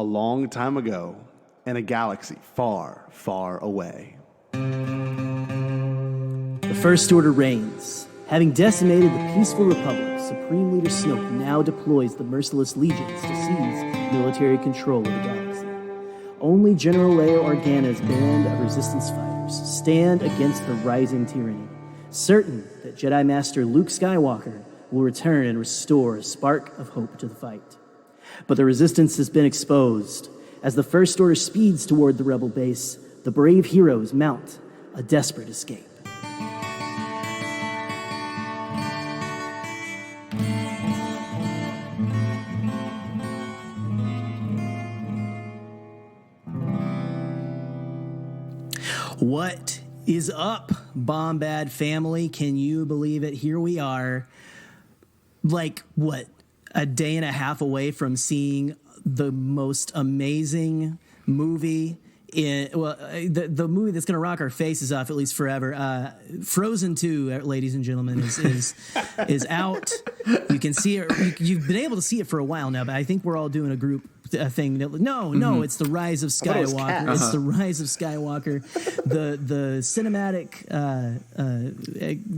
A long time ago, in a galaxy far, far away. The First Order reigns. Having decimated the peaceful Republic, Supreme Leader Snoke now deploys the merciless legions to seize military control of the galaxy. Only General Leia Organa's band of resistance fighters stand against the rising tyranny, certain that Jedi Master Luke Skywalker will return and restore a spark of hope to the fight. But the resistance has been exposed. As the First Order speeds toward the rebel base, the brave heroes mount a desperate escape. What is up, Bombad family? Can you believe it? Here we are, like, what, a day and a half away from seeing the most amazing movie the movie that's going to rock our faces off, at least forever. Frozen 2, ladies and gentlemen, is out. You can see it. You've been able to see it for a while now, but I think we're all doing a group thing. No, it's the Rise of Skywalker. It's the Rise of Skywalker. The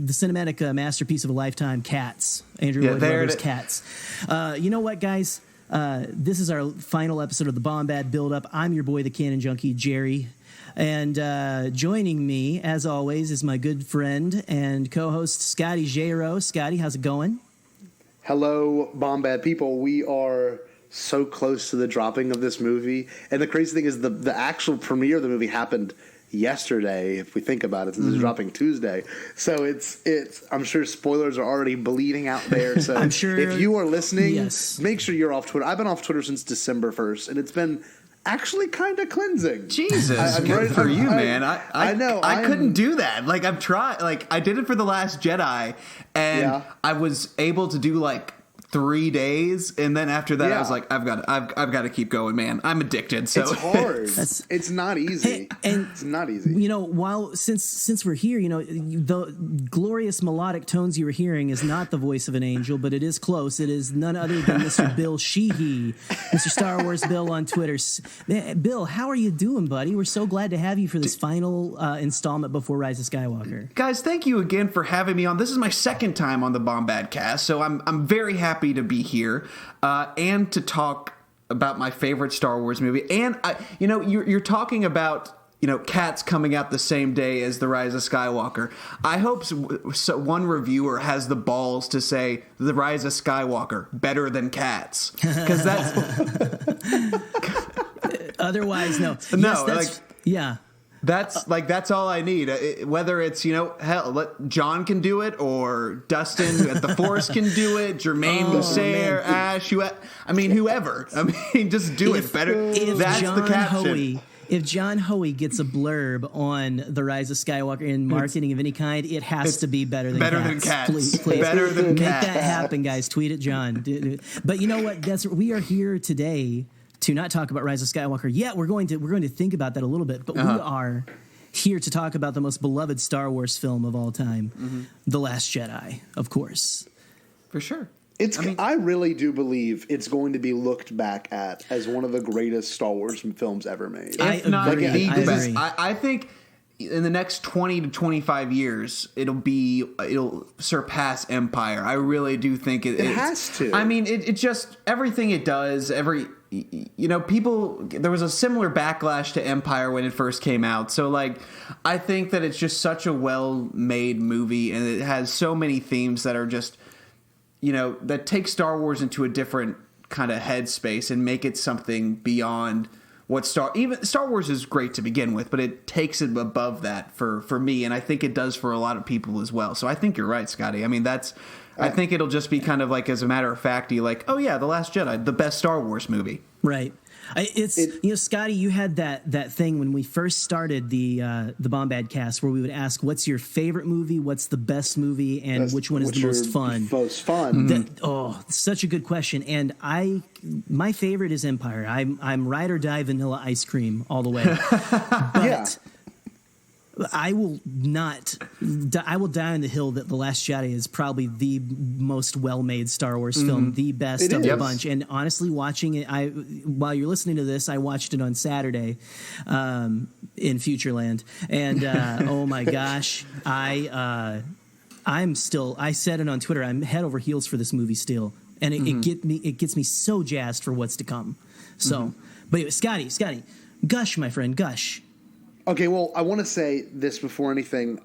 cinematic masterpiece of a lifetime. Cats. Andrew Lloyd Webber's Cats. You know what, guys? This is our final episode of the Bombad Buildup. I'm your boy, the Canon Junkie, Jerry. And joining me, as always, is my good friend and co-host, Scotty Jairo. Scotty, how's it going? Hello, Bombad people. We are so close to the dropping of this movie. And the crazy thing is the actual premiere of the movie happened yesterday, if we think about it, since it's dropping Tuesday. So it's I'm sure spoilers are already bleeding out there. So I'm sure if you are listening, yes, make sure you're off Twitter. I've been off Twitter since December 1st, and it's been actually kind of cleansing. Jesus, good for you, man. I know. I couldn't do that. Like, I've tried. Like, I did it for The Last Jedi, and I was able to do like 3 days, and then after that, I was like, I've got to keep going, man. I'm addicted. So it's hard. It's not easy. Hey, and it's not easy. You know, since we're here, you know, the glorious melodic tones you were hearing is not the voice of an angel, but it is close. It is none other than Mr. Bill Sheehy, Mr. Star Wars Bill on Twitter. Man, Bill, how are you doing, buddy? We're so glad to have you for this final installment before Rise of Skywalker. Guys, thank you again for having me on. This is my second time on the Bombad cast, so I'm very happy to be here and to talk about my favorite Star Wars movie. And you're talking about Cats coming out the same day as The Rise of Skywalker. I hope one reviewer has the balls to say The Rise of Skywalker better than Cats, because that's otherwise no. Yeah. That's all I need. Whether it's, hell, John can do it, or Dustin at The Force can do it, Jermaine Musser, Ash, whoever. Just do it better. That's the caption. If John Hoey gets a blurb on The Rise of Skywalker in marketing of any kind, it has to be better than Cats. Please. Better than Make Cats. that happen, guys. Tweet at John. But you know what? We are here today to not talk about Rise of Skywalker yet. We're going to think about that a little bit, but we are here to talk about the most beloved Star Wars film of all time, The Last Jedi, of course. For sure. I really do believe it's going to be looked back at as one of the greatest Star Wars films ever made. I think in the next 20 to 25 years, it'll surpass Empire. I really do think it has to. It just, everything it does, people, there was a similar backlash to Empire when it first came out. So, I think that it's just such a well-made movie, and it has so many themes that are just, that take Star Wars into a different kind of headspace and make it something beyond what Star Wars is great to begin with, but it takes it above that for me, and I think it does for a lot of people as well. So I think you're right, Scotty. I think it'll just be kind of like, as a matter of fact, The Last Jedi, the best Star Wars movie. Right. Scotty, you had that thing when we first started the Bombad cast where we would ask, what's your favorite movie, what's the best movie, and which one is the most fun? Most fun. Such a good question. And my favorite is Empire. I'm ride or die vanilla ice cream all the way. But I will die on the hill that The Last Jedi is probably the most well-made Star Wars film, the best of the bunch. And honestly, watching it, while you're listening to this, I watched it on Saturday in Futureland, and oh my gosh, I said it on Twitter, I'm head over heels for this movie still, and it gets me so jazzed for what's to come. So, but anyway, Scotty, gush, my friend, gush. Okay, well, I want to say this before anything.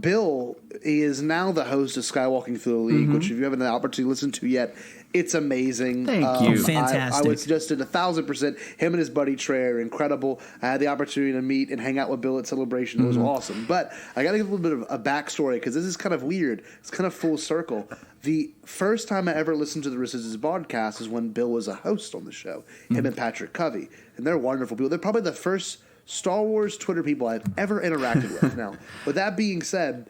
Bill is now the host of Skywalking Through the League, which if you haven't had the opportunity to listen to yet, it's amazing. Thank you. Fantastic. I would suggest it 1,000%. Him and his buddy Trey are incredible. I had the opportunity to meet and hang out with Bill at Celebration. It was awesome. But I got to give a little bit of a backstory because this is kind of weird. It's kind of full circle. The first time I ever listened to the Resistance podcast is when Bill was a host on the show, him and Patrick Covey. And they're wonderful people. They're probably the first Star Wars Twitter people I've ever interacted with. Now, with that being said,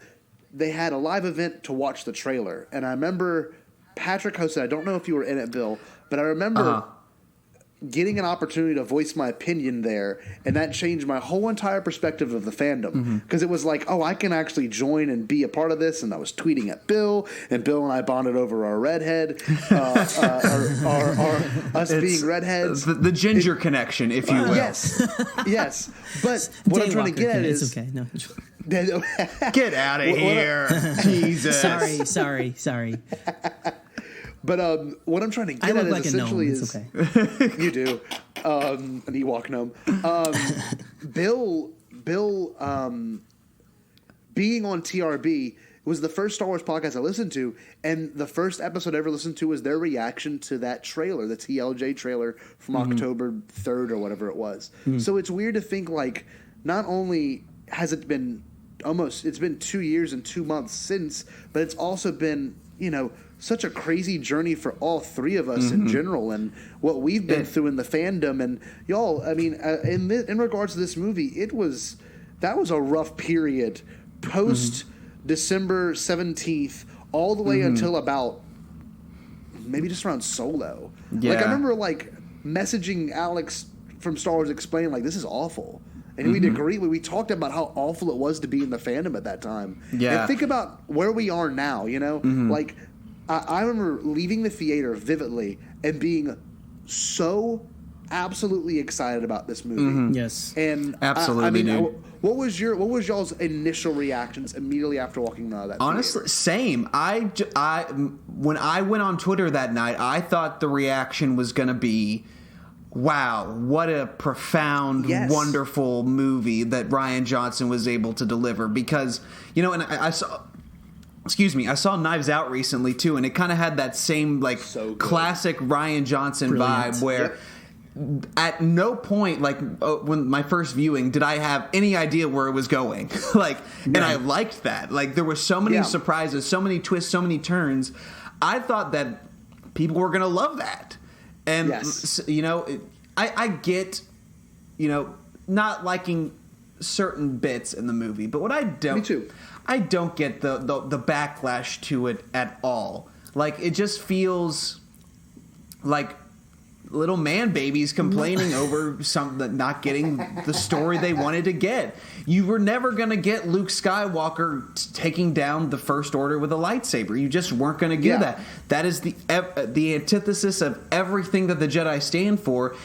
they had a live event to watch the trailer. And I remember Patrick hosted, I don't know if you were in it, Bill, but I remember getting an opportunity to voice my opinion there, and that changed my whole entire perspective of the fandom. Because it was like, oh, I can actually join and be a part of this, and I was tweeting at Bill, and Bill and I bonded over our redhead, us being redheads. The ginger connection, if you will. Yes. But what I'm trying to get at is... It's okay, no. Get out of here. Jesus. Sorry. But what I'm trying to get at is like essentially is okay. You do an Ewok gnome. Bill, being on TRB was the first Star Wars podcast I listened to, and the first episode I ever listened to was their reaction to that trailer, the TLJ trailer from October 3rd or whatever it was. So it's weird to think like not only has it been it's been 2 years and 2 months since, but it's also been such a crazy journey for all three of us in general, and what we've been through in the fandom. And y'all, I mean, in regards to this movie, that was a rough period post December 17th, all the way until about maybe just around Solo. Yeah. Like I remember messaging Alex from Star Wars explaining like this is awful. And we'd agree. We talked about how awful it was to be in the fandom at that time. Yeah. And think about where we are now, Like, I remember leaving the theater vividly and being so absolutely excited about this movie. Yes. And absolutely, dude. What was y'all's initial reactions immediately after walking out of that Honestly, theater? same. When I went on Twitter that night, I thought the reaction was going to be, wow, what a profound, wonderful movie that Rian Johnson was able to deliver. Because, and I saw... I saw Knives Out recently, too, and it kind of had that same, classic Rian Johnson vibe where at no point, when my first viewing, did I have any idea where it was going. And I liked that. There were so many surprises, so many twists, so many turns. I thought that people were going to love that. And, I get, not liking certain bits in the movie, but what I don't... Me too. I don't get the backlash to it at all. It just feels like little man babies complaining over something, not getting the story they wanted to get. You were never going to get Luke Skywalker taking down the First Order with a lightsaber. You just weren't going to get that. That is the antithesis of everything that the Jedi stand for.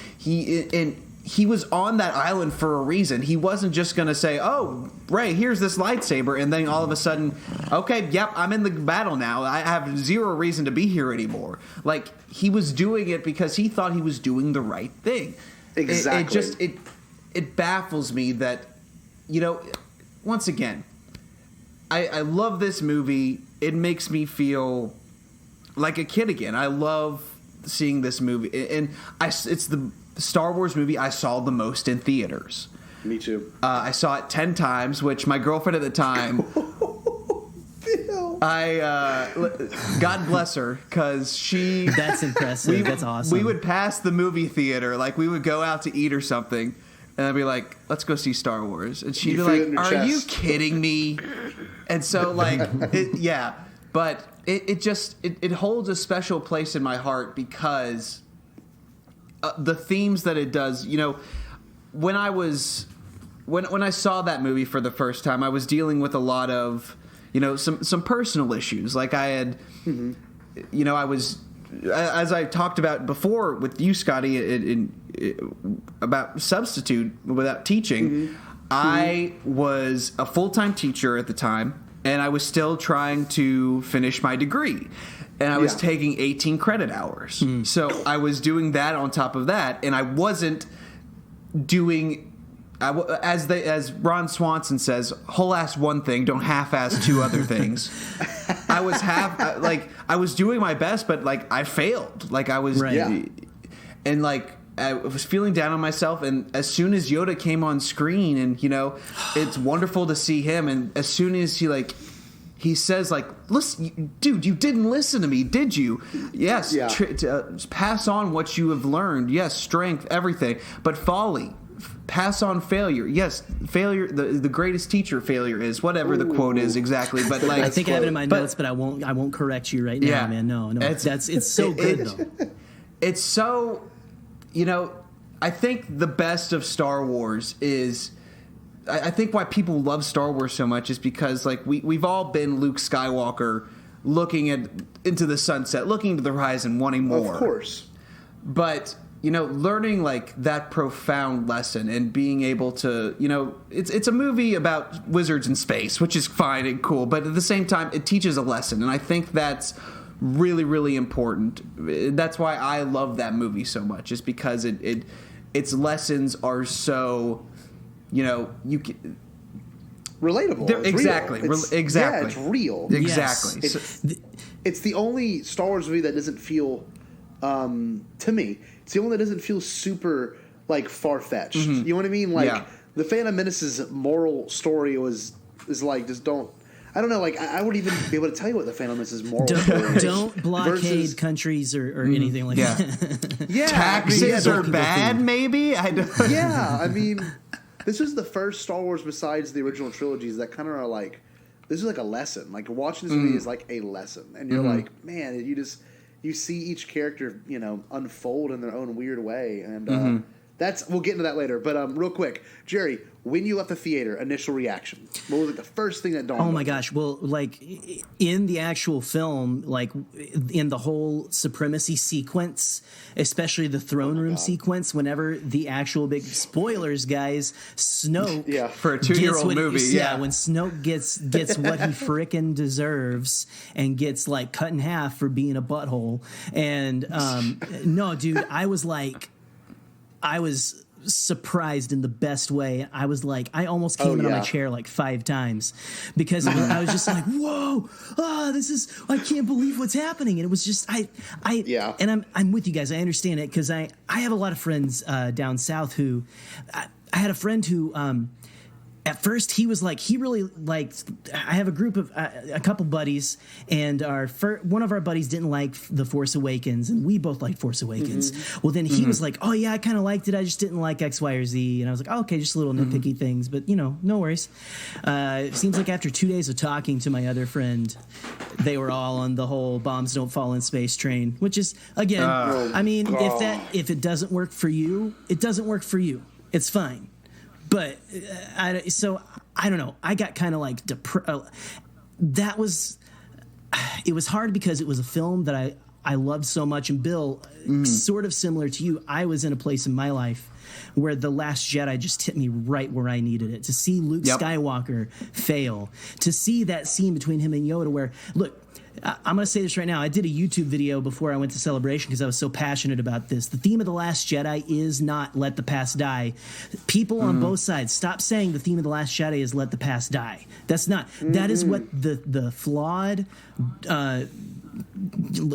He was on that island for a reason. He wasn't just going to say, oh, Rey, here's this lightsaber, and then all of a sudden, okay, yep, I'm in the battle now. I have zero reason to be here anymore. He was doing it because he thought he was doing the right thing. Exactly. It baffles me that, once again, I love this movie. It makes me feel like a kid again. I love seeing this movie. And it's the Star Wars movie I saw the most in theaters. Me too. I saw it 10 times, which my girlfriend at the time, God bless her, because she... That's impressive. That's awesome. We would pass the movie theater, we would go out to eat or something, and I'd be like, let's go see Star Wars. And she'd be like, are you kidding me? And so, but it holds a special place in my heart because... the themes that it does, when I was when I saw that movie for the first time, I was dealing with a lot of, some personal issues. Like I had, I was, as I talked about before with you, Scotty, about substitute without teaching. I was a full-time teacher at the time, and I was still trying to finish my degree. And I was taking 18 credit hours. So I was doing that on top of that, and I wasn't doing, as Ron Swanson says, whole-ass one thing, don't half-ass two other things. I was I was doing my best, but, I failed. I was, and, I was feeling down on myself, and as soon as Yoda came on screen, and it's wonderful to see him, and as soon as he says, listen, dude, you didn't listen to me, did you? Yes, pass on what you have learned. Yes, strength, everything, but folly. Pass on failure. Yes, failure. The greatest teacher failure is whatever the quote is exactly. But I think I have it in my notes, but I won't correct you right now, man. No, it's so good though. It's so. I think the best of Star Wars is, I think why people love Star Wars so much is because we've all been Luke Skywalker looking into the sunset, looking into the horizon, wanting more. Of course. But, learning that profound lesson and being able to, it's a movie about wizards in space, which is fine and cool. But at the same time, it teaches a lesson. And I think that's really, really important. That's why I love that movie so much, is because its lessons are so, you can, relatable. Exactly. Exactly. Yeah, it's real. Exactly. Yes. It's the only Star Wars movie that doesn't feel, to me, it's the only that doesn't feel super far-fetched. You know what I mean? The Phantom Menace's moral story is just don't. I don't know. I wouldn't even be able to tell you what the Phantom Menace's moral story is. Don't blockade countries or anything like that. Yeah, taxes are bad. Maybe I don't. Yeah, I mean, this was the first Star Wars besides the original trilogies that kind of are this is a lesson. Watching this movie is a lesson, and you're man, you see each character unfold in their own weird way, and we'll get into that later. But real quick, Jerry, when you left the theater, initial reaction, what was the first thing that dawned on you? Oh my gosh! Well, in the actual film, in the whole supremacy sequence, especially the throne room sequence, whenever the actual big spoilers, guys, Snoke for a 2-year-old movie, when Snoke gets what he frickin' deserves and gets cut in half for being a butthole, and no, dude, I was surprised in the best way. I was I almost came out of my chair 5 times because I was just whoa, I can't believe what's happening. And it was just, and I'm with you guys. I understand it because I have a lot of friends down south who, I had a friend who, at first he was he really liked, I have a group of a couple buddies, and one of our buddies didn't like The Force Awakens, and we both liked Force Awakens. Well, then he was oh yeah, I kind of liked it, I just didn't like X, Y, or Z. And I was oh, okay, just little nitpicky things, but no worries. It seems after 2 days of talking to my other friend, they were all on the whole bombs don't fall in space train, which is, again, I mean, if it doesn't work for you, it doesn't work for you. It's fine. But I don't know. I got kind of depressed. It was hard because it was a film that I loved so much. And Bill, sort of similar to you, I was in a place in my life where The Last Jedi just hit me right where I needed it. To see Luke Skywalker fail, to see that scene between him and Yoda where, look, I'm going to say this right now. I did a YouTube video before I went to Celebration because I was so passionate about this. The theme of The Last Jedi is not let the past die. People on both sides, stop saying the theme of The Last Jedi is let the past die. That's not. That is what the flawed,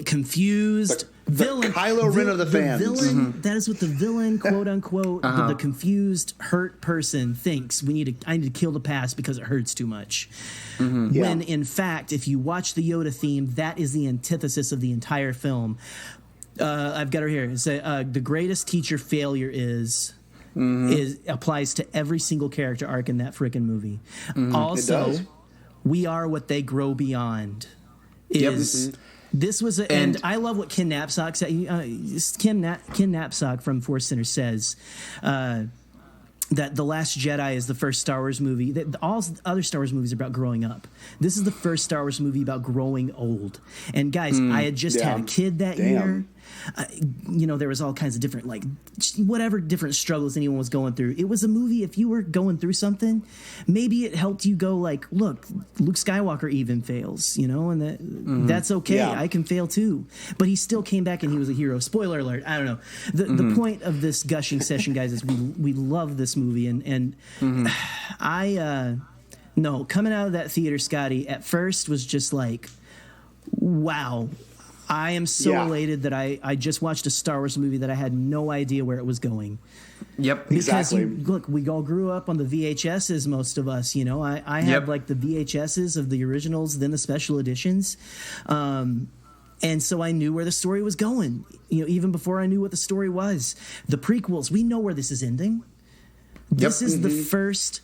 confused villain, Kylo Ren of the fans. Villain, that is what the villain, quote unquote, the confused, hurt person thinks. I need to kill the past because it hurts too much. When in fact, if you watch the Yoda theme, that is the antithesis of the entire film. I've got her here. It's the greatest teacher failure applies to every single character arc in that frickin' movie. Also, we are what they grow beyond. This was and I love what Ken Knapsack said. Ken Knapsack from Force Center says, that The Last Jedi is the first Star Wars movie. That all other Star Wars movies are about growing up. This is the first Star Wars movie about growing old. And guys, I had just had a kid that year. There was all kinds of different, like, whatever different struggles anyone was going through. It was a movie, if you were going through something, maybe it helped you go like, look, Luke Skywalker even fails, and that's okay. Yeah. I can fail too. But he still came back and he was a hero. Spoiler alert. I don't know. The point of this gushing session, guys, is we love this movie. And coming out of that theater, Scotty, at first was just like, wow. I am so elated that I just watched a Star Wars movie that I had no idea where it was going. Yep, because exactly. Look, we all grew up on the VHSs, most of us. I had like the VHSs of the originals, then the special editions. And so I knew where the story was going, even before I knew what the story was. The prequels, we know where this is ending. This is the first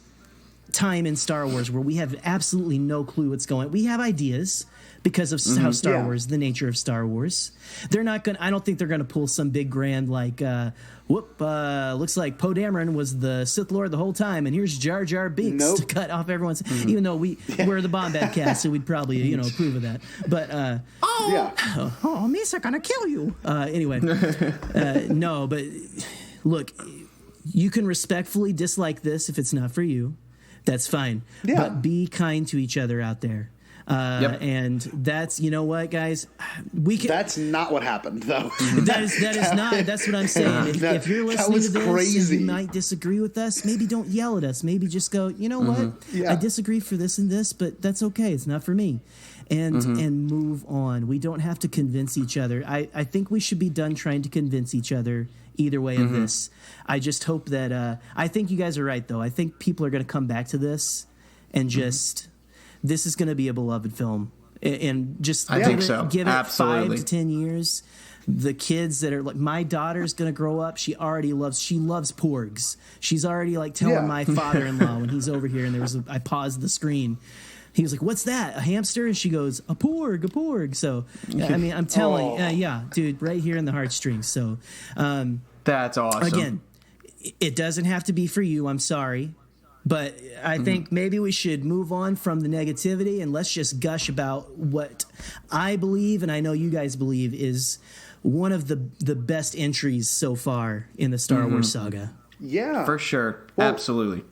time in Star Wars where we have absolutely no clue what's going on. We have ideas because of how Star Wars, the nature of Star Wars. They're not going. I don't think they're going to pull some big grand like, looks like Poe Dameron was the Sith Lord the whole time, and here's Jar Jar Binks to cut off everyone's. Even though we're the Bombad cast, so we'd probably approve of that. But Misa gonna kill you. Anyway, no, but look, you can respectfully dislike this if it's not for you. That's fine. Yeah. But be kind to each other out there. And that's, what, guys, we can. That's not what happened, though. That is not. That's what I'm saying. If you're listening to this and you might disagree with us, maybe don't yell at us. Maybe just go, what? Yeah. I disagree for this and this, but that's okay. It's not for me. And move on. We don't have to convince each other. I think we should be done trying to convince each other either way of this. I just hope that I think you guys are right, though. I think people are going to come back to this and just this is going to be a beloved film. And just I think so. Give it Absolutely. 5 to 10 years. The kids that are like, my daughter's going to grow up. She loves porgs. She's already like telling my father-in-law when he's over here, and I paused the screen. He was like, "What's that? A hamster?" And she goes, "A porg." So, I mean, I'm telling, dude, right here in the heartstrings. So, that's awesome. Again, it doesn't have to be for you. I'm sorry, but I think maybe we should move on from the negativity and let's just gush about what I believe, and I know you guys believe, is one of the best entries so far in the Star Wars saga. Yeah, for sure. Well, absolutely.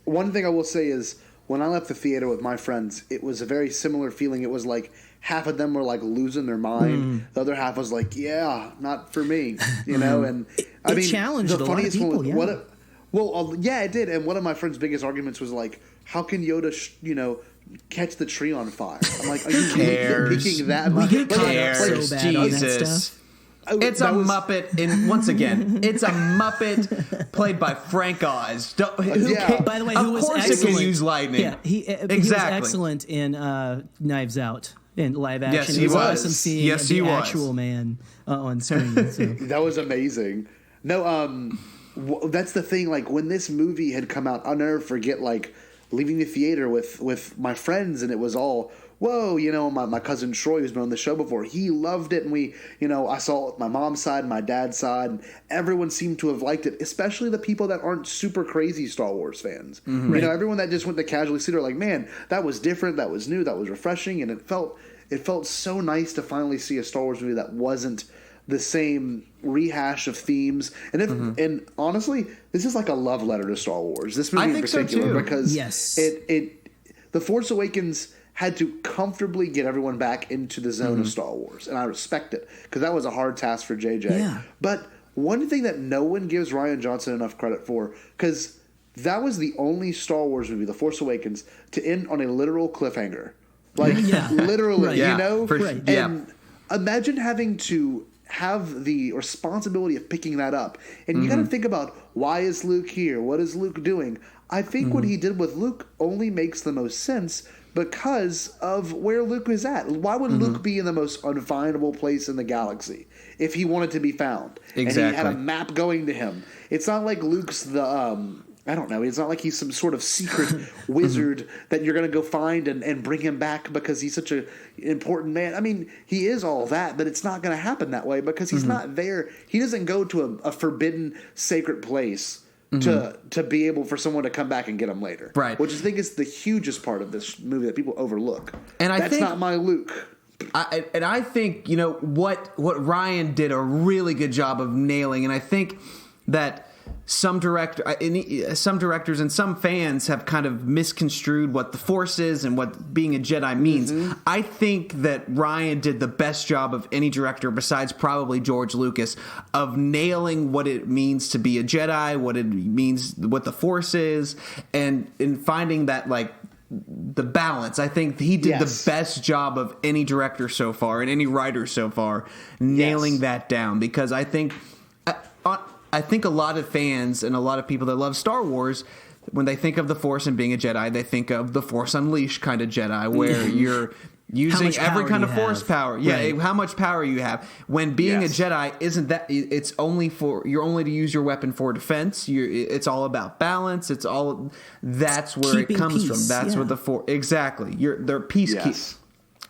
One thing I will say is, when I left the theater with my friends, it was a very similar feeling. It was like half of them were like losing their mind. The other half was like, yeah, not for me, And I mean, challenged a lot of people. It did. And one of my friend's biggest arguments was like, how can Yoda, catch the tree on fire? I'm like, are you nitpicking that much? We get caught up so bad on that stuff. It's a Muppet, and once again, it's a Muppet played by Frank Oz. By the way, who was excellent. Of course it can use lightning. Yeah, he was excellent in Knives Out in live action. Yes, he was. Awesome seeing the actual man on screen. So. That was amazing. No, that's the thing. Like, when this movie had come out, I'll never forget, like, leaving the theater with my friends, and it was all, whoa, my cousin Troy, who's been on the show before, he loved it. And we, I saw it with my mom's side and my dad's side, and everyone seemed to have liked it, especially the people that aren't super crazy Star Wars fans. Right. Everyone that just went to casually see it are like, man, that was different, that was new, that was refreshing, and it felt so nice to finally see a Star Wars movie that wasn't the same rehash of themes. And and honestly, this is like a love letter to Star Wars. This movie in particular, because The Force Awakens had to comfortably get everyone back into the zone of Star Wars, and I respect it because that was a hard task for JJ. Yeah. But one thing that no one gives Rian Johnson enough credit for, because that was the only Star Wars movie, The Force Awakens, to end on a literal cliffhanger. Like, literally, And imagine having to have the responsibility of picking that up. And you got to think about, why is Luke here? What is Luke doing? I think what he did with Luke only makes the most sense because of where Luke is at. Why would Luke be in the most unfindable place in the galaxy if he wanted to be found? Exactly. And he had a map going to him. It's not like Luke's the... I don't know. It's not like he's some sort of secret wizard that you're going to go find and bring him back because he's such an important man. I mean, he is all that, but it's not going to happen that way because he's not there. He doesn't go to a forbidden, sacred place to be able for someone to come back and get him later. Right. Which I think is the hugest part of this movie that people overlook. And I That's think, not my Luke. I think, what Ryan did a really good job of nailing, and I think that some directors and some fans have kind of misconstrued what the Force is and what being a Jedi means. I think that Ryan did the best job of any director besides probably George Lucas of nailing what it means to be a Jedi, what it means, what the Force is, and in finding that the balance. I think he did the best job of any director so far and any writer so far nailing that down, because I think a lot of fans and a lot of people that love Star Wars, when they think of the Force and being a Jedi, they think of the Force Unleashed kind of Jedi, where you're using every kind of Force power. Yeah, right. How much power you have. When being a Jedi isn't that, it's only you're only to use your weapon for defense. It's all about balance. That's where Keeping it comes peace. from. That's what the Force, exactly. They're peacekeepers. Yes.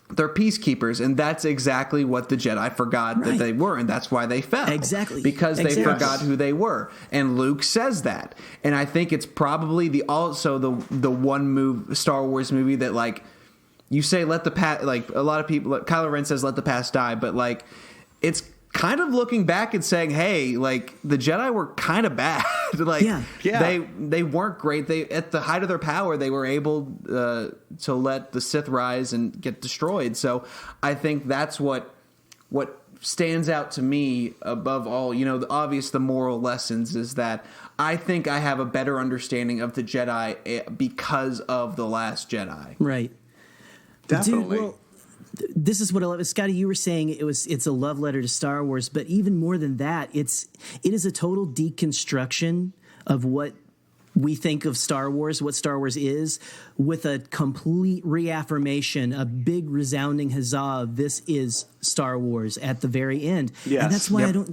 They're peacekeepers, and that's exactly what the Jedi forgot that they were, and that's why they fell. Exactly. Because they forgot who they were. And Luke says that. And I think it's probably the one Star Wars movie that, you say let the past, a lot of people, Kylo Ren says let the past die, but it's kind of looking back and saying, hey, the Jedi were kind of bad. They weren't great. They, at the height of their power, they were able to let the Sith rise and get destroyed. So I think that's what stands out to me above all. The moral lessons is that I think I have a better understanding of the Jedi because of The Last Jedi. Right. Definitely. Dude, this is what I love. Scotty, you were saying it's a love letter to Star Wars, but even more than that, it is a total deconstruction of what we think of Star Wars, what Star Wars is, with a complete reaffirmation, a big resounding huzzah of this is Star Wars at the very end. Yes. And that's why I don't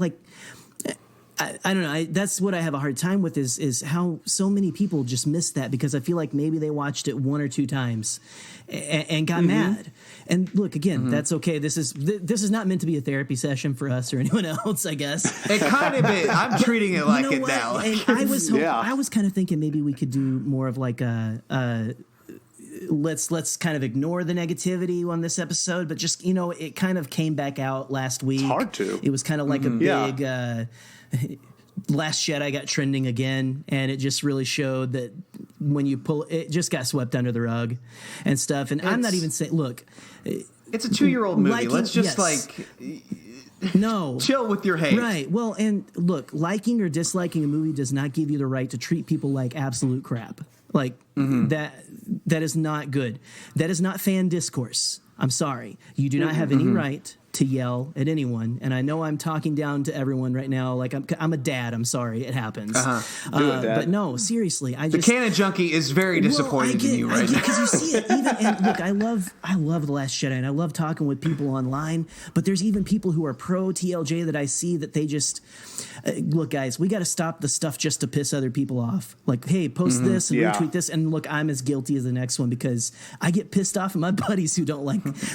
I don't know. That's what I have a hard time with is how so many people just miss that, because I feel like maybe they watched it one or two times and got mad. And look, again, that's okay. This is not meant to be a therapy session for us or anyone else, I guess. It kind of is. I'm treating it like it what? now. And I was kind of thinking maybe we could do more of let's kind of ignore the negativity on this episode, but just it kind of came back out last week. It's hard to. It was kind of like a big Last Jedi got trending again, and it just really showed that when you pull it, just got swept under the rug and stuff. And I'm not even saying, look, it's a 2-year-old movie. Let's just no chill with your hate. Right. Well, and look, liking or disliking a movie does not give you the right to treat people like absolute crap. That is not good. That is not fan discourse. I'm sorry. You do not have any right to yell at anyone. And I know I'm talking down to everyone right now. I'm a dad. I'm sorry. It happens. But no, seriously. The Canon Junkie is very disappointed in you right now. Because you see it. And look, I love The Last Jedi, and I love talking with people online. But there's even people who are pro TLJ that I see that they just look, guys, we got to stop the stuff just to piss other people off. Hey, post this and retweet this. And look, I'm as guilty as the next one, because I get pissed off at my buddies who don't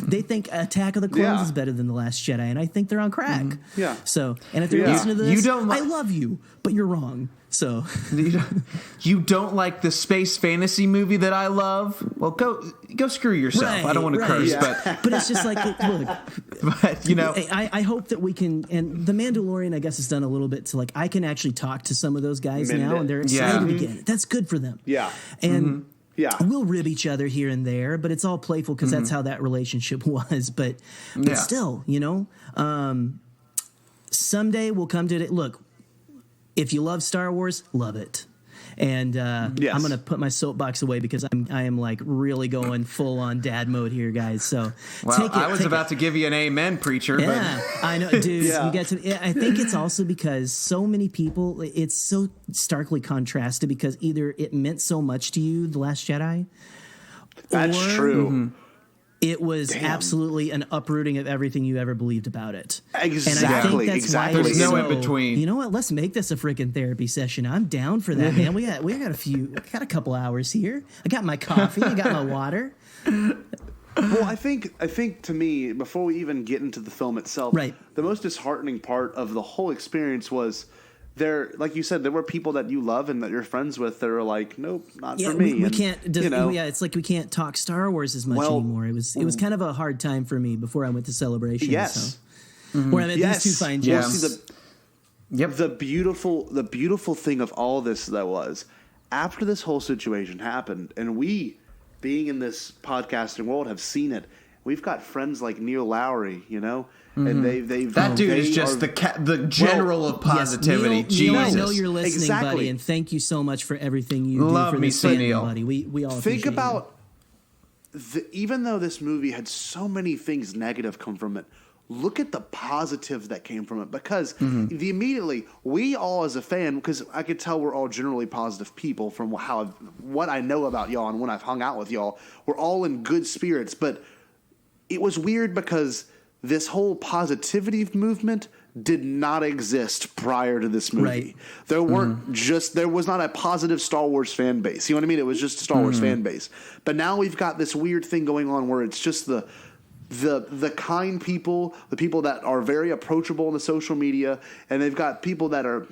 they think Attack of the Clones is better than The Last Jedi, and I think they're on crack. Yeah. So, and if they're listening to this, I love you, but you're wrong. So you don't like the space fantasy movie that I love? Well, go screw yourself. Right, I don't want to curse, but it's just look. But I hope that we can. And The Mandalorian, I guess, has done a little bit to I can actually talk to some of those guys now, and they're excited again. That's good for them. Yeah. And. Yeah, we'll rib each other here and there, but it's all playful because that's how that relationship was. But still, someday we'll come to it. Look, if you love Star Wars, love it. And I'm going to put my soapbox away because I am really going full on dad mode here, guys. So I was about to give you an amen, preacher. Yeah, but. I know, dude. You got to. I think it's also because so many people. It's so starkly contrasted because either it meant so much to you, The Last Jedi. That's true. It was absolutely an uprooting of everything you ever believed about it. Exactly. And I think that's why there's no in between. You know what? Let's make this a freaking therapy session. I'm down for that, man. We got a couple hours here. I got my coffee. I got my water. Well, I think to me, before we even get into the film itself, the most disheartening part of the whole experience was there, like you said, there were people that you love and that you're friends with that are like, nope, not for me. me. We can't. It's like we can't talk Star Wars as much anymore. It was kind of a hard time for me before I went to Celebration. Yes. So. Where I met these two fine gents. The beautiful thing of all this that was after this whole situation happened, and we, being in this podcasting world, have seen it. We've got friends like Neil Lowry, and they've that dude is just the general of positivity. Yes, Neil, I know you're listening, buddy, and thank you so much for everything you do for this family, buddy. We all think about even though this movie had so many things negative come from it. Look at the positive that came from it, because immediately we all as a fan, because I could tell we're all generally positive people from what I know about y'all and when I've hung out with y'all, we're all in good spirits. But it was weird because this whole positivity movement did not exist prior to this movie. Right. There was not a positive Star Wars fan base. You know what I mean? It was just a Star Wars fan base. But now we've got this weird thing going on where it's just the kind people, the people that are very approachable in the social media, and they've got people that are,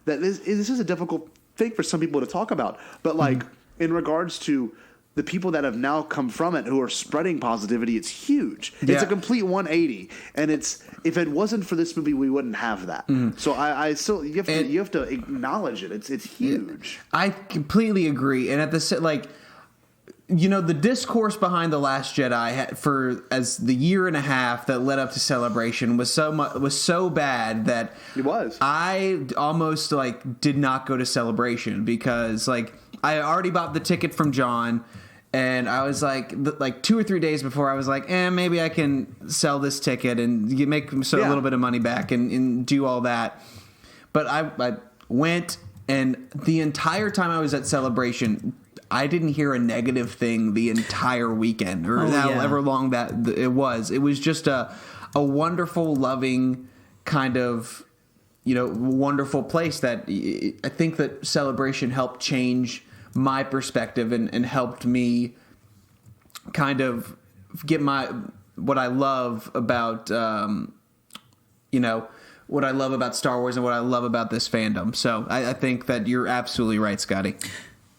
this is a difficult thing for some people to talk about. But in regards to the people that have now come from it who are spreading positivity, it's huge. Yeah. It's a complete 180, and if it wasn't for this movie, we wouldn't have that. So I still you have to acknowledge it. It's huge. I completely agree, and at the the discourse behind The Last Jedi for as the year and a half that led up to Celebration was so bad that I almost did not go to Celebration because I already bought the ticket from John, and I was like 2 or 3 days before I was like, maybe I can sell this ticket and make a little bit of money back and do all that. But I went, and the entire time I was at Celebration, I didn't hear a negative thing the entire weekend or however long that it was. It was just a wonderful, loving kind of, wonderful place that I think that Celebration helped change my perspective and helped me kind of get what I love about, what I love about Star Wars and what I love about this fandom. So I think that you're absolutely right, Scotty.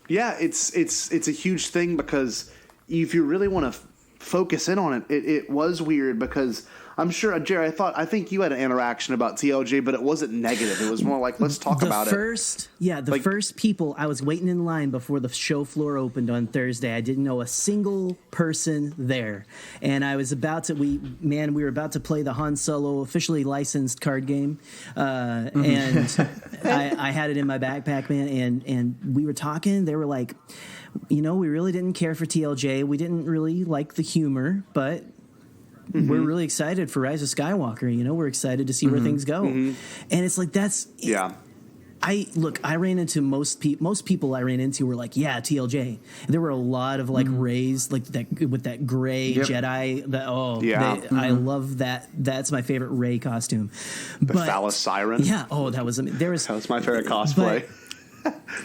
Yeah, it's a huge thing because if you really want to focus in on it, it was weird because I'm sure, Jerry, I think you had an interaction about TLJ, but it wasn't negative. It was more like, let's talk about it. The first people, I was waiting in line before the show floor opened on Thursday. I didn't know a single person there. And I was about to, we were about to play the Han Solo officially licensed card game. And I had it in my backpack, man. And we were talking. They were like, we really didn't care for TLJ. We didn't really like the humor, but we're really excited for Rise of Skywalker. We're excited to see where things go. And it's like, I ran into most people I ran into were like, yeah, TLJ. There were a lot of Rays that with that gray Jedi. I love that. That's my favorite Ray costume. The phallus siren. Yeah. Oh, that was my favorite cosplay.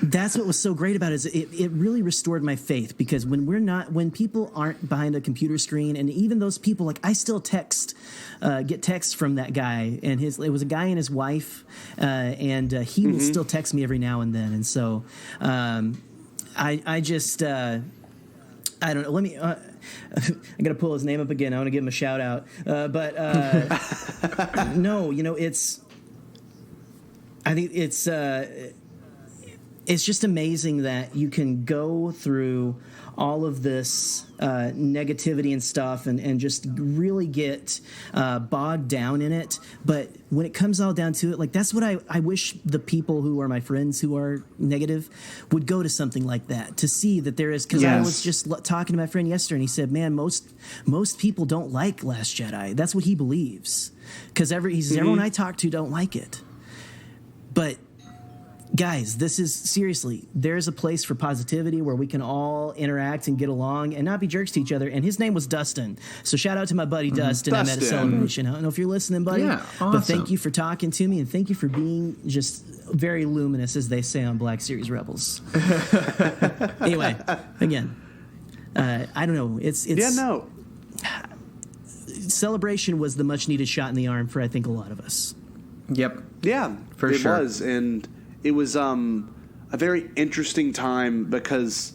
That's what was so great about it is it really restored my faith because when people aren't behind a computer screen, and even those people, I still get texts from that guy, and it was a guy and his wife, and he will still text me every now and then, and so I just I don't know. Let me. I got to pull his name up again. I want to give him a shout out, but no, I think it's just amazing that you can go through all of this negativity and stuff and just really get bogged down in it. But when it comes all down to it, that's what I wish the people who are my friends who are negative would go to something like that to see that there is. Because I was just talking to my friend yesterday, and he said, man, most people don't like Last Jedi. That's what he believes. Because everyone I talk to don't like it. But guys, this is seriously, there's a place for positivity where we can all interact and get along and not be jerks to each other. And his name was Dustin. So shout out to my buddy Dustin. I met at Celebration. I don't know if you're listening, buddy. Yeah, awesome. But thank you for talking to me, and thank you for being just very luminous, as they say on Black Series Rebels. Anyway, again, I don't know. It's Celebration was the much needed shot in the arm for I think a lot of us. Yep. Yeah, For it sure. was, and it was a very interesting time because,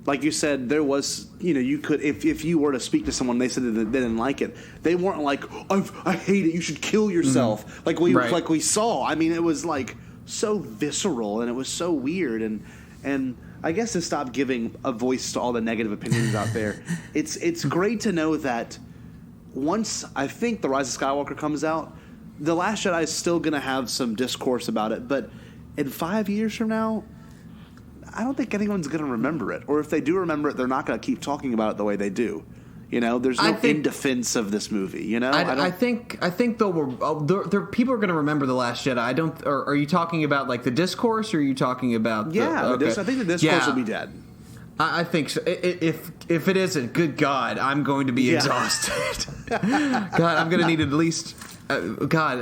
like you said, there was, you could, if you were to speak to someone, they said that they didn't like it. They weren't like, I hate it, you should kill yourself. Like we saw. I mean, it was like so visceral, and it was so weird, and I guess to stop giving a voice to all the negative opinions out there, it's great to know that once I think the Rise of Skywalker comes out, The Last Jedi is still going to have some discourse about it, but in 5 years from now, I don't think anyone's going to remember it. Or if they do remember it, they're not going to keep talking about it the way they do. There's no in defense of this movie. I think though people are going to remember The Last Jedi. I don't. Or are you talking about like the discourse, or are you talking about? I think the discourse will be dead. I think so. If it isn't, good God, I'm going to be exhausted. God, I'm going to need at least. God,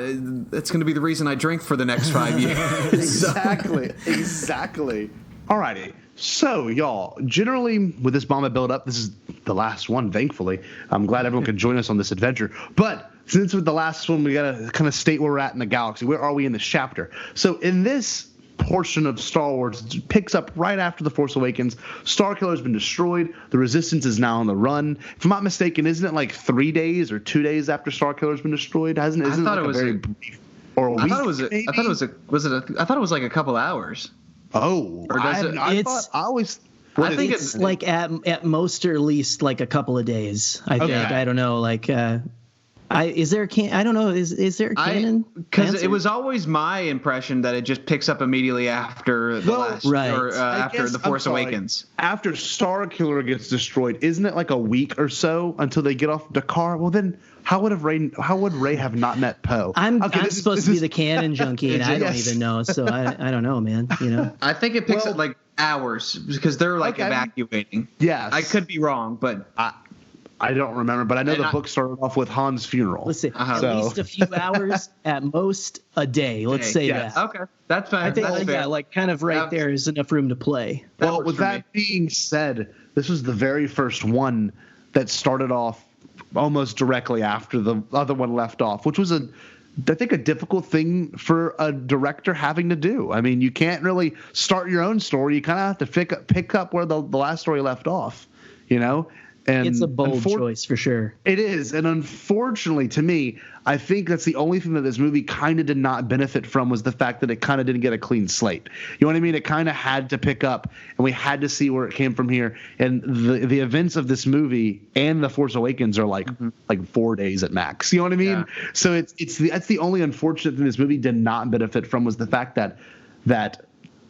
that's going to be the reason I drink for the next 5 years. Exactly. Alrighty. So, y'all, generally with this Bombad Buildup, this is the last one, thankfully. I'm glad everyone could join us on this adventure. But since with the last one, we got to kind of state where we're at in the galaxy. Where are we in this chapter? So, in this portion of Star Wars, it picks up right after The Force Awakens. Starkiller's been destroyed. The Resistance is now on the run. If I'm not mistaken, isn't it like 3 days or 2 days after Starkiller's been destroyed? I thought it was like a couple hours. Oh, I think it's like at most or least like a couple of days. I think. I don't know. Like, is there I don't know. Is there a canon? Because it was always my impression that it just picks up immediately after after The Force Awakens. After Starkiller gets destroyed, isn't it like a week or so until they get off Dakar? Well, then how would Rey have not met Poe? I'm supposed to be the canon junkie, and I don't even know. So I don't know, man. I think it picks up like hours because they're like evacuating. Yes, I could be wrong, but I don't remember, but I know the book started off with Han's funeral. Let's say at least a few hours, at most a day. Let's say that. Okay, that's fine. I think like kind of right there is enough room to play. Well, with that being said, this was the very first one that started off almost directly after the other one left off, which was I think a difficult thing for a director having to do. I mean, you can't really start your own story. You kind of have to pick up where the last story left off, And it's a bold choice for sure. It is. And unfortunately, to me, I think that's the only thing that this movie kind of did not benefit from was the fact that it kind of didn't get a clean slate. You know what I mean? It kind of had to pick up, and we had to see where it came from here. And the events of this movie and The Force Awakens are like 4 days at max. You know what I mean? Yeah. So that's the only unfortunate thing this movie did not benefit from was the fact that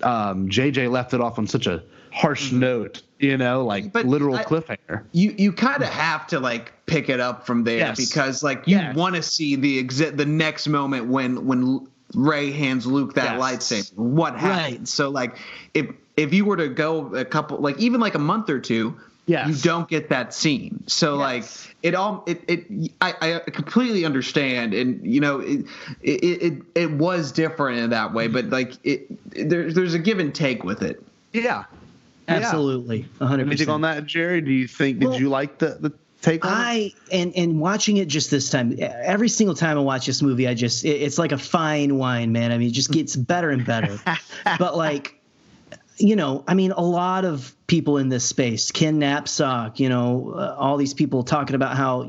JJ left it off on such a harsh note, but literal cliffhanger. You kind of have to like pick it up from there because like you want to see the next moment when Rey hands Luke that lightsaber. What happens? Right. So like if you were to go a couple like even like a month or two, you don't get that scene. So like I completely understand, and it was different in that way, but like there's a give and take with it. Yeah. Absolutely, 100%. Anything on that, Jerry? Do you think? Did you like the take on it? And watching it just this time, every single time I watch this movie, it's like a fine wine, man. I mean, it just gets better and better. But like, I mean, a lot of people in this space, Ken Knapsack, all these people talking about how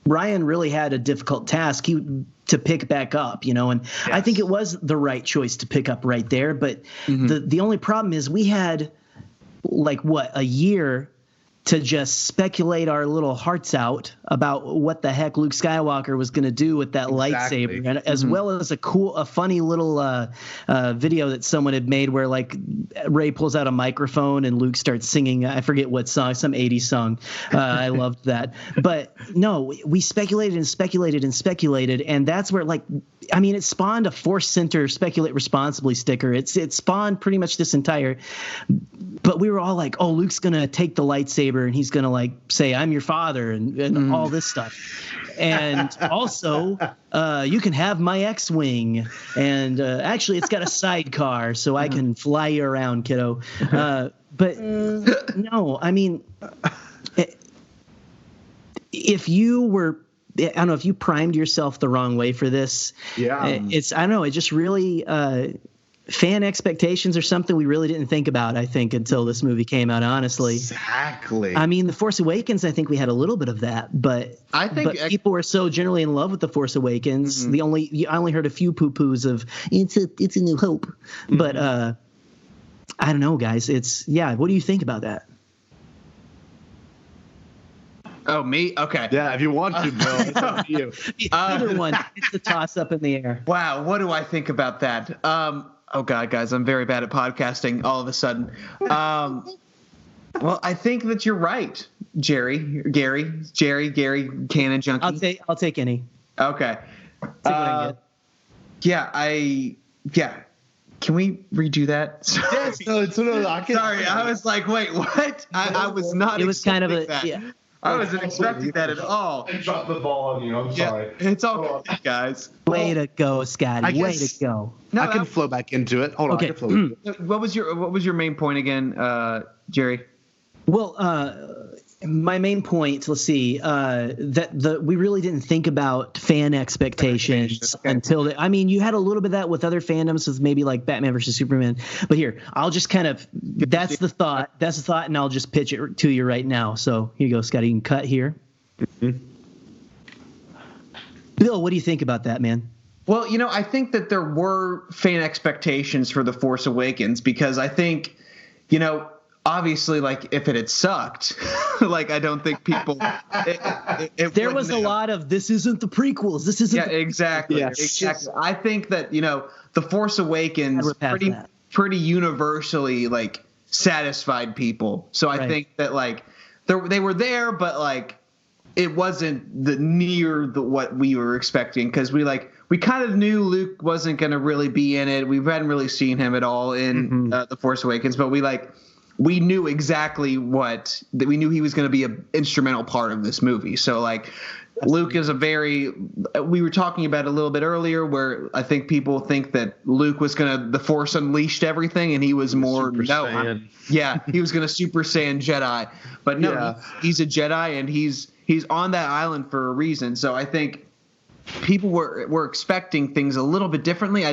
Rian really had a difficult task to pick back up, and I think it was the right choice to pick up right there. But the only problem is we had like a year to just speculate our little hearts out about what the heck Luke Skywalker was going to do with that lightsaber, and as well as a funny little video that someone had made where like Rey pulls out a microphone and Luke starts singing. I forget what song, some 80s song. I loved that. But no, we speculated and speculated and speculated, and that's where it spawned a Force Center Speculate Responsibly sticker. It spawned pretty much this entire. But we were all like, oh, Luke's going to take the lightsaber and he's going to like say, I'm your father and all this stuff. And also, you can have my X-Wing. And actually, it's got a sidecar so I can fly you around, kiddo. But no, I mean, if you were I don't know if you primed yourself the wrong way for this. Yeah. I don't know. It just really, fan expectations are something we really didn't think about, I think, until this movie came out, honestly. Exactly. I mean, The Force Awakens, I think we had a little bit of that, but people were so generally in love with The Force Awakens. I only heard a few poo-poos of it's a new hope. But I don't know, guys. What do you think about that? Oh, me? Okay. Yeah, if you want to, Bill, it's up to you. Either one. It's a toss up in the air. Wow, what do I think about that? Oh God, guys, I'm very bad at podcasting all of a sudden. Well, I think that you're right, Gary, Canon Junkie. I'll take any. Okay. See what I can get. Can we redo that? Sorry. Yes, no, I can't. Sorry, I was like, wait, what? I was not. It was kind of that. yeah. I wasn't expecting that at all. I dropped the ball on you. I'm sorry. It's all good, guys. Way to go, Scotty. Way to go. No, I can flow back into it. Hold on. Okay. I can flow into it. What was your main point again, Jerry? Well, my main point, let's see, we really didn't think about fan expectations until you had a little bit of that with other fandoms with maybe like Batman versus Superman, but here, I'll just kind of, that's the thought, and I'll just pitch it to you right now. So here you go, Scotty, you can cut here. Mm-hmm. Bill, what do you think about that, man? Well, I think that there were fan expectations for The Force Awakens because I think, obviously, like, if it had sucked, like, I don't think people. There was a lot of this isn't the prequels. This isn't. Yeah, exactly. Yes. Exactly. I think that The Force Awakens pretty universally like satisfied people. So I think that like they were there, but like it wasn't what we were expecting because we kind of knew Luke wasn't going to really be in it. We hadn't really seen him at all in The Force Awakens, but we knew exactly that we knew he was going to be an instrumental part of this movie. So like Luke is we were talking about it a little bit earlier where I think people think that Luke was the Force unleashed everything and he was more, he was going to Super Saiyan Jedi, but no, he's a Jedi and he's on that island for a reason. So I think people were expecting things a little bit differently.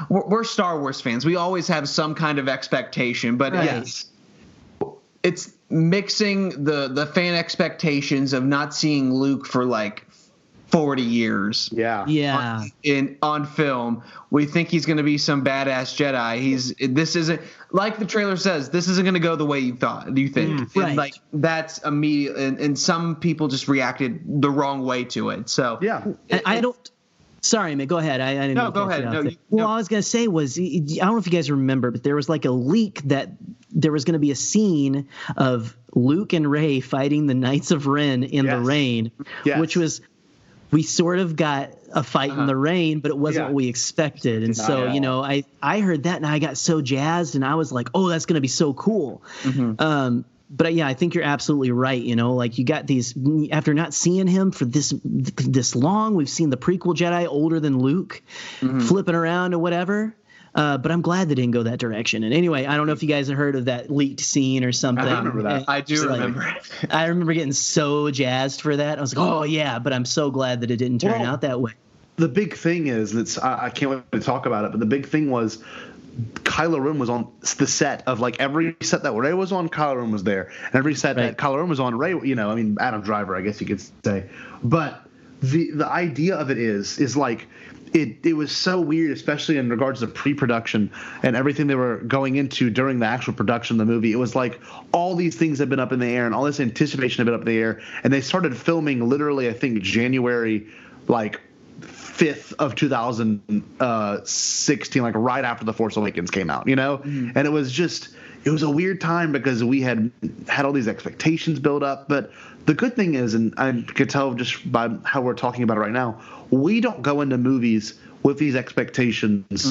We're Star Wars fans. We always have some kind of expectation, but yes, it's mixing the fan expectations of not seeing Luke for like 40 years. Yeah. On film, we think he's going to be some badass Jedi. This isn't like the trailer says. This isn't going to go the way you thought. You think, right? And like that's immediate, and some people just reacted the wrong way to it. So and I don't. Sorry, man. Go ahead. I didn't. No, go ahead. All I was gonna say was I don't know if you guys remember, but there was like a leak that there was going to be a scene of Luke and Rey fighting the Knights of Ren in the rain, which was we sort of got a fight in the rain, but it wasn't what we expected. And so, I heard that and I got so jazzed and I was like, oh, that's going to be so cool. Mm-hmm. But yeah, I think you're absolutely right. Like you got these after not seeing him for this long, we've seen the prequel Jedi older than Luke flipping around or whatever. But I'm glad they didn't go that direction. And anyway, I don't know if you guys have heard of that leaked scene or something. I remember that. I do remember it. I remember getting so jazzed for that. I was like, oh, yeah, but I'm so glad that it didn't turn out that way. The big thing is, I can't wait to talk about it, but the big thing was Kylo Ren was on the set of like every set that Rey was on, Kylo Ren was there. And every set that Kylo Ren was on, Rey, Adam Driver, I guess you could say. But the idea of it is like, It was so weird, especially in regards to pre-production and everything they were going into during the actual production of the movie. It was like all these things had been up in the air and all this anticipation had been up in the air. And they started filming literally, I think, January, like 5th of 2016, like right after The Force Awakens came out, And it was a weird time because we had all these expectations build up. But the good thing is, and I could tell just by how we're talking about it right now, we don't go into movies with these expectations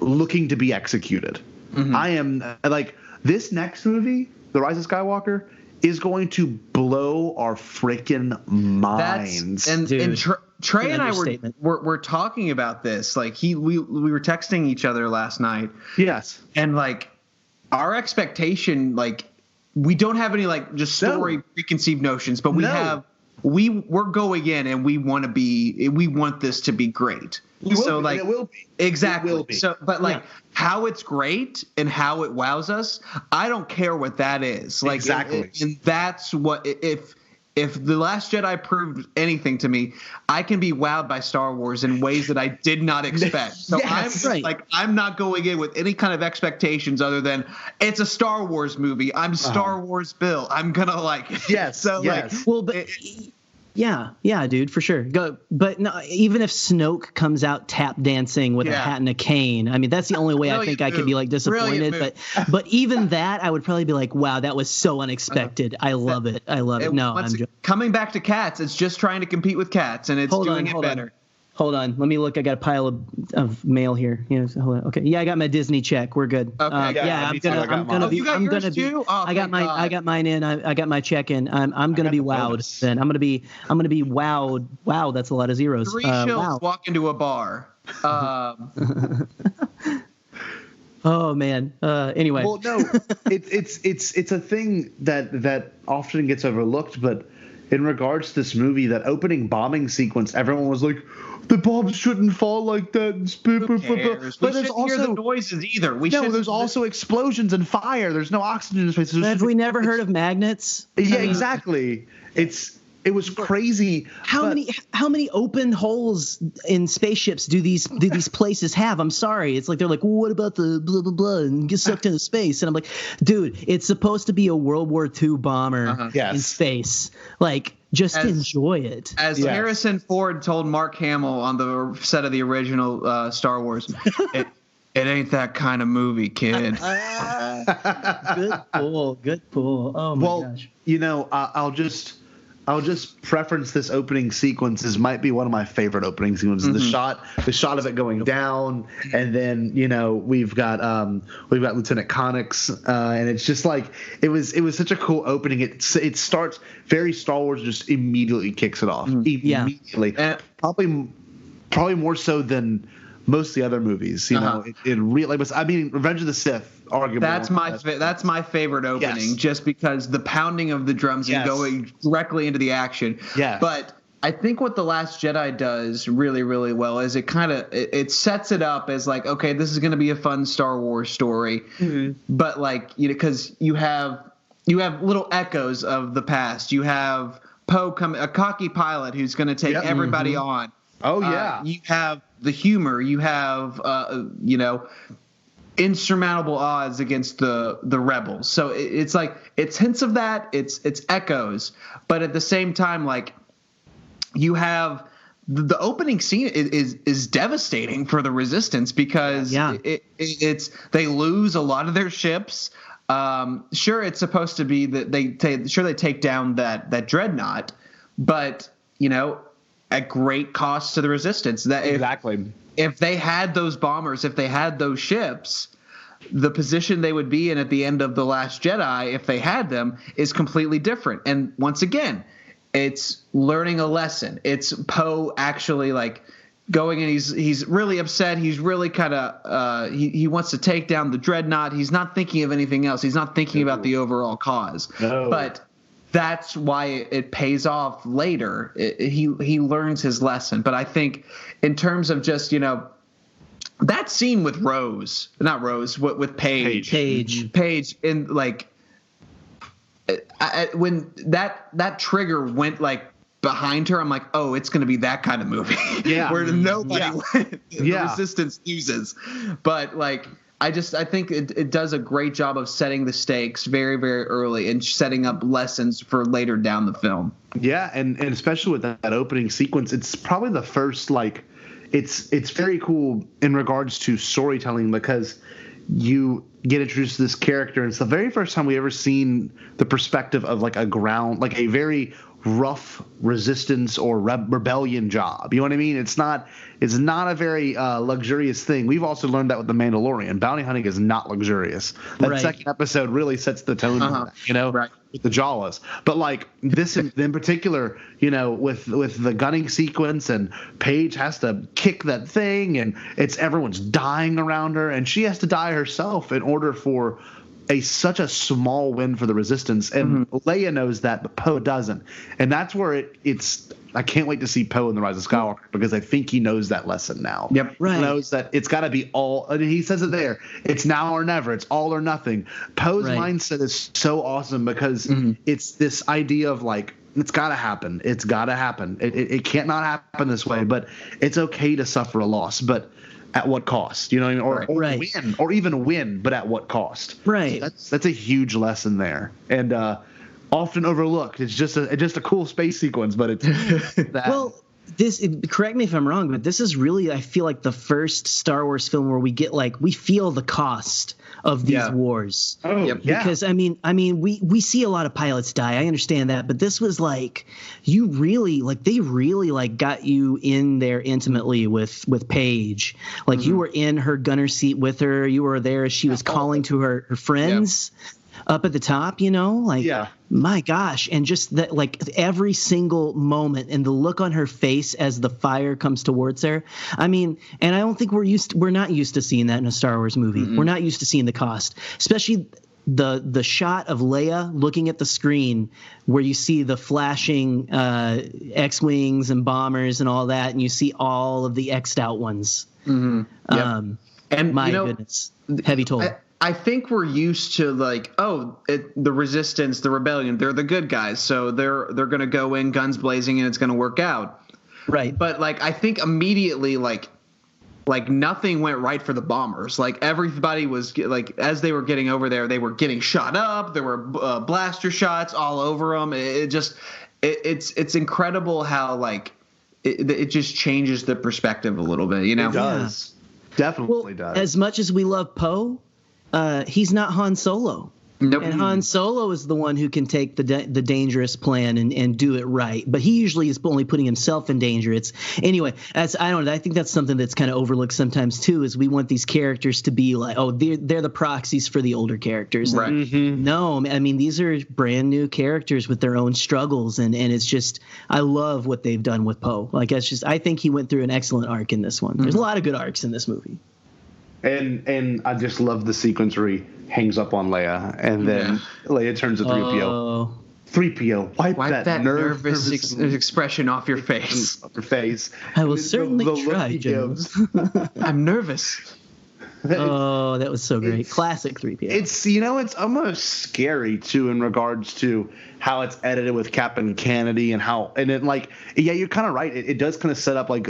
looking to be executed. Mm-hmm. I am like this next movie, The Rise of Skywalker, is going to blow our freaking minds. And Trey and I were talking about this. Like we were texting each other last night. Yes. And like our expectation, like we don't have any like just story preconceived notions, but we have we're going in and we want this to be great. So like it will be. Exactly. It will be. So, but like how it's great and how it wows us, I don't care what that is. Like exactly, and that's what if The Last Jedi proved anything to me, I can be wowed by Star Wars in ways that I did not expect. So I'm not going in with any kind of expectations other than it's a Star Wars movie. I'm Star Wars Bill. I'm gonna like it. Yes. So yes. like, well, but yeah, dude, for sure. But no, even if Snoke comes out tap dancing with a hat and a cane, I mean, that's the only way I think I could be like disappointed. But even that, I would probably be like, wow, that was so unexpected. I love it. No, I'm coming back to Cats. It's just trying to compete with Cats, and it's doing it better. Hold on. Let me look. I got a pile of mail here. Hold on. Okay. Yeah, I got my Disney check. We're good. Okay. I'm gonna be. I got mine in. I got my check in. I'm gonna be wowed. Bonus. Then I'm gonna be wowed. Wow, that's a lot of zeros. 3 shills walk into a bar. Oh man. Anyway. Well, no, it's a thing that often gets overlooked, but in regards to this movie, that opening bombing sequence, everyone was like, the bombs shouldn't fall like that. Who cares? But there's also hear the noises either. There's also explosions and fire. There's no oxygen in space. Have we never heard of magnets? Yeah, exactly. It was crazy. How many open holes in spaceships do these places have? I'm sorry. It's like they're like, well, what about the blah blah blah and get sucked into space? And I'm like, dude, it's supposed to be a World War II bomber in space. Like, just enjoy it. As Harrison Ford told Mark Hamill on the set of the original Star Wars, it ain't that kind of movie, kid. Good pull. Oh my gosh. You know, I'll just preference this opening sequence as might be one of my favorite opening sequences. Mm-hmm. The shot of it going down, and then we've got Lieutenant Connix, and it's just like it was such a cool opening. It starts very Star Wars, just immediately kicks it off immediately. Probably more so than most of the other movies. It really was. I mean, Revenge of the Sith. Arguably, that's my favorite opening, just because the pounding of the drums and going directly into the action. Yeah. But I think what The Last Jedi does really, really well is it sets it up as like, okay, this is going to be a fun Star Wars story, but like because you have little echoes of the past. You have Poe a cocky pilot who's going to take everybody on. Oh yeah. You have the humor. You have insurmountable odds against the rebels. So it's like it's hints of that. It's echoes, but at the same time, like you have the opening scene is devastating for the Resistance because it's they lose a lot of their ships. Sure, it's supposed to be that they take down that dreadnought, but at great cost to the Resistance. If they had those bombers, if they had those ships, the position they would be in at the end of The Last Jedi, if they had them, is completely different. And once again, it's learning a lesson. It's Poe actually like going and he's really upset. He's really kind of he wants to take down the dreadnought. He's not thinking of anything else. He's not thinking about the overall cause. No. But that's why it pays off later. He learns his lesson. But I think in terms of just, that scene with with Paige, and like when that trigger went like behind her, I'm like, oh, it's going to be that kind of movie where nobody the Resistance loses. But like, I think it does a great job of setting the stakes very, very early and setting up lessons for later down the film. Yeah, and especially with that opening sequence, it's probably the first it's very cool in regards to storytelling because you get introduced to this character, and it's the very first time we ever seen the perspective of like a very rough resistance or rebellion job. You know what I mean? It's not a very luxurious thing. We've also learned that with The Mandalorian. Bounty hunting is not luxurious. That second episode really sets the tone for that, with the Jawas. But like this in particular, with the gunning sequence, and Paige has to kick that thing, and everyone's dying around her, and she has to die herself in order for such a small win for the Resistance, and Leia knows that, but Poe doesn't, and that's where it's. I can't wait to see Poe in the Rise of Skywalker because I think he knows that lesson now. Yep, right. He knows that it's got to be all. And he says it there. It's now or never. It's all or nothing. Poe's mindset is so awesome because it's this idea of like it's got to happen. It's got to happen. It can't not happen this way. But it's okay to suffer a loss, but at what cost? You know what I mean? Or win, or even win, but at what cost? Right. So that's a huge lesson there, and often overlooked. It's just a cool space sequence, but it's that. Well, correct me if I'm wrong, but this is really, I feel like, the first Star Wars film where we feel the cost of these wars. Oh, Yep. yeah. Because I mean, we see a lot of pilots die. I understand that, but this was like, they really got you in there intimately with Paige. Like you were in her gunner seat with her. You were there as she was calling to her friends. Up at the top, my gosh. And just that, like every single moment and the look on her face as the fire comes towards her. I mean, and I don't think we're not used to seeing that in a Star Wars movie. Mm-hmm. We're not used to seeing the cost, especially the shot of Leia looking at the screen where you see the flashing X-Wings and bombers and all that. And you see all of the X'd out ones. Mm-hmm. Yep. And my goodness, heavy toll. I think we're used to the Resistance, the Rebellion, they're the good guys, so they're going to go in guns blazing and it's going to work out. Right. But I think immediately like nothing went right for the bombers. Like everybody was as they were getting over there, they were getting shot up. There were blaster shots all over them. It's incredible how it just changes the perspective a little bit. You know, it does. Definitely does. As much as we love Poe, he's not Han Solo. Nope. And Han Solo is the one who can take the dangerous plan and do it right. But he usually is only putting himself in danger. I think that's something that's kind of overlooked sometimes too, is we want these characters to be like, oh, they're the proxies for the older characters. Right. No, I mean, these are brand new characters with their own struggles. And it's just, I love what they've done with Poe. I think he went through an excellent arc in this one. There's a lot of good arcs in this movie. And I just love the sequence where he hangs up on Leia, and then Leia turns to 3PO. 3PO, wipe that nervous expression off your face. Off your face. I will certainly try, James. I'm nervous. That was so great. Classic 3PO. It's almost scary too in regards to how it's edited with Captain Kennedy and you're kind of right. It does kind of set up like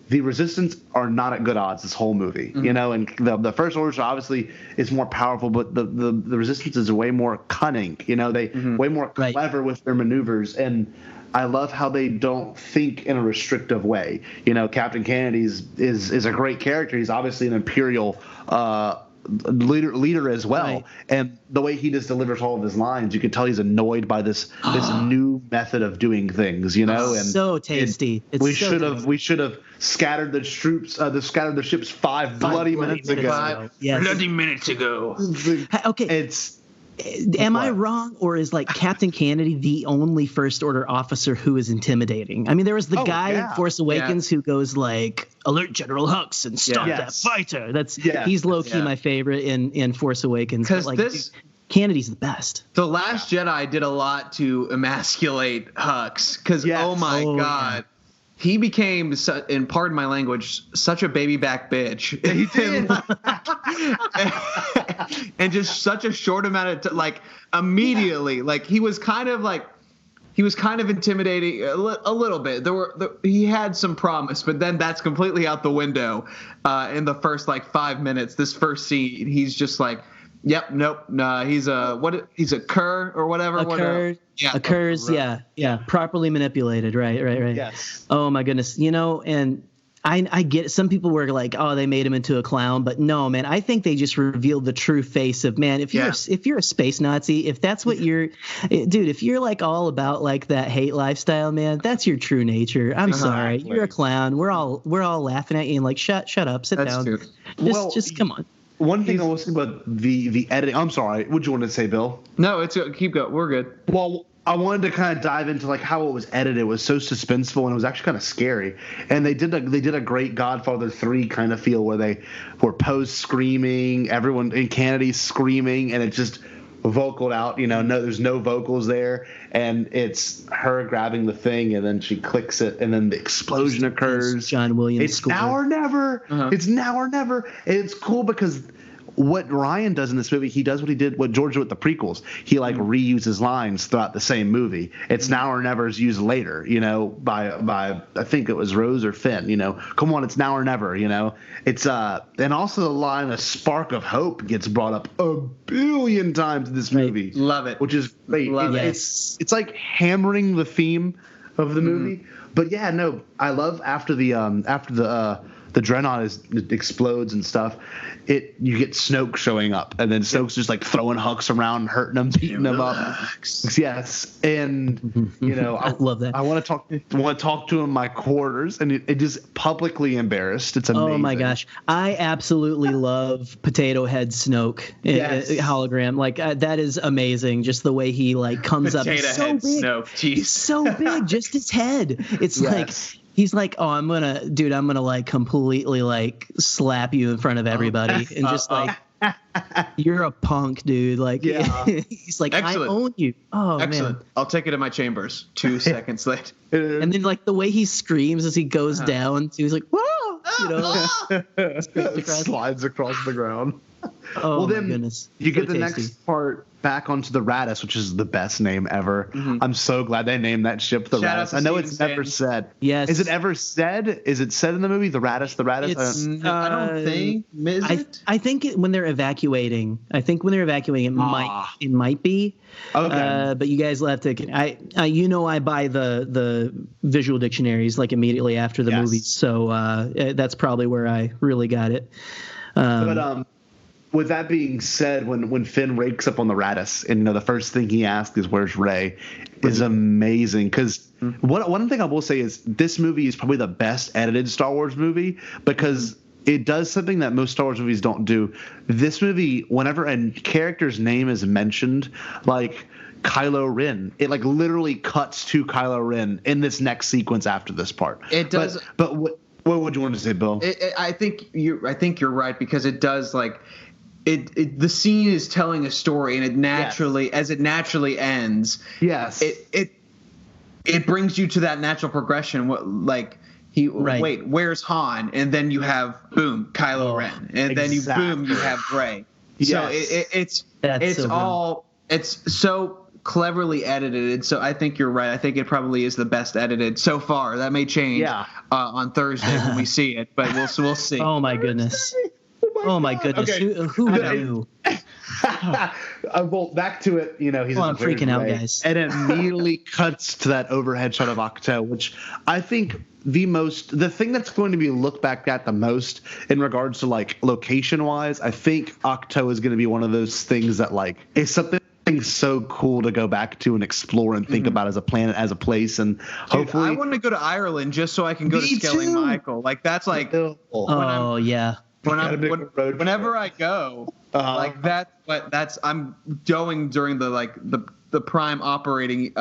the Resistance are not at good odds this whole movie, and the First Order obviously is more powerful, but the Resistance is way more cunning, they way more clever with their maneuvers, and I love how they don't think in a restrictive way. Captain Kennedy is a great character. He's obviously an Imperial leader as well, and the way he just delivers all of his lines, you can tell he's annoyed by this new method of doing things, and so tasty. We should have scattered the troops, scattered the ships five bloody minutes ago. Yes. Bloody minutes ago. Okay. Am I wrong, or is Captain Kennedy the only First Order officer who is intimidating? I mean, there was the guy in Force Awakens who goes "Alert General Hux and stop that fighter." He's low key my favorite in Force Awakens. Because Kennedy's the best. The Last Jedi did a lot to emasculate Hux. Because oh my god. He became, and pardon my language, such a baby back bitch. He did. And just such a short amount of immediately, he was kind of intimidating a little bit. He had some promise, but then that's completely out the window. In the first 5 minutes, this first scene, he's just yep, nope, nah, he's a cur or whatever. Occurs, properly manipulated, right. Yes. Oh my goodness, and I get it. Some people were oh, they made him into a clown, but no, man, I think they just revealed the true face of man. If you're a space Nazi, if that's what you're, dude, if you're all about that hate lifestyle, man, that's your true nature. I'm sorry, you're a clown. We're all laughing at you and shut up, sit down. True. Just come on. One thing I was thinking about the editing. I'm sorry. What do you want to say, Bill? No, it's keep going. We're good. Well, I wanted to kind of dive into like how it was edited. It was so suspenseful and it was actually kind of scary. And they did a great Godfather 3 kind of feel where they were Poe's screaming, everyone in Kennedy's screaming, and it just vocaled out. No, there's no vocals there, and it's her grabbing the thing, and then she clicks it, and then the explosion occurs. John Williams. It's now or never. It's now or never. And it's cool because what Ryan does in this movie, he does what George did with the prequels. He like reuses lines throughout the same movie. It's now or never is used later, by I think it was Rose or Finn, come on, it's now or never, it's and also the line "a spark of hope" gets brought up a billion times in this movie. Love it. Which is great. It's like hammering the theme of the movie. But yeah, no, I love after the Dreadnought explodes and stuff, you get Snoke showing up, and then Snoke's just like throwing Hux around, hurting him, beating him up. Yes, and I love that. I want to talk to him in my quarters, and it just publicly embarrassed. It's amazing. Oh my gosh, I absolutely love Potato Head Snoke hologram. Like that is amazing. Just the way he like comes up, Potato so Head big, Snoke. Jeez. He's so big, just his head. It's like. He's like, oh, I'm gonna like completely like slap you in front of everybody and just like, you're a punk, dude. Like, he's like, Excellent. I own you. Oh, Excellent. man. I'll take it in my chambers. 2 seconds later. And then like the way he screams as he goes down, he's like, whoa, Slides across the ground. Oh, well, then goodness. You get So the tasty. next part back onto the Radis, which is the best name ever. I'm so glad they named that ship the Shout out Radis. to I know Steven it's never Sands. said. Yes. Is it ever said? Is it said in the movie? The Radis? It's, I don't think. Is it? I think when they're evacuating, it might be. Okay. But you guys will have to. I buy the visual dictionaries like immediately after the movies, so that's probably where I really got it. But with that being said, when Finn rakes up on the Radis, and the first thing he asks is "Where's Rey," is amazing. Because one thing I will say is this movie is probably the best edited Star Wars movie because it does something that most Star Wars movies don't do. This movie, whenever a character's name is mentioned, like Kylo Ren, it like literally cuts to Kylo Ren in this next sequence after this part. It does. But what would you want to say, Bill? I think you're right because it does like. The scene is telling a story, and it naturally, as it naturally ends, it brings you to that natural progression. Wait, where's Han? And then you have boom, Kylo Ren, and then you have Rey. So it's so cleverly edited, and so I think you're right. I think it probably is the best edited so far. That may change on Thursday when we see it, but we'll see. Oh my goodness. Oh my goodness! Okay. Who knew? Well, back to it. He's I'm freaking out, guys. And it immediately cuts to that overhead shot of Octo, which I think the thing that's going to be looked back at the most in regards to like location wise. I think Octo is going to be one of those things that like is something so cool to go back to and explore and think about as a planet, as a place, and hopefully. I want to go to Ireland just so I can go to Skelly Michael. Like that's like. Whenever I go, like I'm going during the prime operating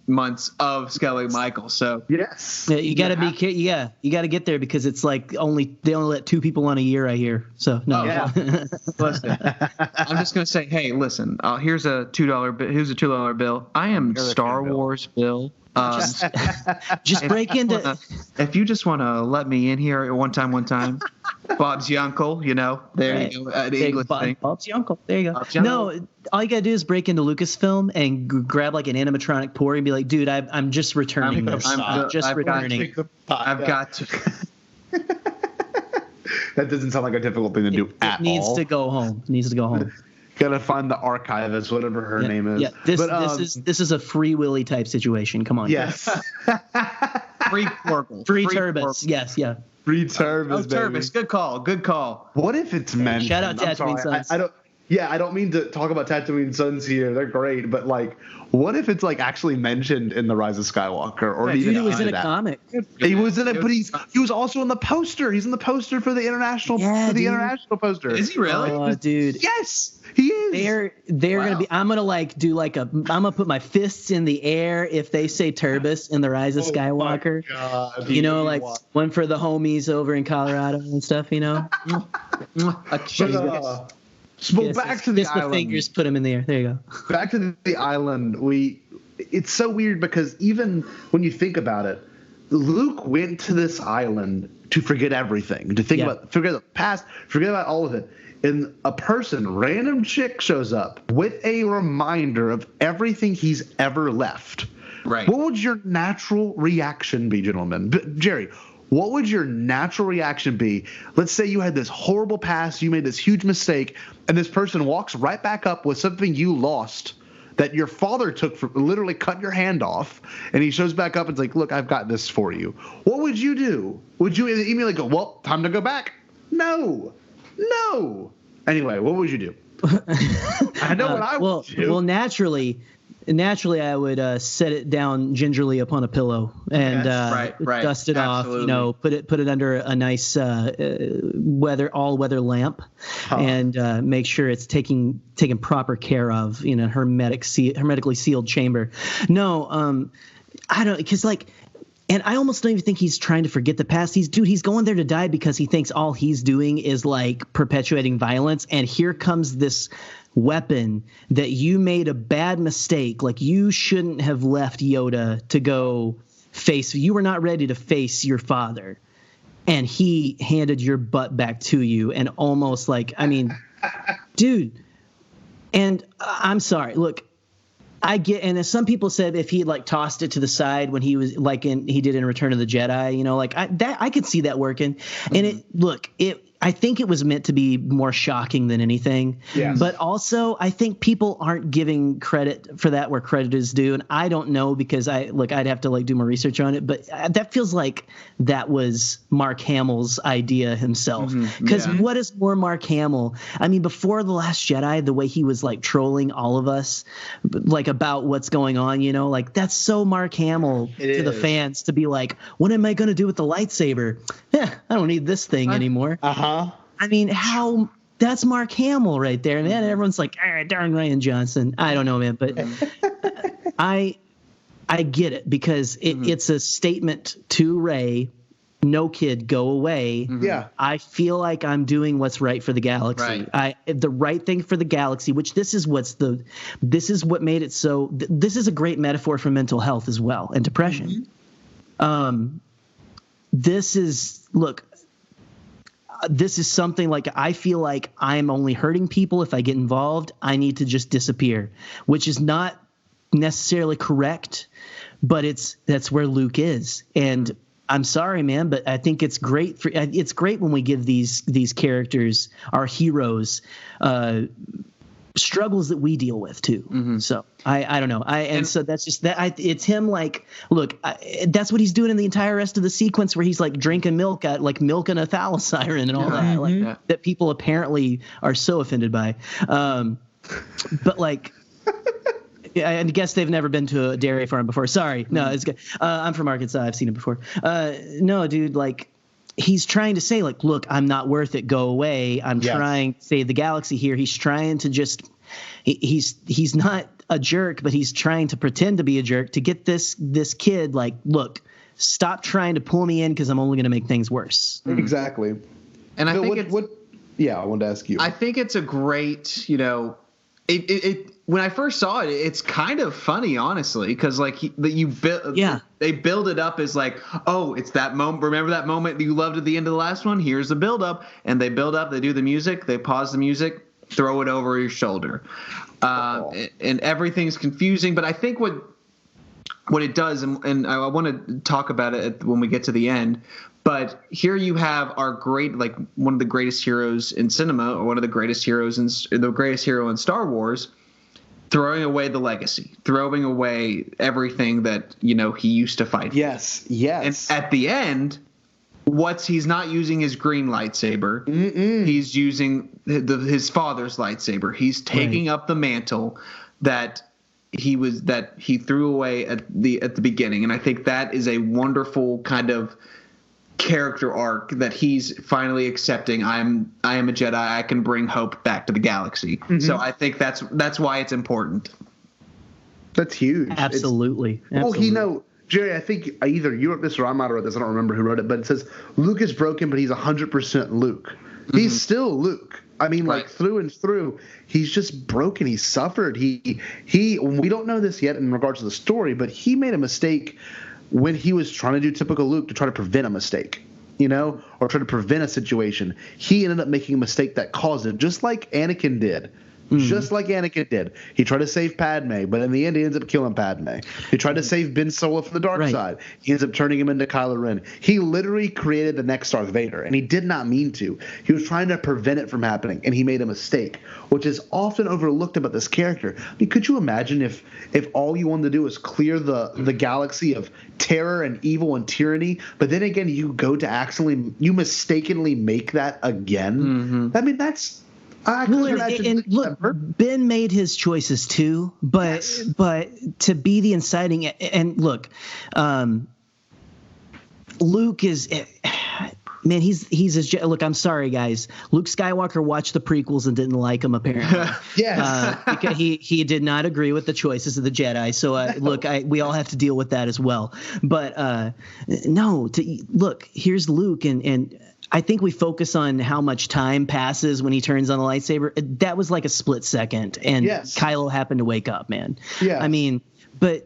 months of Skelly Michael. So yes, you got to you got to get there because it's like they only let 2 people on a year, I hear. So no, listen, I'm just gonna say, hey, listen, here's a $2 bill. Here's a $2 bill. I am Star Wars Bill. Just break into. If you just want to let me in here at one time, Bob's your uncle, there you go. The English thing. Bob's your uncle. There you go. Bob's your uncle. No, all you gotta do is break into Lucasfilm and grab like an animatronic Porg and be like, dude, I'm just returning this. I've got to. That doesn't sound like a difficult thing to do at all. It needs to go home. Gotta find the archivist, whatever her name is. Yeah, this is a Free Willy type situation. Come on. Yes. Free Porkle. Free Turbis. Yes, yeah. Free Turbis, baby. Turbis. Good call. What if it's mentioned? Shout out Tatooine Sons. I don't mean to talk about Tatooine Sons here. They're great, but like, what if it's like actually mentioned in the Rise of Skywalker, or he was in a comic? He was in it, but he was also in the poster. He's in the poster for the international international poster. Is he really? Oh, dude. Yes, he is. they're gonna be. I'm gonna like do like I'm gonna put my fists in the air if they say Turbis in the Rise of Skywalker. God, you know, like one for the homies over in Colorado and stuff. You know. Well, back to the island. The fingers, put them in the air. There you go. Back to the island. It's so weird because even when you think about it, Luke went to this island to forget everything, to forget the past, forget about all of it. And a random chick shows up with a reminder of everything he's ever left. Right. What would your natural reaction be, gentlemen? Jerry, what would your natural reaction be? Let's say you had this horrible past, you made this huge mistake, and this person walks right back up with something you lost that your father took literally cut your hand off, and he shows back up and's like, look, I've got this for you. What would you do? Would you immediately go, well, time to go back? No. Anyway, what would you do? I know what I would do. Well, naturally, I would set it down gingerly upon a pillow and dust it off. You know, put it under a nice all-weather lamp, and make sure it's taken proper care of. You know, hermetically sealed chamber. No, I don't, because like. And I almost don't even think he's trying to forget the past. He's going there to die because he thinks all he's doing is like perpetuating violence. And here comes this weapon that you made a bad mistake. Like you shouldn't have left Yoda to go face. You were not ready to face your father. And he handed your butt back to you and almost like, I mean, dude. And I'm sorry. Look. I get, and as some people said, if he had like tossed it to the side when he was like he did in Return of the Jedi, you know, like I could see that working. And I think it was meant to be more shocking than anything. Yes. But also, I think people aren't giving credit for that where credit is due. And I don't know because I'd have to like do more research on it. But that feels like that was Mark Hamill's idea himself. Because what is more Mark Hamill? I mean, before The Last Jedi, the way he was like trolling all of us, like about what's going on, you know, like that's so Mark Hamill to the fans to be like, what am I going to do with the lightsaber? I don't need this thing anymore. I mean, that's Mark Hamill right there. And then everyone's like, darn Rian Johnson. I don't know, man. But I get it because it's a statement to Rey. No, kid, go away. Yeah. I feel like I'm doing what's right for the galaxy. Right. The right thing for the galaxy, which this is what made it so. This is a great metaphor for mental health as well and depression. This is something like I feel like I'm only hurting people if I get involved. I need to just disappear, which is not necessarily correct, but that's where Luke is. And I'm sorry, man, but I think it's great. It's great when we give these characters, our heroes, struggles that we deal with too. So I don't know. So that's just that. It's him. Like, look, that's what he's doing in the entire rest of the sequence where he's like drinking milk at like milking a thalassiren and all that. Like that people apparently are so offended by. But like. I guess they've never been to a dairy farm before. Sorry. No, it's good. I'm from Arkansas. I've seen it before. No, dude, like he's trying to say like, look, I'm not worth it. Go away. I'm trying to save the galaxy here. He's trying to just he's not a jerk, but he's trying to pretend to be a jerk to get this kid like, look, stop trying to pull me in because I'm only going to make things worse. Exactly. And I think I wanted to ask you. I think it's a great, you know, it when I first saw it, it's kind of funny, honestly, because like they build it up as like, oh, it's that moment. Remember that moment you loved at the end of the last one? Here's the build up, and they build up. They do the music. They pause the music, throw it over your shoulder, and everything's confusing. But I think what it does, and I want to talk about it when we get to the end. But here you have our great, like one of the greatest heroes in cinema, or one of the greatest heroes the greatest hero in Star Wars, throwing away the legacy, throwing away everything that, you know, he used to fight. Yes. And at the end, he's not using his green lightsaber. He's using his father's lightsaber. He's taking up the mantle that he threw away at the beginning. And I think that is a wonderful kind of character arc that he's finally accepting. I am a Jedi. I can bring hope back to the galaxy. Mm-hmm. So I think that's why it's important. That's huge. Absolutely. Well, Jerry, I think either you wrote this or I might have wrote this. I don't remember who wrote it, but it says Luke is broken, but he's 100% Luke. Mm-hmm. He's still Luke. I mean, like through and through, he's just broken. He suffered. He. We don't know this yet in regards to the story, but he made a mistake when he was trying to do typical Luke to try to prevent a mistake, or try to prevent a situation. He ended up making a mistake that caused it, just like Anakin did. Just like Anakin did. He tried to save Padme, but in the end, he ends up killing Padme. He tried to save Ben Solo from the dark side. He ends up turning him into Kylo Ren. He literally created the next Darth Vader, and he did not mean to. He was trying to prevent it from happening, and he made a mistake, which is often overlooked about this character. I mean, could you imagine if all you wanted to do was clear the galaxy of terror and evil and tyranny, but then again, you you mistakenly make that again? Mm-hmm. I mean, that's... and look, Ben made his choices too, but to be the inciting and look, Luke is, man, he's look. I'm sorry, guys. Luke Skywalker watched the prequels and didn't like them apparently. Yes, because he did not agree with the choices of the Jedi. So look, we all have to deal with that as well. But look, here's Luke and. I think we focus on how much time passes when he turns on the lightsaber. That was like a split second, and Kylo happened to wake up, man. Yeah. I mean, but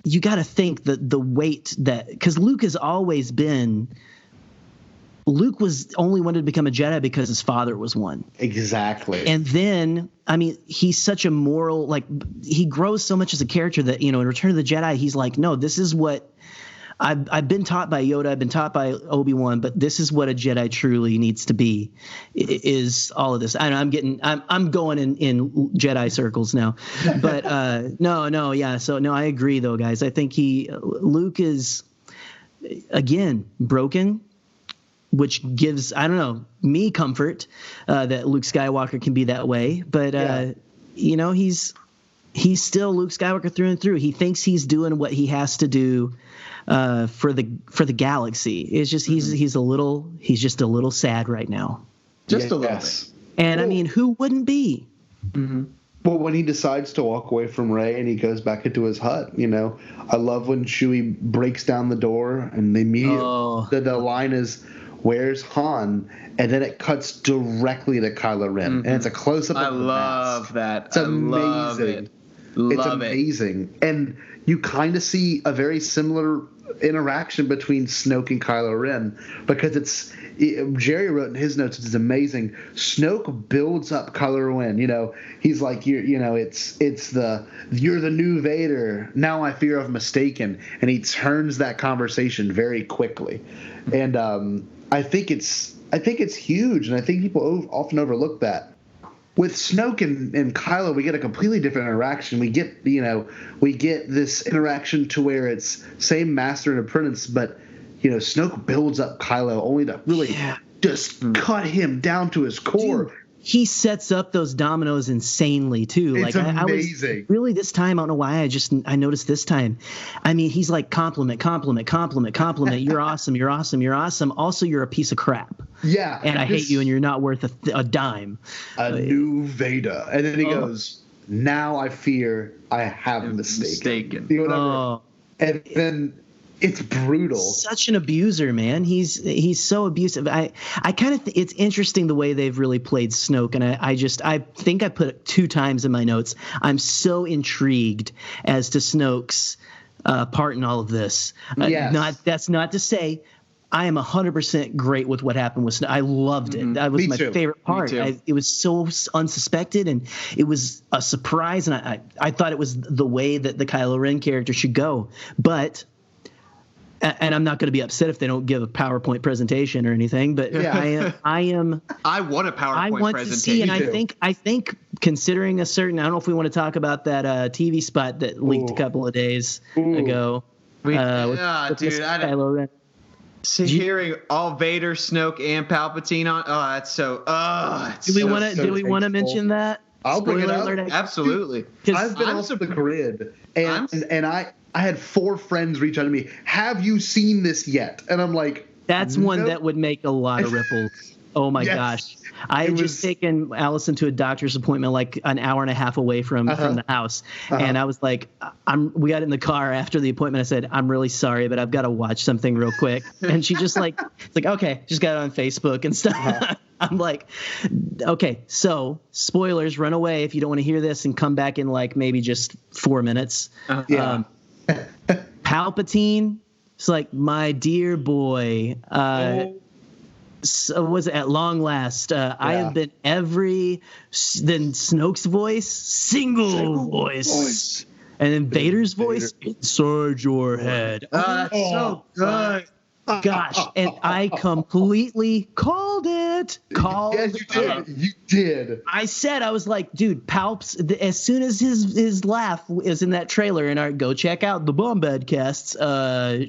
you got to think that the weight that – because Luke has always been – Luke was only wanted to become a Jedi because his father was one. Exactly. And then, I mean, he's such a moral – like he grows so much as a character that, in Return of the Jedi, he's like, no, this is what – I've been taught by Yoda, I've been taught by Obi-Wan, but this is what a Jedi truly needs to be. Is all of this? I know I'm going in Jedi circles now, but yeah. So no, I agree though, guys. I think Luke is again broken, which gives me comfort that Luke Skywalker can be that way, but he's still Luke Skywalker through and through. He thinks he's doing what he has to do for the galaxy. It's just he's just a little sad right now. Just a little bit. And I mean, who wouldn't be? Mm-hmm. Well, when he decides to walk away from Rey and he goes back into his hut, I love when Chewie breaks down the door and they immediately the line is, "Where's Han?" And then it cuts directly to Kylo Ren, and it's a close up. I love that. It's amazing. It's amazing, and you kind of see a very similar interaction between Snoke and Kylo Ren because Jerry wrote in his notes, it's amazing. Snoke builds up Kylo Ren. He's like, you're the new Vader. Now I fear I've mistaken, and he turns that conversation very quickly, and I think it's huge, and I think people often overlook that. With Snoke and Kylo, we get a completely different interaction. We get this interaction to where it's same master and apprentice, but Snoke builds up Kylo only to really just cut him down to his core. Dude, he sets up those dominoes insanely too. It's amazing. I was really this time. I don't know why. I noticed this time. I mean, he's like compliment. You're awesome. You're awesome. You're awesome. Also, you're a piece of crap. Yeah. And I hate you, and you're not worth a dime. A new Vader, and then he goes, "Now I fear I have mistaken." And then. It's brutal. Such an abuser, man. He's so abusive. I kind of it's interesting the way they've really played Snoke, and I think I put it 2 times in my notes. I'm so intrigued as to Snoke's part in all of this. Yes. That's not to say I am 100% great with what happened with Snoke. I loved it. That was my favorite part. It was so unsuspected, and it was a surprise, and I thought it was the way that the Kylo Ren character should go, but. And I'm not going to be upset if they don't give a PowerPoint presentation or anything, but I am. I want a PowerPoint presentation. To see, and I think considering I don't know if we want to talk about that TV spot that leaked a couple of days ago. Dude, hearing all Vader, Snoke, and Palpatine on. Oh, that's so. Do we want to mention that? I'll bring it up. Absolutely. I've been off the grid, and I had 4 friends reach out to me. Have you seen this yet? And I'm like, That's one that would make a lot of ripples. Oh my gosh. I had just taken Allison to a doctor's appointment like an hour and a half away from the house. And I was like, we got in the car after the appointment. I said, I'm really sorry, but I've got to watch something real quick. And she just it's like, okay, just got it on Facebook and stuff. I'm like, okay, so spoilers, run away if you don't want to hear this and come back in like maybe just 4 minutes. Palpatine, it's like, my dear boy, so was it at long last? I have been then Snoke's voice, single voice, and then Vader's voice inside your head. That's so good. Gosh, and I completely called it. Yes, you did. You did. I was like, dude, Palps, as soon as his laugh is in that trailer, and go check out the Bombad Cast's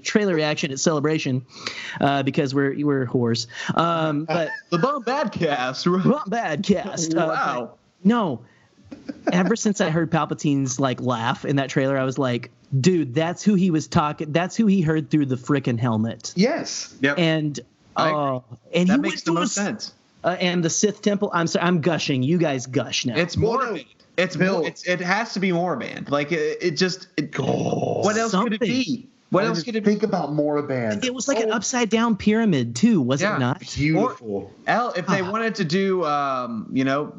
trailer reaction at Celebration, because we're whores. But The Bombad Cast. Bombad Cast. Wow. No. Ever since I heard Palpatine's laugh in that trailer, I was like, dude, that's who he was talking. That's who he heard through the frickin' helmet. Yes. Yep. And that he makes the most sense. And the Sith Temple. I'm sorry, I'm gushing. You guys gush now. It's morbid. It has to be morbid. What else could it be? What else could it be? Think about Moraband. It was like an upside down pyramid too, was it not? Beautiful. If they wanted to do,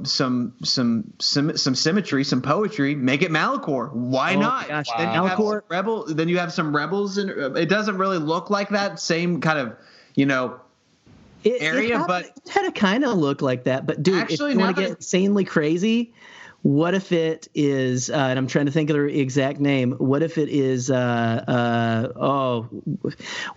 some symmetry, some poetry, make it Malachor. Why not? Gosh, Then you have some rebels, and it doesn't really look like that same kind of, area, but it had to kind of look like that. But dude, actually, if you want to get insanely crazy, what if it is? And I'm trying to think of the exact name. What if it is? World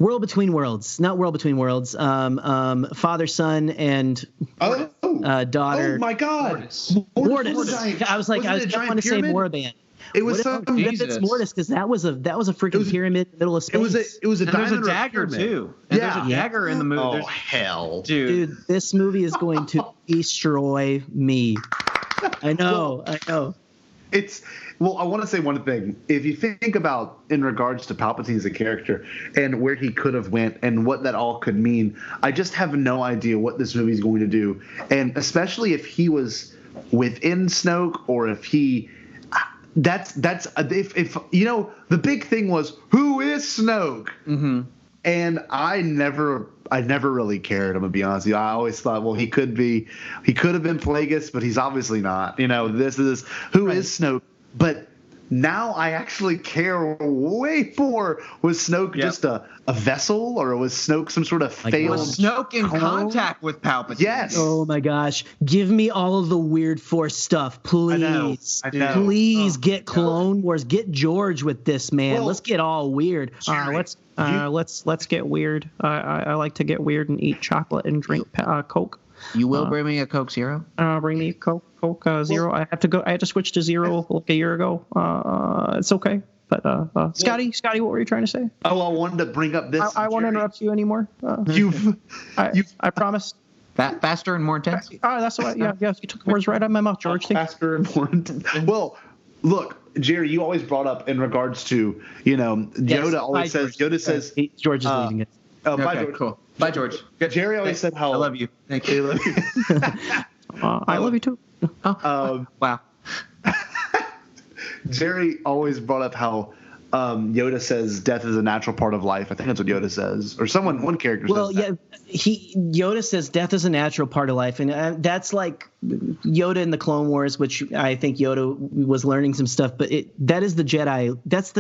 Between Worlds, not World Between Worlds. Father, son, and daughter. Oh my God, Mortis. I was like, I don't want to say Moraband. It was it's Mortis, because that was a freaking pyramid in the middle of space. It was a there's a dagger too. And there's a dagger in the movie. Oh hell, dude! This movie is going to destroy me. I know. I want to say one thing. If you think about in regards to Palpatine as a character and where he could have went and what that all could mean, I just have no idea what this movie is going to do. And especially if he was within Snoke, or if he if the big thing was, who is Snoke? Mm-hmm. And I never really cared. I'm gonna be honest with you. I always thought, well, he could have been Plagueis, but he's obviously not. This is who is Snoke. But now I actually care way more. Was Snoke just a vessel, or was Snoke some sort of failed? Was Snoke in contact with Palpatine? Yes. Oh my gosh! Give me all of the weird Force stuff, please. I know. Please get Clone Wars. Get George with this, man. Let's get all weird. Let's get weird. I like to get weird and eat chocolate and drink Coke. You will bring me a Coke Zero? Bring me Coke Zero. I had to switch to Zero like a year ago. It's okay. But Scotty, what were you trying to say? Oh, I wanted to bring up this. I won't interrupt you anymore. I promise. Faster and more intense? That's what. Yeah. You took the words right out of my mouth, George. Faster and more intense. Well, look, Jerry, you always brought up in regards to Yoda always says. Yoda says George is leaving it. Oh, bye, George. Cool. Bye, George. Jerry always said how I love you. Thank you. I love you too. Wow. Jerry always brought up how Yoda says death is a natural part of life. I think that's what Yoda says, or one character says. Well, yeah, Yoda says death is a natural part of life, and that's like Yoda in the Clone Wars, which I think Yoda was learning some stuff. But that is the Jedi. That's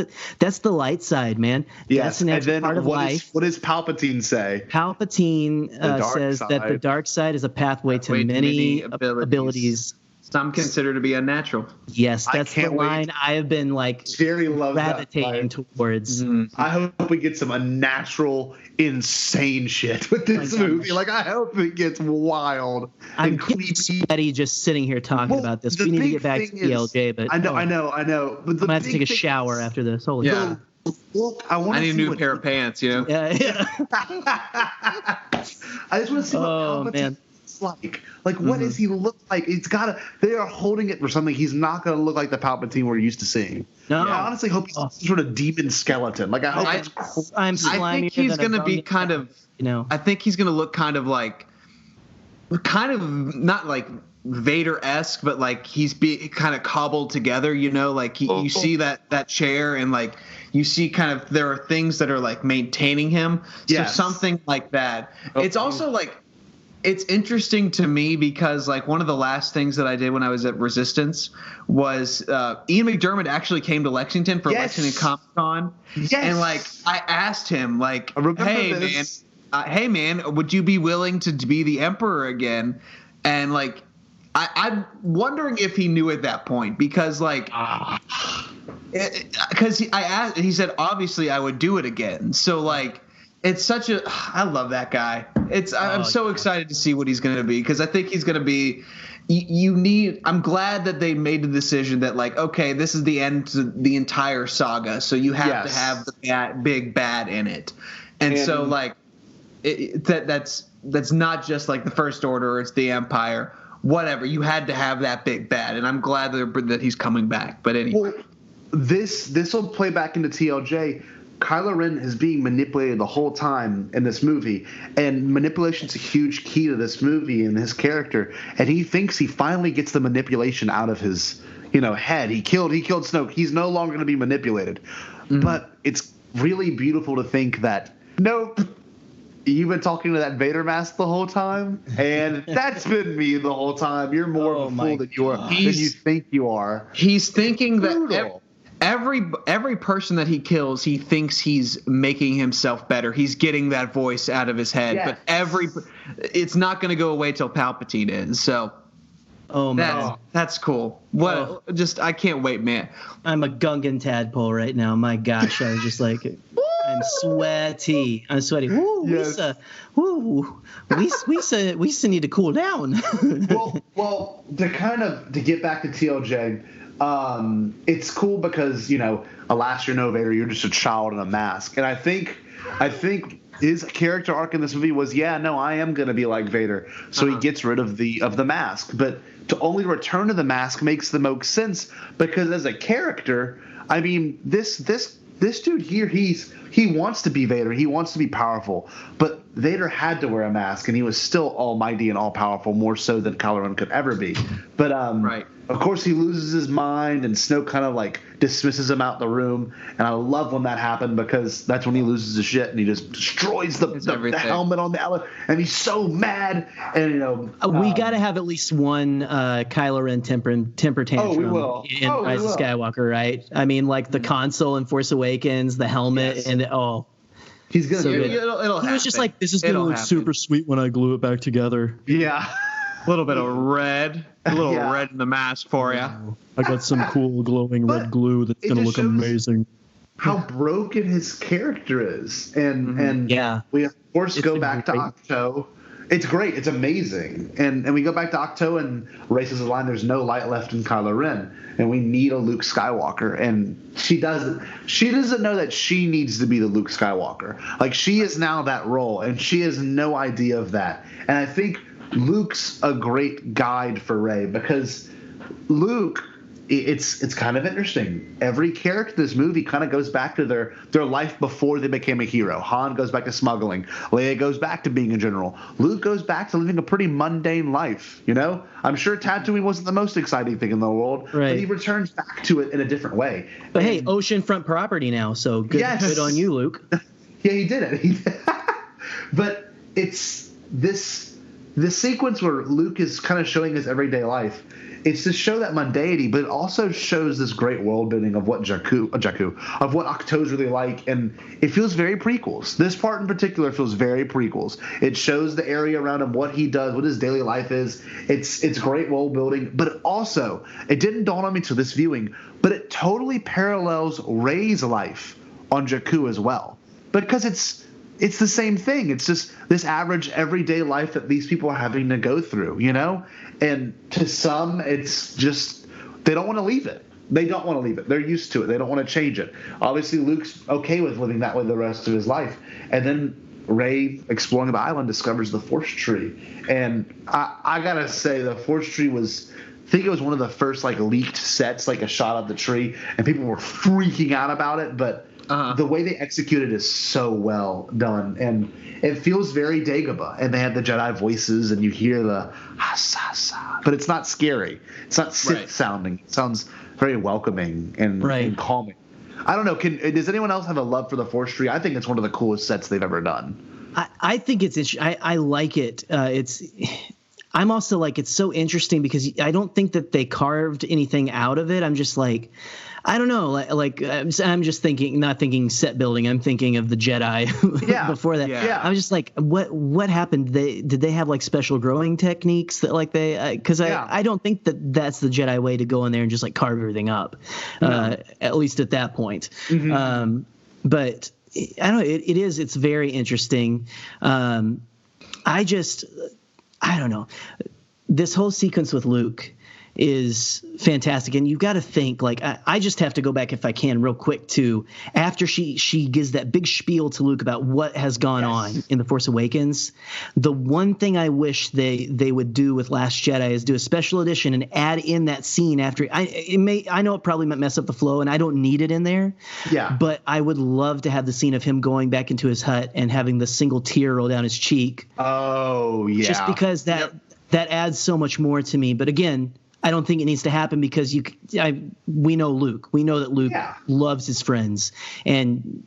the light side, man. Yes, that's a natural part of life. What does Palpatine say? Palpatine says that the dark side is a pathway to many abilities. Some consider to be unnatural. Yes, that's the line I have been Jerry loves gravitating towards. Mm-hmm. I hope we get some unnatural, insane shit with this movie. I hope it gets wild and creepy. Sweaty just sitting here talking about this. We need to get back to PLJ, but I know. But I'm gonna have to take a shower after this. Holy yeah. Look, I need a new pair of pants. Yeah. I just want to see what Palpatine face like? Like, what does he look like? It's gotta. They are holding it for something. He's not gonna look like the Palpatine we're used to seeing. No. I honestly hope he's some sort of demon skeleton. Like, I hope. I'm slimier I think he's than a going to be Gungan kind cat, of. you know. I think he's going to look kind of not like Vader-esque, but like he's kind of cobbled together. You know, like you see that chair and like you see kind of there are things that are like maintaining him. So Yes. something like that. It's also like. It's interesting to me because like one of the last things that I did when I was at Resistance was Ian McDermott actually came to Lexington for Yes. Lexington Comic-Con. Yes. And like I asked him like, I remember hey man, would you be willing to be the Emperor again? And like I'm wondering if he knew at that point because like because I asked, he said obviously I would do it again. So like it's such a I love that guy. I'm so excited to see what he's going to be because I think he's going to be I'm glad that they made the decision that like okay, this is the end to the entire saga, so you have to have the big bad in it. And so like that's not just like the First Order or it's the Empire, whatever. You had to have that big bad, and I'm glad that he's coming back. But anyway, Well, this will play back into TLJ. Kylo Ren is being manipulated the whole time in this movie, and manipulation's a huge key to this movie and his character. And he thinks he finally gets the manipulation out of his, head. He killed Snoke. He's no longer going to be manipulated. But it's really beautiful to think that nope, you've been talking to that Vader mask the whole time, and that's been me the whole time. You're more of a fool than you think you are. He's thinking that. Brutal. Every person that he kills, he thinks he's making himself better. He's getting that voice out of his head. Yes. But it's not going to go away till Palpatine is. So that's cool. I can't wait, man. I'm a Gungan tadpole right now. My gosh, I'm just like I'm sweaty. Woo, Yes. we need to cool down. well, to get back to TLJ. It's cool because alas, you're no Vader. You're just a child in a mask, and I think his character arc in this movie was I am gonna be like Vader. So he gets rid of the mask, but to only return to the mask makes the most sense because as a character, I mean this dude here he wants to be Vader. He wants to be powerful, but Vader had to wear a mask, and he was still almighty and all powerful, more so than Kylo Ren could ever be. But right. Of course, he loses his mind, and Snoke kind of like dismisses him out the room. And I love when that happened because that's when he loses his shit and he just destroys the helmet on the elephant. And he's so mad. And we got to have at least one Kylo Ren temper tantrum we will. in Rise of Skywalker, right? I mean, like the console in Force Awakens, the helmet, and he's gonna. So do good. It'll he was just like, "This is gonna look super sweet when I glue it back together." Yeah. A little bit of red, red in the mask for you. I got some cool glowing red glue that's going to look amazing. How broken his character is. And we, of course, go back to Octo. It's great. It's amazing. And we go back to Octo and Rey says the line, there's no light left in Kylo Ren. And we need a Luke Skywalker. And she doesn't know that she needs to be the Luke Skywalker. Like, she is now that role, and she has no idea of that. And I think Luke's a great guide for Rey because Luke, it's kind of interesting. Every character in this movie kind of goes back to their life before they became a hero. Han goes back to smuggling. Leia goes back to being a general. Luke goes back to living a pretty mundane life, I'm sure Tatooine wasn't the most exciting thing in the world, but he returns back to it in a different way. But hey, oceanfront property now, so good on you, Luke. Yeah, he did it. But it's this sequence where Luke is kind of showing his everyday life. It's to show that mundanity, but it also shows this great world building of what of what Octo's really like, and it feels very prequels. This part in particular feels very prequels. It shows the area around him, what he does, what his daily life is. It's great world building, but also it didn't dawn on me till this viewing, but it totally parallels Rey's life on Jakku as well, because it's the same thing. It's just this average everyday life that these people are having to go through, And to some, it's just they don't want to leave it. They don't want to leave it. They're used to it. They don't want to change it. Obviously, Luke's okay with living that way the rest of his life. And then Rey, exploring the island, discovers the Force tree. And I gotta say, the Force tree was, I think it was one of the first like leaked sets, like a shot of the tree, and people were freaking out about it. But the way they executed is so well done, and it feels very Dagobah. And they had the Jedi voices, and you hear the ha-sa-sa, but it's not scary. It's not Sith sounding. It sounds very welcoming and calming. I don't know. Does anyone else have a love for the Force tree? I think it's one of the coolest sets they've ever done. I think it's I like it. I'm also like, it's so interesting because I don't think that they carved anything out of it. I'm just like, I don't know. Like I'm just thinking, not thinking set building. I'm thinking of the Jedi before that. Yeah. I'm just like, what happened? Did they have like special growing techniques that like because I don't think that that's the Jedi way to go in there and just like carve everything up, at least at that point. Mm-hmm. But I don't know. It's very interesting. I don't know. This whole sequence with Luke is fantastic. And you've got to think, like, I just have to go back, if I can, real quick to after she gives that big spiel to Luke about what has gone on in The Force Awakens. The one thing I wish they would do with Last Jedi is do a special edition and add in that scene after. I know it probably might mess up the flow, and I don't need it in there. Yeah. But I would love to have the scene of him going back into his hut and having the single tear roll down his cheek. Oh, yeah. Just because that adds so much more to me. But again, I don't think it needs to happen because we know Luke. We know that Luke loves his friends, and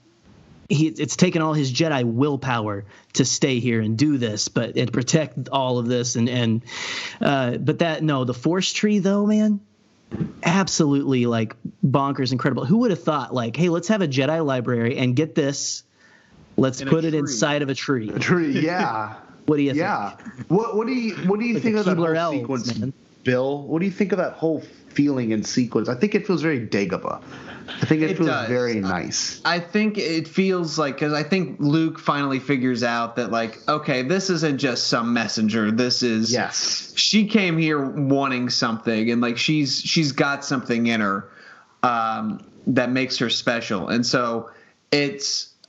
it's taken all his Jedi willpower to stay here and do this, and protect all of this. But the Force tree though, man, absolutely like bonkers, incredible. Who would have thought, like, hey, let's have a Jedi library and get this. Let's put it inside of a tree. A tree, yeah. What do you think? Yeah. What do you think of that whole sequence, man? Bill, what do you think of that whole feeling and sequence? I think it feels very Dagobah. I think it feels very nice. I think it feels like, because I think Luke finally figures out that, like, okay, this isn't just some messenger. This is she came here wanting something, and like she's got something in her that makes her special, and so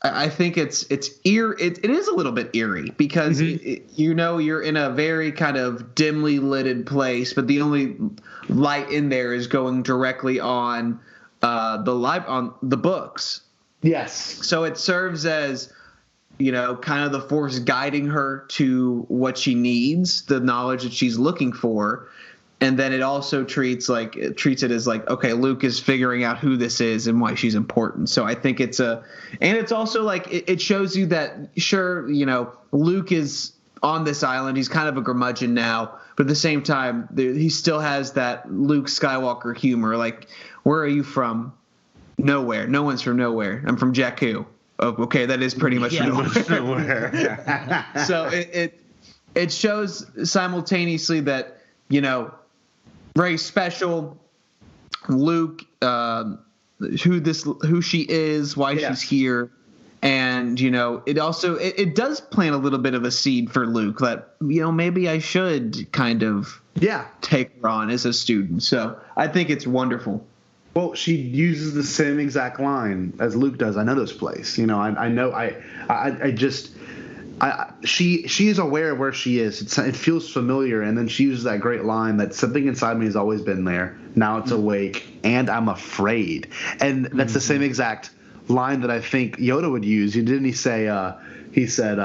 I think it is a little bit eerie because you're in a very kind of dimly lighted place, but the only light in there is going directly on on the books. Yes. So it serves as, kind of the Force guiding her to what she needs, the knowledge that she's looking for. And then it also treats it as like, okay, Luke is figuring out who this is and why she's important. So I think it's also like it shows you that, sure, Luke is on this island. He's kind of a curmudgeon now, but at the same time, he still has that Luke Skywalker humor. Like, where are you from? Nowhere. No one's from nowhere. I'm from Jakku. Oh, okay, that is pretty much nowhere. So it shows simultaneously that, Rey's special, Luke, who she is, why she's here, and it also it does plant a little bit of a seed for Luke that maybe I should kind of take her on as a student. So I think it's wonderful. Well, she uses the same exact line as Luke does. I know this place. She is aware of where she is. It feels familiar, and then she uses that great line that something inside me has always been there. Now it's awake, and I'm afraid. And that's the same exact line that I think Yoda would use. Didn't he say? He said,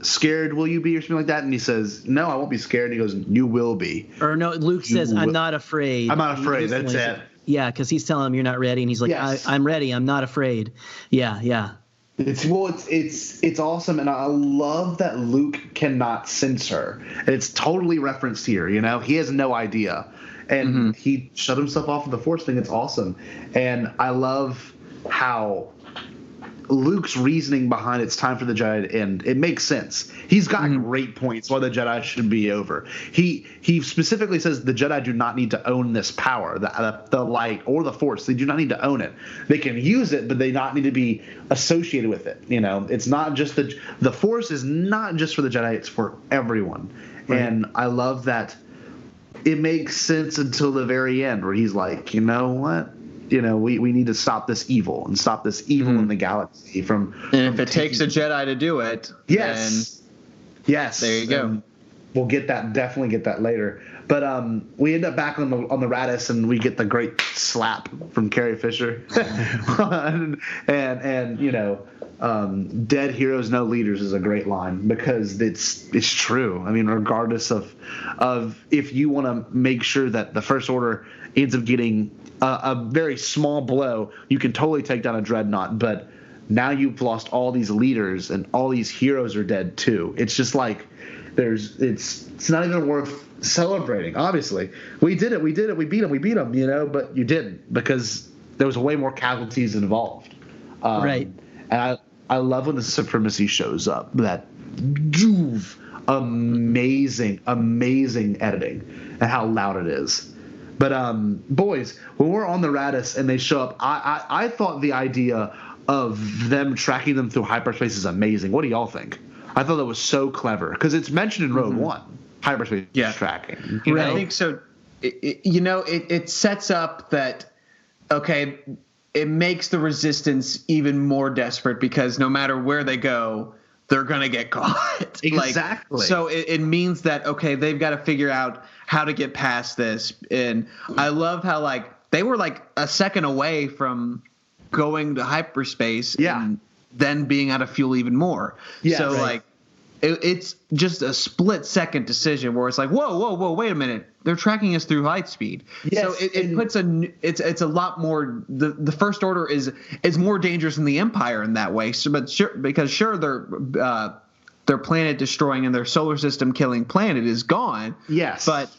"Scared will you be?" or something like that. And he says, "No, I won't be scared." And he goes, "You will be." Or no, Luke says, "I'm not afraid." I'm not afraid. That's it. Yeah, because he's telling him you're not ready, and he's like, I'm ready. I'm not afraid. Yeah. It's awesome, and I love that Luke cannot sense her. And it's totally referenced here. He has no idea, and he shut himself off of the Force thing. It's awesome, and I love how Luke's reasoning behind it's time for the Jedi to end. It makes sense. He's got great points why the Jedi should be over. He specifically says the Jedi do not need to own this power, the light or the Force. They do not need to own it. They can use it, but they not need to be associated with it. It's not just the Force is not just for the Jedi. It's for everyone. Right. And I love that. It makes sense until the very end where he's like, you know what? we need to stop this evil and stop this evil in the galaxy from. And if it takes a Jedi to do it, yes, there you go. We'll definitely get that later. But we end up back on the Radis, and we get the great slap from Carrie Fisher, and dead heroes, no leaders is a great line because it's true. I mean, regardless of if you want to make sure that the First Order ends up getting a very small blow, you can totally take down a dreadnought, but now you've lost all these leaders and all these heroes are dead too. It's just like it's not even worth celebrating. Obviously, we did it, we beat them, but you didn't, because there was way more casualties involved. Right. And I love when the supremacy shows up. That amazing editing and how loud it is. But boys, when we're on the Radis and they show up, I thought the idea of them tracking them through hyperspace is amazing. What do y'all think? I thought that was so clever because it's mentioned in Rogue One, hyperspace tracking. I think so. It sets up that, okay, it makes the Resistance even more desperate because no matter where they go, they're going to get caught. Exactly. So it means that, okay, they've got to figure out how to get past this. And I love how, they were, a second away from going to hyperspace and then being out of fuel even more. Yeah, so, right. It's just a split-second decision where it's like, whoa, wait a minute. They're tracking us through light speed. Yes, so it puts it's a lot more. The First Order is more dangerous than the Empire in that way. So, because their planet destroying and their solar system killing planet is gone. Yes, but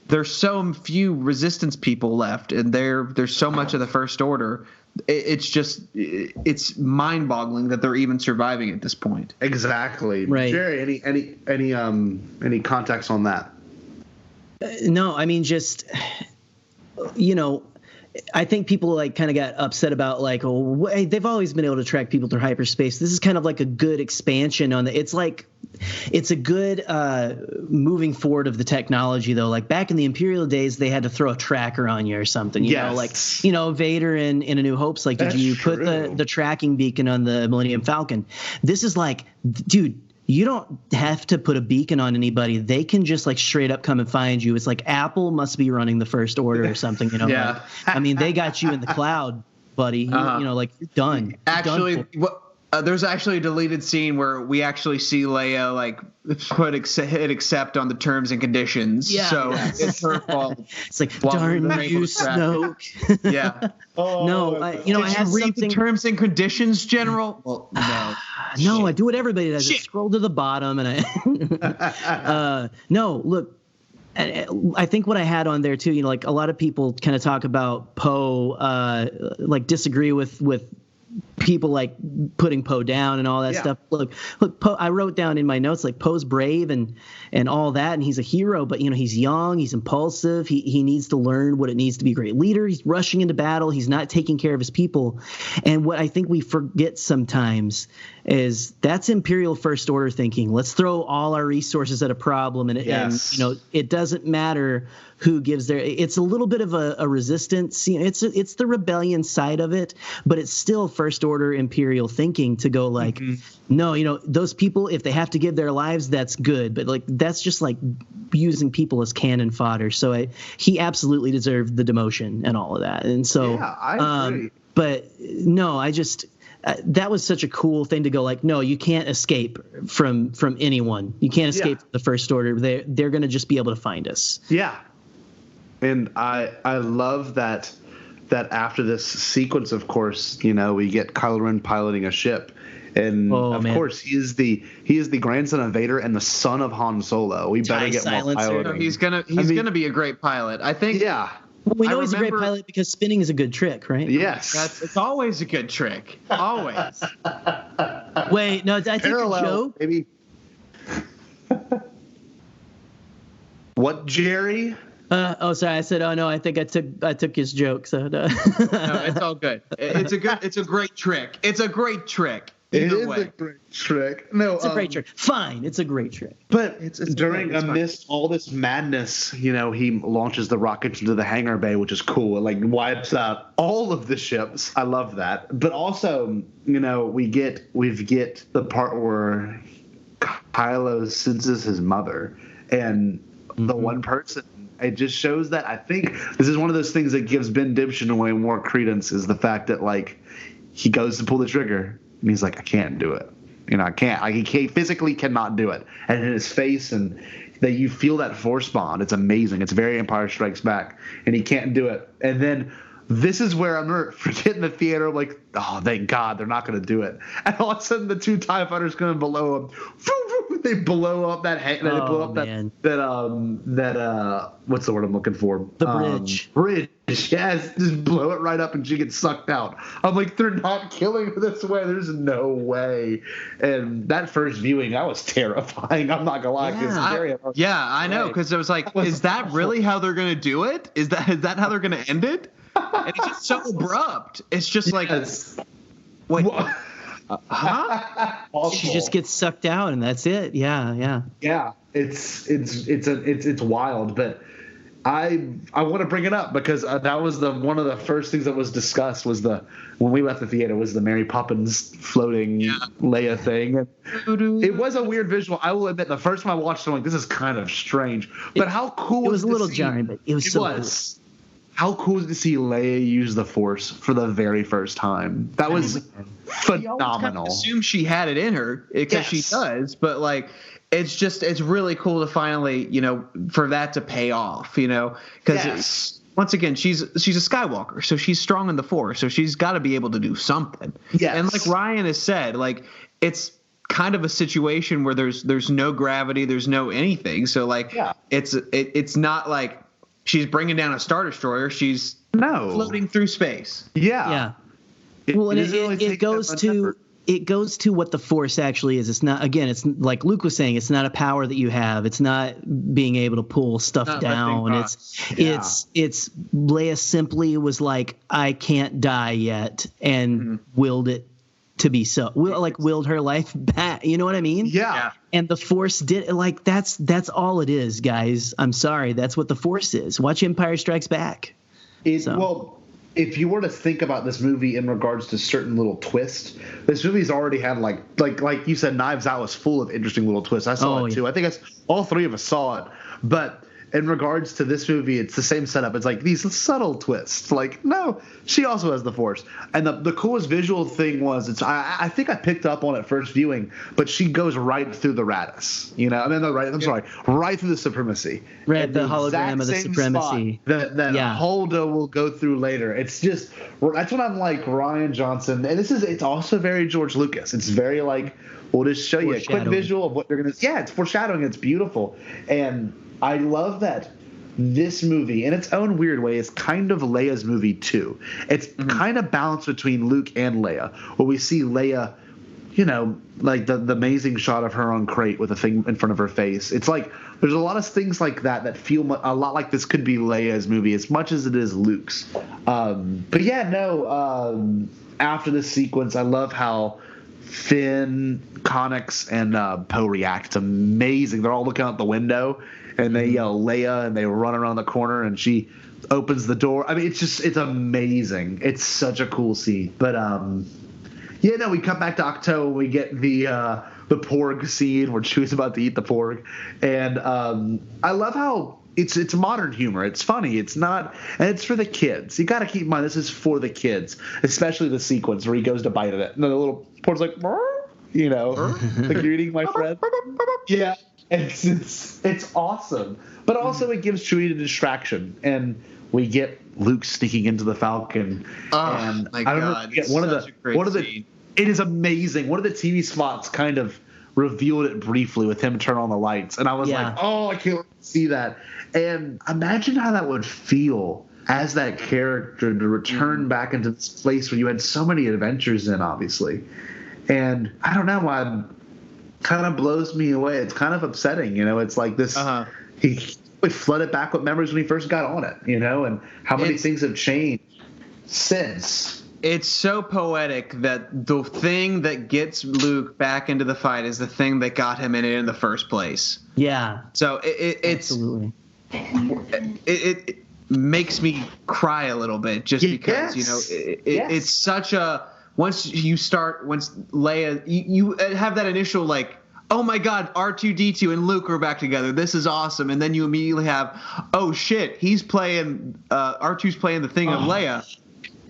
there's so few Resistance people left, and there's so much of the First Order. It's mind-boggling that they're even surviving at this point. Exactly. Right. Jerry, any context on that? No, I mean, just, I think people kind of got upset about they've always been able to track people through hyperspace. This is kind of like a good expansion on it's a good moving forward of the technology, though. Like back in the Imperial days, they had to throw a tracker on you or something. You know, Vader in A New Hope's like, did you put the tracking beacon on the Millennium Falcon? This is like, dude, you don't have to put a beacon on anybody. They can just straight up come and find you. It's like Apple must be running the First Order or something. Yeah. They got you in the cloud, buddy. You're done. Actually, there's actually a deleted scene where we actually see Leia hit accept on the terms and conditions. Yeah. So it's her fault. It's like, darn you, Snoke. Yeah. No, I have read the terms and conditions, General? Well, no. No, I do what everybody does. I scroll to the bottom and I. No, look. I think what I had on there too, a lot of people kind of talk about Poe, disagree with people putting Poe down and all that stuff. Look, Poe, I wrote down in my notes Poe's brave and all that, and he's a hero, but he's young, he's impulsive, he needs to learn what it needs to be a great leader. He's rushing into battle, he's not taking care of his people. And what I think we forget sometimes is that's Imperial First Order thinking. Let's throw all our resources at a problem, and it doesn't matter who gives their. It's a little bit of a resistance. It's the rebellion side of it, but it's still First Order Imperial thinking to go no, those people, if they have to give their lives, that's good, but that's just using people as cannon fodder. So he absolutely deserved the demotion and all of that. And so, I agree. But no, I just. That was such a cool thing to go no, you can't escape from anyone. You can't escape the First Order. They're going to just be able to find us. Yeah. And I love that after this sequence, of course, we get Kylo Ren piloting a ship. And of course, he is the grandson of Vader and the son of Han Solo. We better get more piloting. He's gonna be a great pilot, I think. Yeah. Well, we know he's a great pilot because spinning is a good trick, right? Yes. It's always a good trick. Always. Wait, no, I think Parallel, a joke. Maybe. What, Jerry? Sorry. I said, oh no, I think I took his joke. So no, it's all good. It's a great trick. It's a great trick. It Either is way. a great trick. No, It's a great trick. Fine, it's a great trick. But It's during fine, it's fine. amidst all this madness, he launches the rockets into the hangar bay, which is cool. It wipes out all of the ships. I love that. But also, we get the part where Kylo senses his mother, and the one person. It just shows that I think this is one of those things that gives Ben Dibson way more credence, is the fact that he goes to pull the trigger and he's like, I can't do it. I can't. He physically cannot do it. And in his face, and that you feel that force bond. It's amazing. It's very Empire Strikes Back, and he can't do it. And then this is where I'm forgetting the theater. I'm like, oh, thank God they're not going to do it. And all of a sudden, the two TIE fighters come below him. They blow up that. They blow up man. that what's the word I'm looking for? The bridge. Bridge. Yes, just blow it right up, and she gets sucked out. I'm like, they're not killing her this way. There's no way. And that first viewing, that was terrifying. I'm not gonna lie. I know, because it was like, is that really how they're gonna do it? Is that how they're gonna end it? And it's just so abrupt. It's just like, wait. Huh? She just gets sucked out, and that's it. Yeah. Yeah, it's wild, but I want to bring it up because that was one of the first things that was discussed when we left the theater was the Mary Poppins floating Leia thing. It was a weird visual. I will admit, the first time I watched it, I'm like, this is kind of strange. But how cool it was a little jarring, but it was so cool. How cool was it to see Leia use the Force for the very first time? That was phenomenal. I assume she had it in her because she does, but it's really cool to finally, for that to pay off, because once again, she's a Skywalker, so she's strong in the Force, so she's got to be able to do something. Yes. And like Ryan has said, it's kind of a situation where there's no gravity, there's no anything, so it's not like she's bringing down a Star Destroyer. She's floating through space. Yeah. Well, and it goes to what the Force actually is. It's not, again, it's like Luke was saying, it's not a power that you have. It's not being able to pull stuff down. It's Leia simply was like, I can't die yet, and willed it to be so. Willed her life back. You know what I mean? Yeah. And the Force did that's all it is, guys. I'm sorry. That's what the Force is. Watch Empire Strikes Back. Well, if you were to think about this movie in regards to certain little twists, this movie's already had like you said, Knives Out was full of interesting little twists. I saw it too. I think all three of us saw it. But in regards to this movie, it's the same setup. It's like these subtle twists. Like, no, she also has the Force. And the coolest visual thing was, I think I picked up on it first viewing, but she goes right through the Raddus. Right through the Supremacy. Right, the hologram of the Supremacy. That Holdo will go through later. It's just, that's what I'm like, Rian Johnson. And it's also very George Lucas. It's very we'll just show you a quick visual of what they're going to. Yeah, it's foreshadowing. It's beautiful. And I love that this movie, in its own weird way, is kind of Leia's movie too. It's kind of balanced between Luke and Leia, where we see Leia, the amazing shot of her on Crate with a thing in front of her face. It's like there's a lot of things like that feel a lot like this could be Leia's movie as much as it is Luke's. But after this sequence, I love how Finn, Connix, and Poe react. It's amazing. They're all looking out the window, and they yell Leia, and they run around the corner, and she opens the door. I mean, it's amazing. It's such a cool scene. But we come back to Octo, and we get the porg scene where Chewie's about to eat the porg, and I love how it's modern humor. It's funny. It's not, and it's for the kids. You got to keep in mind this is for the kids, especially the sequence where he goes to bite at it, and the little porg's like, like you're eating my friend. Yeah. It's awesome, but also it gives Chewie the distraction, and we get Luke sneaking into the Falcon. Oh my God! It is amazing. One of the TV spots kind of revealed it briefly with him turn on the lights, and I was like, oh, I can't see that. And imagine how that would feel as that character to return back into this place where you had so many adventures in, obviously. And I don't know, kind of blows me away. It's kind of upsetting, it's like this. He flooded back with memories when he first got on it, and how many things have changed since. It's so poetic that the thing that gets Luke back into the fight is the thing that got him in the first place. Yeah. So it's absolutely. It makes me cry a little bit just because it's such a once Leia you have that initial like, oh my God, R2-D2 and Luke are back together, this is awesome, and then you immediately have, oh shit, he's playing R2's playing the thing of Leia.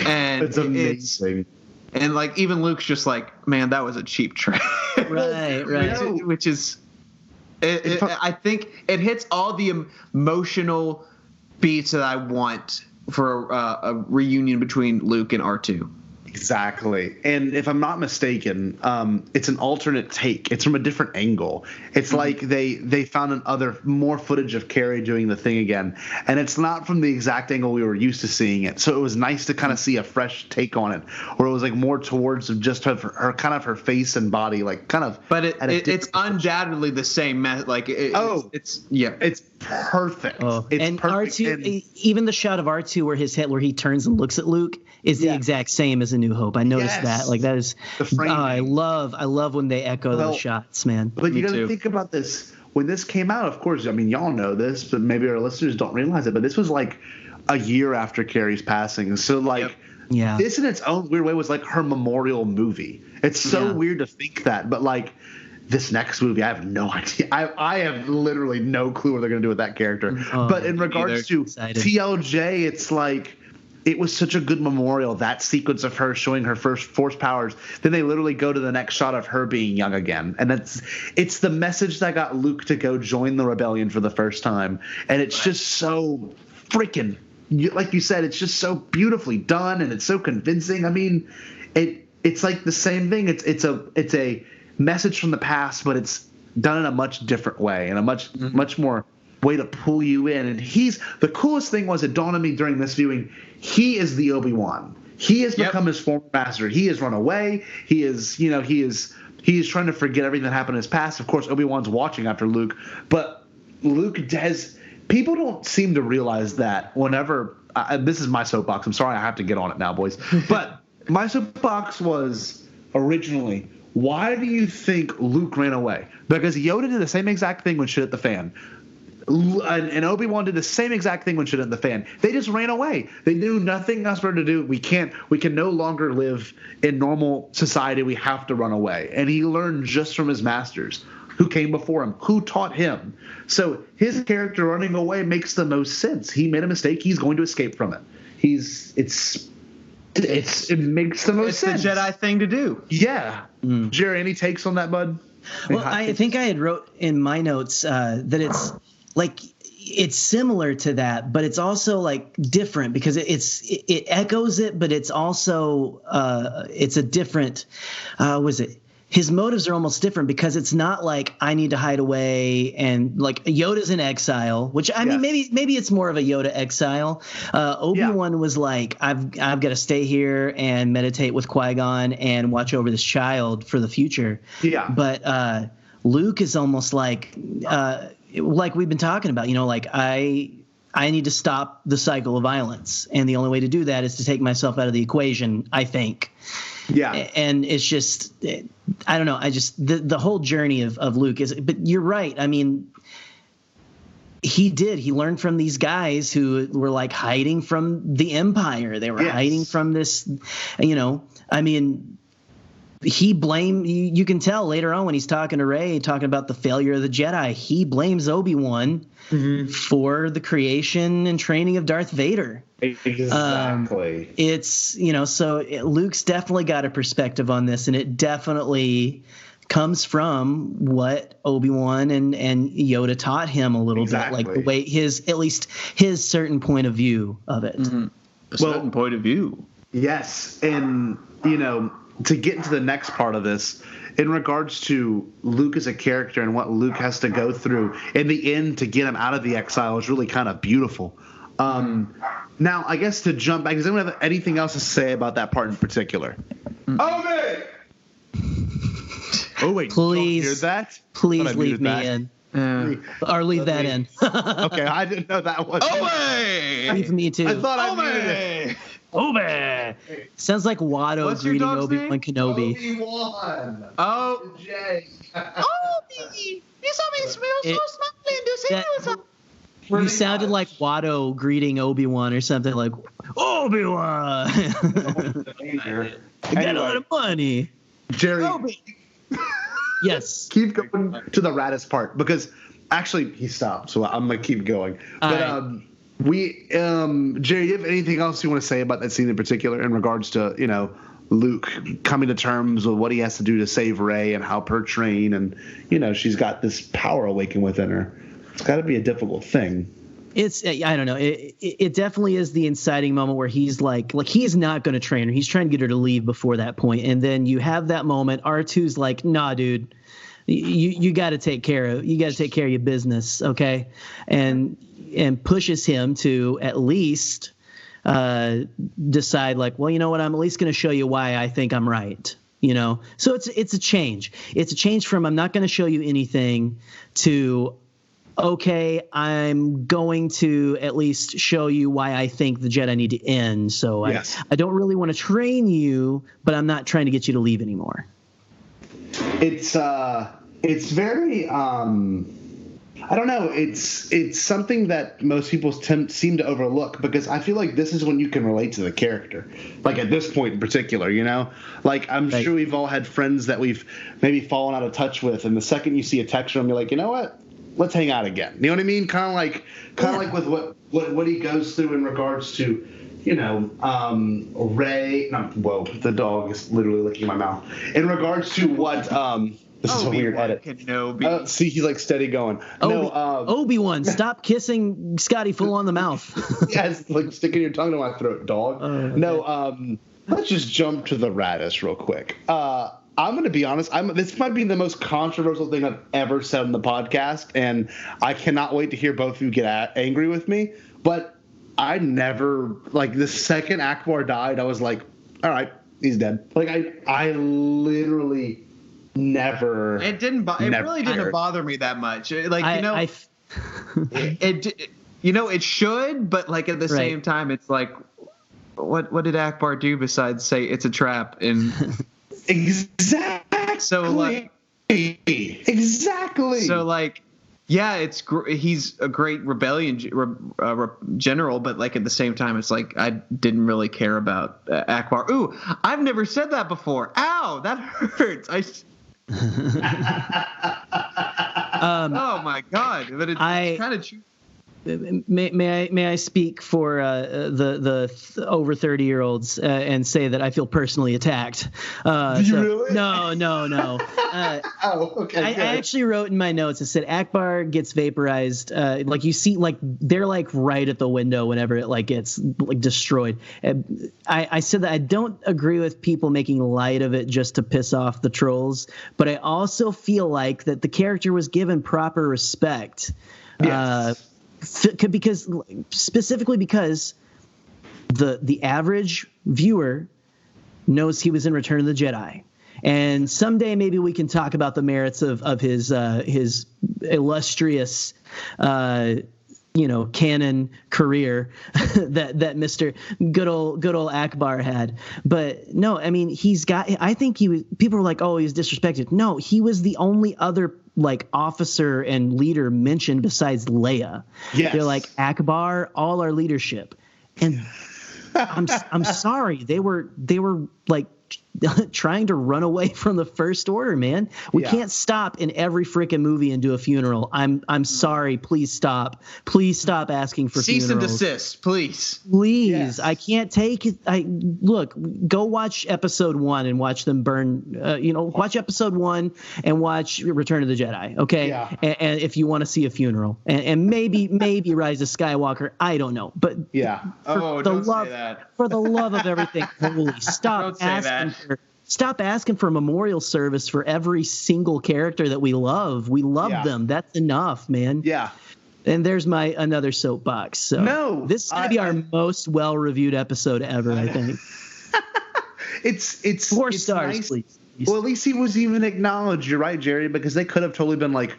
And it's amazing. And like even Luke's just like, man, that was a cheap trick. Right. Which is, I think it hits all the emotional beats that I want for a reunion between Luke and R2. Exactly. And if I'm not mistaken, it's an alternate take. It's from a different angle. It's like they found more footage of Carrie doing the thing again. And it's not from the exact angle we were used to seeing it. So it was nice to kind of see a fresh take on it, where it was like more towards just her kind of her face and body, like kind of. But it's undoubtedly the same. It's perfect. Oh. It's and perfect. R2, even the shot of R2 where he turns and looks at Luke is the exact same as A New Hope. I noticed that. Like that is. I love when they echo those shots, man. But you got to think about this. When this came out, of course, I mean, y'all know this, but maybe our listeners don't realize it. But this was like a year after Carrie's passing, so like. Yeah. This in its own weird way was like her memorial movie. It's so weird to think that, but like this next movie, I have no idea. I have literally no clue what they're going to do with that character. But in regards to TLJ, it's like it was such a good memorial, that sequence of her showing her first force powers. Then they literally go to the next shot of her being young again. And it's the message that got Luke to go join the rebellion for the first time. And it's just so freaking, like you said, it's just so beautifully done and it's so convincing. I mean, it's like the same thing. It's a message from the past, but it's done in a much different way and a much more way to pull you in. And the coolest thing was, it dawned on me during this viewing, he is the Obi-Wan. He has become his former master. He has run away. He is trying to forget everything that happened in his past. Of course, Obi-Wan's watching after Luke, but Luke does. People don't seem to realize that whenever this is my soapbox. I'm sorry, I have to get on it now, boys. But my soapbox was originally, why do you think Luke ran away? Because Yoda did the same exact thing when shit hit the fan. And Obi-Wan did the same exact thing when shit hit the fan. They just ran away. They knew nothing else better to do. We can no longer live in normal society. We have to run away. And he learned just from his masters who came before him, who taught him. So his character running away makes the most sense. He made a mistake. He's going to escape from it. It makes the most sense. It's the Jedi thing to do. Yeah. Jerry, any takes on that, bud? Well, I think I had wrote in my notes that it's like it's similar to that, but it's also like different because it echoes it, but it's also it's a different. His motives are almost different because it's not like I need to hide away and like Yoda's in exile, which I mean maybe it's more of a Yoda exile. Obi-Wan was like I've got to stay here and meditate with Qui-Gon and watch over this child for the future. Yeah. But Luke is almost like we've been talking about, like I need to stop the cycle of violence, and the only way to do that is to take myself out of the equation, I think. Yeah. And it's just, I don't know. The whole journey of Luke is, but you're right. I mean, he learned from these guys who were like hiding from the Empire. They were hiding from this, I mean, you can tell later on when he's talking to Rey, talking about the failure of the Jedi, he blames Obi-Wan for the creation and training of Darth Vader. Exactly. Luke's definitely got a perspective on this, and it definitely comes from what Obi-Wan and Yoda taught him a little bit, like the way at least his certain point of view of it. A certain point of view. Yes. And, to get into the next part of this, in regards to Luke as a character and what Luke has to go through in the end to get him out of the exile is really kind of beautiful. Now, I guess to jump back, does anyone have anything else to say about that part in particular? Oh, wait, please, don't hear that? Please leave me in. Or leave that in. Okay, I didn't know that one. Leave me too. I thought I muted it. Obi! Sounds like Watto What's your greeting dog's Obi-Wan name? Kenobi. Obi-Wan. Oh, Jay. Obi! You saw me smell so smiling. You see You sounded like Watto greeting Obi-Wan or something like, Obi-Wan! You got a lot of money. Jerry, Yes. keep going to the Raditz part because actually he stopped, so I'm gonna keep going. But Jerry, do you have anything else you want to say about that scene in particular in regards to Luke coming to terms with what he has to do to save Rey and how per train and she's got this power awakened within her. It's got to be a difficult thing. It's I don't know. It definitely is the inciting moment where he's like he's not going to train her. He's trying to get her to leave before that point, and then you have that moment. R2's like, "Nah, dude, you got to take care of your business, okay?" And pushes him to at least decide like, well, you know what? I'm at least going to show you why I think I'm right. So it's a change. It's a change from I'm not going to show you anything to okay, I'm going to at least show you why I think the Jedi need to end. So yes. I don't really want to train you, but I'm not trying to get you to leave anymore. It's very I don't know. It's something that most people seem to overlook because I feel like this is when you can relate to the character. Like at this point in particular, Like I'm sure we've all had friends that we've maybe fallen out of touch with, and the second you see a text from them, you're like, you know what? Let's hang out again. You know what I mean? Kind of like with what he goes through in regards to, Rey. Whoa, the dog is literally licking my mouth. In regards to what, this is a weird edit. See, he's like steady going. Obi-Wan, stop kissing Scotty full on the mouth. Yeah, it's like sticking your tongue in my throat, dog. Okay. No, let's just jump to the Raditz real quick. I'm going to be honest. This might be the most controversial thing I've ever said on the podcast, and I cannot wait to hear both of you get angry with me. But I never, the second Akbar died, I was like, all right, he's dead. I literally never. It didn't. It really didn't bother me that much. It should, but at the same time, it's like, what did Akbar do besides say it's a trap? And exactly. So exactly. So yeah, he's a great rebellion general, but at the same time, it's like I didn't really care about Akbar. Ooh, I've never said that before. Ow, that hurts. Oh my god! But it's kind of. May I speak for the over 30-year-olds and say that I feel personally attacked? Did you really? No. Oh, okay. I actually wrote in my notes. It said Akbar gets vaporized. You see, they're right at the window whenever it gets destroyed. I said that I don't agree with people making light of it just to piss off the trolls, but I also feel like that the character was given proper respect. Yes. Because the average viewer knows he was in Return of the Jedi, and someday maybe we can talk about the merits of his illustrious canon career that Mr. good old Akbar had. But no, I mean I think people were like, oh, he's disrespected. No, he was the only other officer and leader mentioned besides Leia. Yes. They're like, Akbar, all our leadership. And I'm sorry, they were trying to run away from the First Order, man. We can't stop in every freaking movie and do a funeral. I'm sorry. Please stop. Please stop asking for cease funerals. Cease and desist, please. Please. Yes. I can't take it. Look, go watch episode 1 and watch them burn. Watch episode 1 and watch Return of the Jedi. Okay. Yeah. And if you want to see a funeral and maybe Rise of Skywalker, I don't know. But yeah. Don't say that. For the love of everything holy, stop Stop asking for a memorial service for every single character that we love. We love them. That's enough, man. Yeah. And there's my another soapbox. So this is going to be our most well-reviewed episode ever, I think. It's 4 stars, nice. please. Well, at least he was even acknowledged. You're right, Jerry, because they could have totally been like,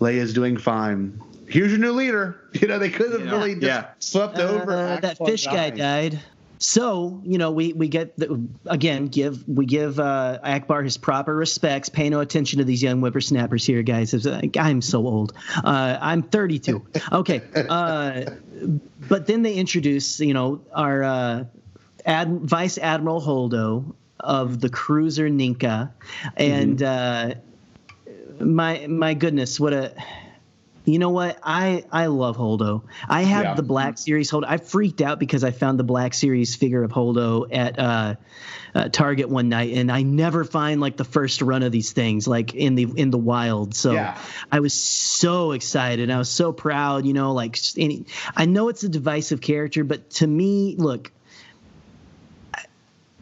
Leia's doing fine. Here's your new leader. They could have really just swept over. That fish guy died. So, we get give Akbar his proper respects. Pay no attention to these young whippersnappers here, guys. I'm so old. I'm 32. Okay. But then they introduce, our Vice Admiral Holdo of the cruiser Ninka. And my goodness, what a... You know what? I love Holdo. I have the Black Series Holdo. I freaked out because I found the Black Series figure of Holdo at Target one night, and I never find like the first run of these things like in the wild. So I was so excited. I was so proud. I know it's a divisive character, but to me, look.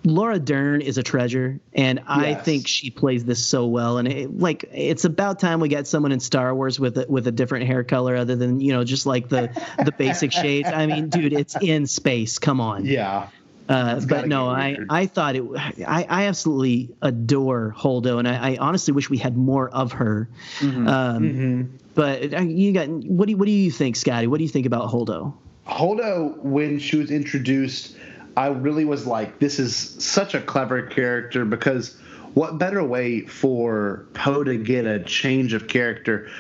Laura Dern is a treasure, and I think she plays this so well. And it's about time we got someone in Star Wars with a different hair color other than just like the basic shades. I mean, dude, it's in space. Come on. Yeah. But no, I thought I absolutely adore Holdo, and I honestly wish we had more of her. But what do you think, Scotty? What do you think about Holdo? Holdo, when she was introduced, I really was like, this is such a clever character, because what better way for Poe to get a change of character,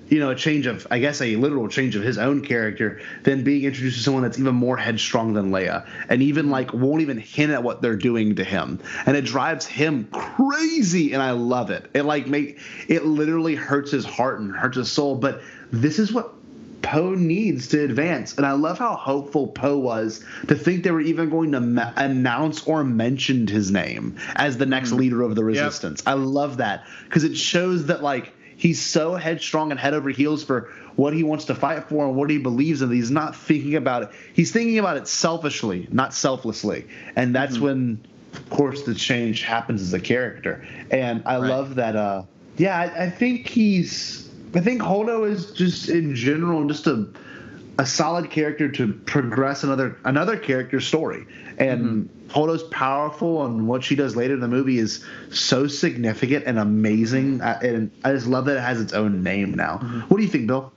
a change of, I guess, a literal change of his own character, than being introduced to someone that's even more headstrong than Leia, and even won't even hint at what they're doing to him, and it drives him crazy, and I love it. It literally hurts his heart and hurts his soul, but this is what Poe needs to advance. And I love how hopeful Poe was to think they were even going to announce or mention his name as the next leader of the Resistance. I love that, because it shows that he's so headstrong and head over heels for what he wants to fight for and what he believes in. He's not thinking about it. He's thinking about it selfishly, not selflessly. And that's when, of course, the change happens as a character. And I love that. I think Holdo is just, in general, just a solid character to progress another character's story. And Holdo's powerful, and what she does later in the movie is so significant and amazing. And I just love that it has its own name now. What do you think, Bill?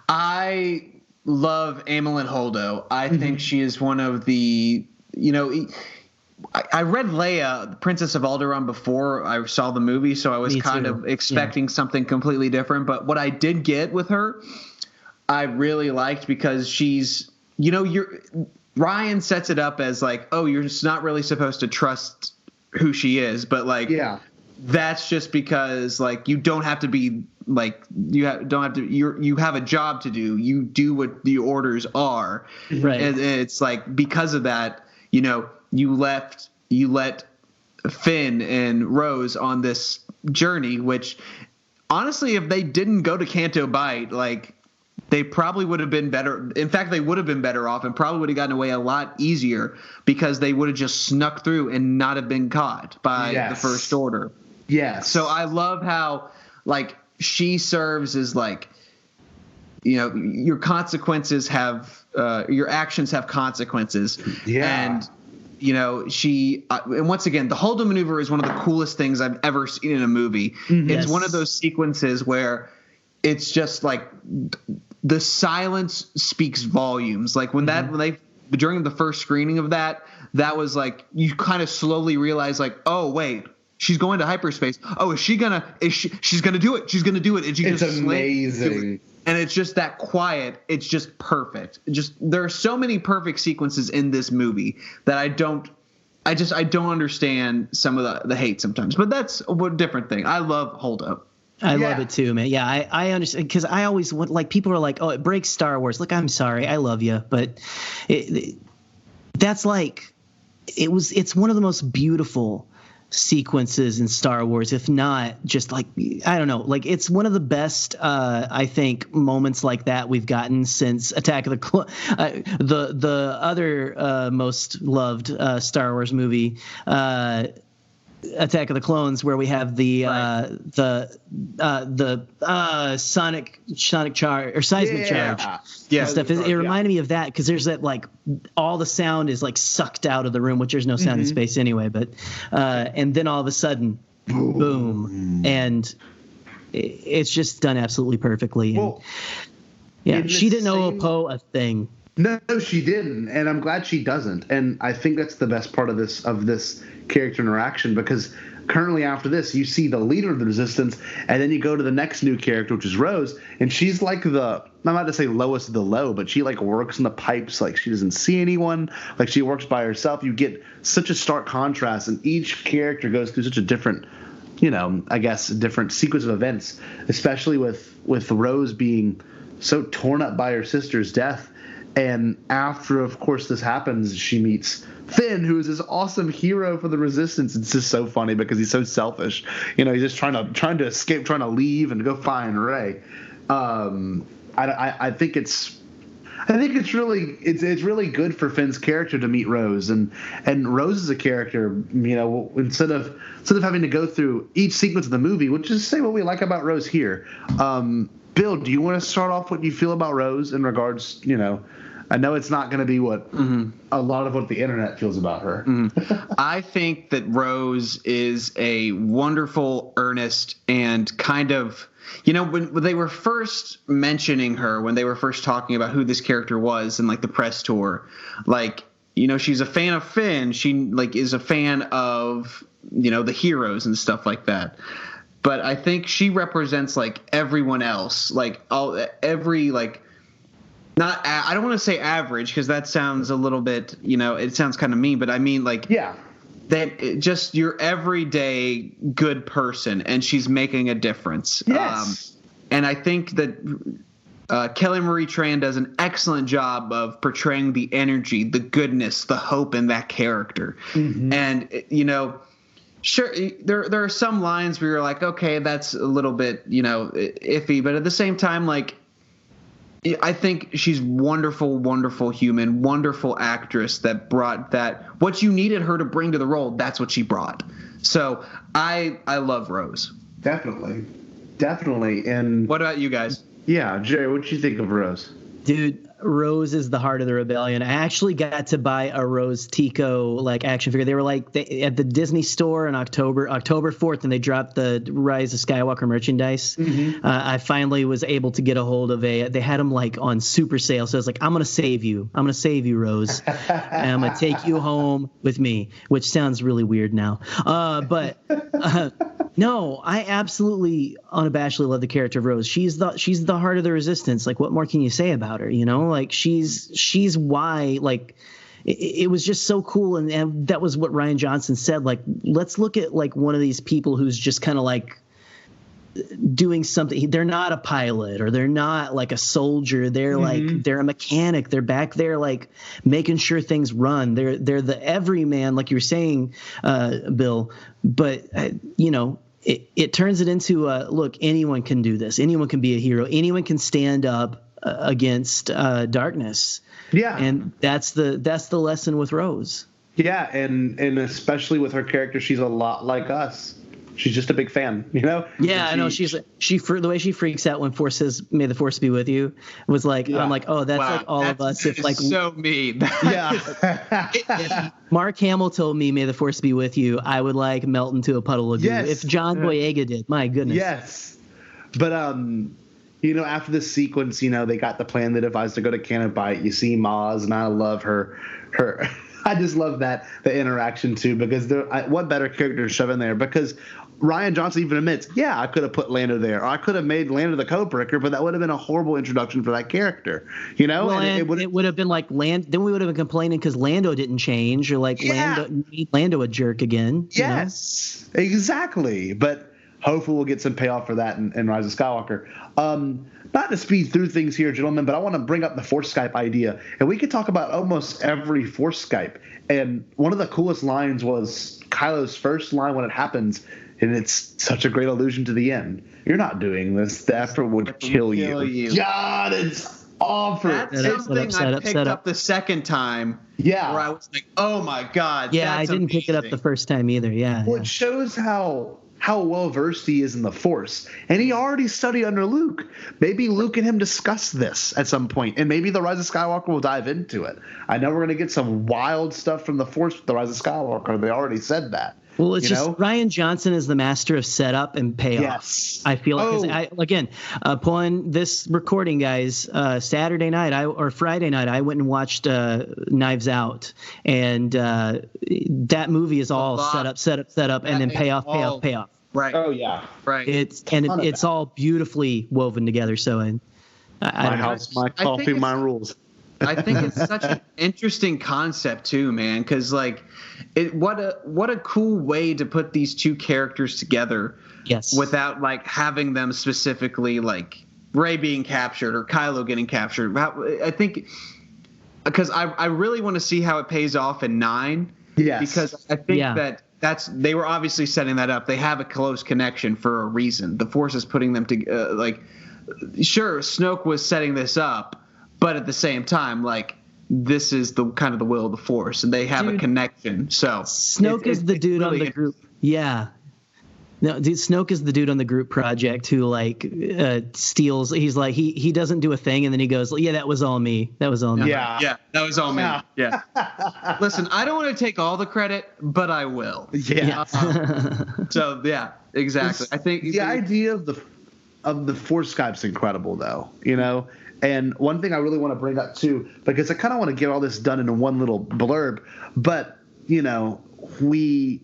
I love Amilyn Holdo. I think she is one of the, I read Leia, the Princess of Alderaan, before I saw the movie, so I was kind of expecting something completely different. But what I did get with her, I really liked, because she's, Ryan sets it up as you're just not really supposed to trust who she is, but that's just because you don't have to be you have a job to do. You do what the orders are, right? And it's because of that, you let Finn and Rose on this journey, which honestly, if they didn't go to Canto Bight, they probably would have been better. In fact, they would have been better off and probably would have gotten away a lot easier, because they would have just snuck through and not have been caught by the First Order. Yes. So I love how she serves as your consequences have your actions have consequences. Yeah. And she and once again, the Holdo maneuver is one of the coolest things I've ever seen in a movie. It's one of those sequences where it's just the silence speaks volumes. When they during the first screening of that was you kind of slowly realize oh wait, she's going to hyperspace. Oh, she's gonna do it. She's gonna do it. And she it's amazing. And it's just that quiet. It's just perfect. There are so many perfect sequences in this movie that I don't understand some of the hate sometimes. But that's a different thing. I love Holdo. I love it too, man. Yeah, I understand, because I always want, people are oh, it breaks Star Wars. Look, I'm sorry, I love you, but that's it's one of the most beautiful sequences in Star Wars, if not just I don't know, it's one of the best I think moments like that we've gotten since Attack of the other most loved Star Wars movie, Attack of the Clones, where we have the sonic charge or seismic charge and stuff. It reminded me of that, because there's that all the sound is sucked out of the room, which there's no sound in space anyway. But and then all of a sudden, boom, and it's just done absolutely perfectly. And, Well, yeah, she didn't owe Poe a thing. No, she didn't, and I'm glad she doesn't. And I think that's the best part of this character interaction, because currently after this, you see the leader of the Resistance, and then you go to the next new character, which is Rose, and she's like I'm not to say lowest of the low, but she like works in the pipes, like she doesn't see anyone, like she works by herself. You get such a stark contrast, and each character goes through such a different, I guess, different sequence of events, especially with Rose being so torn up by her sister's death. And after, of course, this happens, she meets Finn, who is this awesome hero for the Resistance. It's just so funny because he's so selfish. He's just trying to escape, trying to leave and go find Rey. I think it's really good for Finn's character to meet Rose, and Rose is a character. Instead of having to go through each sequence of the movie, we'll just say what we like about Rose here. Bill, do you want to start off what you feel about Rose in regards, I know it's not going to be what a lot of what the internet feels about her. I think that Rose is a wonderful, earnest, and kind of, when they were first mentioning her, when they were first talking about who this character was in like the press tour, she's a fan of Finn. She is a fan of, the heroes and stuff like that. But I think she represents everyone else, I don't want to say average, because that sounds a little bit, it sounds kind of mean, but I mean that just your everyday good person, and she's making a difference. Yes. And I think that Kelly Marie Tran does an excellent job of portraying the energy, the goodness, the hope in that character. Mm-hmm. And, sure, there are some lines where you're like, okay, that's a little bit, iffy, but at the same time, I think she's wonderful, wonderful human, wonderful actress that brought that. What you needed her to bring to the role, that's what she brought. So I love Rose. Definitely. And what about you guys? Yeah, Jerry, what did you think of Rose? Dude, Rose is the heart of the rebellion. I actually got to buy a Rose Tico action figure. They were at the Disney store on October 4th, and they dropped the Rise of Skywalker merchandise. Mm-hmm. I finally was able to get a hold of they had them on super sale. So I was like, I'm going to save you, Rose. And I'm going to take you home with me, which sounds really weird now. No, I absolutely unabashedly love the character of Rose. She's the heart of the Resistance. What more can you say about her? She's why. It was just so cool, and that was what Rian Johnson said. Let's look at one of these people who's just kind of doing something. They're not a pilot, or they're not a soldier. They're they're a mechanic. They're back there making sure things run. They're the everyman, like you were saying, Bill. But it turns it into look, anyone can do this. Anyone can be a hero. Anyone can stand up against darkness. Yeah, and that's the lesson with Rose. Yeah, and especially with her character, she's a lot like us. She's just a big fan, Yeah, I know. The way she freaks out when Force says "May the Force be with you" was I'm like, oh, that's all of us. If so mean. Yeah. If Mark Hamill told me "May the Force be with you," I would melt into a puddle of goo. Yes. If John Boyega did, my goodness. Yes, but after this sequence, they got the plan they devised to go to Cannon Bite. You see Maz, and I love her. I just love the interaction too, because what better character to shove in there? Because Rian Johnson even admits, yeah, I could have put Lando there, or I could have made Lando the code-breaker, but that would have been a horrible introduction for that character, Well, and it would have been then we would have been complaining because Lando didn't change, or Lando a jerk again. Yes, exactly. But hopefully we'll get some payoff for that in Rise of Skywalker. Not to speed through things here, gentlemen, but I want to bring up the Force Skype idea. And we could talk about almost every Force Skype. And one of the coolest lines was Kylo's first line when it happens, and it's such a great allusion to the end. You're not doing this. The effort would kill you. God, it's awful. That's something I picked up the second time. Yeah. Where I was like, oh, my God. Yeah, I didn't pick it up the first time either. Yeah. Well, it shows how well-versed he is in the Force. And he already studied under Luke. Maybe Luke and him discuss this at some point, and maybe the Rise of Skywalker will dive into it. I know we're going to get some wild stuff from the Force with the Rise of Skywalker. They already said that. Well, it's you just know? Rian Johnson is the master of setup and payoff. Yes. I feel like, again, upon this recording, guys, Saturday night or Friday night, I went and watched Knives Out, and that movie is all set up, and then payoff. Right. Oh yeah. Right. It's all beautifully woven together. So I My don't know. house, my coffee, my rules. I think it's such an interesting concept too, man. Because like, what a cool way to put these two characters together. Yes. Without like having them specifically like Rey being captured or Kylo getting captured. I think because I really want to see how it pays off in 9. Yes. Because I think they were obviously setting that up. They have a close connection for a reason. The Force is putting them to sure, Snoke was setting this up. But at the same time, like, this is the kind of the will of the Force, and they have a connection. So Snoke is the dude on the group. Yeah. No, dude, Snoke is the dude on the group project who like steals. He's like he doesn't do a thing, and then he goes, "Yeah, that was all me. That was all me." Yeah, that was all me. Yeah. Listen, I don't want to take all the credit, but I will. Yeah. So yeah, exactly. I think the idea of the Force Skype's incredible, though. You know. And one thing I really want to bring up, too, because I kind of want to get all this done in one little blurb, but, you know, the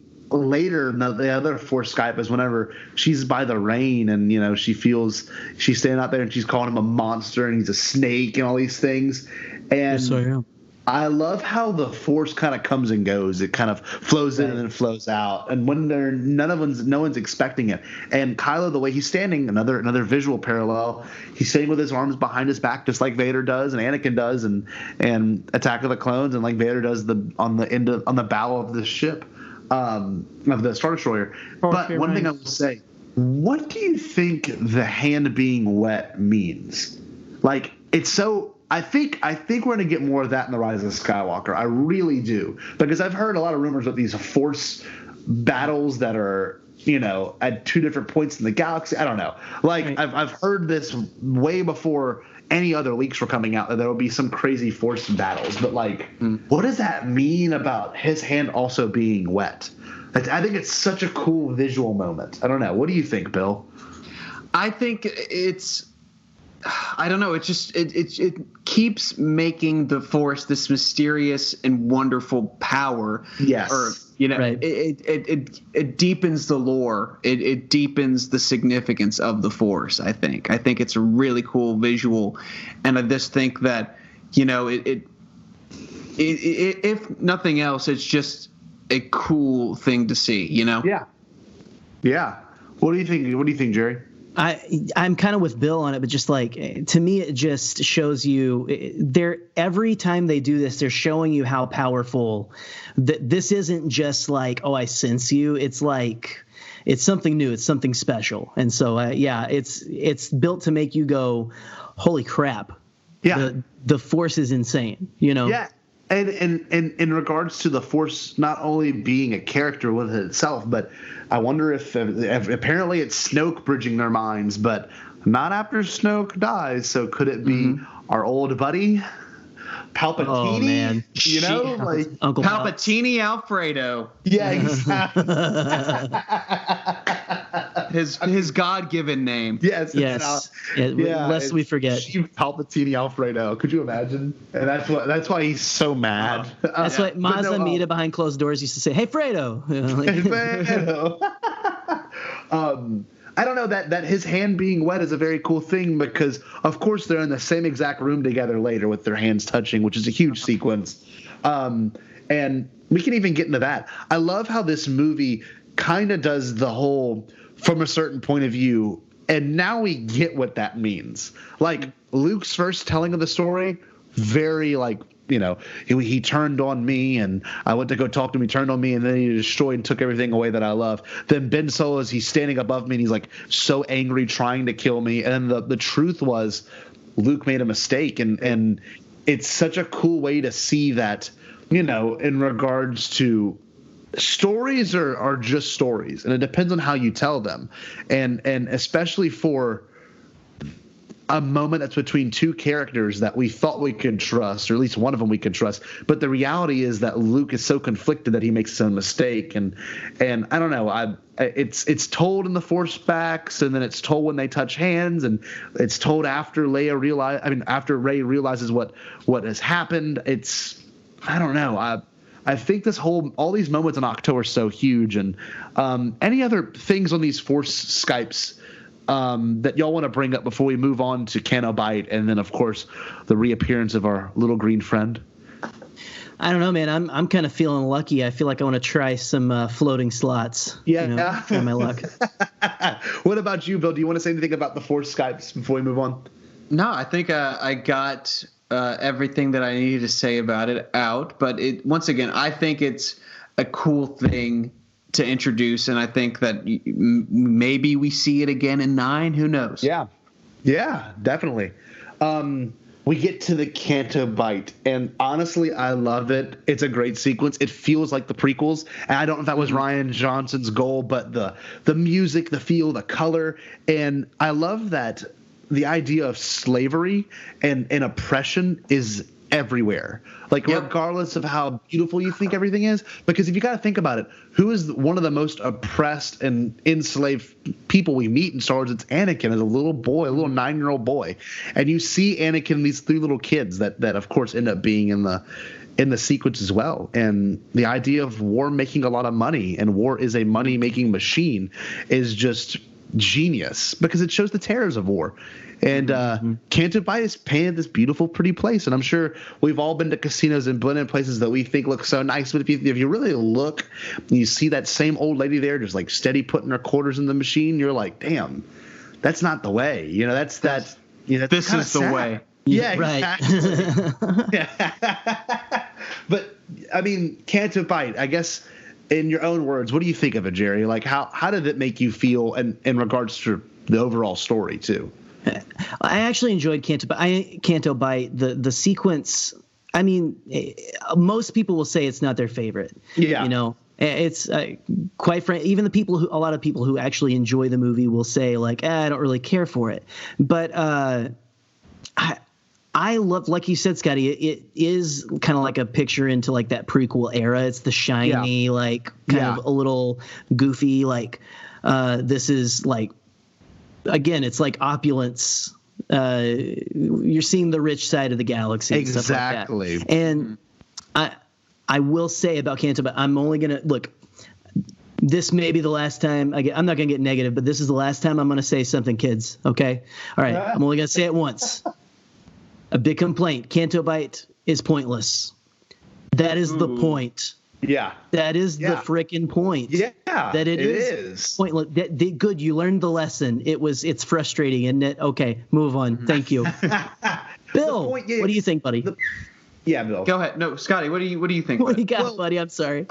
other Force Skype is whenever she's by the rain and, you know, she's standing out there and she's calling him a monster and he's a snake and all these things. And yes, I am. I love how the Force kind of comes and goes. It kind of flows in and then flows out. And when no one's expecting it. And Kylo, the way he's standing, another visual parallel, he's standing with his arms behind his back, just like Vader does, and Anakin does, and Attack of the Clones, and like Vader does on the bow of the ship, of the Star Destroyer. But one thing I will say, what do you think the hand being wet means? Like, it's so. I think we're going to get more of that in the Rise of Skywalker. I really do, because I've heard a lot of rumors of these Force battles that are, you know, at 2 different points in the galaxy. I don't know. Like right. I've heard this way before any other leaks were coming out that there will be some crazy Force battles. But like, what does that mean about his hand also being wet? I think it's such a cool visual moment. I don't know. What do you think, Bill? I think it's. I don't know. It just it keeps making the Force this mysterious and wonderful power. Yes. Or you know, right. it deepens the lore. It deepens the significance of the Force. I think it's a really cool visual, and I just think that, you know, it if nothing else, it's just a cool thing to see. You know. Yeah. Yeah. What do you think? What do you think, Jerry? I'm kind of with Bill on it, but just like, to me, it just shows you every time they do this, they're showing you how powerful this isn't just like, oh, I sense you. It's like, it's something new. It's something special. And so, it's built to make you go, holy crap. Yeah. The Force is insane, you know? Yeah. And in regards to the Force not only being a character within itself, but I wonder if apparently it's Snoke bridging their minds, but not after Snoke dies. So could it be our old buddy Palpatine? Oh, man. You know, like Uncle Palpatine Alfredo. Yeah, exactly. his God-given name. Yes. Lest we forget. Chief Palpatine Alfredo. Could you imagine? And that's why he's so mad. That's why Maz Amida behind closed doors used to say, "Hey, Fredo." Hey, Fredo. I don't know, that his hand being wet is a very cool thing because, of course, they're in the same exact room together later with their hands touching, which is a huge sequence. And we can even get into that. I love how this movie kind of does the whole from a certain point of view, and now we get what that means. Like Luke's first telling of the story, very like, you know, he turned on me and I went to go talk to him. He turned on me and then he destroyed and took everything away that I love. Then Ben Solo's, he's standing above me and he's like so angry, trying to kill me. And the truth was Luke made a mistake. And it's such a cool way to see that, you know, in regards to stories are just stories and it depends on how you tell them. And especially for a moment that's between two characters that we thought we could trust, or at least one of them we could trust. But the reality is that Luke is so conflicted that he makes his own mistake. And I don't know. It's told in the Force backs, and then it's told when they touch hands, and it's told after after Rey realizes what has happened. I don't know. I think all these moments in October are so huge. And any other things on these Force Skypes that y'all want to bring up before we move on to Canto Bight, and then of course the reappearance of our little green friend? I don't know, man. I'm kind of feeling lucky. I feel like I want to try some floating slots. Yeah, try my luck. What about you, Bill? Do you want to say anything about the Force Skypes before we move on? No, I think I got everything that I needed to say about it out. But once again, I think it's a cool thing to introduce, and I think that maybe we see it again in 9. Who knows? Yeah, definitely. We get to the Canto Bight, and honestly, I love it. It's a great sequence. It feels like the prequels, and I don't know if that was Rian Johnson's goal, but the music, the feel, the color, and I love that the idea of slavery and oppression is everywhere. Regardless of how beautiful you think everything is, because if you got to think about it, who is one of the most oppressed and enslaved people we meet in Star Wars? It's Anakin as a little boy, a little 9-year-old boy, and you see Anakin and these 3 little kids that of course end up being in the sequence as well. And the idea of war making a lot of money, and war is a money making machine, is just genius because it shows the terrors of war. And Canto Bight is painted this beautiful, pretty place. And I'm sure we've all been to casinos and been in places that we think look so nice. But if you really look, and you see that same old lady there just like steady putting her quarters in the machine, you're like, damn, that's not the way. This is the way. Yeah, right. Exactly. But I mean, Canto Bight, I guess, in your own words, what do you think of it, Jerry? Like, how did it make you feel in regards to the overall story too? I actually enjoyed Canto Bight. The sequence. I mean, most people will say it's not their favorite. Yeah, it's quite frankly, even a lot of people who actually enjoy the movie will say like, I don't really care for it. But I love, like you said, Scotty. It is kind of like a picture into like that prequel era. It's the shiny, kind of a little goofy. This is like. Again, it's like opulence. You're seeing the rich side of the galaxy. Exactly. And stuff like that. And I will say about Canto Bight, I'm only going to look. This may be the last time. I'm not going to get negative, but this is the last time I'm going to say something, kids. Okay. All right. I'm only going to say it once. A big complaint. Canto Bight is pointless. That is the point. Yeah. That is the frickin' point. Yeah. That it is pointless. Good. You learned the lesson. It's frustrating, isn't it? Okay. Move on. Thank you. Bill, what do you think, buddy? Bill. Go ahead. No, Scotty, what do you think? What do you got, buddy? I'm sorry.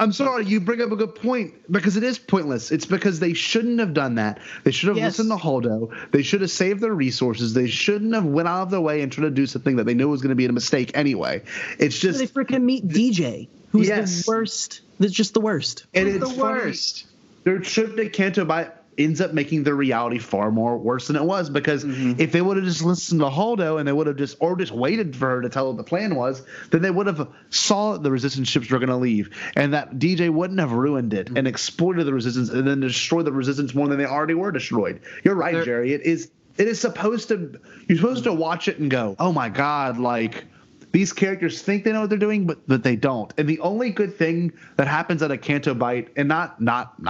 You bring up a good point because it is pointless. It's because they shouldn't have done that. They should have listened to Holdo. They should have saved their resources. They shouldn't have went out of their way and tried to do something that they knew was going to be a mistake anyway. It's just they freaking meet DJ, who's the worst. That's just the worst. And it's the worst. Their trip to Canto Bight ends up making the reality far more worse than it was, because if they would have just listened to Holdo and they would have just waited for her to tell what the plan was, then they would have saw the resistance ships were going to leave, and that DJ wouldn't have ruined it and exploited the resistance and then destroyed the resistance more than they already were destroyed. You're right, Jerry. It is supposed to. You're supposed to watch it and go, oh my God, like. These characters think they know what they're doing, but they don't. And the only good thing that happens at a Canto Bight, and I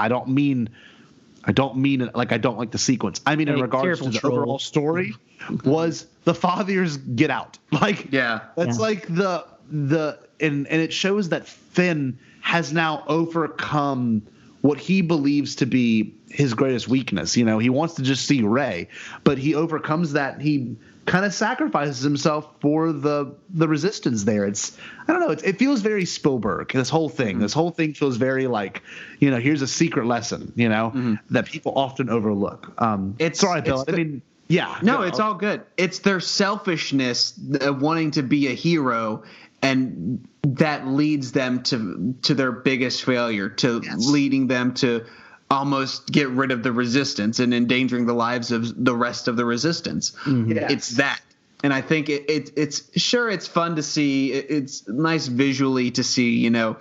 don't mean it like I don't like the sequence. I mean in regards to the overall story, was the fathers get out. Like that's like the and it shows that Finn has now overcome what he believes to be his greatest weakness. He wants to just see Rey, but he overcomes that. He kind of sacrifices himself for the resistance there. I don't know. It feels very Spielberg. This whole thing feels very like, here's a secret lesson, that people often overlook. Sorry, Bill. It's all good. It's their selfishness of wanting to be a hero, and that leads them to their biggest failure, leading them to almost get rid of the resistance and endangering the lives of the rest of the resistance. Yes. It's that. And I think it's fun to see. It's nice visually to see, you know,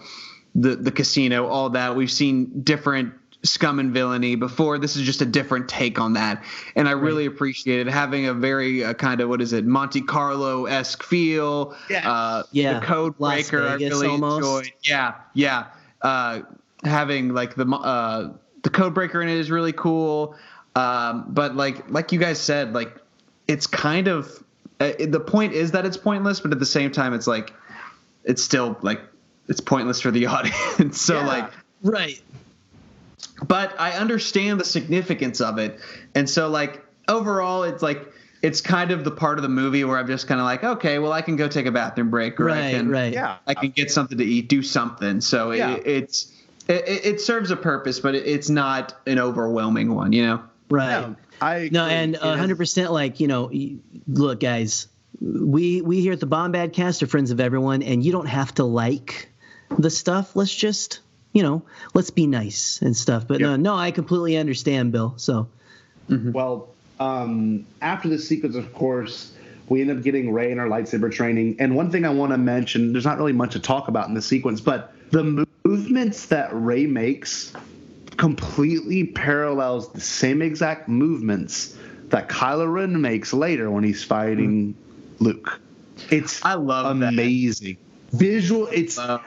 the casino, all that. We've seen different scum and villainy before. This is just a different take on that. And I really appreciated having a very kind of, Monte Carlo-esque feel. The Code Breaker, I really enjoyed. Yeah. Having like the Code Breaker in it is really cool. But like you guys said, like it's kind of the point is that it's pointless, but at the same time, it's like it's still like it's pointless for the audience. So right. But I understand the significance of it, and so like overall, it's kind of the part of the movie where I'm just kind of like, okay, well, I can go take a bathroom break, or I can get something to eat, do something. So it serves a purpose, but it's not an overwhelming one, you know? Right. And 100%. Like, you know, look, guys, we here at the Bombad Cast are friends of everyone, and you don't have to like the stuff. Let's just, you know, let's be nice and stuff. But no, I completely understand, Bill. So, well, after this sequence, of course, we end up getting Rey in our lightsaber training. And one thing I want to mention, there's not really much to talk about in the sequence, but the movements that Rey makes completely parallels the same exact movements that Kylo Ren makes later when he's fighting Luke. I love amazing. Visual.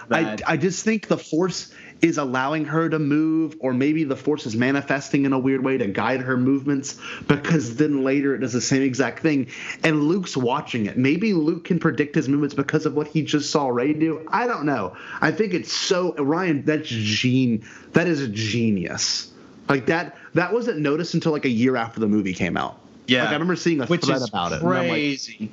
I just think the Force is allowing her to move, or maybe the Force is manifesting in a weird way to guide her movements, because then later it does the same exact thing, and Luke's watching it. Maybe Luke can predict his movements because of what he just saw Rey do. I don't know. I think it's so Ryan. That is a genius. Like that wasn't noticed until like a year after the movie came out. Yeah, like I remember seeing a thread about it. Crazy. And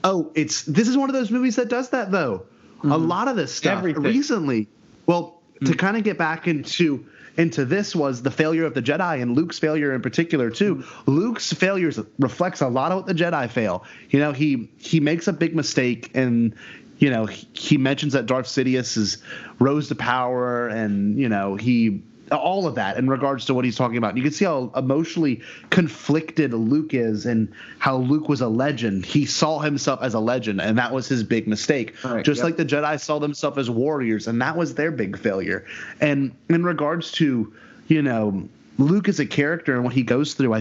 I'm like, oh, this is one of those movies that does that though. A lot of this stuff recently. Well, to kind of get back into this was the failure of the Jedi, and Luke's failure in particular too. Luke's failures reflects a lot of what the Jedi fail. You know, he makes a big mistake, and you know he mentions that Darth Sidious rose to power, and you know all of that in regards to what he's talking about. You can see how emotionally conflicted Luke is, and how Luke was a legend. He saw himself as a legend, and that was his big mistake. Right, like the Jedi saw themselves as warriors, and that was their big failure. And in regards to, you know, Luke as a character and what he goes through,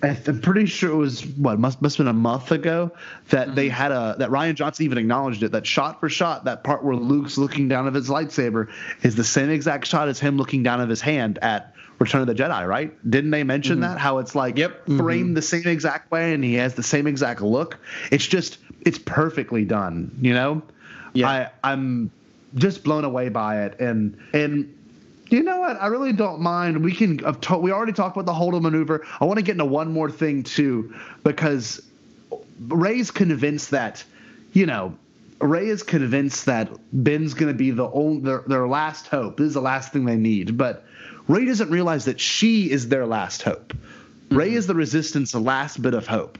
I'm pretty sure it was must have been a month ago that they had that Rian Johnson even acknowledged it, that shot for shot, that part where Luke's looking down at his lightsaber is the same exact shot as him looking down at his hand at Return of the Jedi, right? Didn't they mention that? How it's like framed the same exact way, and he has the same exact look. It's perfectly done, you know? Yeah. I'm just blown away by it, and you know what? I really don't mind. We already talked about the Holdo maneuver. I want to get into one more thing too, because Rey's convinced that, you know, Ben's going to be their last hope. This is the last thing they need. But Rey doesn't realize that she is their last hope. Rey is the Resistance's last bit of hope.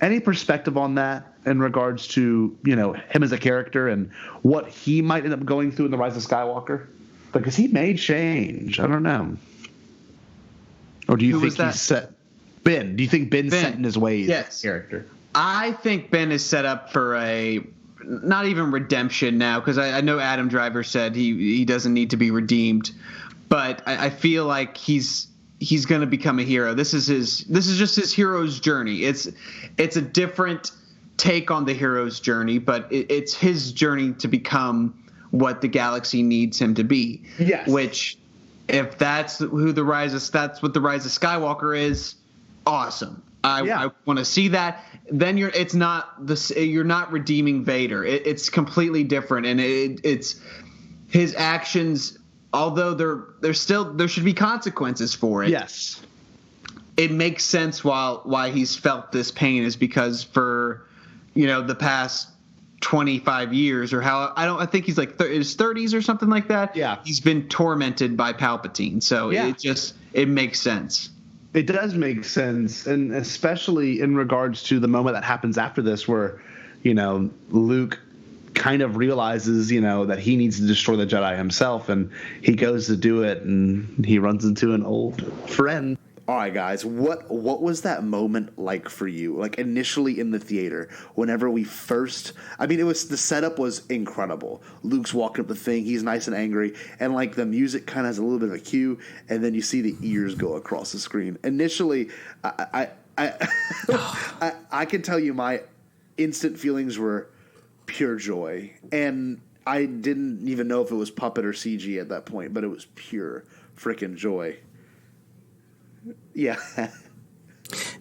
Any perspective on that in regards to, you know, him as a character and what he might end up going through in the Rise of Skywalker? Because he may change. I don't know. Or do you think he's set? Ben. Do you think Ben's set in his ways? Yes. Character. I think Ben is set up for a not even redemption now, because I know Adam Driver said he doesn't need to be redeemed, but I feel like he's going to become a hero. This is just his hero's journey. It's a different take on the hero's journey, but it's his journey to become what the galaxy needs him to be. Yes. Which, if that's what the Rise of Skywalker is, awesome. I want to see that. Then you're not redeeming Vader. It's completely different, and it's his actions. Although there should be consequences for it. Yes. It makes sense why he's felt this pain is because for, you know, the past 25 years or how I think he's like his 30s or something like that. Yeah. He's been tormented by Palpatine. So it makes sense. It does make sense. And especially in regards to the moment that happens after this where, you know, Luke kind of realizes, that he needs to destroy the Jedi himself, and he goes to do it, and he runs into an old friend. All right, guys, what was that moment like for you? Like initially in the theater, whenever we first, the setup was incredible. Luke's walking up the thing, he's nice and angry, and like the music kind of has a little bit of a cue, and then you see the ears go across the screen. Initially, I can tell you my instant feelings were pure joy, and I didn't even know if it was puppet or CG at that point, but it was pure freaking joy. Yeah.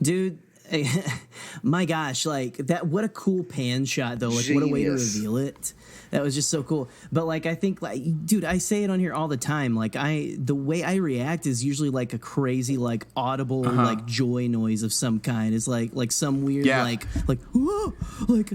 Dude, my gosh, like that, what a cool pan shot though. Like Genius. What a way to reveal it. That was just so cool. But like, I think like, dude, I say it on here all the time. Like the way I react is usually like a crazy, like audible, like joy noise of some kind. It's like some weird, like whoa, like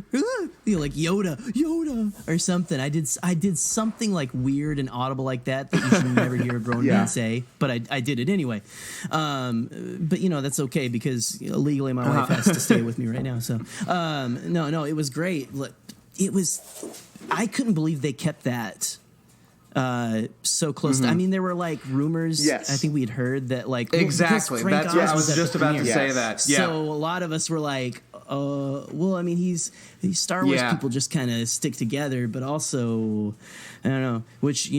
Yoda or something. I did something like weird and audible like that you should never hear a grown man say, but I did it anyway. But that's okay because legally my wife has to stay with me right now. So, no, it was great. I couldn't believe they kept that so close. I mean, there were like rumors. Yes. I think we had heard that like Exactly. Frank That's Oz what I was at just the about to premiere. say that. Yeah. So a lot of us were like, well, I mean, these Star Wars people just kind of stick together, but also, I don't know, which,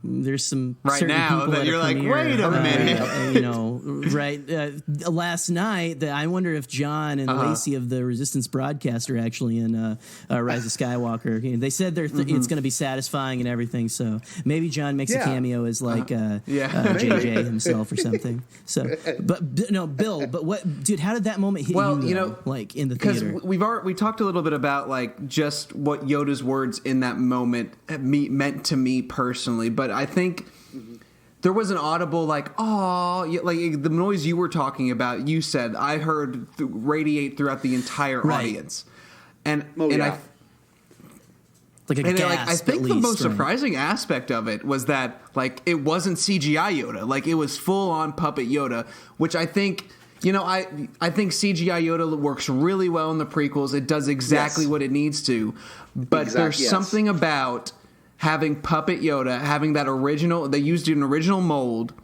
there's some Right certain now people that at you're like, premiere, wait a minute. right. Last night, I wonder if John and Lacey of the Resistance broadcast are actually in Rise of Skywalker. They said it's going to be satisfying and everything, so maybe John makes a cameo as like JJ himself or something. So, but no, Bill, but what, dude, how did that moment hit you, though, like in the theater? Because we talked a little bit about like just what Yoda's words in that moment meant to me personally, but I think there was an audible like, oh, like the noise you were talking about. You said I heard radiate throughout the entire audience, and I think the most surprising aspect of it was that like it wasn't CGI Yoda, like it was full on puppet Yoda, which I think. I think CGI Yoda works really well in the prequels. It does exactly what it needs to. But there's something about having puppet Yoda, having that original, they used an original mold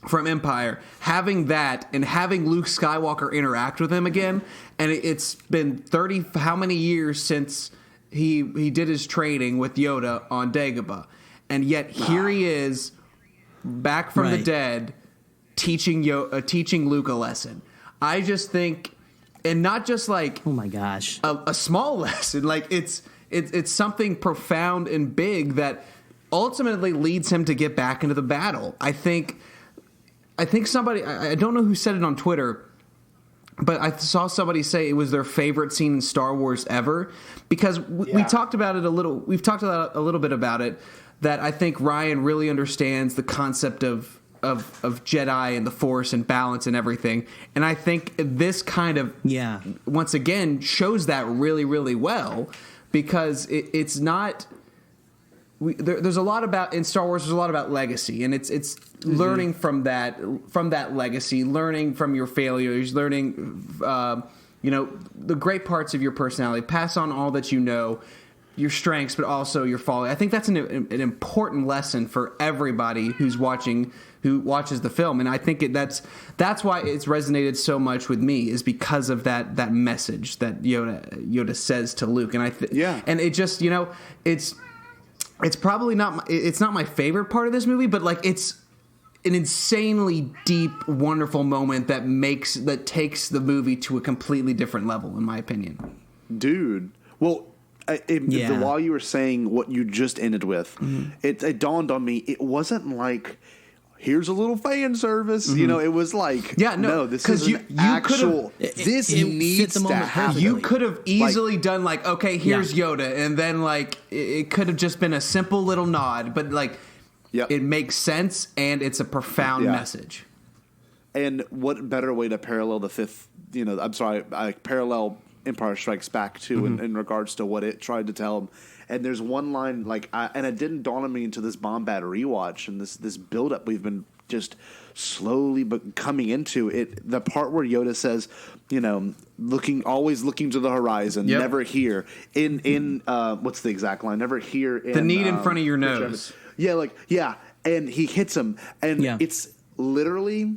from Empire, having that and having Luke Skywalker interact with him again. And it's been 30, how many years since he did his training with Yoda on Dagobah. And yet here he is back from the dead, teaching Luke a lesson. I just think, and not just like oh my gosh, a small lesson. Like it's something profound and big that ultimately leads him to get back into the battle. I think somebody, I don't know who said it on Twitter, but I saw somebody say it was their favorite scene in Star Wars ever because we talked about it a little. We've talked a little bit about it. That I think Ryan really understands the concept of Jedi and the Force and balance and everything. And I think this kind of, once again, shows that really, really well because it's not... There's a lot about... In Star Wars, there's a lot about legacy. And it's learning from that legacy, learning from your failures, learning, the great parts of your personality. Pass on all that you know, your strengths, but also your folly. I think that's an important lesson for everybody who watches the film, and I think that's why it's resonated so much with me is because of that message that Yoda says to Luke, and and it just it's probably not it's not my favorite part of this movie, but like it's an insanely deep, wonderful moment that takes the movie to a completely different level, in my opinion. Dude, well. While you were saying what you just ended with, it dawned on me. It wasn't like here's a little fan service. It was like this is you actual. This needs to happen. You could have easily done like okay, here's Yoda, and then like it could have just been a simple little nod, but like it makes sense and it's a profound message. And what better way to parallel the fifth? Parallel Empire Strikes Back too, in regards to what it tried to tell him. And there's one line and it didn't dawn on me until this Bombad rewatch and this build up we've been just slowly but coming into it. The part where Yoda says, always looking to the horizon, never here in what's the exact line? Never here in the need in front of your nose. And he hits him, and it's literally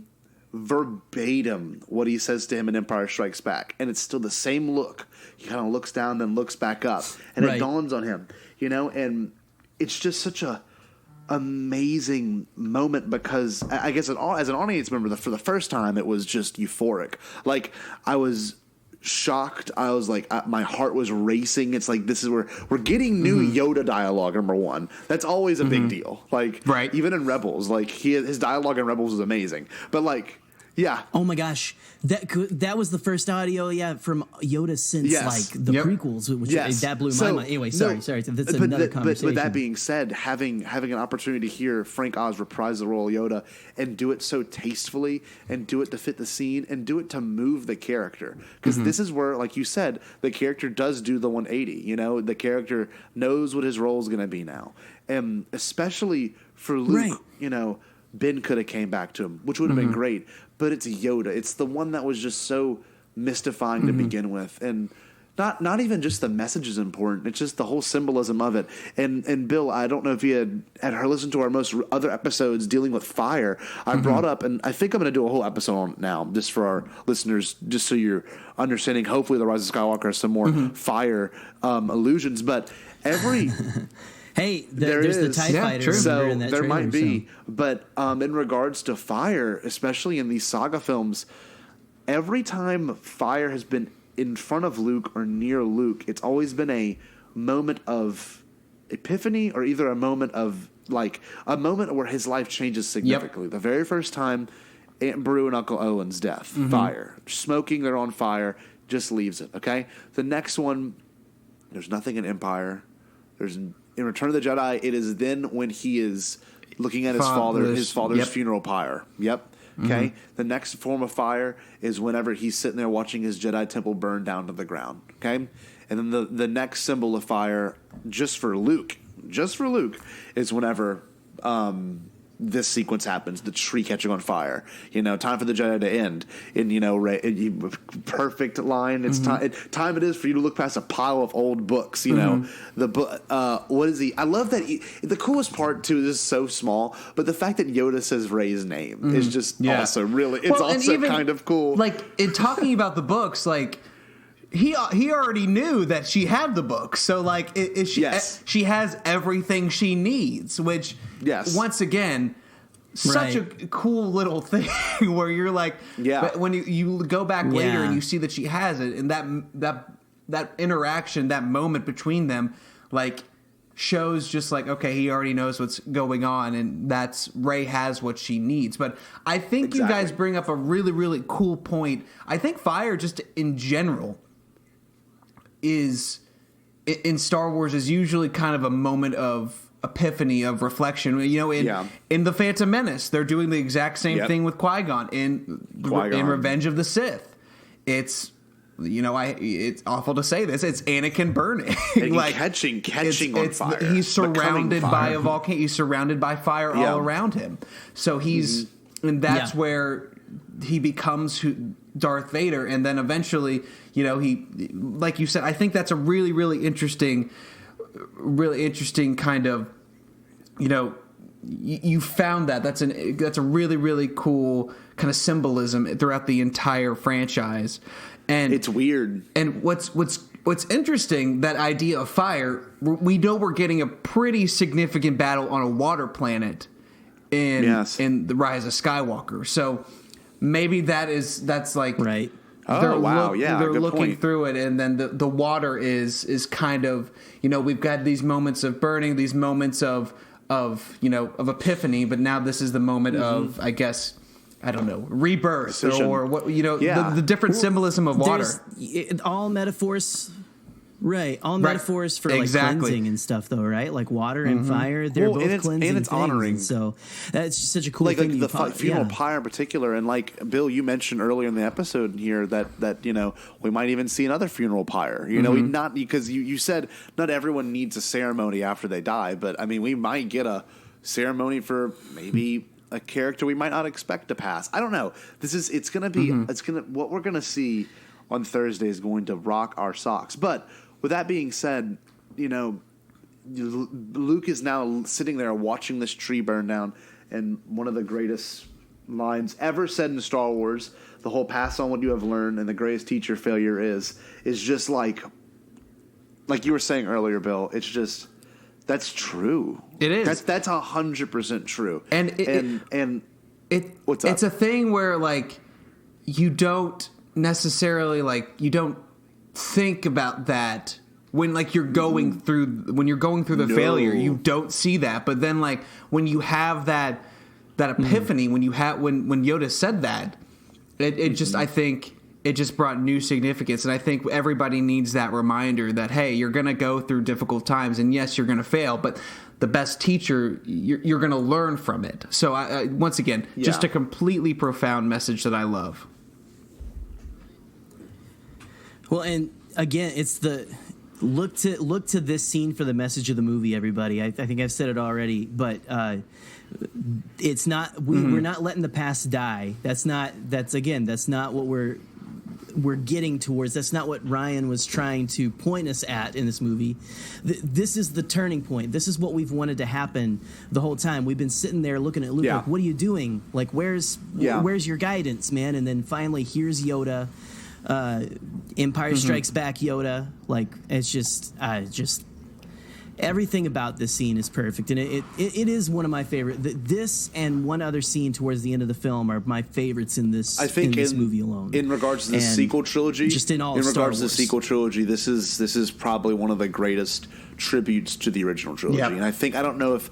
verbatim what he says to him in Empire Strikes Back, and it's still the same look. He kind of looks down, then looks back up, and it dawns on him, and it's just such a amazing moment because I guess as an audience member, for the first time, it was just euphoric. Like, I was shocked. I was like, my heart was racing. It's like, this is where we're getting new Yoda dialogue. Number one, that's always a big deal. Like, even in Rebels, like his dialogue in Rebels was amazing. But like, oh my gosh, that was the first audio from Yoda since like the prequels, which that blew my mind. Anyway, sorry, that's another conversation. But that being said, having an opportunity to hear Frank Oz reprise the role of Yoda and do it so tastefully and do it to fit the scene and do it to move the character, because this is where, like you said, the character does do the 180. The character knows what his role is going to be now, and especially for Luke, Ben could have came back to him, which would have been great. But it's Yoda. It's the one that was just so mystifying to begin with, and not even just the message is important. It's just the whole symbolism of it. And Bill, I don't know if you had listened to our most other episodes dealing with fire. I brought up, and I think I'm going to do a whole episode on it now, just for our listeners, just so you're understanding. Hopefully, the Rise of Skywalker has some more fire allusions, but every. Hey, there's the TIE fighter. So in that there trailer, might be. But in regards to fire, especially in these saga films, every time fire has been in front of Luke or near Luke, it's always been a moment of epiphany, or either a moment of a moment where his life changes significantly. The very first time, Aunt Beru and Uncle Owen's death, fire. Smoking, they're on fire, just leaves it, okay? The next one, there's nothing in Empire. In Return of the Jedi, it is then when he is looking at his father's funeral pyre. Okay. The next form of fire is whenever he's sitting there watching his Jedi temple burn down to the ground. Okay. And then the next symbol of fire, just for Luke, is whenever this sequence happens, the tree catching on fire. Time for the Jedi to end. Perfect line. It's time it is for you to look past a pile of old books. The book. What is he? I love that. The coolest part too. This is so small, but the fact that Yoda says Rey's name is just also really. It's also kind of cool. Like, in talking about the books, like. He already knew that she had the book, so like she has everything she needs, which once again, such a cool little thing where you're like, but when you go back later and you see that she has it, and that interaction, that moment between them, like shows just like, okay, he already knows what's going on, and that's Rey has what she needs. But I think you guys bring up a really, really cool point. I think fire just in general is in Star Wars is usually kind of a moment of epiphany, of reflection. In The Phantom Menace, they're doing the exact same thing with Qui-Gon. In Revenge of the Sith, it's it's awful to say this, it's Anakin burning, like catching on fire. He's surrounded by a volcano. He's surrounded by fire all around him. So he's and that's where he becomes Darth Vader, and then eventually, he, like you said, I think that's a really, really interesting kind of, you found that's a really, really cool kind of symbolism throughout the entire franchise, and it's weird. And what's interesting, that idea of fire, we know we're getting a pretty significant battle on a water planet in the Rise of Skywalker, so. Maybe that's like right. They're looking point. Through it, and then the water is kind of we've got these moments of burning, these moments of epiphany, but now this is the moment of, I guess, I don't know, rebirth or what the different symbolism of water. All metaphors. Right, all metaphors for like cleansing and stuff, though, right? Like water and fire, they're both cleansing and it's things, honoring. So that's just such a cool thing. Like the funeral pyre in particular, and like Bill, you mentioned earlier in the episode here that we might even see another funeral pyre. Not because you said not everyone needs a ceremony after they die, but I mean we might get a ceremony for maybe a character we might not expect to pass. I don't know. It's going to be what we're going to see on Thursday is going to rock our socks. But with that being said, Luke is now sitting there watching this tree burn down, and one of the greatest lines ever said in Star Wars, the whole pass on what you have learned and the greatest teacher failure is just like you were saying earlier, Bill. It's just that's true. It is. That's 100% true. And what's up? It's a thing where like you don't necessarily you don't think about that when you're going through the failure. You don't see that, but then when you have that epiphany, when Yoda said that, it just I think it just brought new significance, and I think everybody needs that reminder that hey, you're going to go through difficult times, and yes, you're going to fail, but the best teacher, you're going to learn from it. So I once again, just a completely profound message that I love. Well, and again, it's the look to this scene for the message of the movie, everybody. I think I've said it already, but it's not we're not letting the past die. That's not what we're getting towards. That's not what Ryan was trying to point us at in this movie. This is the turning point. This is what we've wanted to happen the whole time. We've been sitting there looking at Luke like, what are you doing? Like, where's your guidance, man? And then finally, here's Yoda. Empire Strikes Back Yoda. Like, it's just everything about this scene is perfect, and it is one of my favorite. This and one other scene towards the end of the film are my favorites in this. I think in this movie alone. In regards to the sequel trilogy, just in regards Star to the sequel trilogy, this is probably one of the greatest tributes to the original trilogy. Yep. And I don't know if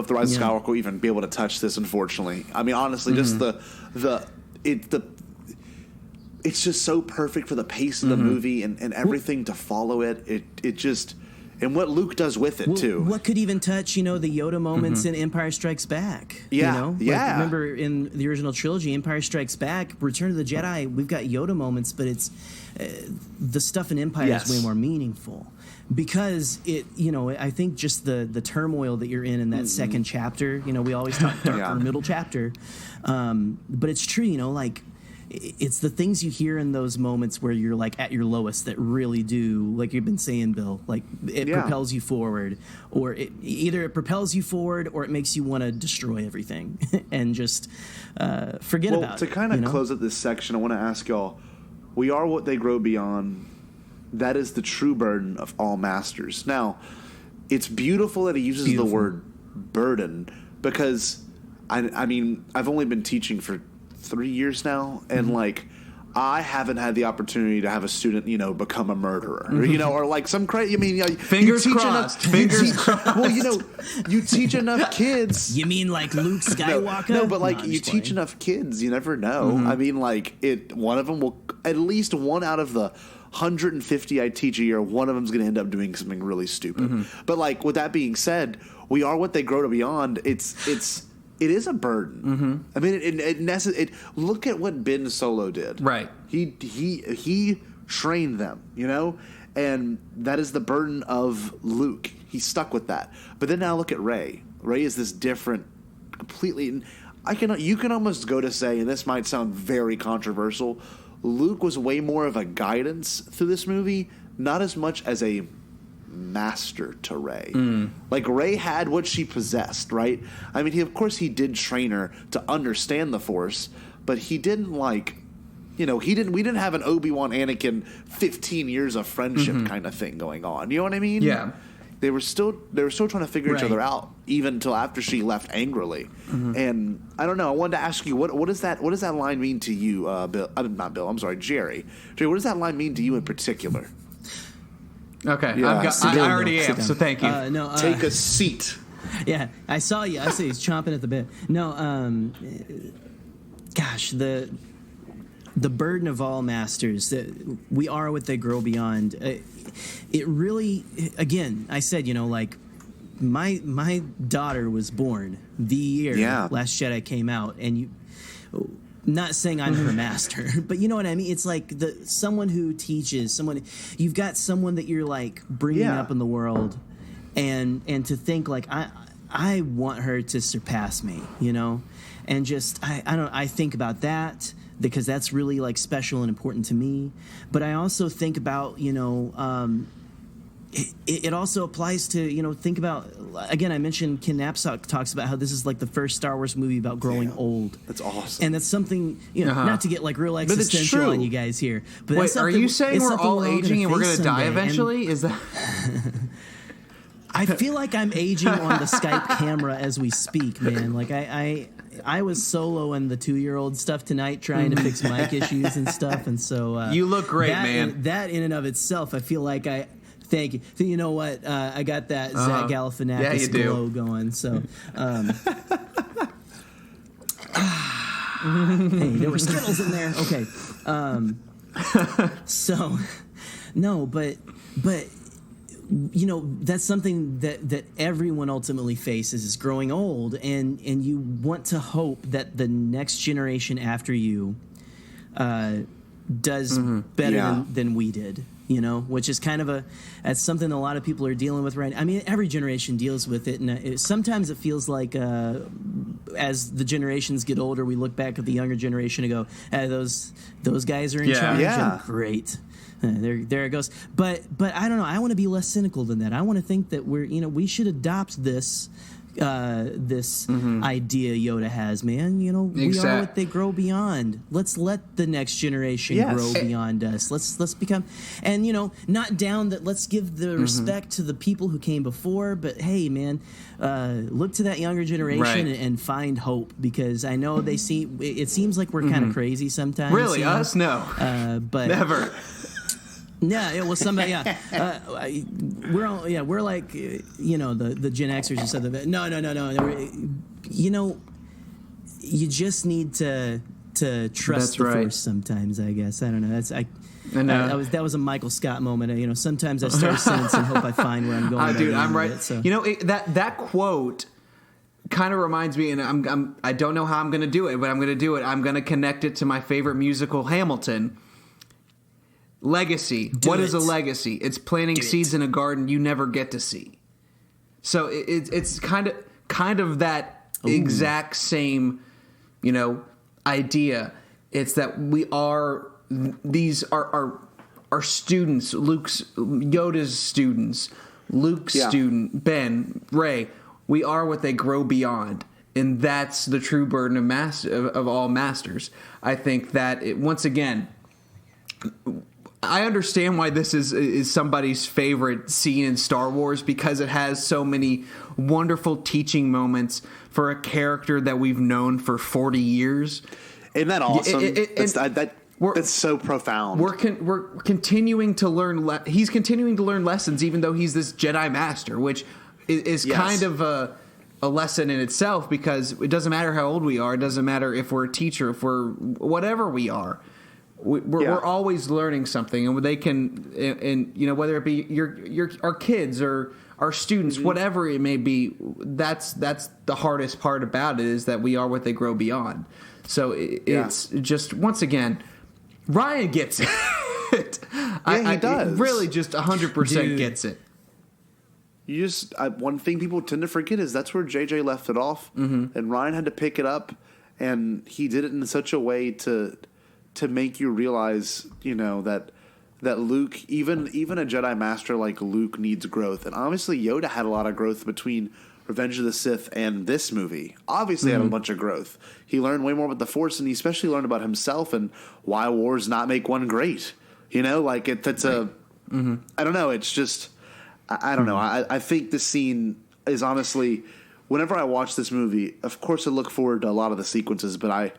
the Rise of Skywalker will even be able to touch this. Unfortunately, I mean, honestly, just it's just so perfect for the pace of the movie and everything to follow it. It just. And what Luke does with it, too. What could even touch, the Yoda moments in Empire Strikes Back? Yeah, remember in the original trilogy, Empire Strikes Back, Return of the Jedi, we've got Yoda moments, but it's the stuff in Empire is way more meaningful. Because I think just the turmoil that you're in that second chapter, we always talk darker middle chapter. But it's true, it's the things you hear in those moments where you're at your lowest that really do, like you've been saying, Bill, it propels you forward, or either it propels you forward or it makes you want to destroy everything and just forget about it. To kind of close up this section, I want to ask y'all, we are what they grow beyond. That is the true burden of all masters. Now, it's beautiful that he uses the word burden because, I mean, I've only been teaching for 3 years now, and I haven't had the opportunity to have a student, become a murderer, or some crazy. I mean, fingers crossed. Well, you teach enough kids. You mean like Luke Skywalker? No, but you teach enough kids, you never know. I mean, one of them will, at least one out of the 150 I teach a year, one of them's going to end up doing something really stupid. But with that being said, we are what they grow to beyond. It is a burden. I mean, look at what Ben Solo did. Right. He trained them, and that is the burden of Luke. He stuck with that. But then now look at Rey. Rey is this different, completely. You can almost go to say, and this might sound very controversial, Luke was way more of a guidance through this movie, not as much as a master to Rey. Rey had what she possessed, right? I mean, of course he did train her to understand the Force, but he didn't we didn't have an Obi-Wan Anakin 15 years of friendship kind of thing going on. You know what I mean? Yeah. They were still trying to figure each other out even until after she left angrily. And I don't know, I wanted to ask you what does that line mean to you, Bill? Not Bill, I'm sorry, Jerry. Jerry, what does that line mean to you in particular? Okay, I already am, so thank you. Take a seat. Yeah, I saw you. I see he's chomping at the bit. No, gosh, the burden of all masters. We are what they grow beyond. It really, again, I said, my daughter was born the year Last Jedi came out, and not saying I'm her master, but you know what I mean? It's someone who teaches, you've got someone that you're bringing up in the world, and to think I want her to surpass me, you know, and just I think about that because that's really like special and important to me. But I also think about, you know, it also applies to, you know, think about, again, I mentioned Ken Napzok talks about how this is like the first Star Wars movie about growing old. That's awesome. And that's something, you know, not to get like real existential on you guys here. But wait, are you saying we're all aging and we're going to die eventually? Is that... I feel like I'm aging on the Skype camera as we speak, man. Like I was soloing the 2-year-old stuff tonight, trying to fix mic issues and stuff, and so you look great, man. That in and of itself, I feel like thank you. So you know what? I got that Zach Galifianakis glow going. So, hey, there were Skittles in there. Okay. So, no, but you know, that's something that everyone ultimately faces is growing old, and you want to hope that the next generation after you does better than we did, you know, which is kind of that's something a lot of people are dealing with right now. I mean, every generation deals with it, and sometimes it feels like as the generations get older, we look back at the younger generation and go, those guys are in charge. Yeah. Great. There it goes. But I don't know. I want to be less cynical than that. I want to think that we should adopt this idea Yoda has, man. You know, we are what they grow beyond. Let's let the next generation grow beyond us. Let's become, and you know, not down that. Let's give the respect to the people who came before. But hey, man, look to that younger generation and find hope, because I know it seems like we're kind of crazy sometimes. Really, us? No, but never. Yeah, it was somebody. Yeah, we're like, you know, the Gen Xers and stuff. No. You know, you just need to trust the Force sometimes. I guess I don't know. That was a Michael Scott moment. You know, sometimes I start a sentence and hope I find where I'm going. Dude, I'm right. So. You know, that quote kind of reminds me, and I don't know how I'm going to do it, but I'm going to do it. I'm going to connect it to my favorite musical, Hamilton. Legacy. What is a legacy? It's planting seeds in a garden you never get to see. So it's kind of that exact same, you know, idea. It's that we are our students, Yoda's students, Luke's student, Ben, Rey. We are what they grow beyond. And that's the true burden of all masters. I think that once again, I understand why this is somebody's favorite scene in Star Wars, because it has so many wonderful teaching moments for a character that we've known for 40 years. Isn't that awesome? That's so profound. We're continuing to learn. He's continuing to learn lessons, even though he's this Jedi Master, which is kind of a lesson in itself, because it doesn't matter how old we are. It doesn't matter if we're a teacher, if we're whatever we are. We're always learning something, and they can, and you know, whether it be our kids or our students, whatever it may be, that's the hardest part about it, is that we are what they grow beyond. So it's just, once again, Ryan gets it. He does. Really, just 100% gets it. You just one thing people tend to forget is that's where JJ left it off, and Ryan had to pick it up, and he did it in such a way to make you realize, you know, that Luke, even a Jedi Master like Luke, needs growth. And obviously Yoda had a lot of growth between Revenge of the Sith and this movie. Obviously had a bunch of growth. He learned way more about the Force, and he especially learned about himself and why wars not make one great. You know, like I don't know. It's just, I don't know. I think this scene is honestly, whenever I watch this movie, of course I look forward to a lot of the sequences, but I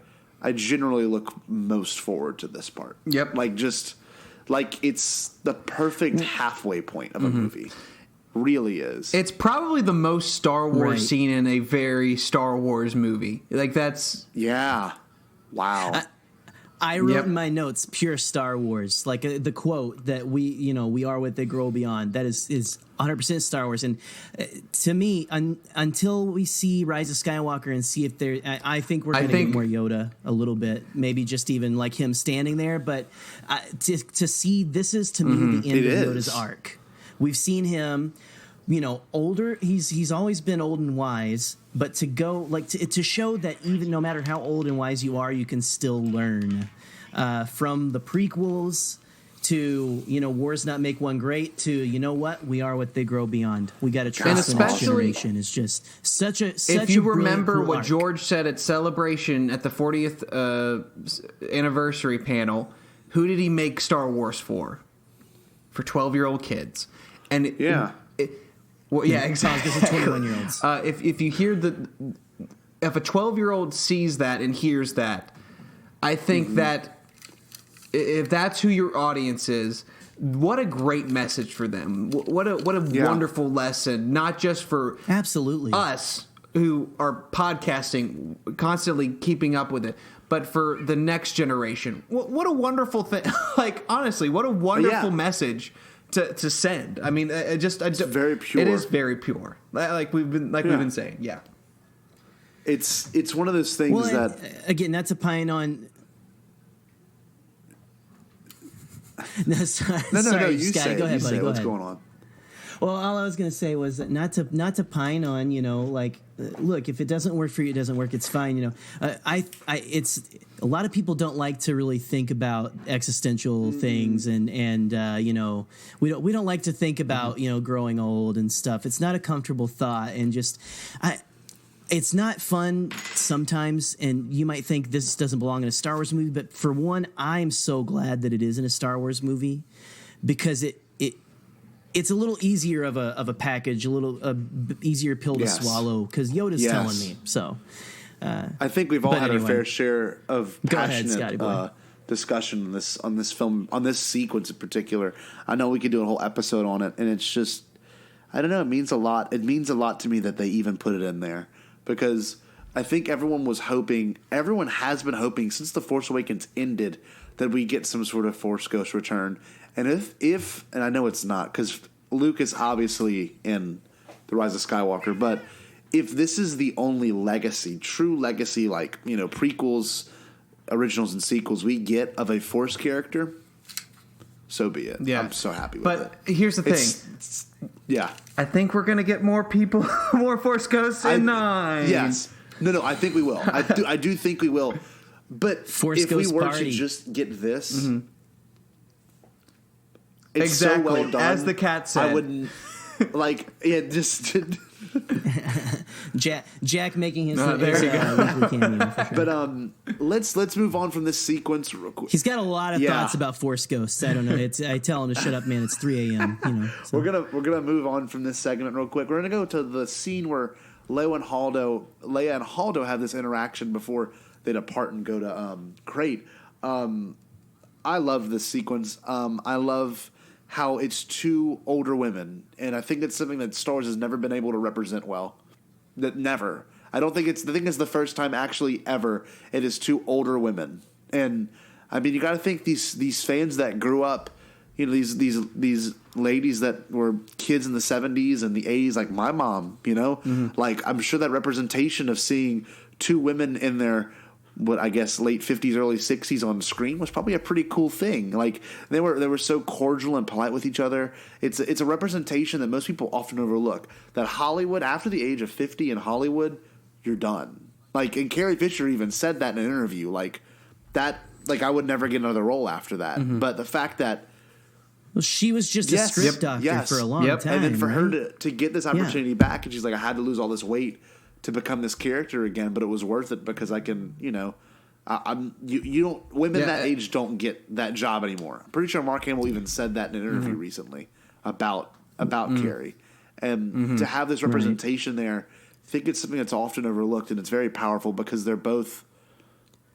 generally look most forward to this part. Yep. Like it's the perfect halfway point of a movie. Really is. It's probably the most Star Wars scene in a very Star Wars movie. Like that's... Yeah. Wow. I wrote in my notes, pure Star Wars, like the quote that we are what they grow beyond. That is 100% Star Wars. And to me, until we see Rise of Skywalker and see if there, I think we're going to get more Yoda a little bit, maybe just even like him standing there. But to see, this is to me the end of Yoda's arc. We've seen him, older. He's always been old and wise, but to go to show that even no matter how old and wise you are, you can still learn from the prequels to wars not make one great to what we are what they grow beyond. We got to trust the next generation. It's just such a if you remember cool what arc. George said at Celebration at the 40th anniversary panel, who did he make Star Wars for? For 12-year-old kids. And well, yeah, exactly. 21-year-olds. If you hear if a 12-year-old sees that and hears that, I think that if that's who your audience is, what a great message for them. What a wonderful lesson, not just for absolutely us who are podcasting, constantly keeping up with it, but for the next generation. What a wonderful thing! Like honestly, what a wonderful message to send. I mean, it's very pure. It is very pure, like we've been saying. Yeah, it's one of those things that again, not to pine on. No, sorry, you Scotty, say. Go ahead, buddy. Go What's ahead. going on? Well, all I was going to say was not to pine on, look, if it doesn't work for you, it doesn't work. It's fine. It's a lot of people don't like to really think about existential things, and we don't like to think about growing old and stuff. It's not a comfortable thought, and it's not fun sometimes, and you might think this doesn't belong in a Star Wars movie, but for one, I'm so glad that it is in a Star Wars movie because it's a little easier of a package, a little easier pill to swallow because Yoda's telling me. So I think we've all had our fair share of passionate discussion on this film, on this sequence in particular. I know we could do a whole episode on it, and it's just, I don't know, it means a lot. It means a lot to me that they even put it in there because I think everyone has been hoping since The Force Awakens ended that we get some sort of Force Ghost return. And if and I know it's not because Luke is obviously in The Rise of Skywalker, but if this is the only legacy, true legacy, like prequels, originals, and sequels we get of a Force character, so be it. Yeah. I'm so happy with it. But here's the thing. Yeah, I think we're gonna get more people, more Force Ghosts in 9. Yes. No, I think we will. I do think we will. But Force if we Ghost were party. to just get this. It's exactly so well done. As the cat said. I wouldn't just Jack making his there you go. weekly cameo for sure. But let's move on from this sequence real quick. He's got a lot of thoughts about Force Ghosts. I don't know. I tell him to shut up, man. It's 3 a.m. So. We're gonna move on from this segment real quick. We're gonna go to the scene where Leia and Haldo have this interaction before they depart and go to Crate. I love this sequence. I love how it's two older women, and I think that's something that Star Wars has never been able to represent well. That never. I think it's the first time actually ever it is two older women, and I mean you got to think these fans that grew up, these ladies that were kids in the 70s and the 80s, like my mom, like I'm sure that representation of seeing two women in their what I guess late 50s, early 60s on the screen was probably a pretty cool thing. Like they were so cordial and polite with each other. It's a representation that most people often overlook. That Hollywood, after the age of 50 in Hollywood, you're done. Like, and Carrie Fisher even said that in an interview. Like that, like I would never get another role after that. Mm-hmm. But the fact that she was just a script doctor for a long time, and then for her to get this opportunity back, and she's like, I had to lose all this weight to become this character again, but it was worth it because I can, you don't women that age don't get that job anymore. I'm pretty sure Mark Hamill even said that in an interview recently about Carrie, and to have this representation there, I think it's something that's often overlooked, and it's very powerful because they're both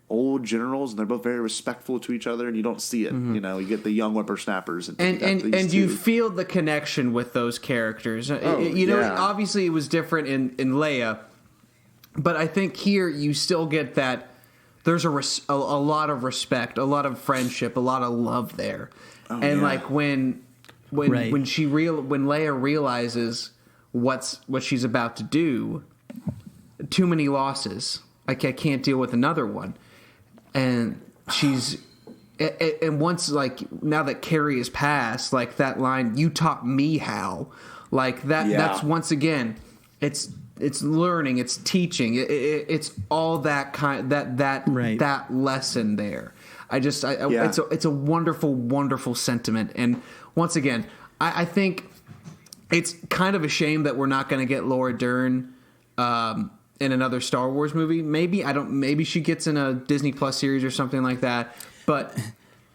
old generals and they're both very respectful to each other, and you don't see it. You get the young whippersnappers, and you feel the connection with those characters. Obviously it was different in Leia. But I think here you still get that there's a lot of respect, a lot of friendship, a lot of love there, like when Leia realizes what she's about to do, too many losses. Like I can't deal with another one, and once like now that Carrie is passed, like that line, "You taught me how." Like that. Yeah. That's once again, it's learning, it's teaching, it's all that kind that lesson there. It's a wonderful, wonderful sentiment. And once again, I think it's kind of a shame that we're not going to get Laura Dern in another Star Wars movie. Maybe she gets in a Disney Plus series or something like that. But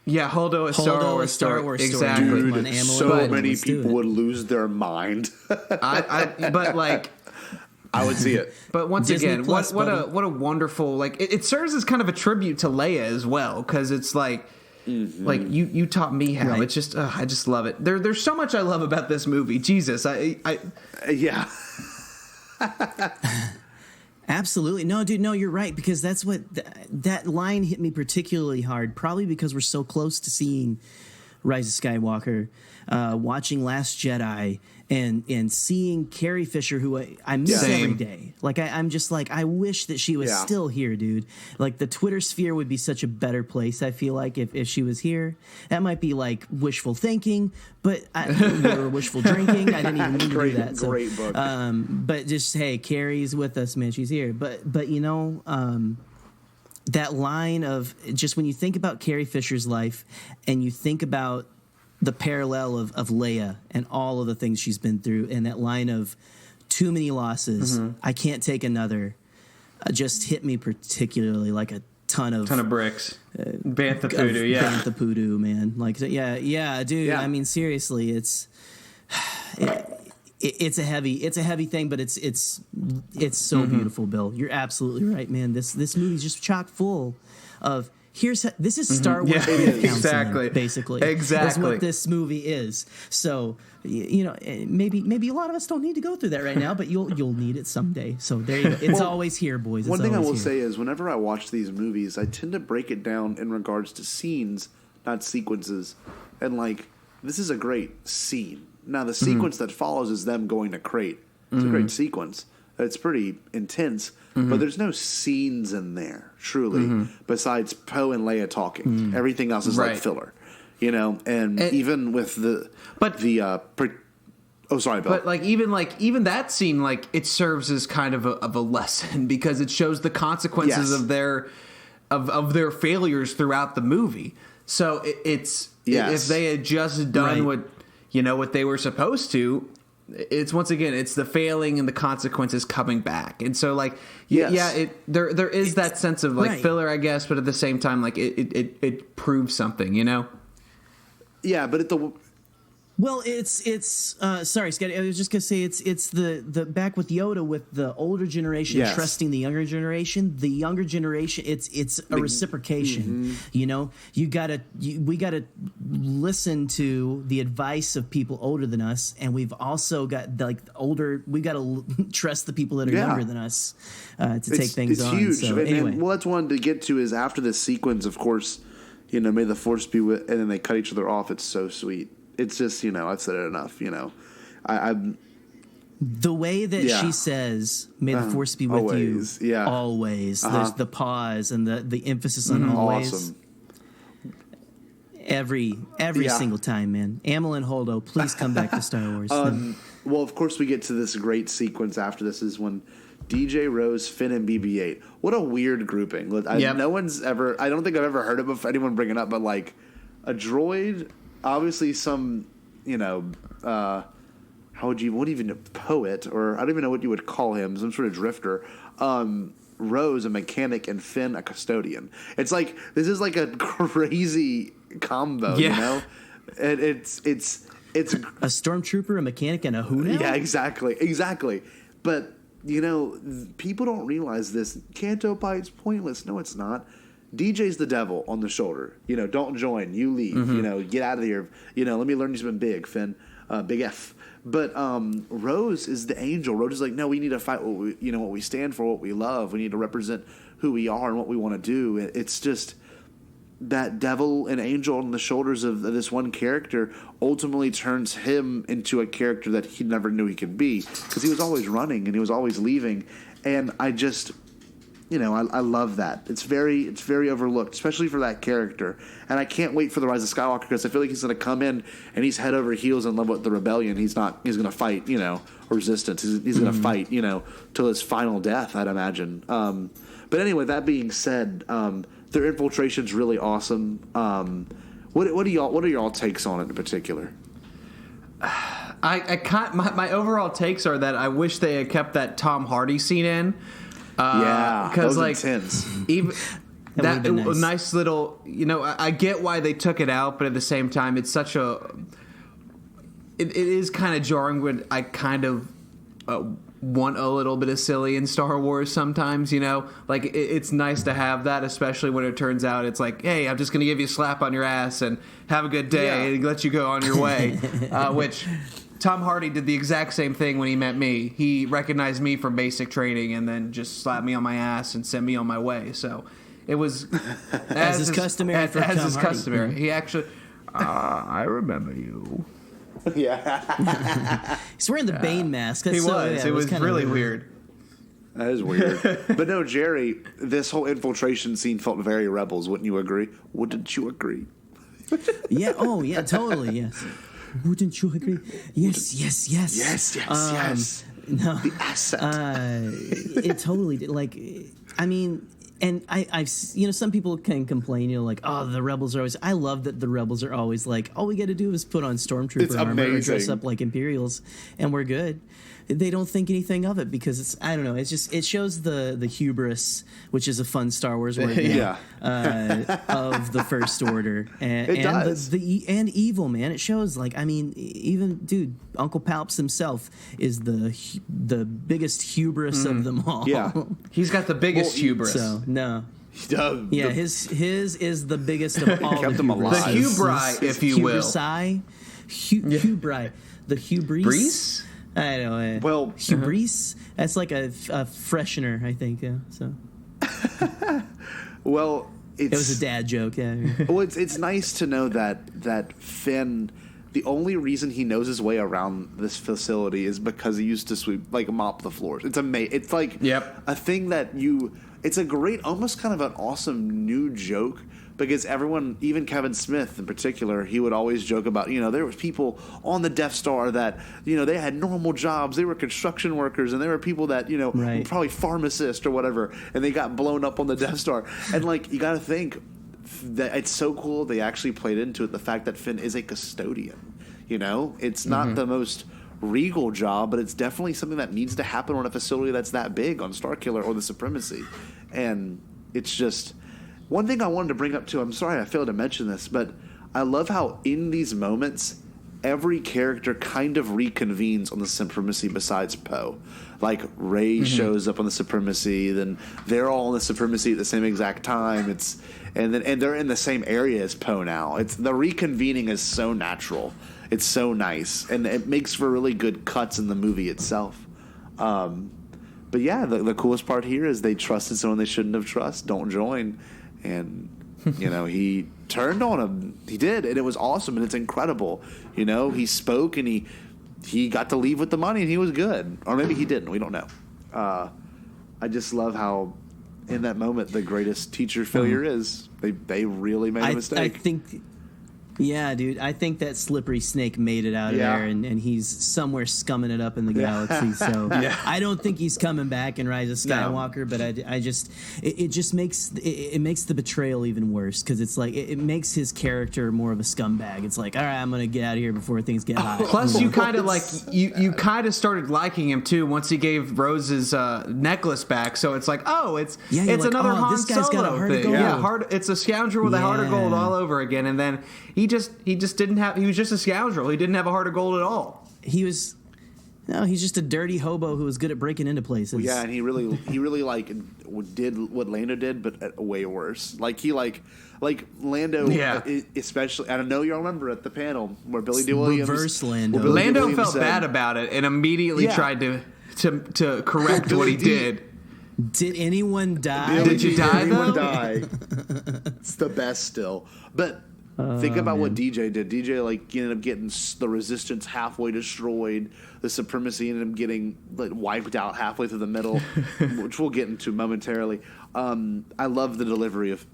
yeah, Holdo, a Star Wars story. Exactly. Dude, so many people would lose their mind. But like, I would see it. But once Disney again, Plus, what a wonderful, like, it serves as kind of a tribute to Leia as well, because it's like, like you taught me how. Right. It's just I just love it. There's so much I love about this movie. Jesus, Yeah. Absolutely. No, dude, no, you're right, because that's what that line hit me particularly hard, probably because we're so close to seeing Rise of Skywalker, watching Last Jedi, and seeing Carrie Fisher, who I miss every day. Like, I'm just like, I wish that she was still here, dude. Like, the Twitter sphere would be such a better place, I feel like, if she was here. That might be like wishful thinking, or wishful drinking. I didn't even mean to do that. So, great book. but just, hey, Carrie's with us, man. She's here. But you know, that line of just when you think about Carrie Fisher's life and you think about the parallel of Leia and all of the things she's been through, and that line of too many losses, I can't take another, just hit me particularly like a ton of bricks. Bantha Poodoo, yeah. Bantha Poodoo, man. Like, yeah, dude. Yeah. I mean, seriously, it's a heavy thing, but it's so beautiful, Bill. You're absolutely right, man. This movie's just chock full of this is Star Wars exactly, basically. Exactly. That's what this movie is. So, you know, maybe a lot of us don't need to go through that right now, but you'll need it someday. So there you go. It's always here, boys. One thing I will say is, whenever I watch these movies, I tend to break it down in regards to scenes, not sequences. And like, this is a great scene. Now, the sequence that follows is them going to Crate. It's a great sequence. It's pretty intense, but there's no scenes in there, truly, besides Poe and Leia talking. Everything else is like filler, you know. And even with sorry, Bill. But even that scene, like, it serves as kind of a lesson, because it shows the consequences of their failures throughout the movie. So if they had just done what they were supposed to, it's once again, it's the failing and the consequences coming back. And so, like, there is that sense of like filler, I guess, but at the same time, like, it proves something, you know? Yeah, but it's sorry, Scotty. I was just gonna say it's the back with Yoda, with the older generation trusting the younger generation. The younger generation, it's a reciprocation. You know, we gotta listen to the advice of people older than us, and we've also got we gotta trust the people that are younger than us to take things on. It's huge. So, anyway, well, that's one to get to is after this sequence, of course. You know, may the force be with, and then they cut each other off. It's so sweet. It's just, you know, I've said it enough, you know. The way that she says, may the force be with always, you, always. There's the pause and the emphasis on always. Awesome. Every single time, man. Amelin Holdo, please come back to Star Wars. Well, of course, we get to this great sequence after this is when DJ, Rose, Finn, and BB-8. What a weird grouping. No one's ever, I don't think I've ever heard it before, anyone bring it up, but like a droid, obviously some, you know, what even poet, or I don't even know what you would call him, some sort of drifter. Rose, a mechanic, and Finn, a custodian. It's like, this is like a crazy combo, you know? And it's a stormtrooper, a mechanic, and a who now? Yeah, exactly. But, you know, people don't realize this. Canto Pie's pointless. No, it's not. DJ's the devil on the shoulder. You know, don't join. You leave. You know, get out of here. You know, let me learn you something big, Finn. Big F. But Rose is the angel. Rose is like, no, we need to fight what we stand for, what we love. We need to represent who we are and what we want to do. It's just that devil and angel on the shoulders of this one character ultimately turns him into a character that he never knew he could be, because he was always running and he was always leaving. And I just I love that. It's very overlooked, especially for that character. And I can't wait for the Rise of Skywalker because I feel like he's going to come in and he's head over heels in love with the rebellion. He's going to fight, resistance. He's going to fight, till his final death, I'd imagine. But anyway, that being said, their infiltration's really awesome. What are y'all takes on it in particular? My overall takes are that I wish they had kept that Tom Hardy scene in. Because intense. Even that nice. Nice little, I get why they took it out, but at the same time, it's such it is kind of jarring when I kind of want a little bit of silly in Star Wars sometimes, like it's nice to have that, especially when it turns out it's like, hey, I'm just going to give you a slap on your ass and have a good day and let you go on your way, which Tom Hardy did the exact same thing when he met me. He recognized me from basic training and then just slapped me on my ass and sent me on my way. So it was as is customary for Tom Hardy. Customary. He actually, I remember you. Yeah. He's wearing the Bane mask. It was really weird. That is weird. But no, Jerry, this whole infiltration scene felt very Rebels. Wouldn't you agree? Wouldn't you agree? Yeah. Oh, yeah. Totally. Yes. Wouldn't you agree? Yes. Yes. No. The asset. It totally did. Like, I mean, and I've some people can complain, like, oh, the Rebels are always. I love that the Rebels are always like, all we got to do is put on stormtrooper armor or dress up like Imperials, and we're good. They don't think anything of it because it's, I don't know, it's just, it shows the hubris, which is a fun Star Wars word now, of the First Order and and evil, man. It shows, like, I mean, even dude, Uncle Palps himself is the biggest hubris of them all. Yeah, he's got the biggest hubris. So no. Yeah, his is the biggest of all. Kept him alive. The hubris, if you will. Hubris. The hubris. Breeze? I know. Well, hubris. That's like a freshener, I think. Yeah. So. Well, it was a dad joke. Yeah. Well, it's nice to know that Finn, the only reason he knows his way around this facility is because he used to mop the floors. It's amazing. It's like a thing that it's a great, almost kind of an awesome new joke. Because everyone, even Kevin Smith in particular, he would always joke about, there was people on the Death Star that, they had normal jobs. They were construction workers, and there were people that, were probably pharmacists or whatever, and they got blown up on the Death Star. And, you got to think that it's so cool they actually played into it, the fact that Finn is a custodian. It's not the most regal job, but it's definitely something that needs to happen on a facility that's that big on Starkiller or the Supremacy. And it's just... One thing I wanted to bring up, too, I'm sorry I failed to mention this, but I love how in these moments, every character kind of reconvenes on the Supremacy besides Poe. Like, Rey shows up on the Supremacy, then they're all on the Supremacy at the same exact time. And they're in the same area as Poe now. The reconvening is so natural. It's so nice. And it makes for really good cuts in the movie itself. But yeah, the coolest part here is they trusted someone they shouldn't have trusted. Don't join. And, he turned on him. He did, and it was awesome, and it's incredible. He spoke, and he got to leave with the money, and he was good. Or maybe he didn't. We don't know. I just love how, in that moment, the greatest teacher failure is. They really made a mistake. I think... Yeah, dude, I think that slippery snake made it out of there, and he's somewhere scumming it up in the galaxy. So I don't think he's coming back in Rise of Skywalker, but I just it just makes the betrayal even worse because it's like it makes his character more of a scumbag. It's like, all right, I'm gonna get out of here before things get hot. Plus, you kind of you kind of started liking him too once he gave Rose's necklace back. So it's like, it's another Han Solo thing. It's a scoundrel with a heart of gold all over again, and then. He just didn't have. He was just a scoundrel. He didn't have a heart of gold at all. He's just a dirty hobo who was good at breaking into places. Well, yeah, and he really did what Lando did, but way worse. Like Lando, especially. I don't know you remember at the panel where Billy Dee Williams reverse Lando. Lando felt bad about it and immediately tried to correct what he did. Did anyone die? Did you die? Anyone die? It's the best still, but. Think about what DJ did. DJ ended up getting the Resistance halfway destroyed. The Supremacy ended up getting wiped out halfway through the middle, which we'll get into momentarily. I love the delivery of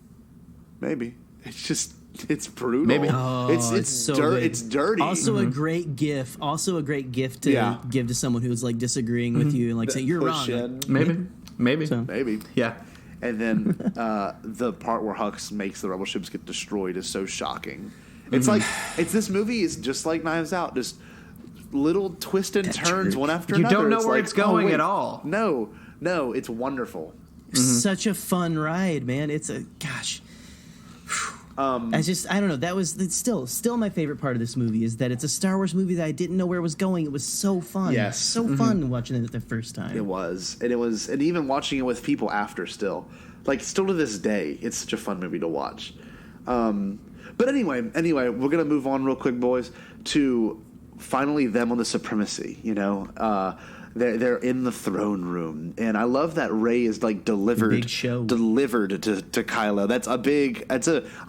maybe. It's brutal. Maybe. It's so dirty. good. It's dirty. Also a great gif. Also a great gift to give to someone who's disagreeing with you and say you're wrong. Maybe. So. Maybe. Yeah. And then the part where Hux makes the rebel ships get destroyed is so shocking. It's this movie is just like Knives Out, just little twists and turns one after You another. don't know where it's going at all. No, it's wonderful. Such a fun ride, man. It's a gosh. I don't know. It's still my favorite part of this movie is that it's a Star Wars movie that I didn't know where it was going. It was so fun. Yes. So fun watching it the first time. It was, and even watching it with people after, still to this day, it's such a fun movie to watch. But anyway, we're gonna move on real quick, boys, to finally them on the Supremacy. They're in the throne room, and I love that Rey is delivered Big show. delivered to Kylo.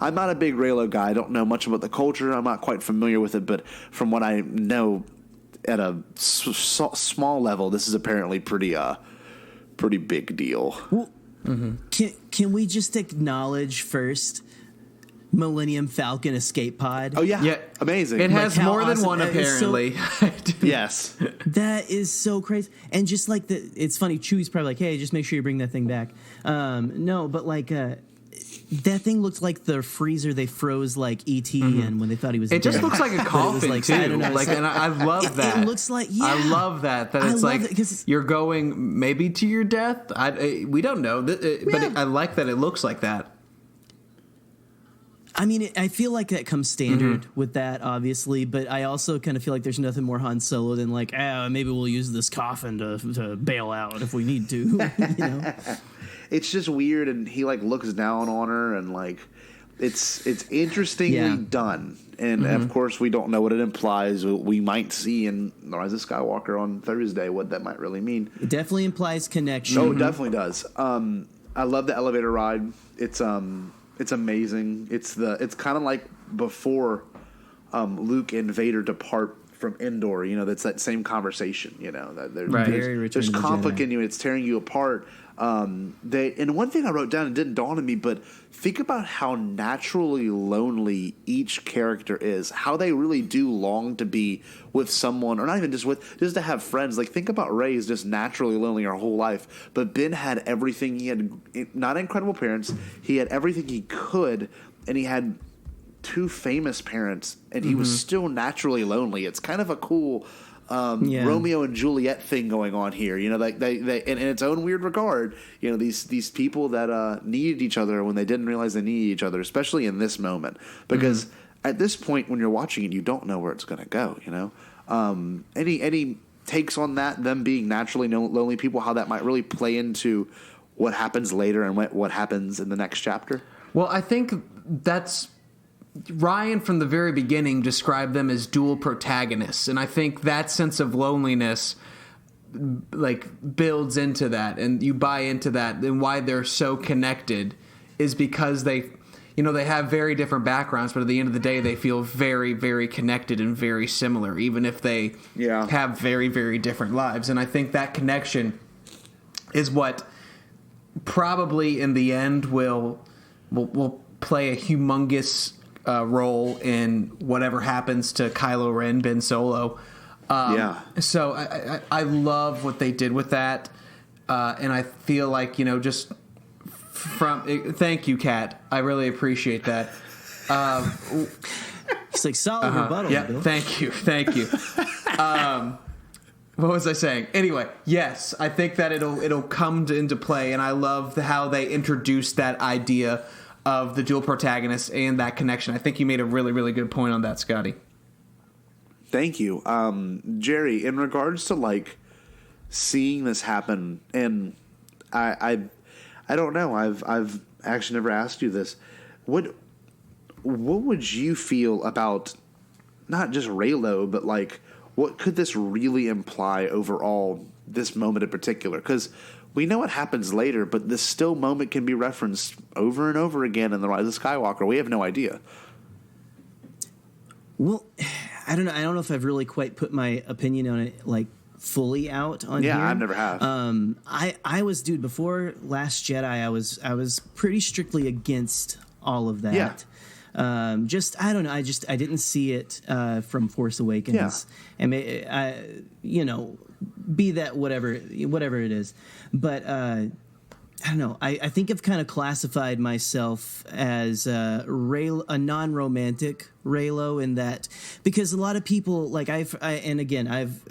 I'm not a big Reylo guy. I don't know much about the culture. I'm not quite familiar with it, but from what I know at a small level, this is apparently pretty big deal. Well, can we just acknowledge first Millennium Falcon escape pod? Oh yeah, amazing. It has how more than awesome- one, apparently. Yes. That is so crazy. And just it's funny, Chewie's probably hey, just make sure you bring that thing back. No, but that thing looked like the freezer they froze E.T. in when they thought he was It dead. just looks like a coffin, too. I don't know, And I love that. It looks like, yeah. I love that it's love it 'cause you're going maybe to your death. We don't know, but I like that it looks like that. I mean, I feel like that comes standard with that, obviously, but I also kind of feel like there's nothing more Han Solo than maybe we'll use this coffin to bail out if we need to. It's just weird, and he looks down on her, and it's interestingly done. And of course, we don't know what it implies. We might see in The Rise of Skywalker on Thursday what that might really mean. It definitely implies connection. No, it definitely does. I love the elevator ride. It's amazing. It's kind of like before Luke and Vader depart from Endor. That's that same conversation. That there's conflict in you. And it's tearing you apart. And one thing I wrote down, and didn't dawn on me, but think about how naturally lonely each character is. How they really do long to be with someone, or not even just to have friends. Think about Rey is just naturally lonely her whole life, but Ben had everything. He had not incredible parents. He had everything he could, and he had two famous parents, and he was still naturally lonely. It's kind of a cool Romeo and Juliet thing going on here. They in its own weird regard. These people that needed each other when they didn't realize they needed each other, especially in this moment, because at this point when you're watching it, you don't know where it's going to go. Any takes on that? Them being naturally lonely people, how that might really play into what happens later and what happens in the next chapter. Well, I think that's. Rian from the very beginning described them as dual protagonists, and I think that sense of loneliness builds into that, and you buy into that. And why they're so connected is because they have very different backgrounds, but at the end of the day, they feel very, very connected and very similar, even if they have very, very different lives. And I think that connection is what probably in the end will play a humongous role in whatever happens to Kylo Ren, Ben Solo. So I love what they did with that, and I feel like just thank you, Kat. I really appreciate that. It's solid rebuttal. Yeah, Bill. thank you. What was I saying? Anyway, yes, I think that it'll come into play, and I love how they introduced that idea of the dual protagonists and that connection. I think you made a really, really good point on that, Scotty. Thank you. Jerry, in regards to seeing this happen, and I don't know, I've actually never asked you this. What would you feel about not just Reylo, but what could this really imply overall, this moment in particular? Because we know what happens later, but this still moment can be referenced over and over again in The Rise of Skywalker. We have no idea. Well, I don't know. I don't know if I've really quite put my opinion on it like fully out on here. Yeah, I never have. I was, dude, before Last Jedi, I was pretty strictly against all of that. Yeah. Just I don't know. I didn't see it from Force Awakens, and be that whatever it is, but I don't know. I think I've kind of classified myself as a non-romantic Reylo in that, because a lot of people like I've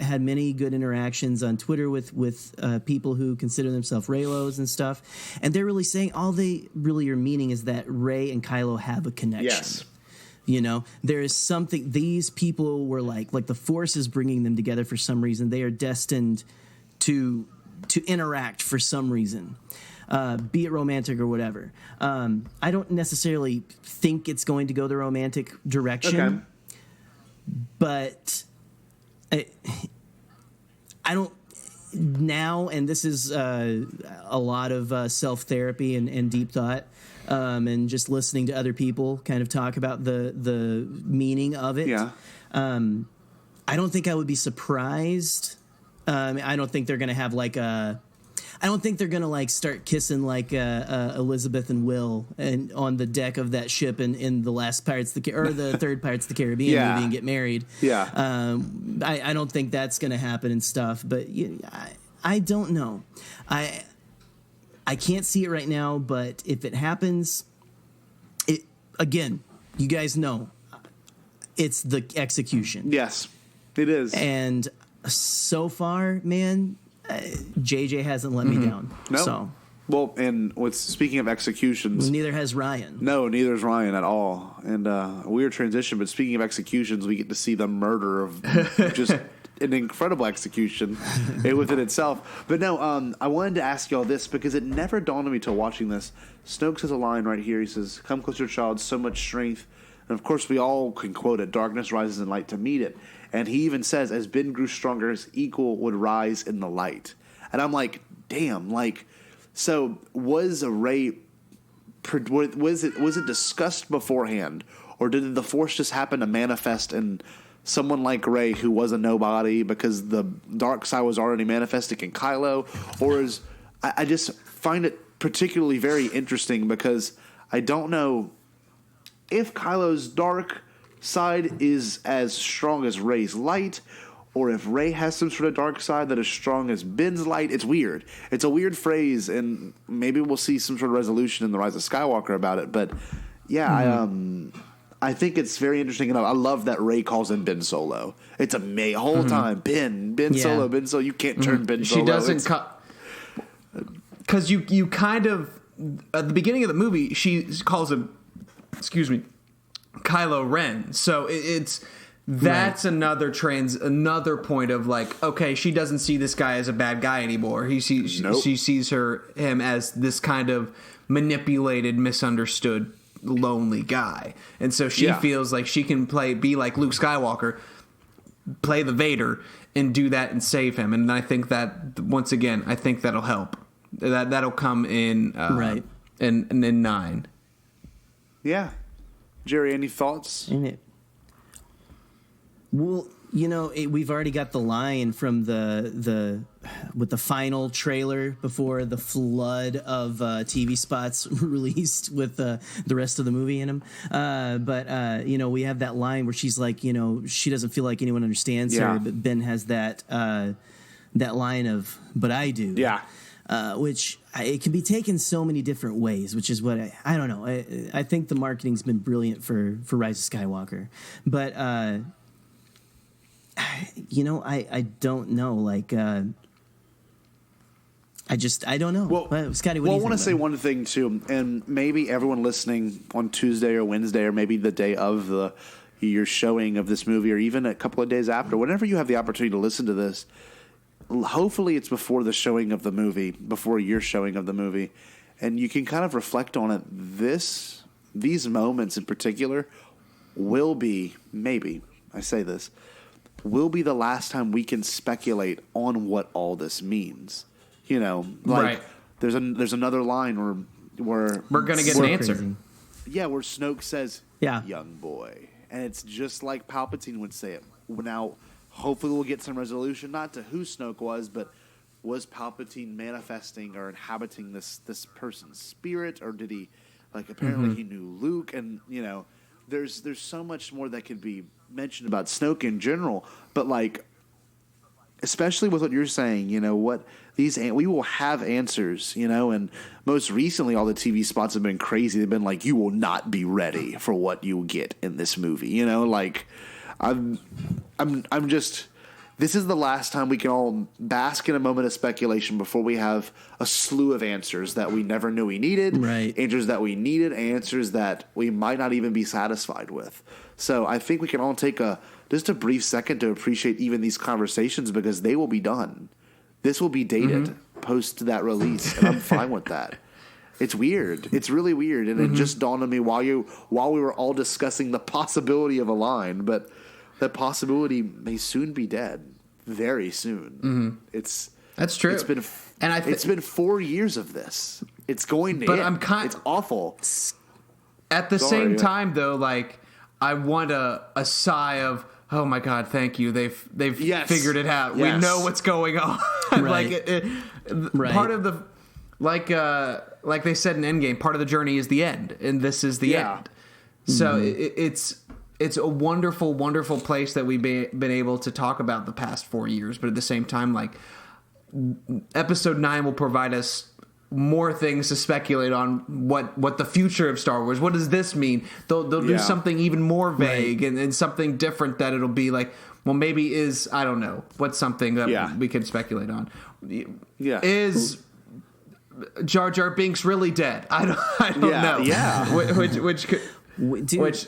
had many good interactions on Twitter with people who consider themselves Reylos and stuff, and they're really saying all they really are meaning is that Rey and Kylo have a connection. Yes. There is something. These people were like the Force is bringing them together for some reason. They are destined to interact for some reason. Be it romantic or whatever. I don't necessarily think it's going to go the romantic direction, Okay. but I don't now, and this is a lot of self-therapy and deep thought, and just listening to other people kind of talk about the meaning of it. Yeah. I don't think I would be surprised. I don't think they're going to have I don't think they're gonna start kissing Elizabeth and Will and on the deck of that ship in the last the third Pirates of the Caribbean movie and get married. Yeah. I don't think that's gonna happen and stuff. But I don't know. I can't see it right now. But if it happens, again, you guys know, it's the execution. Yes, it is. And so far, man. JJ hasn't let me down. No. So. Well, and speaking of executions, Neither has Ryan. no, neither is Ryan at all. And a weird transition, but speaking of executions, we get to see the murder of just an incredible execution within itself. But no, I wanted to ask y'all this because it never dawned on me till watching this. Snoke has a line right here. He says, "Come closer, child, so much strength." And of course, we all can quote it, "Darkness rises in light to meet it." And he even says, "As Ben grew stronger, his equal would rise in the light." And I'm like, damn, so was Rey? Was it discussed beforehand, or did the Force just happen to manifest in someone like Rey who was a nobody because the dark side was already manifesting in Kylo? Or I just find it particularly very interesting because I don't know if Kylo's dark side is as strong as Rey's light, or if Rey has some sort of dark side that is strong as Ben's light. It's weird. It's a weird phrase, and maybe we'll see some sort of resolution in the Rise of Skywalker about it. But yeah, I think it's very interesting, and I love that Rey calls him Ben Solo. It's a whole time Ben Solo, Ben Solo. You can't turn Ben Solo. She doesn't because you kind of at the beginning of the movie she calls him, Kylo Ren. So that's right. another point of okay, she doesn't see this guy as a bad guy anymore. She sees him as this kind of manipulated, misunderstood, lonely guy, and so she feels like she can be like Luke Skywalker, play the Vader, and do that and save him. And I think that once again, I think that'll help. That'll come in in 9. Yeah. Jerry, any thoughts? In it. Well, we've already got the line from with the final trailer before the flood of TV spots released with the rest of the movie in them. But we have that line where she's like, she doesn't feel like anyone understands her, but Ben has that line of, "But I do." Yeah. Which it can be taken so many different ways, which is what I don't know. I think the marketing's been brilliant for Rise of Skywalker, but I don't know. I don't know. Well, Scotty, what do you think? I want to say one thing too, and maybe everyone listening on Tuesday or Wednesday, or maybe the day of your showing of this movie, or even a couple of days after, whenever you have the opportunity to listen to this. Hopefully it's before the showing of the movie, before your showing of the movie, and you can kind of reflect on it. These moments in particular will be, maybe, I say this, will be the last time we can speculate on what all this means. Right. There's another line where we're going to get an answer. Yeah, where Snoke says, "Yeah, young boy." and it's just like Palpatine would say it. Now, hopefully we'll get some resolution, not to who Snoke was, but was Palpatine manifesting or inhabiting this person's spirit, or did he, like, apparently he knew Luke, and, you know, there's so much more that could be mentioned about Snoke in general, but, like, especially with what you're saying, you know, we will have answers, you know, and most recently all the TV spots have been crazy. They've been like, you will not be ready for what you get in this movie, you know, like, I'm just, this is the last time we can all bask in a moment of speculation before we have a slew of answers that we never knew we needed, right? Answers that we needed, answers that we might not even be satisfied with. So I think we can all take just a brief second to appreciate even these conversations, because they will be done. This will be dated post that release, and I'm fine with that. It's weird. It's really weird, and it just dawned on me while we were all discussing the possibility of a line, but that possibility may soon be dead, very soon. That's true. It's been it's been 4 years of this. It's going to end. It's awful. At the same time, though, like, I want a sigh of, oh my God, thank you. They've figured it out. Yes. We know what's going on. Right. Like part of the like they said in Endgame, part of the journey is the end, and this is the end. So it's a wonderful, wonderful place that we've been able to talk about the past 4 years. But at the same time, like, Episode 9 will provide us more things to speculate on what the future of Star Wars. What does this mean? They'll do something even more vague and something different that it'll be like, well, maybe I don't know. What's something that we can speculate on? Yeah. Is Jar Jar Binks really dead? I don't know. Yeah. Which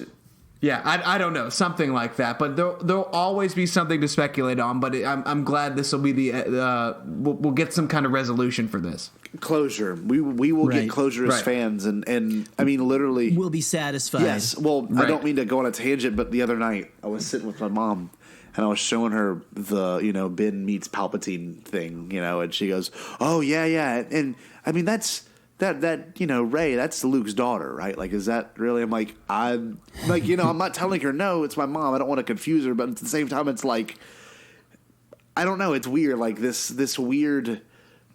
yeah, I don't know, something like that. But there'll always be something to speculate on. But I'm glad this will be we'll get some kind of resolution for this. Closure. We will get closure as fans, and I mean, literally, we'll be satisfied. Yes. Well, I don't mean to go on a tangent, but the other night I was sitting with my mom, and I was showing her the, you know, Ben meets Palpatine thing, you know, and she goes, "Oh yeah," and I mean that you know, Rey, that's Luke's daughter, right? Like, is that really? I'm like, you know, I'm not telling her no, it's my mom. I don't want to confuse her, but at the same time, it's like, I don't know, it's weird, like this weird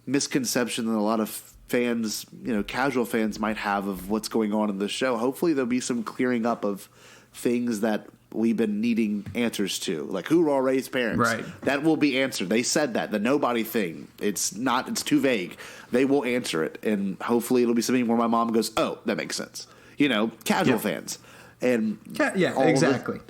misconception that a lot of fans, you know, casual fans might have of what's going on in the show. Hopefully there'll be some clearing up of things that we've been needing answers to, like who are Rey's parents. Right. That will be answered. They said that. The nobody thing, it's too vague. They will answer it, and hopefully it'll be something where my mom goes, oh, that makes sense. You know, casual fans. And exactly.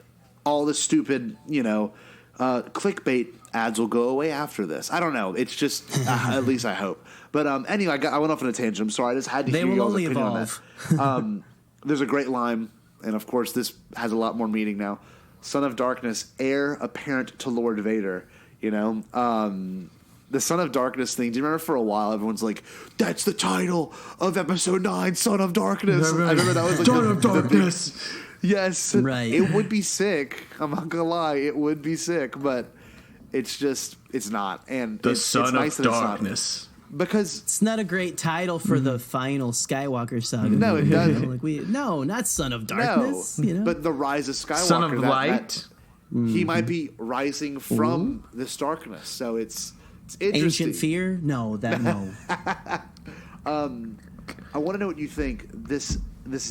All the stupid, you know, clickbait ads will go away after this. I don't know. It's just, at least I hope. But anyway, I went off on a tangent. I'm sorry. I just had to hear y'all's opinion evolve. on that. There's a great line, and of course this has a lot more meaning now. Son of Darkness, heir apparent to Lord Vader. You know, the Son of Darkness thing. Do you remember for a while everyone's like, that's the title of Episode 9, Son of Darkness. I remember that was like Son of Darkness. Yes. Right. It would be sick. I'm not going to lie. It would be sick, but it's not. And the it's Son nice of Darkness. Because it's not a great title for the final Skywalker saga. No, it doesn't. You know, not Son of Darkness. No, you know? But the Rise of Skywalker. Son of Light. He might be rising from this darkness. So it's interesting. Ancient Fear? No, that no. I want to know what you think. This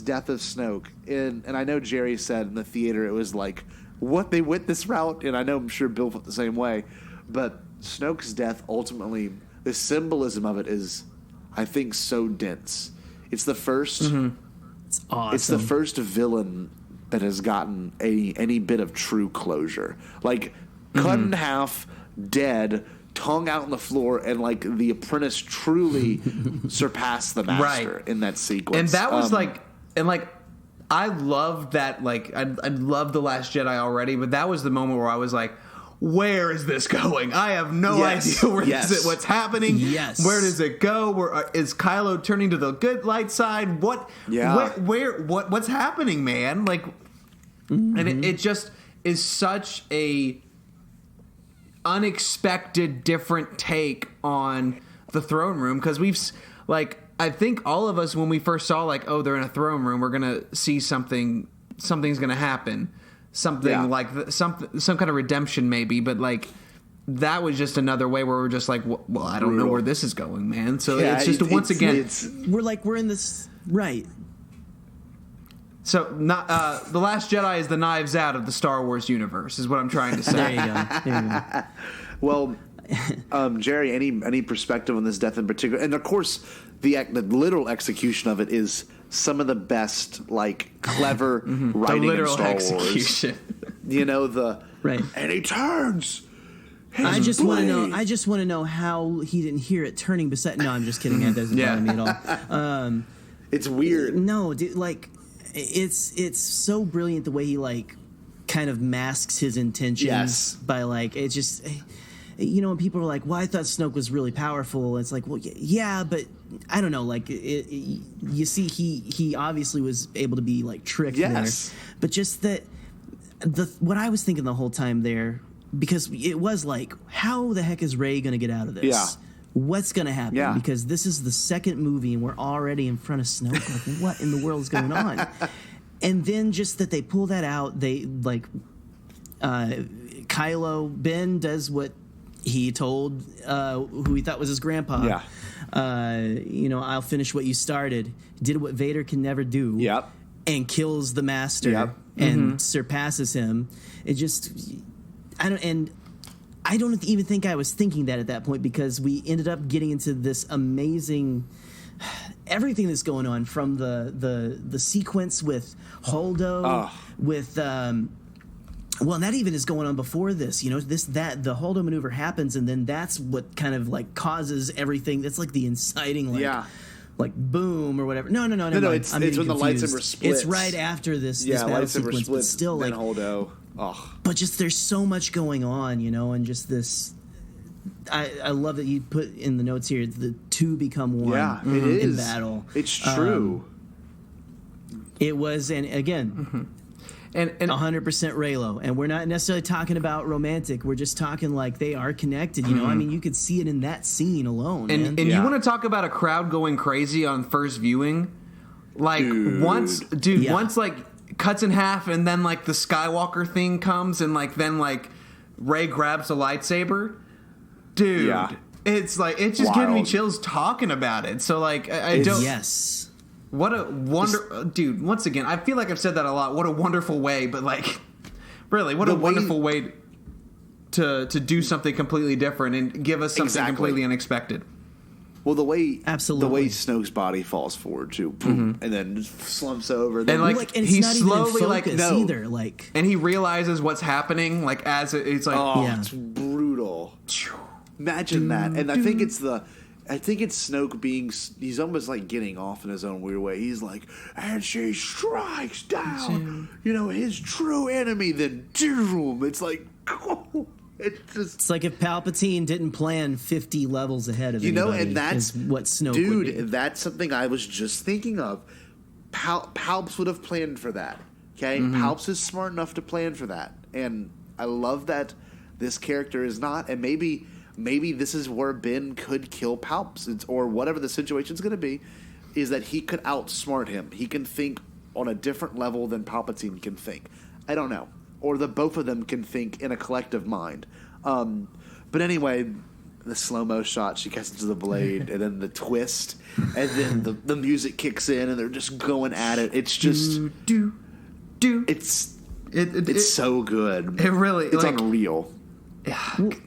death of Snoke, and I know Jerry said in the theater it was like, what, they went this route, and I'm sure Bill felt the same way. But Snoke's death, ultimately, the symbolism of it is, I think, so dense. It's the first. It's awesome. It's the first villain that has gotten any bit of true closure. Like, cut in half, dead, tongue out on the floor, and like the apprentice truly surpassed the master in that sequence. And that was I loved that. Like, I loved The Last Jedi already, but that was the moment where I was like, where is this going? I have no idea where this is. What's happening? Yes. Where does it go? Where is Kylo turning to the good light side? What? Yeah. What's happening, man? Like, and it just is such a unexpected, different take on the throne room, because I think all of us, when we first saw, like, oh, they're in a throne room, we're gonna see something's gonna happen. something like some kind of redemption maybe, but like that was just another way where we're just like, well, I don't know where this is going, man. So it's just once again, we're in this right. So the Last Jedi is the Knives Out of the Star Wars universe, is what I'm trying to say. There you go. Well, Jerry, any perspective on this death in particular? And of course, the literal execution of it is some of the best, like, clever writing in Star execution. Wars. You know, right. And he turns. I just want to know how he didn't hear it turning beside. No, I'm just kidding. That doesn't bother me at all. It's weird. No, dude, like it's so brilliant the way he like kind of masks his intentions by like it's just. You know, when people are like, well, I thought Snoke was really powerful. It's like, well, yeah, but I don't know. Like, you see, he obviously was able to be, like, tricked there. But just that, what I was thinking the whole time there, because it was like, how the heck is Rey going to get out of this? Yeah. What's going to happen? Yeah. Because this is the second movie, and we're already in front of Snoke. Like, what in the world is going on? And then just that they pull that out, they, like, Ben does what he told who he thought was his grandpa. You know, I'll finish what you started. Did what Vader can never do. Yep. And kills the master and surpasses him. It just, I don't even think I was thinking that at that point, because we ended up getting into this amazing everything that's going on, from the sequence with Holdo with. Well, and that even is going on before this, you know, the Holdo maneuver happens, and then that's what kind of like causes everything. That's like the inciting, like boom or whatever. No. It's when the lightsaber splits. It's right after this battle sequence, splits, but still then like Holdo. But just there's so much going on, you know, and just this. I love that you put in the notes here the two become one. Yeah, it is in battle. It's true. It was, and again. And 100% Reylo, and we're not necessarily talking about romantic. We're just talking like they are connected. You know, I mean, you could see it in that scene alone. And you want to talk about a crowd going crazy on first viewing? Like once like cuts in half, and then like the Skywalker thing comes, and like then like Rey grabs a lightsaber. Dude, it's like it's just giving me chills talking about it. So like I don't. Yes. What a dude! Once again, I feel like I've said that a lot. What a wonderful way, but like, really, what a wonderful way to do something completely different and give us something completely unexpected. Well, the way absolutely Snoke's body falls forward too, boom, and then just slumps over, and like and he not slowly even like either, like, and he realizes what's happening. Like as it's like, it's brutal. Imagine that, and I think it's Snoke he's almost like getting off in his own weird way. He's like, and she strikes down, you know, his true enemy, then doom. It's like, it's like if Palpatine didn't plan 50 levels ahead of anybody, and that's what Snoke would do. That's something I was just thinking of. Palps would have planned for that. Okay, Palps is smart enough to plan for that, and I love that this character is not, and maybe this is where Ben could kill Palps, or whatever the situation's going to be, is that he could outsmart him. He can think on a different level than Palpatine can think. I don't know. Or the both of them can think in a collective mind. But anyway, the slow-mo shot, she gets into the blade, and then the twist, and then the music kicks in, and they're just going at it. It's just... It's so good. It really... It's unreal.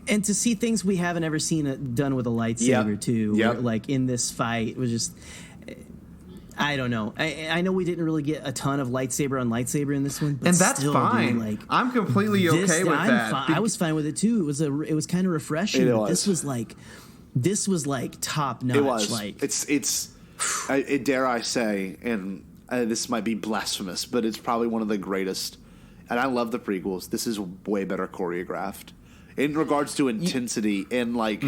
And to see things we haven't ever seen done with a lightsaber too, like in this fight, was just, I don't know. I know we didn't really get a ton of lightsaber on lightsaber in this one, but and that's still, fine. Dude, like, I'm completely okay with that. I was fine with it too. It was kind of refreshing. This was like top notch. It was. Like dare I say, and this might be blasphemous, but it's probably one of the greatest. And I love the prequels. This is way better choreographed. In regards to intensity and like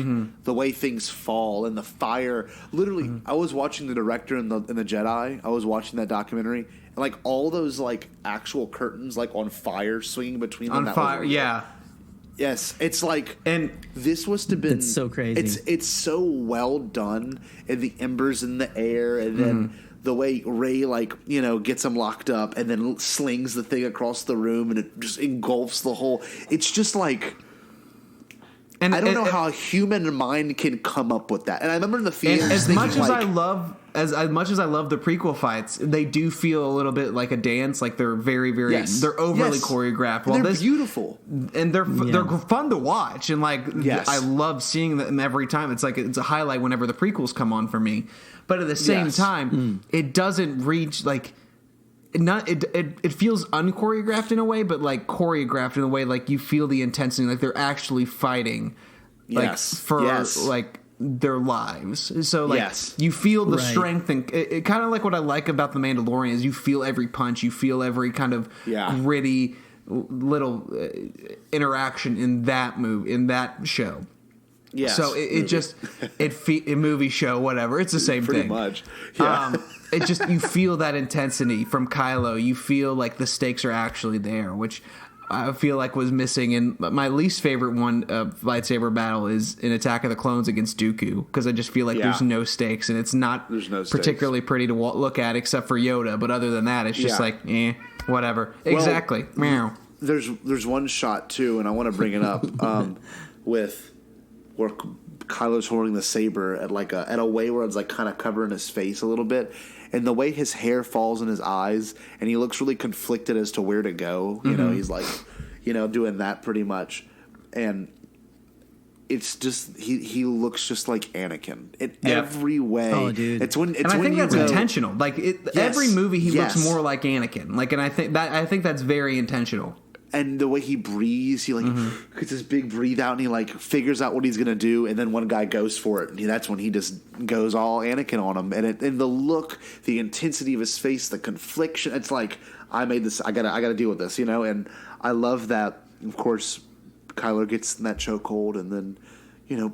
the way things fall and the fire, literally, I was watching the director in the Jedi. I was watching that documentary, and like all those like actual curtains like on fire swinging between them. On fire, yes, it's like, and this was to been so crazy. It's so well done, and the embers in the air, and then the way Rey gets him locked up and then slings the thing across the room and it just engulfs the whole. It's just like. And I don't know how a human mind can come up with that. And I remember in the theater, as much as I love the prequel fights, they do feel a little bit like a dance. Like they're very, very, they're overly choreographed. Well, they're beautiful, and they're fun to watch. And I love seeing them every time. It's like it's a highlight whenever the prequels come on for me. But at the same time, it doesn't reach like. It feels unchoreographed in a way, but like choreographed in a way like you feel the intensity, like they're actually fighting, for their lives. So you feel the strength, and it kind of like what I like about The Mandalorian is you feel every punch, you feel every kind of gritty little interaction in that show. Yes. So movie show, whatever. It's the same Pretty thing. Much. Yeah. It just, you feel that intensity from Kylo. You feel like the stakes are actually there, which I feel like was missing. And my least favorite one lightsaber battle is in Attack of the Clones against Dooku, because I just feel like there's no stakes, and it's not particularly pretty to look at except for Yoda. But other than that, it's just whatever. Well, exactly. Meow. There's one shot too, and I want to bring it up with where Kylo's holding the saber at a way where it's like kind of covering his face a little bit, and the way his hair falls in his eyes, and he looks really conflicted as to where to go. You know, he's like, doing that pretty much, and it's just he looks just like Anakin in every way. Oh, dude! It's when I think that's intentional. Like every movie, he looks more like Anakin. Like, and I think that's very intentional. And the way he breathes, he gets this big breathe out, and he figures out what he's gonna do, and then one guy goes for it, and that's when he just goes all Anakin on him, and the look, the intensity of his face, the confliction. It's like, I made this. I gotta deal with this, and I love that. Of course, Kylo gets in that chokehold, and then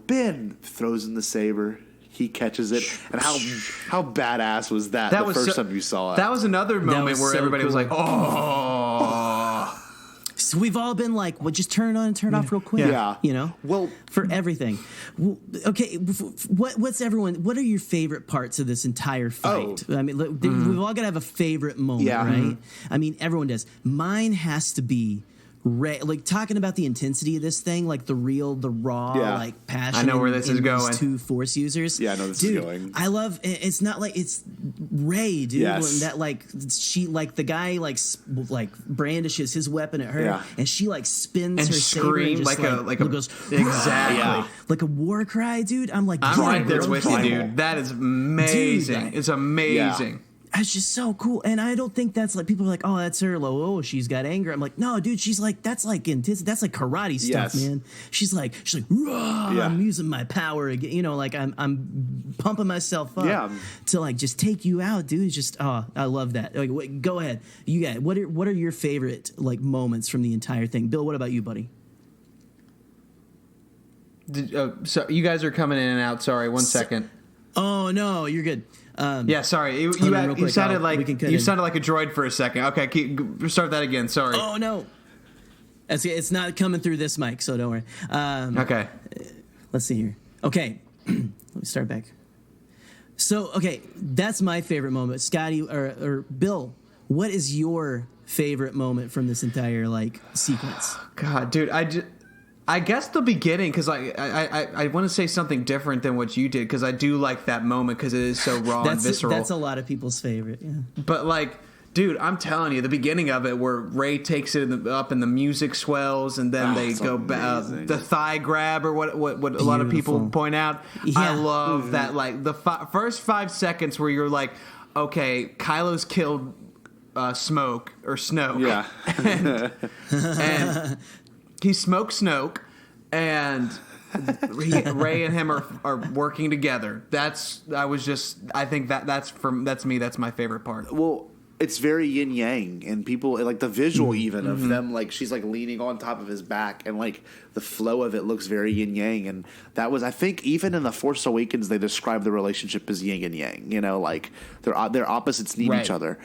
Ben throws in the saber. He catches it, and how badass was that? The first time you saw it, that was another moment where everybody was like, "Oh." So we've all been like, well, just turn it on and turn it off real quick. Yeah. Well, for everything. Well, okay. What are your favorite parts of this entire fight? I mean, we've all got to have a favorite moment, right? I mean, everyone does. Mine has to be Rey, talking about the intensity of this thing, the raw, passion. I know where this is going. These two Force users. Yeah, I know this is going. I love. It's not like it's Rey, dude. Yes. That she the guy brandishes his weapon at her, and she spins and her screams saber and goes exactly like a war cry, dude. I'm like, I'm right there with you, dude. That is amazing. It's amazing. Yeah. It's just so cool, and I don't think that's people are like, oh, that's her. She's got anger. I'm like, no, dude, she's that's intense. That's karate stuff, man. She's like, I'm using my power again. I'm pumping myself up to just take you out, dude. It's just, I love that. Go ahead, you got what are your favorite moments from the entire thing, Bill? What about you, buddy? So you guys are coming in and out. Sorry, one second. Oh no, you're good. Sorry. You sounded like a droid for a second. Okay, start that again. Sorry. Oh no, it's not coming through this mic, so don't worry. Okay. Let's see here. Okay, let me start back. So, okay, that's my favorite moment. Scotty or Bill, what is your favorite moment from this entire sequence? God, dude, I guess the beginning, because I want to say something different than what you did, because I do like that moment because it is so raw and visceral. That's a lot of people's favorite, yeah. But dude, I'm telling you, the beginning of it where Rey takes it up and the music swells, and then they go the thigh grab, or what a lot of people point out. Yeah. I love that, the first 5 seconds where you're like, okay, Kylo's killed Snoke. Yeah. and he smokes Snoke, and Rey and him are working together. I think that's me. That's my favorite part. Well, it's very yin yang, and people the visual even of them she's leaning on top of his back, and the flow of it looks very yin yang, and that was, I think, even in The Force Awakens they describe the relationship as yin and yang. Their opposites need each other.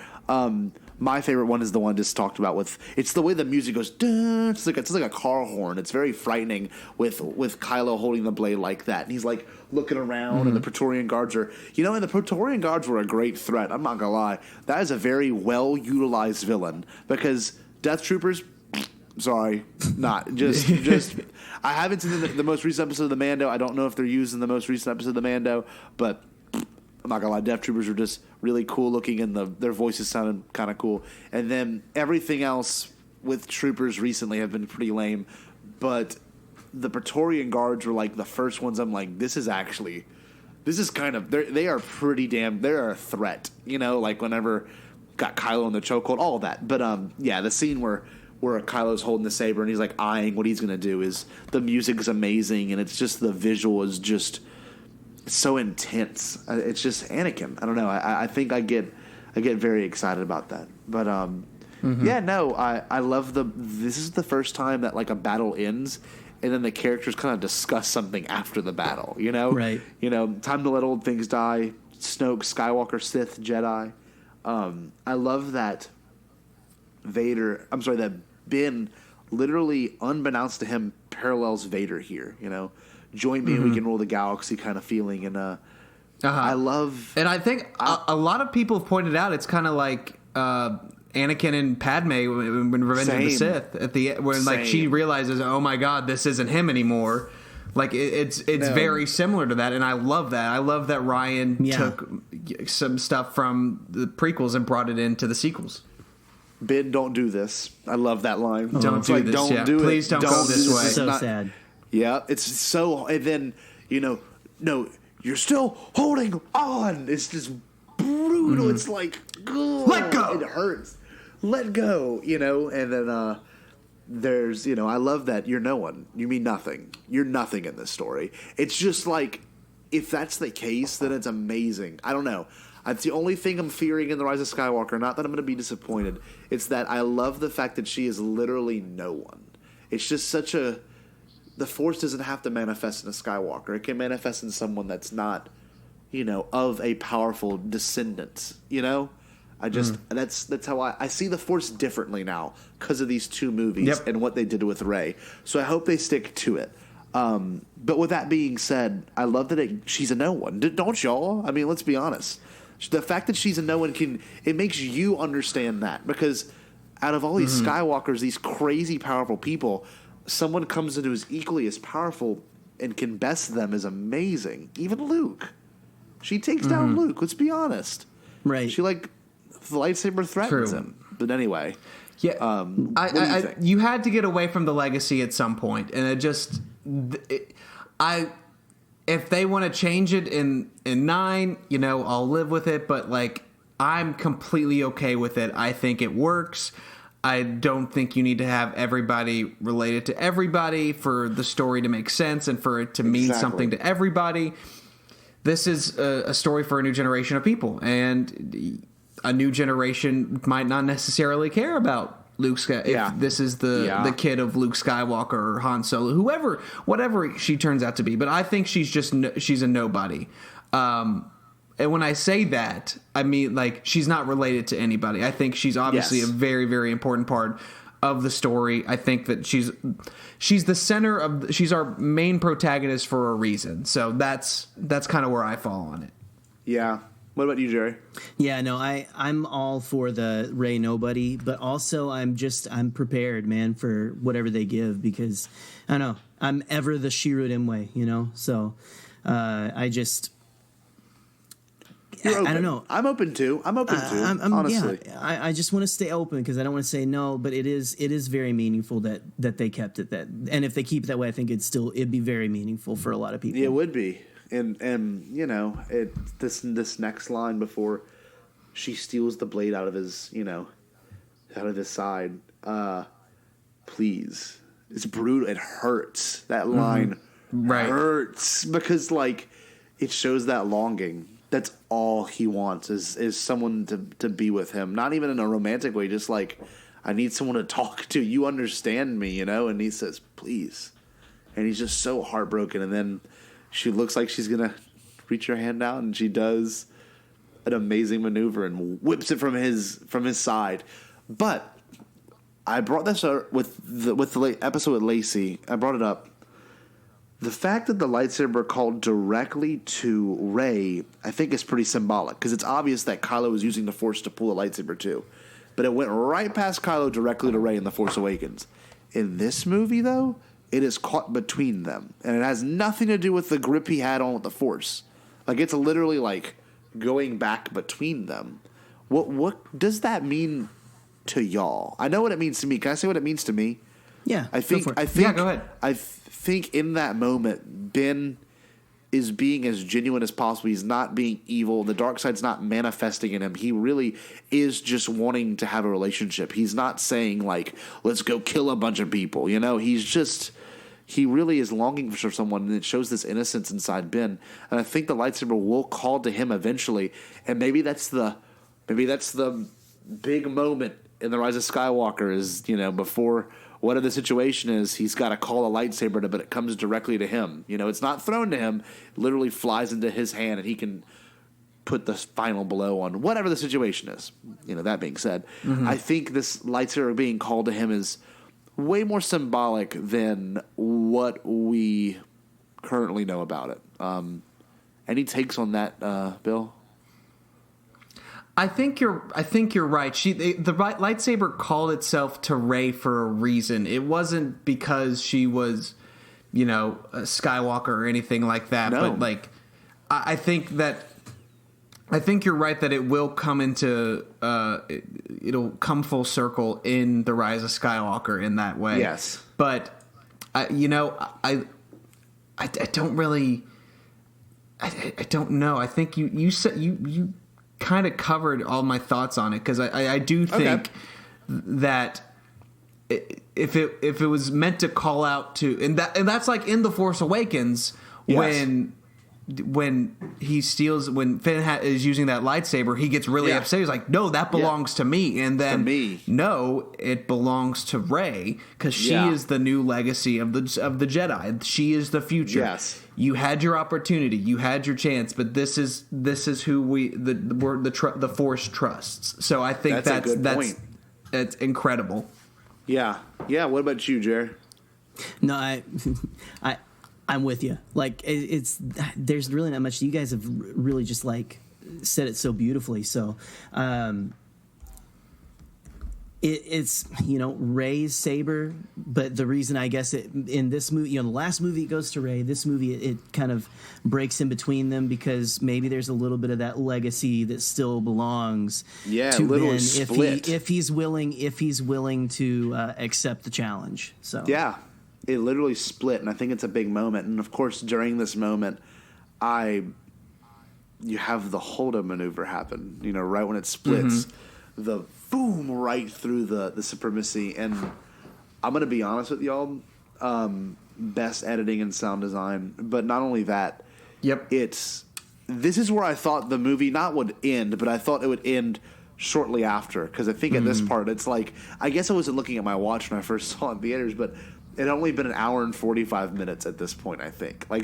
my favorite one is the one just talked about with. It's the way the music goes. Dun, it's like a car horn. It's very frightening with Kylo holding the blade like that, and he's like looking around, and the Praetorian Guards are. And the Praetorian Guards were a great threat. I'm not gonna lie. That is a very well utilized villain because Death Troopers. Sorry, not just. I haven't seen the most recent episode of the Mando. I don't know if they're using the most recent episode of the Mando, but I'm not gonna lie. Death Troopers are just really cool looking, and their voices sounded kind of cool. And then everything else with Troopers recently have been pretty lame, but the Praetorian Guards were like the first ones. I'm like, this is kind of they are pretty damn. They're a threat, like whenever got Kylo in the chokehold, all of that. But the scene where Kylo's holding the saber and he's like eyeing what he's going to do is the music is amazing and it's just the visual is just so intense. It's just Anakin. I don't know. I think I get very excited about that. But I love this is the first time that like a battle ends and then the characters kind of discuss something after the battle, Right. Time to let old things die. Snoke, Skywalker, Sith, Jedi. I love that that Ben, literally unbeknownst to him, parallels Vader here. Join me and we can rule the galaxy kind of feeling. And I love, and I think a lot of people have pointed out it's kind of like Anakin and Padme when Revenge of the Sith at the when like she realizes, oh my God, this isn't him anymore. Like it's very similar to that, and I love that. I love that Ryan took some stuff from the prequels and brought it into the sequels. Ben, don't do this. I love that line. Don't do this. Don't do Please it. don't go this way. It's so sad. Yeah, it's so. And then no, you're still holding on. It's just brutal. It's like let go. It hurts. Let go. And then there's I love that you're no one. You mean nothing. You're nothing in this story. It's just like if that's the case, then it's amazing. I don't know. It's the only thing I'm fearing in The Rise of Skywalker. Not that I'm going to be disappointed. It's that I love the fact that she is literally no one. It's just such a... The Force doesn't have to manifest in a Skywalker. It can manifest in someone that's not, of a powerful descendant. I just... That's how I see the Force differently now because of these two movies and what they did with Rey. So I hope they stick to it. But with that being said, I love that she's a no one. Don't y'all? I mean, let's be honest. The fact that she's a no one it makes you understand that because out of all these Skywalkers, these crazy powerful people, someone comes in who's equally as powerful and can best them is amazing. Even Luke. She takes down Luke, let's be honest. Right. She the lightsaber threatens him. But anyway. Yeah. You had to get away from the legacy at some point, and if they want to change it in 9, I'll live with it. But I'm completely okay with it. I think it works. I don't think you need to have everybody related to everybody for the story to make sense and for it to mean something to everybody. This is a story for a new generation of people, and a new generation might not necessarily care about Luke Skywalker. If this is the kid of Luke Skywalker or Han Solo, whatever she turns out to be. But I think she's a nobody. And when I say that, I mean she's not related to anybody. I think she's obviously a very, very important part of the story. I think that she's the center of. She's our main protagonist for a reason. So that's kind of where I fall on it. Yeah. What about you, Jerry? Yeah, no, I'm all for the Rey nobody, but also I'm prepared, man, for whatever they give because I don't know, I'm ever the Shirut Imwe, so I just I don't know. I'm open to honestly. Yeah, I just want to stay open because I don't want to say no, but it is very meaningful that they kept it and if they keep it that way, I think it'd be very meaningful for a lot of people. Yeah, it would be. And this next line before she steals the blade out of his side, please. It's brutal. It hurts. That line hurts because it shows that longing. That's all he wants is someone to be with him. Not even in a romantic way, just I need someone to talk to. You understand me, and he says, please. And he's just so heartbroken, and then she looks like she's going to reach her hand out, and she does. an amazing maneuver and whips it from his side. But I brought this up with the episode with Lacey. I brought it up. The fact that the lightsaber called directly to Rey, I think, is pretty symbolic because it's obvious that Kylo was using the Force to pull the lightsaber too, but it went right past Kylo directly to Rey in The Force Awakens. In this movie, though, it is caught between them, and it has nothing to do with the grip he had on with the Force. Like, it's literally like going back between them. What does that mean to y'all? I know what it means to me. Can I say what it means to me? Yeah, I think. go ahead. I think in that moment, Ben is being as genuine as possible. He's not being evil. The dark side's not manifesting in him. He really is just wanting to have a relationship. He's not saying like, "Let's go kill a bunch of people." You know, he really is longing for someone, and it shows this innocence inside Ben. And I think the lightsaber will call to him eventually, and maybe that's the big moment in the Rise of Skywalker. Is, you know, before whatever the situation is, he's got to call a lightsaber, but it comes directly to him. You know, it's not thrown to him; it literally flies into his hand, and he can put the final blow on whatever the situation is. You know, that being said, I think this lightsaber being called to him is way more symbolic than what we currently know about it. Any takes on that, Bill? I think you're right. The lightsaber called itself to Rey for a reason. It wasn't because she was, you know, a Skywalker or anything like that. No. But like, I think you're right that it will come into it'll come full circle in the Rise of Skywalker in that way. Yes, but I don't really. I don't know. I think you said you kind of covered all my thoughts on it because I do think that if it was meant to call out to and that's like in The Force Awakens when he steals when Finn is using that lightsaber, he gets really upset. He's like, "No, that belongs to me." And then no, it belongs to Rey because she is the new legacy of the Jedi. She is the future. Yes. You had your opportunity, you had your chance, but this is who the Force trusts. So I think that's incredible. Yeah. What about you, Jer? No, I'm with you. Like there's really not much. You guys have really just like said it so beautifully. So, it's, you know, Rey's saber, but the reason I guess in this movie, you know, the last movie it goes to Rey. This movie it kind of breaks in between them because maybe there's a little bit of that legacy that still belongs to Ben if he's willing to accept the challenge. So yeah. It literally split, and I think it's a big moment. And of course, during this moment, you have the Holdo maneuver happen. You know, right when it splits, the boom right through the supremacy. And I'm gonna be honest with y'all, best editing and sound design. But not only that, this is where I thought the movie not would end, but I thought it would end shortly after. Because I think at this part, it's like, I guess I wasn't looking at my watch when I first saw it in theaters, but it had only been an hour and 45 minutes at this point, I think. Like,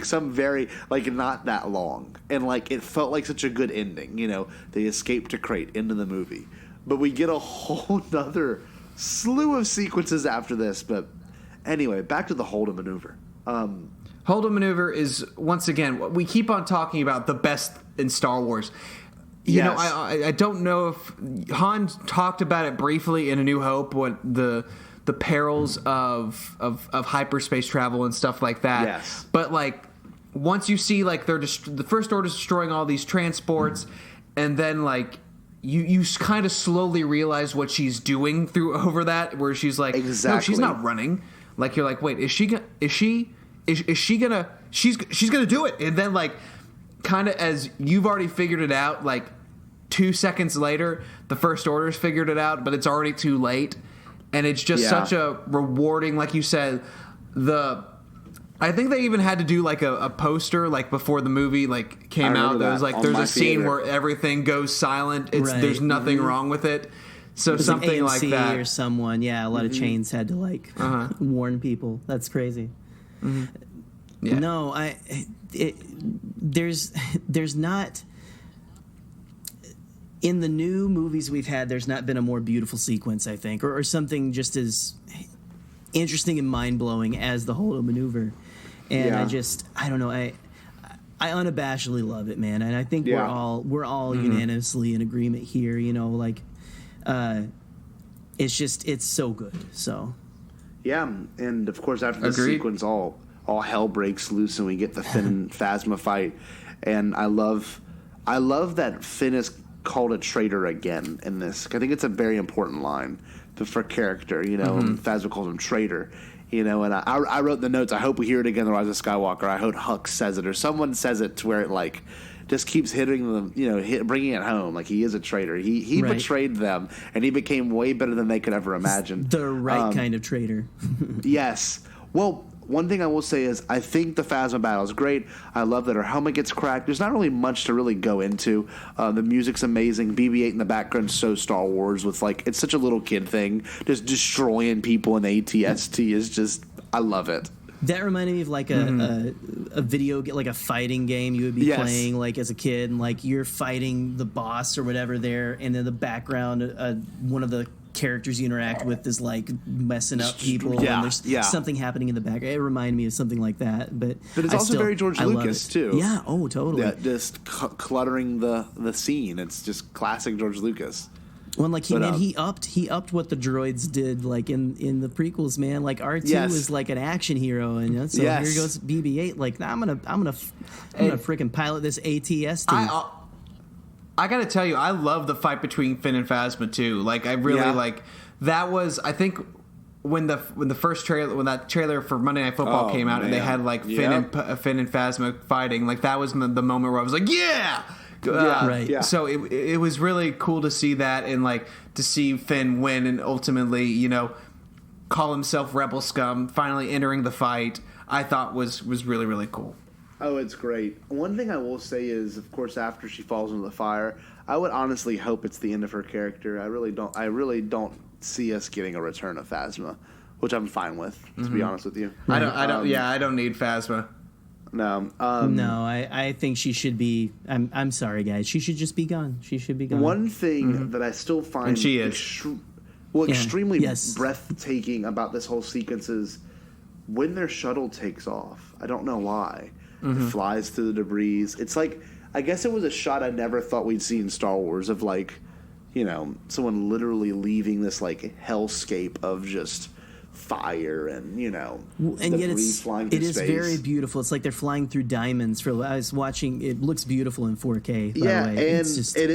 not that long. And, like, it felt like such a good ending. You know, they escape to Crate into the movie. But we get a whole nother slew of sequences after this. But anyway, back to the Holdo maneuver. Holdo maneuver is, once again, we keep on talking about the best in Star Wars. You know, I don't know if Han talked about it briefly in A New Hope, what the perils of hyperspace travel and stuff like that. Yes. But like once you see like the First Order's destroying all these transports, and then like you kind of slowly realize what she's doing over that, where she's like, no, she's not running. Like you're like, wait, she's gonna do it, and then like kind of as you've already figured it out, like 2 seconds later, the First Order's figured it out, but it's already too late. And it's just such a rewarding, like you said, I think they even had to do like a poster like before the movie like came out. There was like there's a scene where everything goes silent. There's nothing wrong with it. So something like that, or someone, a lot of chains had to like warn people. That's crazy. Yeah. No, there's not. in the new movies we've had, there's not been a more beautiful sequence, I think, or something just as interesting and mind-blowing as the Holdo maneuver. And I don't know, I unabashedly love it, man. And I think we're all unanimously in agreement here, you know, like it's so good. So yeah, and of course after the sequence all hell breaks loose and we get the Finn and Phasma fight. And I love that Finn is called a traitor again in this. I think it's a very important line for character, you know. Phasma calls him traitor, you know. And I wrote in the notes, I hope we hear it again in The Rise of Skywalker. I hope Hux says it or someone says it to where it like just keeps hitting them, you know, bringing it home. Like he is a traitor. He betrayed them, and he became way better than they could ever imagine. The right kind of traitor. Yes. Well, one thing I will say is I think the Phasma battle is great. I love that her helmet gets cracked. There's not really much to really go into. The music's amazing. BB-8 in the background is so Star Wars with like it's such a little kid thing. Just destroying people in ATST is just I love it. That reminded me of like a video, like a fighting game you would be playing like as a kid, and like you're fighting the boss or whatever there, and then the background, one of the characters you interact with is like messing up people, and there's something happening in the background. It reminded me of something like that, but it's also very George Lucas too. Yeah, oh totally. Yeah, just cluttering the scene. It's just classic George Lucas. Well, like he upped what the droids did, like in the prequels, man. Like R2 is like an action hero, and you know, so here goes BB-8. Like I'm gonna freaking pilot this ATST. I gotta tell you, I love the fight between Finn and Phasma too. Like I really like that was I think when that trailer for Monday Night Football came out and they had like Finn and Phasma fighting, like that was the moment where I was like, So it was really cool to see that and like to see Finn win and ultimately, you know, call himself Rebel Scum, finally entering the fight. I thought was really, really cool. Oh, it's great. One thing I will say is, of course, after she falls into the fire, I would honestly hope it's the end of her character. I really don't see us getting a return of Phasma, which I'm fine with, to be honest with you. I don't need Phasma. No. No, I think she should be. I'm sorry, guys. She should just be gone. She should be gone. One thing that I still find extremely breathtaking about this whole sequence is when their shuttle takes off. I don't know why. It flies through the debris. It's like, I guess it was a shot I never thought we'd see in Star Wars of like, you know, someone literally leaving this like hellscape of just fire and, you know, and yet it is very beautiful. It's like they're flying through diamonds. I was watching, it looks beautiful in 4K, by the way. And it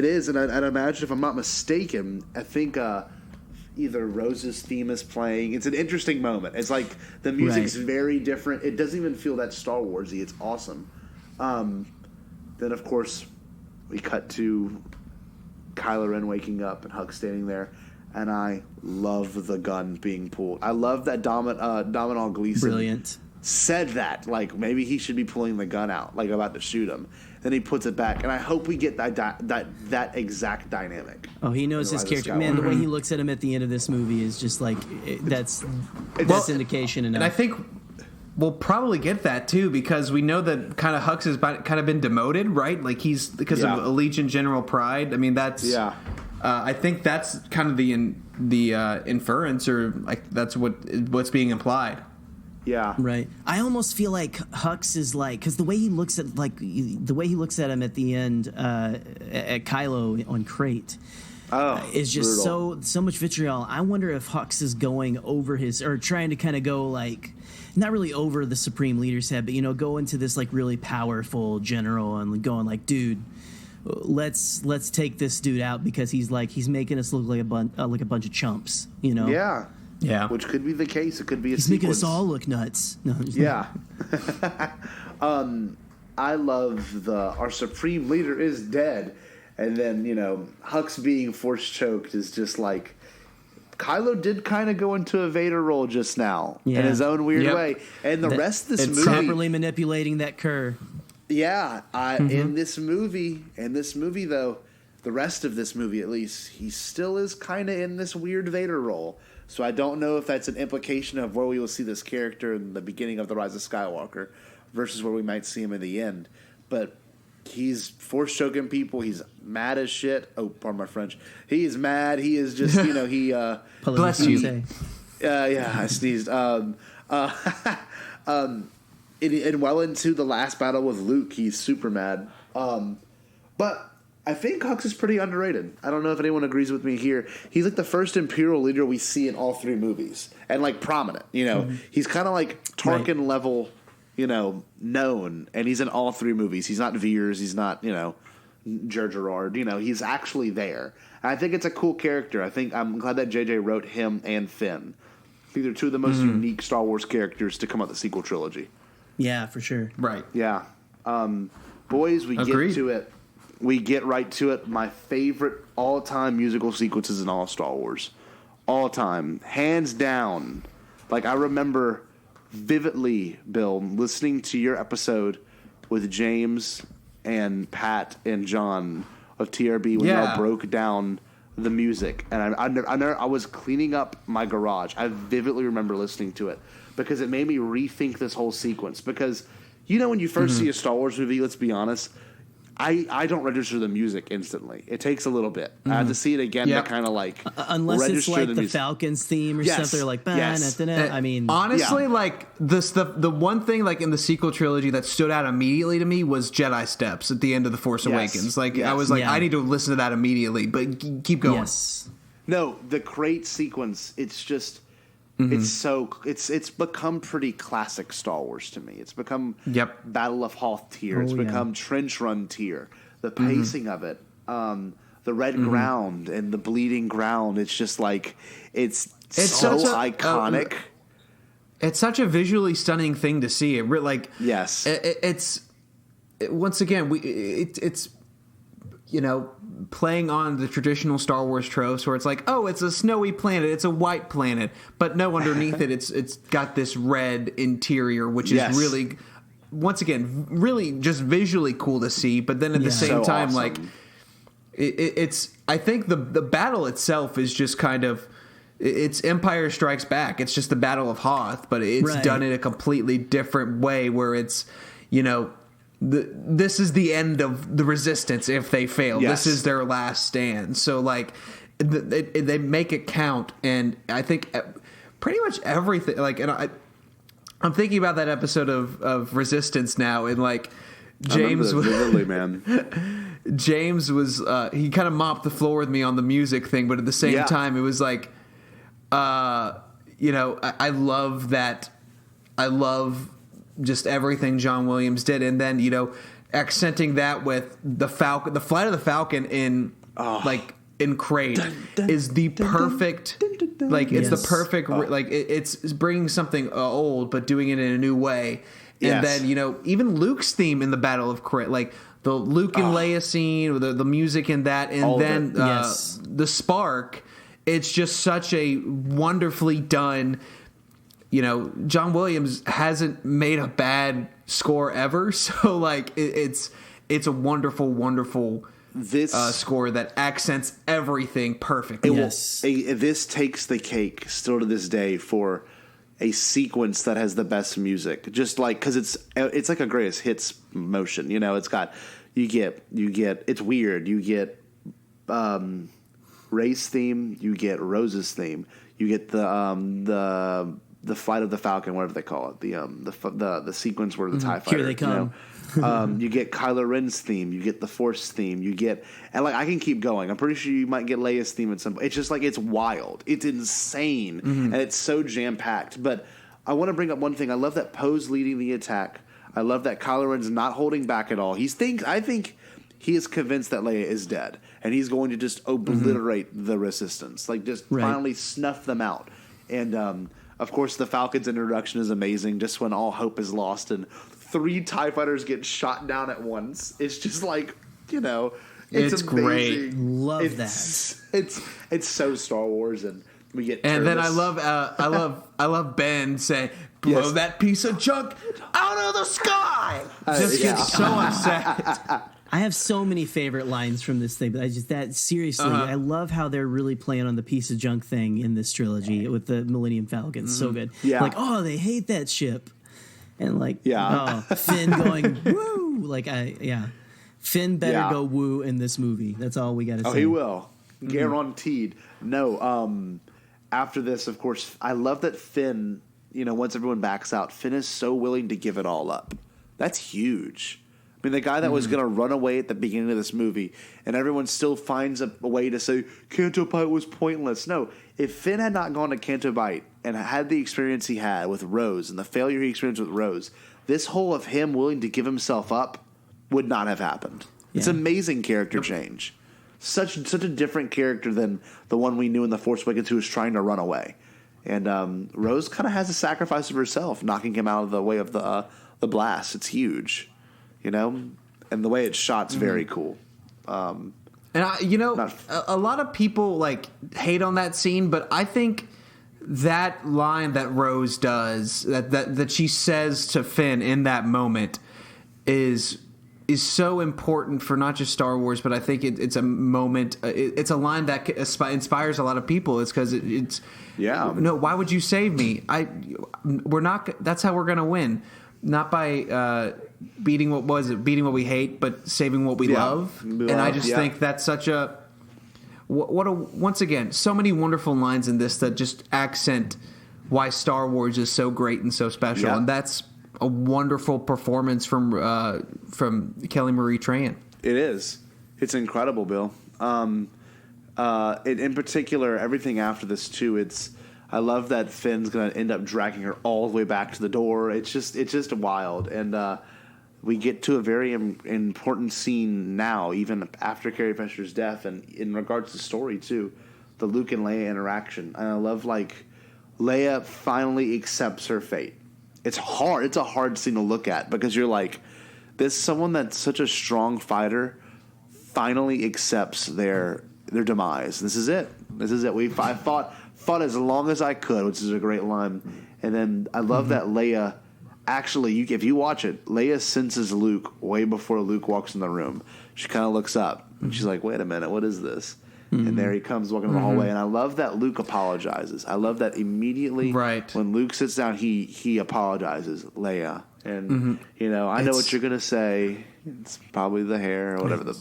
is. And I'd imagine, if I'm not mistaken, I think either Rose's theme is playing. It's an interesting moment. It's like the music's very different. It doesn't even feel that Star Wars-y. It's awesome. Then, of course, we cut to Kylo Ren waking up and Hux standing there. And I love the gun being pulled. I love that Domhnall Gleeson said that. Like, maybe he should be pulling the gun out, like about to shoot him. Then he puts it back, and I hope we get that exact dynamic. Oh, he knows his character. Man, the way he looks at him at the end of this movie is just like that's indication enough. And I think we'll probably get that too, because we know that kind of Hux has kind of been demoted, right? Like he's because of Allegiant General Pride. I mean, that's I think that's kind of the inference, or like that's what's being implied. Yeah. Right. I almost feel like Hux is like, because the way he looks at him at the end at Kylo on Crate is just brutal. so much vitriol. I wonder if Hux is going over or trying to kind of go like, not really over the Supreme Leader's head, but you know, go into this like really powerful general and going like, dude, let's take this dude out because he's making us look like a bunch of chumps, you know? Yeah. Yeah, which could be the case. It could be a He's sequence. making us all look nuts. No, yeah. I love our Supreme Leader is dead. And then, you know, Hux being force choked is just like, Kylo did kind of go into a Vader role just now in his own weird way. And the rest of this movie... properly manipulating that cur. Yeah. In this movie, though, the rest of this movie at least, he still is kind of in this weird Vader role. So I don't know if that's an implication of where we will see this character in the beginning of The Rise of Skywalker versus where we might see him in the end. But he's force choking people. He's mad as shit. Oh, pardon my French. He is mad. He is just, he. Bless you. Yeah, I sneezed. And well into the last battle with Luke, he's super mad. But I think Hux is pretty underrated. I don't know if anyone agrees with me here. He's like the first Imperial leader we see in all 3 movies, and like prominent. He's kind of like Tarkin level, known, and he's in all 3 movies. He's not Veers. He's not Jar Gerard. He's actually there. And I think it's a cool character. I'm glad that JJ wrote him and Finn. I think they're 2 of the most unique Star Wars characters to come out the sequel trilogy. Yeah, for sure. Right. Yeah. Boys, we Agreed. get to it. We get right to it. My favorite all-time musical sequences in all of Star Wars. All time. Hands down. Like, I remember vividly, Bill, listening to your episode with James and Pat and John of TRB when y'all broke down the music. And I was cleaning up my garage. I vividly remember listening to it because it made me rethink this whole sequence. Because, when you first see a Star Wars movie, let's be honest, I don't register the music instantly. It takes a little bit. I have to see it again to kind of like unless it's register like the music. Falcons theme or something. They're like, I mean, honestly, like the one thing like in the sequel trilogy that stood out immediately to me was Jedi Steps at the end of The Force Awakens. Like I was like, I need to listen to that immediately. But keep going. Yes. No, the crate sequence. It's just. It's become pretty classic Star Wars to me. It's become Battle of Hoth tier. It's become Trench Run tier. The pacing of it, the red ground and the bleeding ground. It's just like it's so iconic. It's such a visually stunning thing to see. Yes, it's once again it's playing on the traditional Star Wars tropes where it's like, oh, it's a snowy planet, it's a white planet, but no, underneath it, it's got this red interior, which is really, once again, really just visually cool to see. But then at the same time, awesome. like, it's I think the battle itself is just kind of. It's Empire Strikes Back. It's just the Battle of Hoth, but it's done in a completely different way where it's, this is the end of the Resistance if they fail. Yes. This is their last stand. So, like, they make it count. And I think pretty much everything, like, and I'm thinking about that episode of Resistance now, and, like, James was... vividly, man. James was... he kind of mopped the floor with me on the music thing, but at the same time, it was like... I love that. I love just everything John Williams did, and then accenting that with the Falcon, the flight of the Falcon in Crate is the perfect. Like it's the perfect. Like it's bringing something old but doing it in a new way, and then even Luke's theme in the Battle of Crate, like the Luke and Leia scene, with the music in that, and all then the spark. It's just such a wonderfully done, John Williams hasn't made a bad score ever. So like it's a wonderful, wonderful score that accents everything perfectly. This takes the cake still to this day for a sequence that has the best music. Just like, cause it's like a greatest hits motion, it's got, you get, it's weird. You get, Rey's theme, you get Rose's theme, you get the flight of the Falcon, whatever they call it, the sequence where the TIE fighter, here they come. You get Kylo Ren's theme, you get the Force theme, and like I can keep going. I'm pretty sure you might get Leia's theme at some point. It's just like it's wild, it's insane, and it's so jam packed. But I want to bring up one thing. I love that Poe's leading the attack. I love that Kylo Ren's not holding back at all. I think he is convinced that Leia is dead, and he's going to just obliterate the Resistance, like just finally snuff them out. And of course, the Falcon's introduction is amazing. Just when all hope is lost and 3 TIE fighters get shot down at once, it's just like it's great. Love that. It's so Star Wars, and we get. And then I Turles. love Ben saying, "Blow that piece of junk out of the sky." Just gets so upset. I have so many favorite lines from this thing, but seriously, I love how they're really playing on the piece of junk thing in this trilogy with the Millennium Falcon. So good. Yeah. Like, they hate that ship. And like, Finn going, woo! Like, Finn better Yeah. go woo in this movie. That's all we got to say. Oh, he will. Guaranteed. No, after this, of course, I love that Finn, once everyone backs out, Finn is so willing to give it all up. That's huge. I mean, the guy that was going to run away at the beginning of this movie, and everyone still finds a way to say, Canto Bight was pointless. No, if Finn had not gone to Canto Bight and had the experience he had with Rose and the failure he experienced with Rose, this whole of him willing to give himself up would not have happened. It's amazing character change. Such a different character than the one we knew in The Force Awakens who was trying to run away. And Rose kind of has a sacrifice of herself, knocking him out of the way of the blast. It's huge, and the way it's shot's very cool. And a lot of people hate on that scene, but I think that line that Rose does, that she says to Finn in that moment, is so important for not just Star Wars, but I think it's a moment. It's a line that inspires a lot of people. It's because it's no. Why would you save me? We're not. That's how we're gonna win. Not by beating what we hate, but saving what we love. And I just think that's such a once again, so many wonderful lines in this that just accent why Star Wars is so great and so special. And that's a wonderful performance from Kelly Marie Tran. It is. It's incredible, Bill. In particular, everything after this too. I love that Finn's going to end up dragging her all the way back to the door. It's just wild, and we get to a very important scene now, even after Carrie Fisher's death, and in regards to story too, the Luke and Leia interaction. And I love Leia finally accepts her fate. It's hard. It's a hard scene to look at because you're like, this someone that's such a strong fighter finally accepts their demise. This is it. I fought as long as I could, which is a great line. And then I love that Leia, actually, if you watch it, Leia senses Luke way before Luke walks in the room. She kind of looks up and she's like, wait a minute, what is this? And there he comes walking in the hallway. And I love that Luke apologizes. I love that immediately when Luke sits down, he apologizes, Leia. And, I know what you're going to say. It's probably the hair or whatever.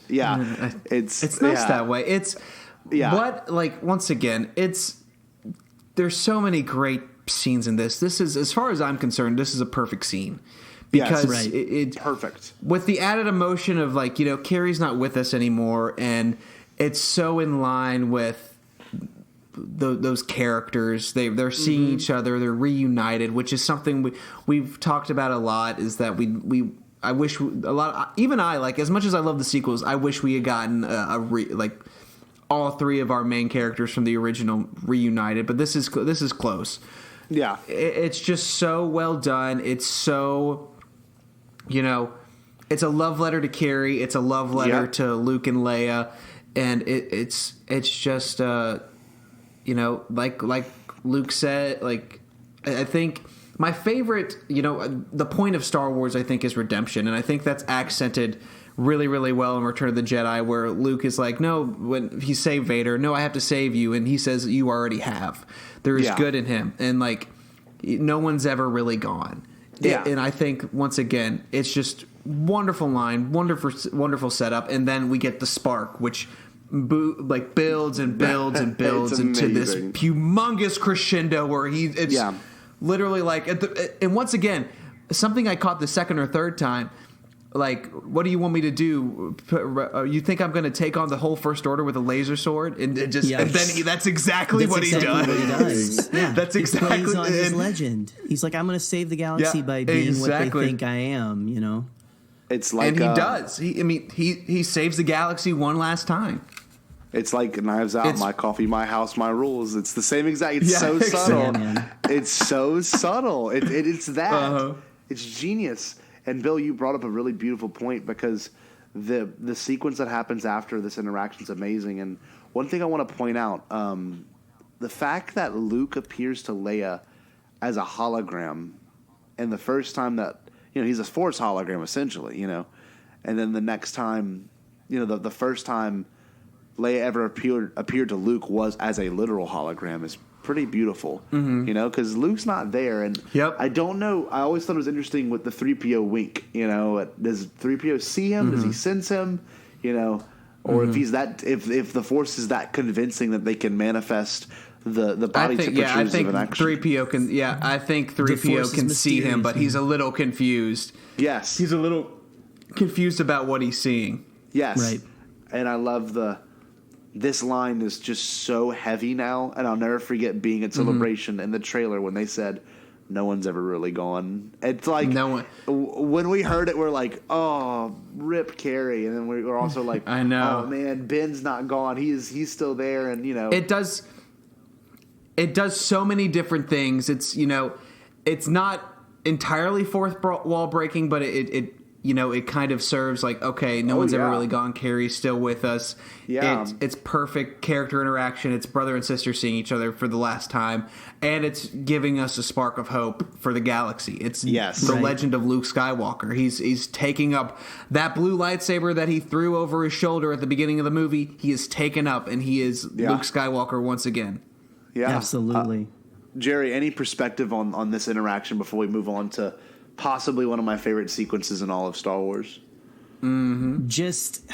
Yeah. It's nice that way. It's what, once again, there's so many great scenes in this. This is, as far as I'm concerned, this is a perfect scene. Because it's perfect. With the added emotion of Carrie's not with us anymore, and it's so in line with those characters. They're seeing each other. They're reunited, which is something we've talked about a lot. Is that I wish even I as much as I love the sequels, I wish we had gotten all three of our main characters from the original reunited. But this is close. Yeah, it's just so well done. It's so it's a love letter to Carrie. It's a love letter to Luke and Leia. And it's just like Luke said, I think my favorite, the point of Star Wars, I think, is redemption, and I think that's accented really, really well in Return of the Jedi, where Luke is like, no, when he saved Vader, no, I have to save you, and he says, you already have. There is good in him, and no one's ever really gone. Yeah, and I think once again, it's just wonderful line, wonderful setup, and then we get the spark, which builds and builds and builds into this humongous crescendo where it's literally and once again, something I caught the second or third time. What do you want me to do? You think I'm going to take on the whole First Order with a laser sword? And then that's exactly what he does. Yeah, that's exactly he plays on his legend. He's like, I'm going to save the galaxy by being what they think I am. It's like, and he does. He saves the galaxy one last time. It's like Knives Out, my coffee, my house, my rules. It's the same exact. It's so subtle. Yeah, it's so subtle. It's that. It's genius. And Bill, you brought up a really beautiful point because the sequence that happens after this interaction is amazing. And one thing I want to point out, the fact that Luke appears to Leia as a hologram, and the first time that he's a Force hologram essentially, and then the next time, the first time Leia ever appeared to Luke was as a literal hologram is pretty beautiful, you know, because Luke's not there, and I don't know. I always thought it was interesting with the 3PO wink. You know, does 3PO see him? Does he sense him? You know, or if he's that, if the Force is that convincing that they can manifest the body temperatures I think of an action. 3PO can. Yeah, I think 3PO can see him, but he's a little confused. Yes, he's a little confused about what he's seeing. Yes, right. And I love this line is just so heavy now, and I'll never forget being at Celebration in the trailer when they said, "No one's ever really gone." It's like no one. When we heard it, we're like, "Oh, rip Carrie," and then we're also like, "I know, oh man, Ben's not gone. He's still there." And you know, it does so many different things. It's, you know, it's not entirely fourth wall breaking, but it you know, it kind of serves like, okay, no one's ever really gone. Carrie's still with us. Yeah. It's perfect character interaction. It's brother and sister seeing each other for the last time. And it's giving us a spark of hope for the galaxy. It's the legend of Luke Skywalker. He's taking up that blue lightsaber that he threw over his shoulder at the beginning of the movie. He is taken up, and he is Luke Skywalker once again. Yeah. Absolutely. Jerry, any perspective on this interaction before we move on to possibly one of my favorite sequences in all of Star Wars? Just,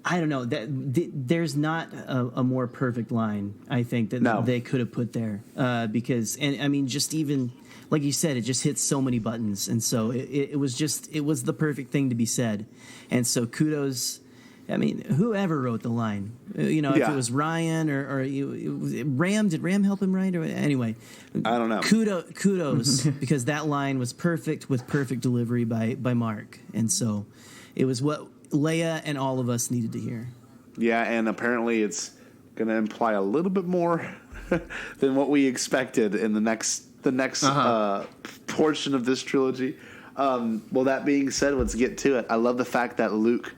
I don't know. There's not a more perfect line, I think, that they could have put there. Because, and I mean, just even, like you said, it just hits so many buttons. And so it was the perfect thing to be said. And so kudos. I mean, whoever wrote the line, you know, if it was Ryan or Ram, did Ram help him write? Or anyway, I don't know. Kudos, because that line was perfect with perfect delivery by Mark, and so it was what Leia and all of us needed to hear. Yeah, and apparently it's going to imply a little bit more than what we expected in the next portion of this trilogy. Well, that being said, let's get to it. I love the fact that Luke.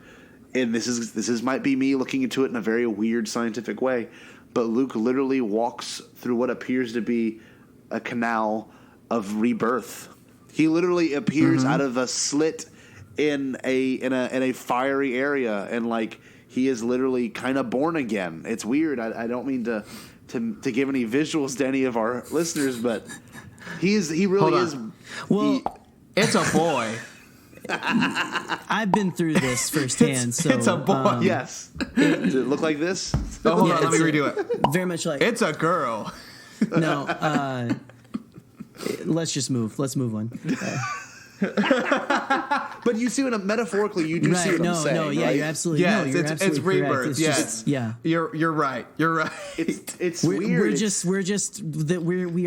And this is might be me looking into it in a very weird scientific way, but Luke literally walks through what appears to be a canal of rebirth. He literally appears out of a slit in a fiery area, and like he is literally kind of born again. It's weird. I don't mean to give any visuals to any of our listeners, but he really is. Well, it's a boy. I've been through this firsthand. So it's a boy. Yes. Does it look like this? Oh, hold on. Let me redo it. Very much like it's a girl. No. Let's just move. Let's move on. But you see what metaphorically you do see what I'm saying. No, yeah, right? you're absolutely it's rebirth. It's yes, you're right. You're right. It's weird. We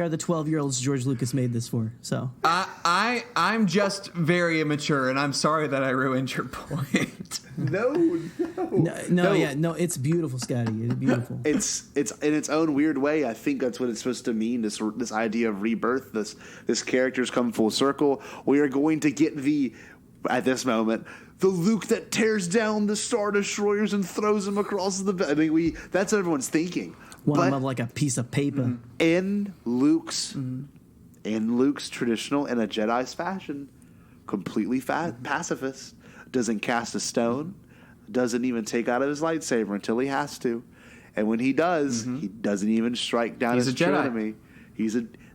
are the 12-year-olds George Lucas made this for. So I'm just very immature, and I'm sorry that I ruined your point. No. It's beautiful, Scotty. It's beautiful. It's in its own weird way. I think that's what it's supposed to mean. This idea of rebirth. This character's come full circle. We are going to get at this moment, the Luke that tears down the Star Destroyers and throws them across the. I mean, that's what everyone's thinking. One of like a piece of paper. In Luke's traditional and a Jedi's fashion, completely pacifist. Doesn't cast a stone. Doesn't even take out of his lightsaber until he has to. And when he does, he doesn't even strike down his true enemy.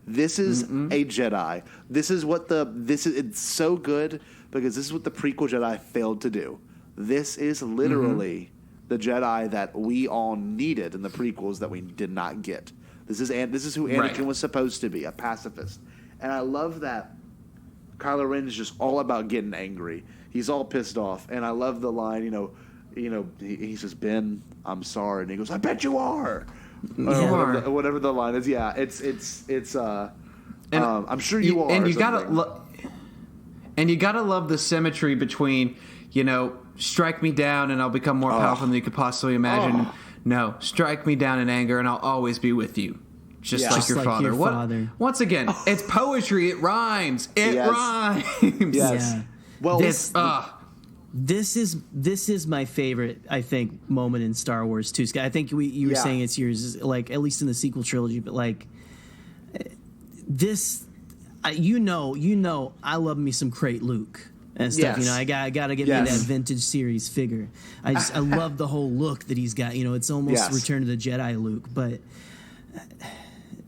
This is a Jedi. It's so good because this is what the prequel Jedi failed to do. This is literally the Jedi that we all needed in the prequels that we did not get. This is who Anakin was supposed to be, a pacifist. And I love that Kylo Ren is just all about getting angry. He's all pissed off. And I love the line, he says, "Ben, I'm sorry." And he goes, "I bet you are." Whatever the line is, yeah, it's. I'm sure you are. And you gotta love the symmetry between, strike me down and I'll become more powerful than you could possibly imagine. No, strike me down in anger and I'll always be with you, just like your father. Once again, it's poetry. It rhymes. It rhymes. Yes. Yeah. Well, This is my favorite, I think, moment in Star Wars too. I think you were saying it's yours, like at least in the sequel trilogy, but like this, I love me some Crate Luke. and stuff. Yes. I gotta get me that vintage series figure. I love the whole look that he's got. It's almost Return of the Jedi Luke, but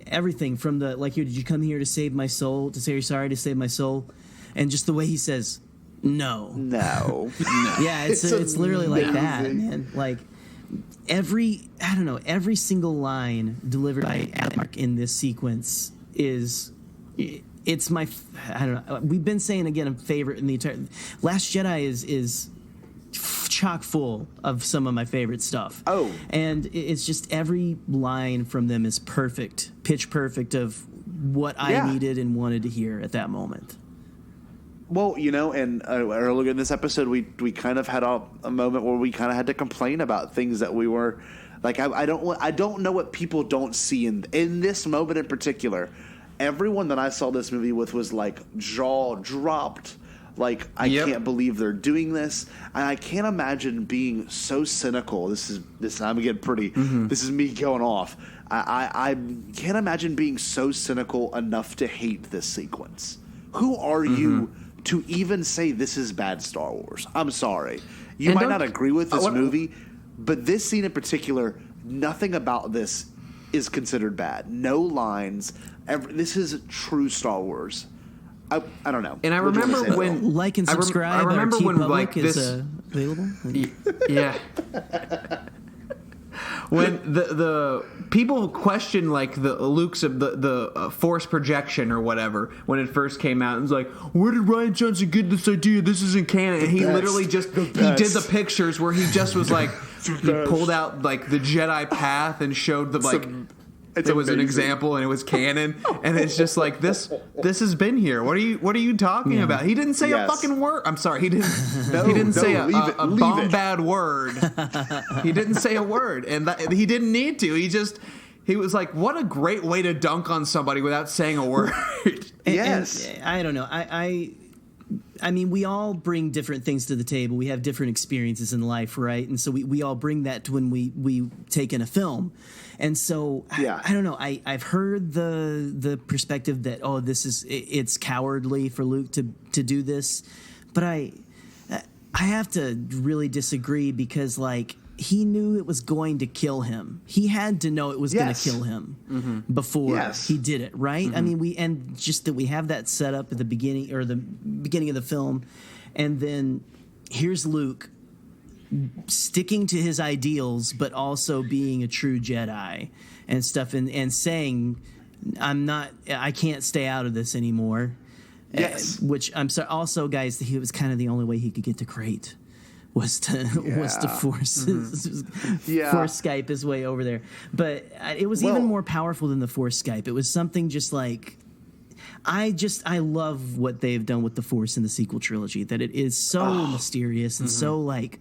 everything from the did you come here to save my soul? To say you're sorry to save my soul, and just the way he says no. Yeah, it's literally like that, man. Like every single line delivered by Mark in this sequence is. It's my, I don't know. We've been saying again a favorite in the entire. Last Jedi is chock full of some of my favorite stuff. Oh, and it's just every line from them is perfect, pitch perfect of what I needed and wanted to hear at that moment. Well, and earlier in this episode, we kind of had a moment where we kind of had to complain about things that we were like. I don't know what people don't see in this moment in particular. Everyone that I saw this movie with was like jaw dropped. Like, I can't believe they're doing this. And I can't imagine being so cynical. This I'm getting pretty. This is me going off. I can't imagine being so cynical enough to hate this sequence. Who are you to even say this is bad Star Wars? I'm sorry. You might not agree with this movie, but this scene in particular, nothing about this is considered bad. No lines. This is true Star Wars. I don't know. And I remember when like and subscribe. I remember when like this is available. Yeah. When the people question like the Luke's of the force projection or whatever when it first came out, and was like, where did Rian Johnson get this idea? This isn't canon. And he literally just he did the pictures where he just was like he pulled out like the Jedi path and showed the like. It was an example, and it was canon, and it's just like this has been here. What are you talking about? He didn't say a fucking word. I'm sorry, he didn't. He didn't say a bombad word. He didn't say a word, and he didn't need to. He was like, what a great way to dunk on somebody without saying a word. Yes, and I don't know. I mean, we all bring different things to the table. We have different experiences in life, right? And so we all bring that to when we take in a film. And so I don't know. I've heard the perspective that it's cowardly for Luke to do this, but I have to really disagree because like he knew it was going to kill him. He had to know it was going to kill him before he did it, right? I mean, and just that we have that set up at the beginning or the beginning of the film, and then here's Luke sticking to his ideals, but also being a true Jedi and stuff, and saying, I can't stay out of this anymore. Yes. Which I'm sorry. Also, guys, he was kind of the only way he could get to Crate was to force force Skype his way over there. But it was even more powerful than the Force Skype. It was something just like. I love what they've done with the Force in the sequel trilogy. That it is so mysterious and so like.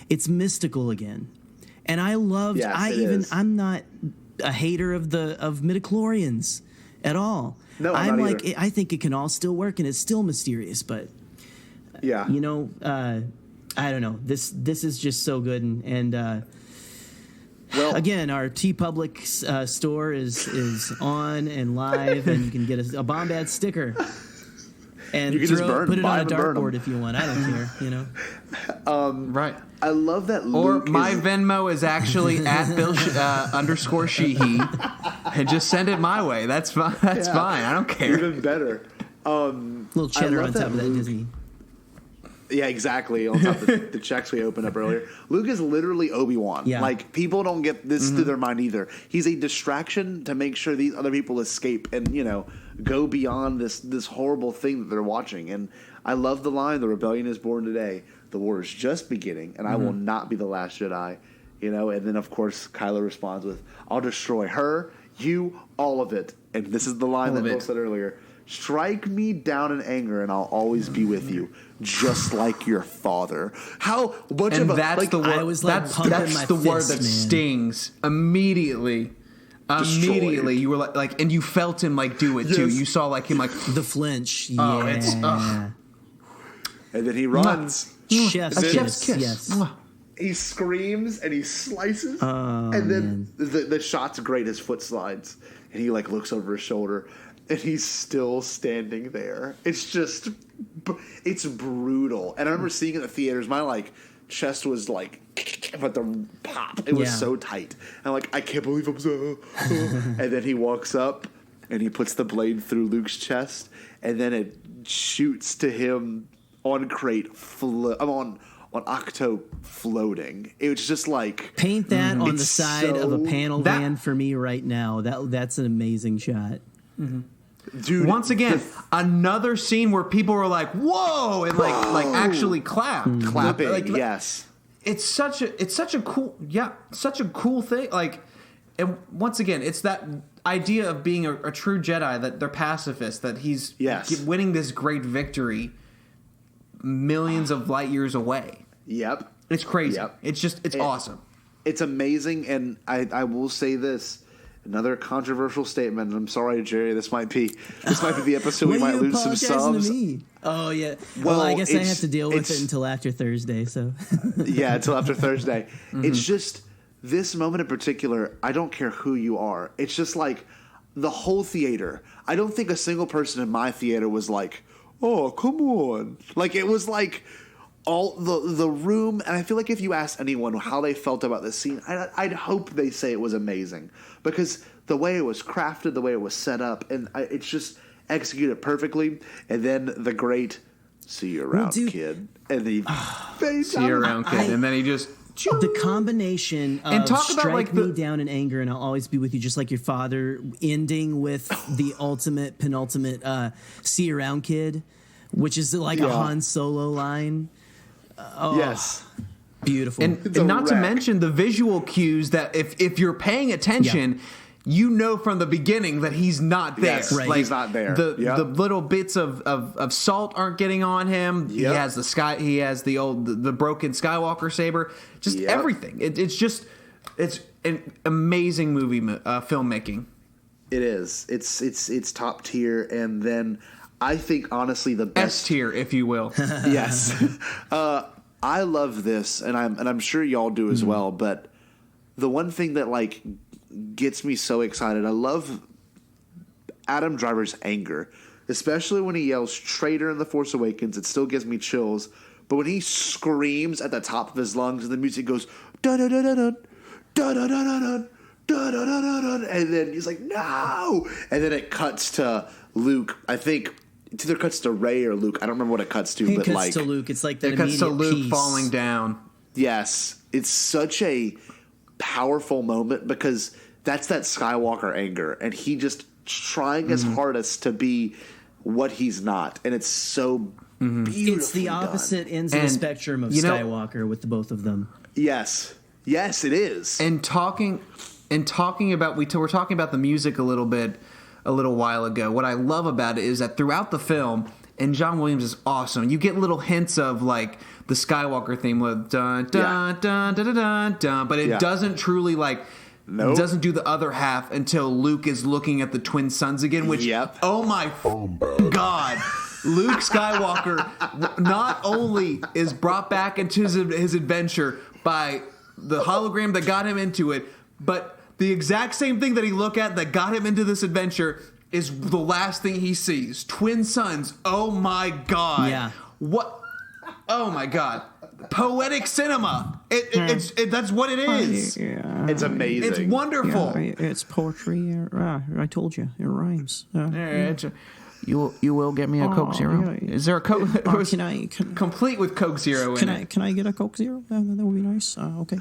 It's mystical again, and I loved. Yes, I'm not a hater of midichlorians at all. No, I'm not like either. I think it can all still work, and it's still mysterious. But I don't know. This is just so good, and again, our TeePublic store is on and live, and you can get a Bombad sticker. And you can just put it on a them, burn dartboard them. if you want. I don't care, Right. I love that Or Luke my Venmo is actually at Bill _ Sheehy, and just send it my way. That's fine. That's fine. I don't care. Even better. Little cheddar on top of that Luke, Disney. Yeah, exactly. On top of the checks we opened up earlier. Luke is literally Obi-Wan. Yeah. Like, people don't get this through their mind either. He's a distraction to make sure these other people escape and, go beyond this horrible thing that they're watching. And I love the line, "The rebellion is born today. The war is just beginning, and I will not be the last Jedi." And then, of course, Kylo responds with, "I'll destroy her, you, all of it." And this is the line that Bill said earlier. "Strike me down in anger, and I'll always be with you, just like your father." How much And of a that's like, the word. I was, like, That's pumping my the word fist, that man. stings immediately. Destroyed. Immediately, you were like, and you felt him like do it too. Yes. You saw like him like, The flinch. oh, Yeah. it's and then he runs. Chef's a kiss. chef's kiss. Yes. Mwah. He screams and he slices, Oh, and then the shot's great. His foot slides, and he like looks over his shoulder, and he's still standing there. It's just, it's brutal. And I remember seeing it in the theaters. My like chest was like, but the pop, it was so tight. And like, I can't believe I'm so. And then he walks up and he puts the blade through Luke's chest, and then it shoots to him on crate, on Octo floating. It was just like, paint that on the side of a panel van for me right now. That's an amazing shot. Dude, once again, another scene where people were like, "Whoa!" and like actually clapped, clapping. Like, yes, it's such a cool thing. Like, and once again, it's that idea of being a true Jedi, that they're pacifists, that he's winning this great victory millions of light years away. Yep, it's crazy. It's awesome. It's amazing, and I will say this. Another controversial statement. I'm sorry, Jerry. This might be the episode we might lose some subs. To me? Oh yeah. Well, I guess I have to deal with it until after Thursday. So yeah, until after Thursday. It's just this moment in particular. I don't care who you are. It's just like the whole theater. I don't think a single person in my theater was like, "Oh, come on!" Like it was like all the room. And I feel like if you ask anyone how they felt about this scene, I'd hope they say it was amazing. Because the way it was crafted, the way it was set up, and it's just executed perfectly. And then the great "see you around, kid," and the "see you around, kid," and then he just the combination of strike me down in anger and I'll always be with you, just like your father, ending with the penultimate "see you around, kid," which is like a Han Solo line. Yes. Beautiful. And not to mention the visual cues that if you're paying attention, you know from the beginning that he's not there. Yes, right. He's not there. The little bits of salt aren't getting on him. He has the broken Skywalker saber. Just everything. It's an amazing movie filmmaking. It is. It's top tier, and then I think honestly the best S tier, if you will. Yes. I love this, and I'm sure y'all do as well. But the one thing that like gets me so excited, I love Adam Driver's anger, especially when he yells "traitor" in The Force Awakens. It still gives me chills. But when he screams at the top of his lungs, and the music goes da da da da da da da da da da da da, and then he's like no, and then it cuts to Luke. I think. It either cuts to Rey or Luke. I don't remember what it cuts to, but cuts like to Luke. It's like that. It cuts to Luke piece. falling down. Yes, it's such a powerful moment because that's that Skywalker anger, and he just trying his hardest to be what he's not, and it's so beautiful. It's the opposite ends of the spectrum of Skywalker with the both of them. Yes, it is. And talking about we were talking about the music a little while ago. What I love about it is that throughout the film, and John Williams is awesome, you get little hints of like the Skywalker theme with dun dun dun dun dun dun dun, but it doesn't truly like doesn't do the other half until Luke is looking at the twin suns again, which oh my god. Luke Skywalker not only is brought back into his adventure by the hologram that got him into it, but the exact same thing that he looked at that got him into this adventure is the last thing he sees. Twin suns. Oh my god. Yeah. What? Oh my god. Poetic cinema. That's what it is. Yeah. It's amazing. It's wonderful. Yeah, it's poetry. I told you, it rhymes. You will get me a Coke Zero. Yeah. Is there a Coke? Complete with Coke Zero in it. Can I get a Coke Zero? That would be nice. Okay.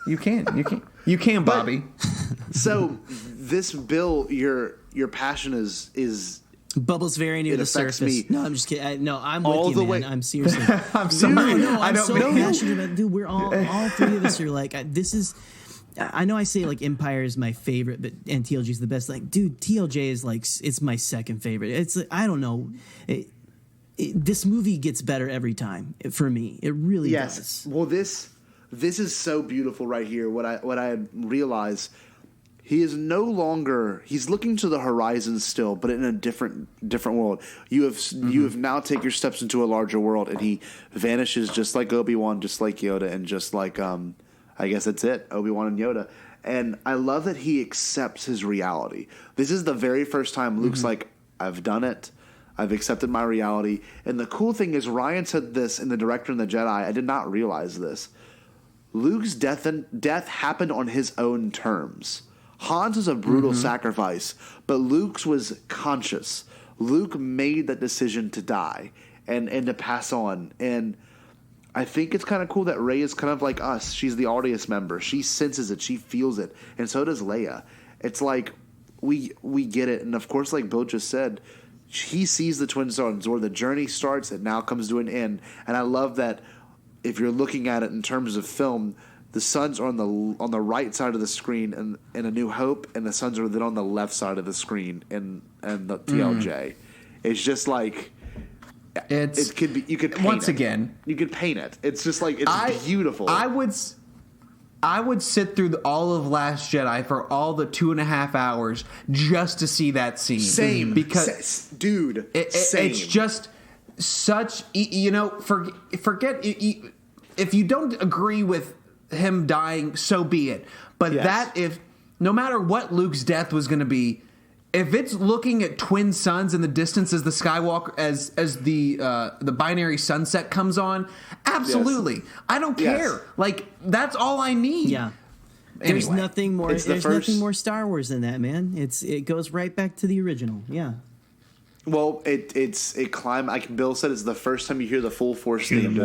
You can, Bobby. So this Bill, your passion is Bubbles very near the surface. Me. No, I'm just kidding. I'm all with you, the man. way. I'm seriously. I'm sorry. No, I'm so passionate about. Dude, we're all three of us are like. This is. I know I say like Empire is my favorite, and TLJ is the best. Like, dude, TLJ is like it's my second favorite. It's I don't know. This movie gets better every time for me. It really does. Well, this is so beautiful right here. What I realize, he is no longer. He's looking to the horizon still, but in a different world. You have now taken your steps into a larger world, and he vanishes just like Obi-Wan, just like Yoda, and just like I guess that's it, Obi-Wan and Yoda. And I love that he accepts his reality. This is the very first time Luke's like, I've done it. I've accepted my reality. And the cool thing is, Ryan said this in The Director and the Jedi. I did not realize this. Luke's death happened on his own terms. Han's was a brutal sacrifice, but Luke's was conscious. Luke made that decision to die and to pass on. And I think it's kind of cool that Rey is kind of like us. She's the audience member. She senses it. She feels it. And so does Leia. It's like we get it. And, of course, like Bill just said, he sees the twin suns where the journey starts and now comes to an end. And I love that if you're looking at it in terms of film, the suns are on the right side of the screen in A New Hope, and the suns are then on the left side of the screen in the TLJ. It's just like it could be. You could paint once it. again. You could paint it. It's just like it's beautiful. I would sit through all of Last Jedi for all the 2.5 hours just to see that scene. Same, because dude. Same. It's just such. Forget if you don't agree with him dying, so be it. But if no matter what Luke's death was going to be, if it's looking at twin suns in the distance as the Skywalker as the binary sunset comes on, absolutely, I don't care. Like that's all I need. Yeah. Anyway, there's nothing more. It's the There's first- nothing more Star Wars than that, man. It goes right back to the original. Yeah. Well, it's a climb. Like Bill said, it's the first time you hear the full Force theme.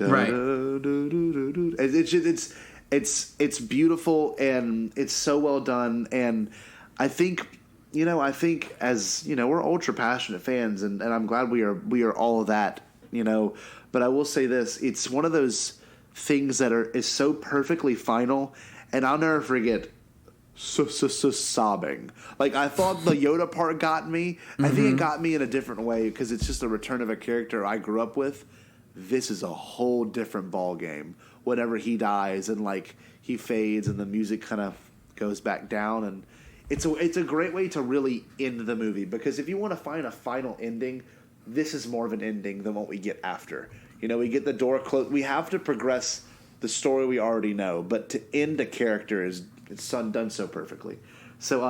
Right. It's beautiful and it's so well done. And I think as we're ultra passionate fans, and I'm glad we are all of that. But I will say this: it's one of those things that is so perfectly final, and I'll never forget. So sobbing. Like I thought the Yoda part got me. I think it got me in a different way because it's just a return of a character I grew up with. This is a whole different ball game. Whenever he dies and like he fades and the music kind of goes back down, and it's a great way to really end the movie, because if you want to find a final ending, this is more of an ending than what we get after. We get the door closed. We have to progress the story we already know, but to end a character is done so perfectly. So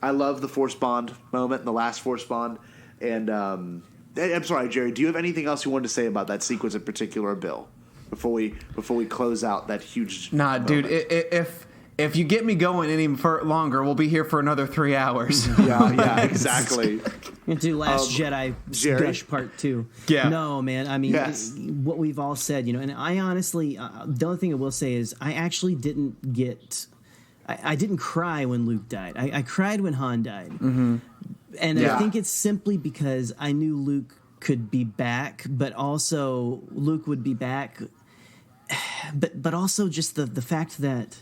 I love the Force Bond moment, the last Force Bond. And I'm sorry, Jerry, do you have anything else you wanted to say about that sequence in particular, Bill, before we close out that huge moment? Dude, if you get me going any longer, we'll be here for another 3 hours. Yeah, exactly. We'll do Last Jedi Jerry? Gush Part 2. Yeah. No, man. I mean, Yes. what we've all said, and I honestly, the only thing I will say is I actually didn't get... I didn't cry when Luke died. I cried when Han died. Mm-hmm. And I think it's simply because I knew Luke could be back, but also Luke would be back. But also just the fact that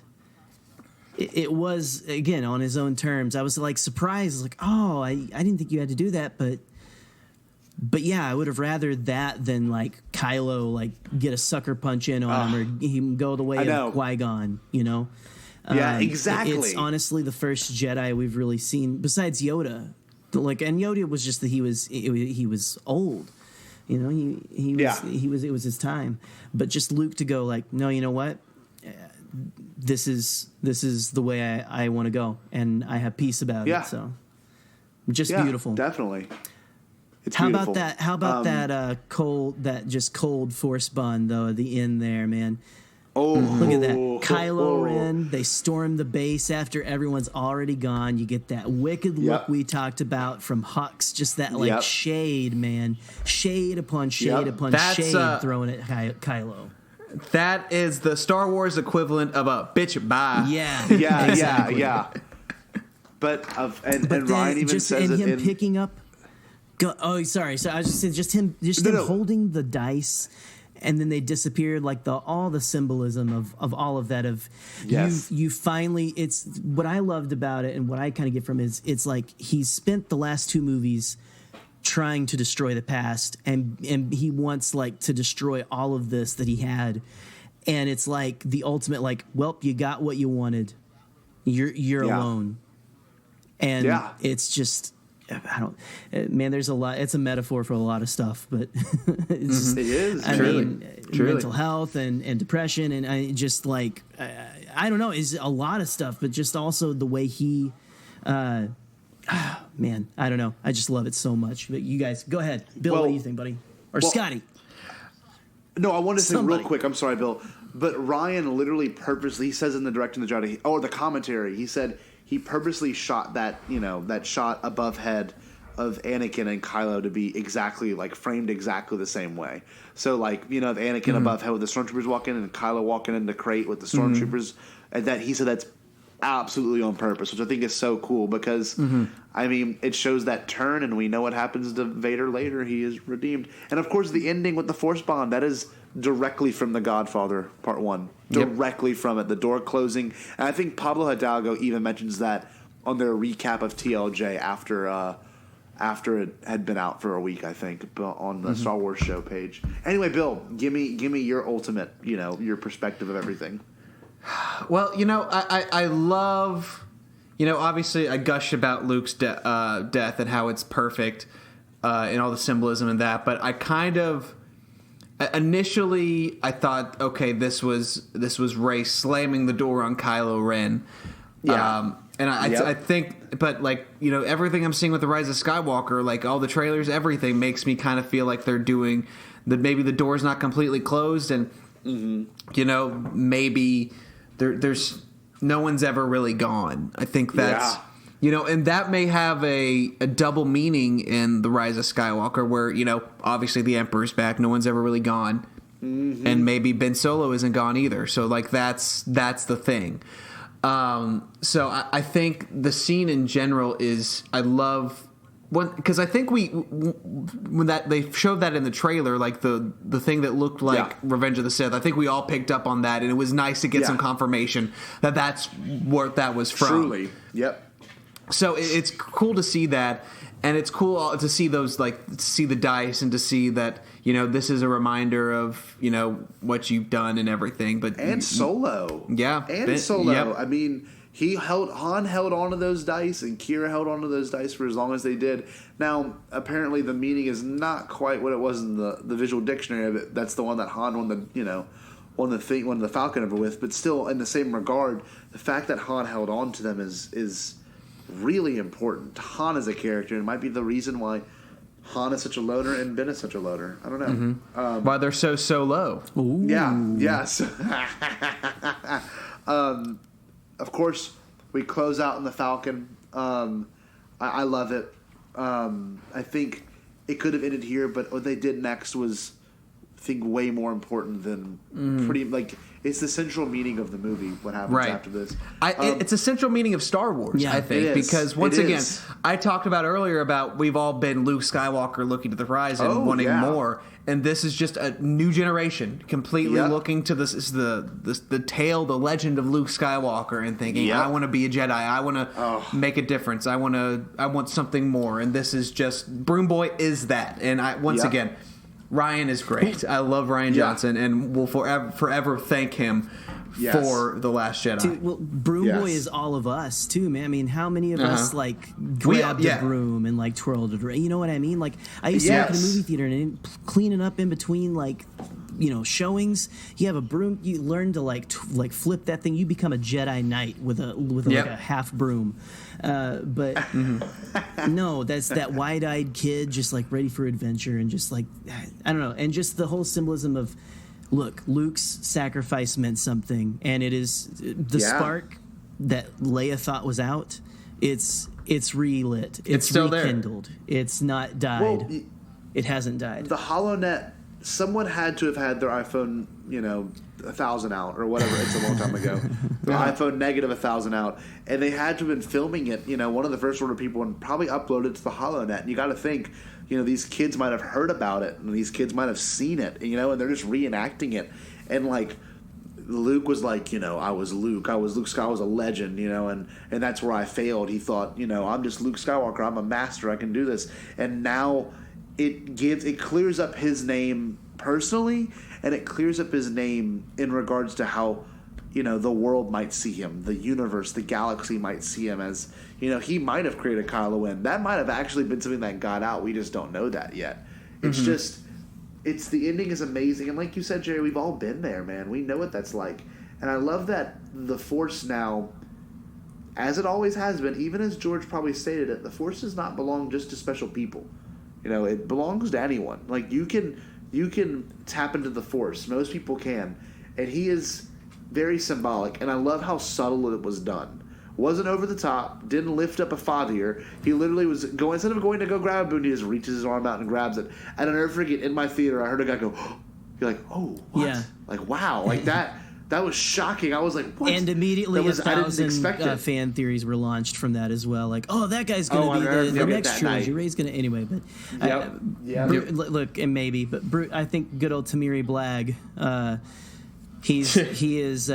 it was, again, on his own terms. I was like surprised, like, oh, I didn't think you had to do that, but yeah, I would have rather that than like Kylo like get a sucker punch in on him, or him go the way of Qui-Gon, Yeah, exactly. It's honestly the first Jedi we've really seen besides Yoda. And Yoda was just that he was old. It was his time. But just Luke to go like, no, you know what? This is the way I want to go, and I have peace about it. So just beautiful. Definitely. It's How beautiful. about that? How about that cold Force Bond though at the end there, man? Oh, Look at that. Kylo Ren, they storm the base after everyone's already gone. You get that wicked look we talked about from Hux. Just that shade, man. Shade upon shade upon shade thrown at Kylo. That is the Star Wars equivalent of a bitch bye. Yeah. Yeah. But Ryan even says and it him picking up. Sorry. So I was just saying, him holding the dice. And then they disappeared, like all the symbolism of all of that. You finally, it's what I loved about it, and what I kind of get from it is it's like he's spent the last 2 movies trying to destroy the past, and he wants like to destroy all of this that he had, and it's like the ultimate like, well, you got what you wanted, you're alone, and it's just I don't, man, there's a lot. It's a metaphor for a lot of stuff, but it's, It is. I Truly. mean, Truly. mental health and depression, and I just like, I don't know, is a lot of stuff, but just also the way he, man, I don't know. I just love it so much. But you guys, go ahead. Bill, what do you think, buddy? Or Scotty? No, I want to say Somebody. real quick. I'm sorry, Bill, but Ryan literally purposely, he says in the directing the Jedi, or the commentary, he said he purposely shot that, that shot above head of Anakin and Kylo to be exactly like framed exactly the same way. So like, if Anakin above head with the stormtroopers walking and Kylo walking in the crate with the stormtroopers, and that he said that's absolutely on purpose, which I think is so cool because I mean, it shows that turn, and we know what happens to Vader later. He is redeemed, and of course the ending with the Force bond, that is directly from The Godfather Part 1, directly from it, the door closing. And I think Pablo Hidalgo even mentions that on their recap of TLJ after it had been out for a week, I think, on the Star Wars show page. Anyway, Bill, give me your ultimate, your perspective of everything. Well, I love, obviously I gush about Luke's death and how it's perfect and all the symbolism in that, but I kind of initially I thought, okay, this was Rey slamming the door on Kylo Ren. Yeah. And I think, but like, everything I'm seeing with the Rise of Skywalker, like all the trailers, everything makes me kind of feel like they're doing that. Maybe the door's not completely closed, and maybe there's no one's ever really gone. I think that's and that may have a double meaning in the Rise of Skywalker, where obviously the Emperor's back, no one's ever really gone, and maybe Ben Solo isn't gone either. So like that's the thing. So I think the scene in general is, I love, because I think when that they showed that in the trailer, like the thing that looked like Revenge of the Sith, I think we all picked up on that, and it was nice to get some confirmation that that's what that was from. Truly, yep. So it's cool to see that, and it's cool to see those, like, to see the dice and to see that this is a reminder of what you've done and everything. But Solo, Solo. Yep. I mean, Han held onto those dice, and Kira held onto those dice for as long as they did. Now, apparently, the meaning is not quite what it was in the visual dictionary. But that's the one that Han won the Falcon over with. But still, in the same regard, the fact that Han held on to them is really important. Han as a character, and it might be the reason why Han is such a loner and Ben is such a loner. I don't know. Why they're so low. Ooh. Yeah. Yes. Of course, we close out in the Falcon. I love it. I think it could have ended here, but what they did next was, I think, way more important than pretty like. It's the central meaning of the movie. What happens after this? It's a central meaning of Star Wars. I think, because once again, I talked about earlier about we've all been Luke Skywalker looking to the horizon, wanting more, and this is just a new generation completely looking to this is the tale, the legend of Luke Skywalker, and thinking, I want to be a Jedi. I want to make a difference. I want something more, and this is just Broom Boy is that. And once again, Ryan is great. I love Rian Johnson, and will forever thank him for The Last Jedi. Dude, well, Broom Boy is all of us too, man. I mean, how many of us like grabbed the broom and like twirled it? You know what I mean? Like I used to work in the movie theater and cleaning up in between like showings. You have a broom. You learn to like flip that thing. You become a Jedi Knight with like a half broom. But no, that's that wide-eyed kid just like ready for adventure, and just like I don't know, and just the whole symbolism of, look, Luke's sacrifice meant something, and it is the spark that Leia thought was out. It's relit. It's still rekindled. There. It's not died. Well, it hasn't died. The HoloNet. Someone had to have had their iPhone, 1,000 out or whatever. It's a long time ago. Their iPhone negative 1,000 out, and they had to have been filming it. One of the first order people, and probably uploaded it to the HoloNet. And you got to think, these kids might have heard about it, and these kids might have seen it, and they're just reenacting it. And like Luke was like, I was Luke. I was Luke Skywalker. I was a legend, and that's where I failed. He thought, I'm just Luke Skywalker. I'm a master. I can do this. And now it clears up his name personally, and it clears up his name in regards to how the world might see him, the universe, the galaxy might see him as, he might have created Kylo Ren. That might have actually been something that got out. We just don't know that yet. It's just, the ending is amazing. And like you said, Jerry, we've all been there, man. We know what that's like. And I love that the Force now, as it always has been, even as George probably stated it, the Force does not belong just to special people. It belongs to anyone. Like, you can tap into the Force. Most people can. And he is very symbolic, and I love how subtle it was done. Wasn't over the top, didn't lift up a fathier. He literally was going, instead of going to go grab a boon, he just reaches his arm out and grabs it. And I'll never forget, in my theater, I heard a guy go, oh. You're like, oh, what? Yeah. Like, wow. Like, that was shocking. I was like, what? And immediately I didn't expect fan theories were launched from that as well. Like, oh, that guy's going to be the next trilogy. Rey's going to, anyway. But look, and maybe, but I think good old Tamiri Blagg, he is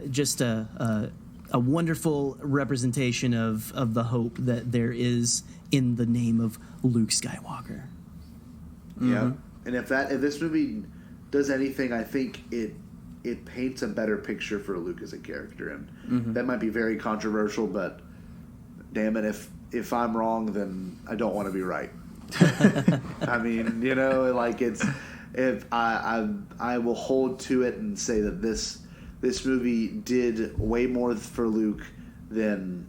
just a wonderful representation of the hope that there is in the name of Luke Skywalker. Yeah, and if this movie does anything, I think it paints a better picture for Luke as a character, and that might be very controversial, but damn it, if I'm wrong, then I don't want to be right. I mean, like it's. If I will hold to it and say that this movie did way more for Luke than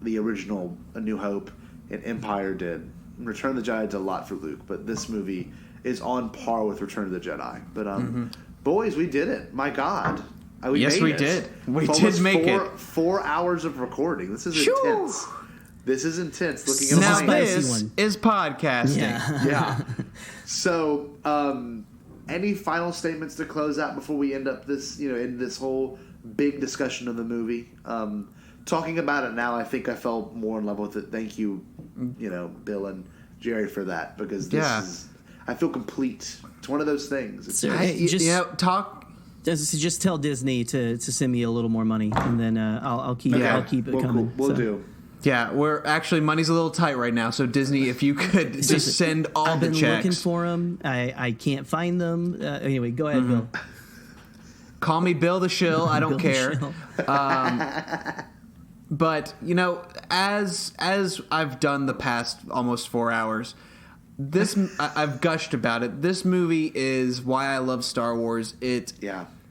the original A New Hope and Empire did. Return of the Jedi did a lot for Luke, but this movie is on par with Return of the Jedi. But boys, we did it! My God, we did. We did make it. 4 hours of recording. This is intense. This is intense. Looking at now this is podcasting. Yeah. So, any final statements to close out before we end up this, in this whole big discussion of the movie? Talking about it now, I think I fell more in love with it. Thank you, Bill and Jerry for that, because this is, I feel complete. It's one of those things. Just tell Disney to send me a little more money, and then I'll keep it coming. We'll do. Yeah, we're actually money's a little tight right now. So Disney, if you could just send all the checks. I've been looking for them. I can't find them. Anyway, go ahead, Bill. Call me Bill the Shill. I don't care. But as I've done the past almost 4 hours, I've gushed about it. This movie is why I love Star Wars. It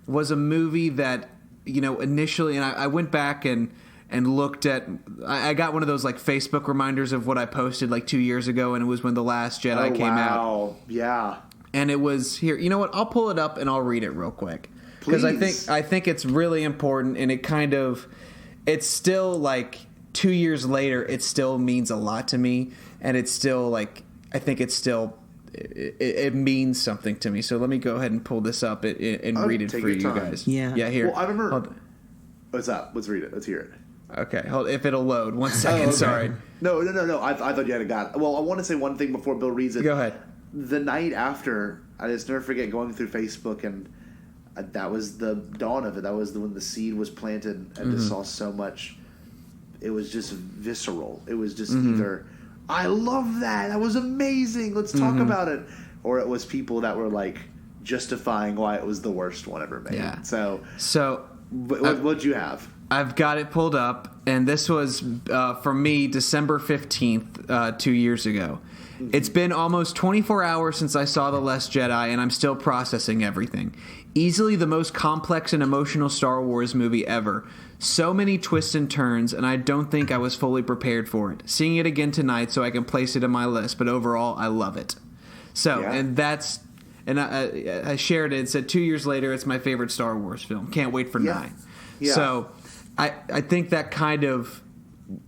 was a movie that initially, and I went back and looked at. I got one of those like Facebook reminders of what I posted like 2 years ago, and it was when The Last Jedi came out. Yeah. And it was here. You know what? I'll pull it up and I'll read it real quick, because I think it's really important, and it's still like 2 years later, it still means a lot to me, and it's still like I think it's still it means something to me. So let me go ahead and pull this up and read it for you guys. Yeah. Here. Well, I remember. What's up? Let's read it. Let's hear it. Okay, hold if it'll load. 1 second, okay. Sorry. No. I thought you had got it. Well, I want to say one thing before Bill reads it. Go ahead. The night after, I just never forget going through Facebook, and that was the dawn of it. That was when the seed was planted, and just saw so much. It was just visceral. It was just either, I love that. That was amazing. Let's talk about it. Or it was people that were like justifying why it was the worst one ever made. Yeah. So what'd you have? I've got it pulled up, and this was, for me, December 15th, 2 years ago. It's been almost 24 hours since I saw The Last Jedi, and I'm still processing everything. Easily the most complex and emotional Star Wars movie ever. So many twists and turns, and I don't think I was fully prepared for it. Seeing it again tonight so I can place it in my list, but overall, I love it. So, and that's... And I shared it and said 2 years later, it's my favorite Star Wars film. Can't wait for 9. Yeah. So... I think that kind of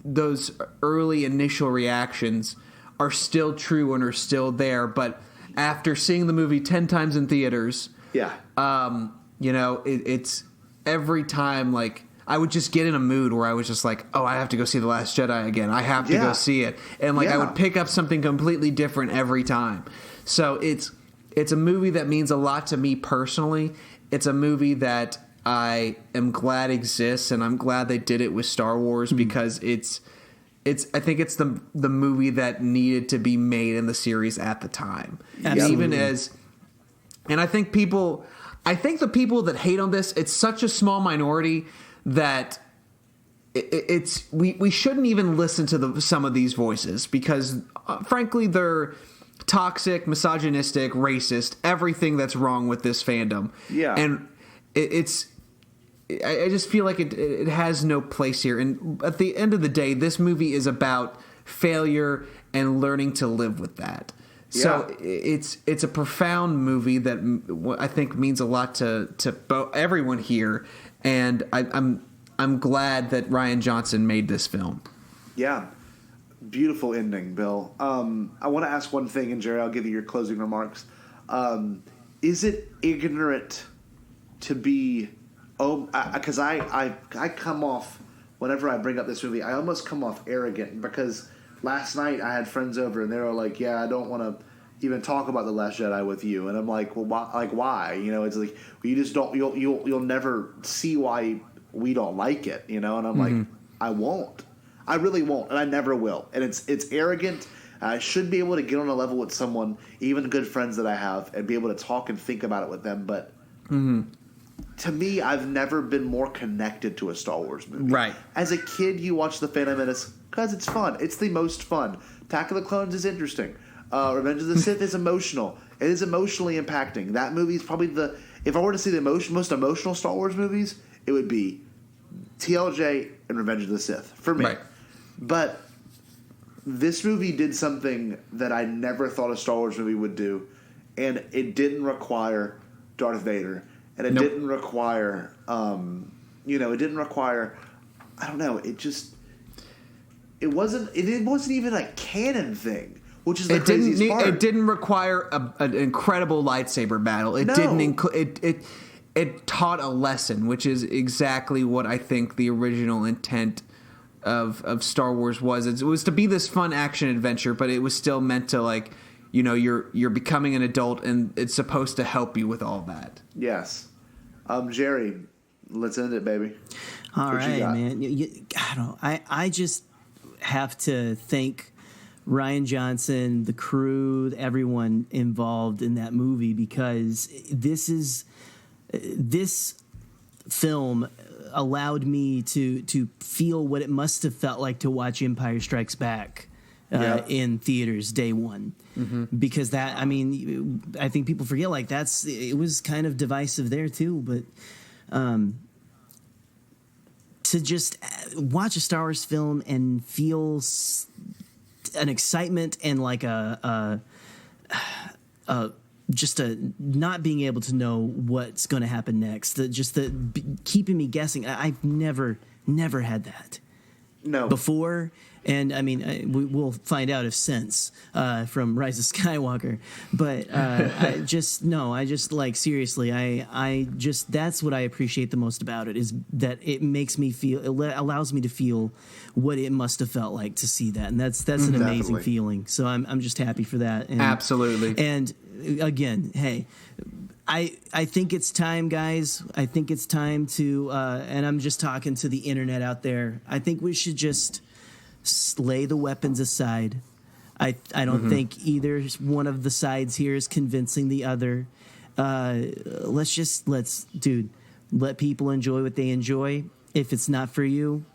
those early initial reactions are still true and are still there. But after seeing the movie 10 times in theaters, it's every time like I would just get in a mood where I was just like, oh, I have to go see The Last Jedi again. I have to go see it. And like I would pick up something completely different every time. So it's a movie that means a lot to me personally. It's a movie that I am glad exists, and I'm glad they did it with Star Wars because I think it's the movie that needed to be made in the series at the time. Absolutely. And I think people, I think the people that hate on this, it's such a small minority that we shouldn't even listen to some of these voices because, frankly, they're toxic, misogynistic, racist, everything that's wrong with this fandom. Yeah. And I just feel like it has no place here. And at the end of the day, this movie is about failure and learning to live with that. Yeah. So it's a profound movie that I think means a lot to everyone here, and I'm glad that Rian Johnson made this film. Yeah, beautiful ending, Bill. I want to ask one thing, and Jerry, I'll give you your closing remarks. Is it ignorant to be? Because I come off whenever I bring up this movie, I almost come off arrogant because. Last night I had friends over and they were like, "Yeah, I don't want to even talk about The Last Jedi with you." And I'm like, "Well, why? You know, it's like you just don't. You'll never see why we don't like it. You know." And I'm like, "I won't. I really won't, and I never will." And it's arrogant. I should be able to get on a level with someone, even good friends that I have, and be able to talk and think about it with them. But to me, I've never been more connected to a Star Wars movie. Right. As a kid, you watch The Phantom Menace because it's fun. It's the most fun. Attack of the Clones is interesting. Revenge of the Sith is emotional. It is emotionally impacting. That movie is probably if I were to see the most emotional Star Wars movies, it would be TLJ and Revenge of the Sith for me. Right. But this movie did something that I never thought a Star Wars movie would do, and it didn't require Darth Vader, and it didn't require, it didn't require. I don't know. It wasn't even a canon thing, which is the craziest part. It didn't require an incredible lightsaber battle. It didn't. It taught a lesson, which is exactly what I think the original intent of Star Wars was. It was to be this fun action adventure, but it was still meant to you're becoming an adult, and it's supposed to help you with all that. Yes, Jerry, let's end it, baby. All right, man. I just have to thank Rian Johnson, the crew, everyone involved in that movie, because this film allowed me to feel what it must have felt like to watch Empire Strikes Back in theaters day one. Because I think people forget it was kind of divisive there too, but to just watch a Star Wars film and feel an excitement and just a not being able to know what's going to happen next, keeping me guessing. I've never had that before. And I mean, we'll find out if since from Rise of Skywalker, but seriously, I that's what I appreciate the most about it, is that it makes me feel, it allows me to feel what it must have felt like to see that, and that's an amazing feeling. So I'm just happy for that. And, absolutely. And again, hey, I think it's time, guys. I think it's time to, and I'm just talking to the internet out there. I think we should just lay the weapons aside. I don't think either one of the sides here is convincing the other. Let people enjoy what they enjoy. If it's not for you,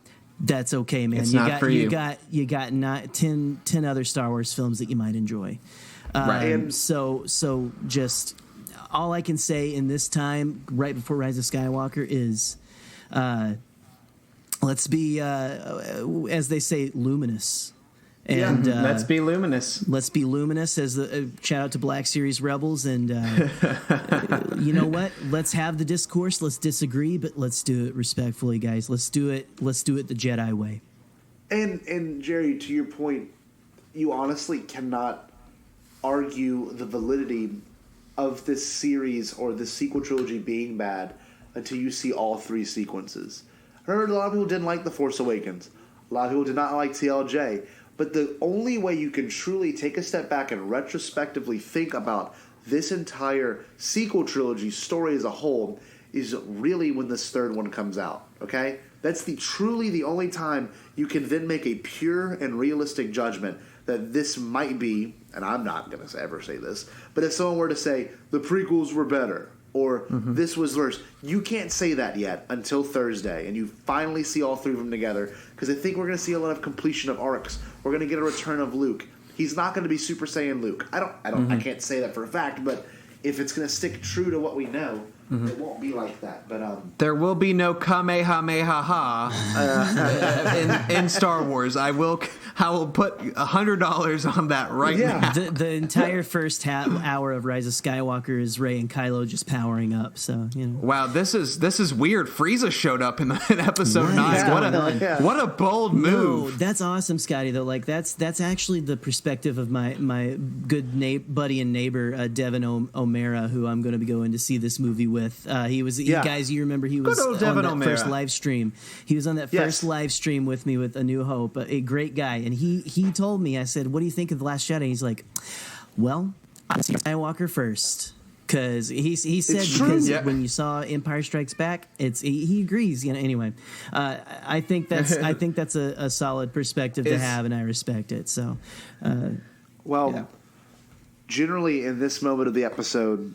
that's okay, man. You got 10 other Star Wars films that you might enjoy. Right. So just all I can say in this time right before Rise of Skywalker is let's be, as they say, luminous. And let's be luminous. Let's be luminous. As the shout out to Black Series Rebels, and you know what? Let's have the discourse. Let's disagree, but let's do it respectfully, guys. Let's do it. Let's do it the Jedi way. And Jerry, to your point, you honestly cannot argue the validity of this series or the sequel trilogy being bad until you see all three sequences. I heard a lot of people didn't like The Force Awakens. A lot of people did not like TLJ. But the only way you can truly take a step back and retrospectively think about this entire sequel trilogy story as a whole is really when this third one comes out, okay? That's truly the only time you can then make a pure and realistic judgment that this might be, and I'm not going to ever say this, but if someone were to say, the prequels were better, or this was worse. You can't say that yet until Thursday, and you finally see all three of them together, because I think we're going to see a lot of completion of arcs. We're going to get a return of Luke. He's not going to be Super Saiyan Luke. I can't say that for a fact, but if it's going to stick true to what we know, it won't be like that. But there will be no Kamehameha in Star Wars. I will put $100 on that right now. The entire first hour of Rise of Skywalker is Rey and Kylo just powering up. So Wow, this is weird. Frieza showed up in episode 9. Yeah. What a bold move. No, that's awesome, Scotty. Though, like that's actually the perspective of my good buddy and neighbor Devin O'Mara, who I'm going to be going to see this movie with. Guys, you remember he was on that first live stream. He was on that first live stream with me with A New Hope. A great guy, and he told me. I said, "What do you think of The Last Jedi?" He's like, "Well, I see Skywalker first." Because he said when you saw Empire Strikes Back, he agrees. Anyway, I think that's a solid perspective to have, and I respect it. So, generally in this moment of the episode,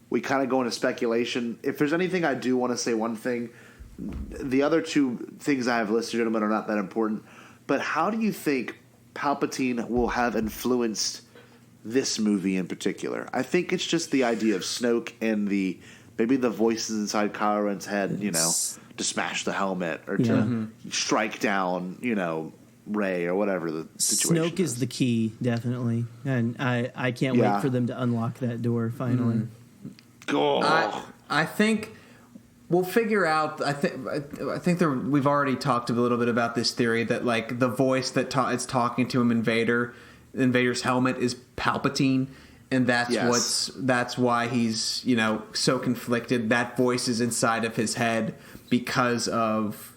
we kind of go into speculation. If there's anything I do want to say, one thing, the other two things I have listed, gentlemen, are not that important. But how do you think Palpatine will have influenced this movie in particular? I think it's just the idea of Snoke and maybe the voices inside Kylo Ren's head, to smash the helmet or to strike down, Rey or whatever the situation Snoke is the key, definitely, and I can't wait for them to unlock that door finally. I think we'll figure out. I think we've already talked a little bit about this theory that like the voice that is talking to him in Vader's helmet is Palpatine, and that's why he's so conflicted. That voice is inside of his head because of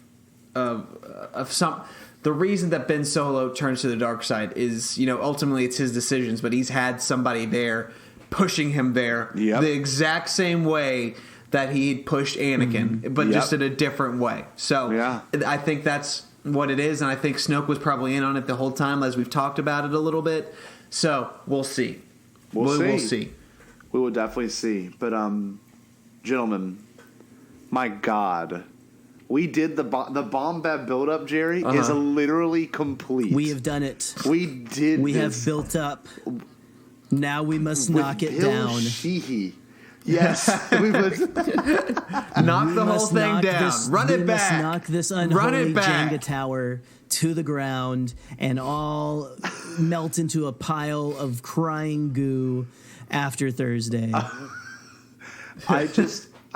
some. The reason that Ben Solo turns to the dark side is ultimately it's his decisions, but he's had somebody there pushing him there the exact same way that he'd pushed Anakin, but just in a different way. So I think that's what it is, and I think Snoke was probably in on it the whole time, as we've talked about it a little bit. So we'll see. We'll see. We will definitely see. But gentlemen, my God, we did the Bombad Buildup. Jerry is literally complete. We have done it. We did. We have built up. Now we must knock it down. Sheehy. Yes. Knock the whole thing down. Run it back. Must knock this unholy Jenga tower to the ground and all melt into a pile of crying goo after Thursday. I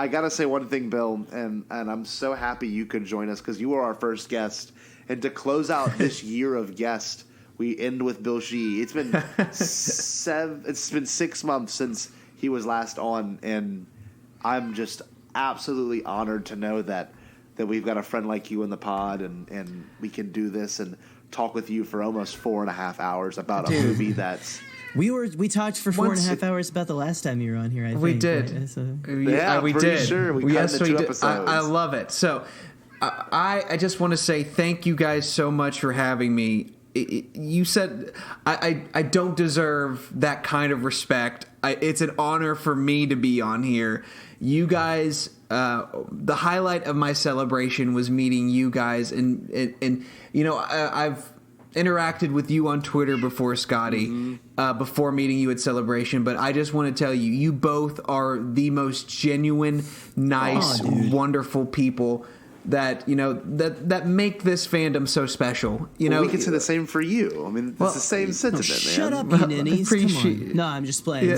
got to say one thing, Bill, and I'm so happy you could join us because you were our first guest. And to close out this year of guests, we end with Bill Sheehy. It's been 6 months since he was last on, and I'm just absolutely honored to know that we've got a friend like you in the pod, and we can do this and talk with you for almost 4.5 hours about a movie that's. We talked for 4.5 hours about the last time you were on here. I think we did. Right? So. We did. Sure, we cut into 2 episodes. I love it. So I just want to say thank you guys so much for having me. You said I don't deserve that kind of respect. It's an honor for me to be on here. You guys, the highlight of my celebration was meeting you guys, and I've interacted with you on Twitter before, Scotty, before meeting you at Celebration, but I just want to tell you, you both are the most genuine, nice, wonderful people that that make this fandom so special. We can say the same for you. I mean, it's the same sentiment, man. Shut up, you ninnies. Come on. No, I'm just playing.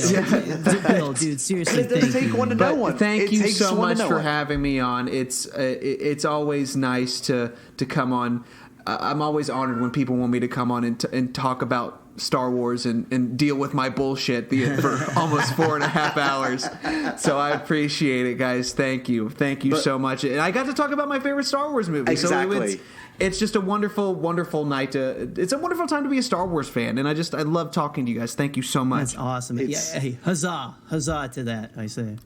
Bill, dude, seriously, it doesn't take one to know one. Thank you so much for having me on. It's always nice to come on. I'm always honored when people want me to come on and talk about Star Wars and deal with my bullshit for almost 4.5 hours. So I appreciate it, guys. Thank you so much. And I got to talk about my favorite Star Wars movie. Exactly. So it's just a wonderful, wonderful night. It's a wonderful time to be a Star Wars fan, and I love talking to you guys. Thank you so much. That's awesome. Hey, huzzah to that! I say,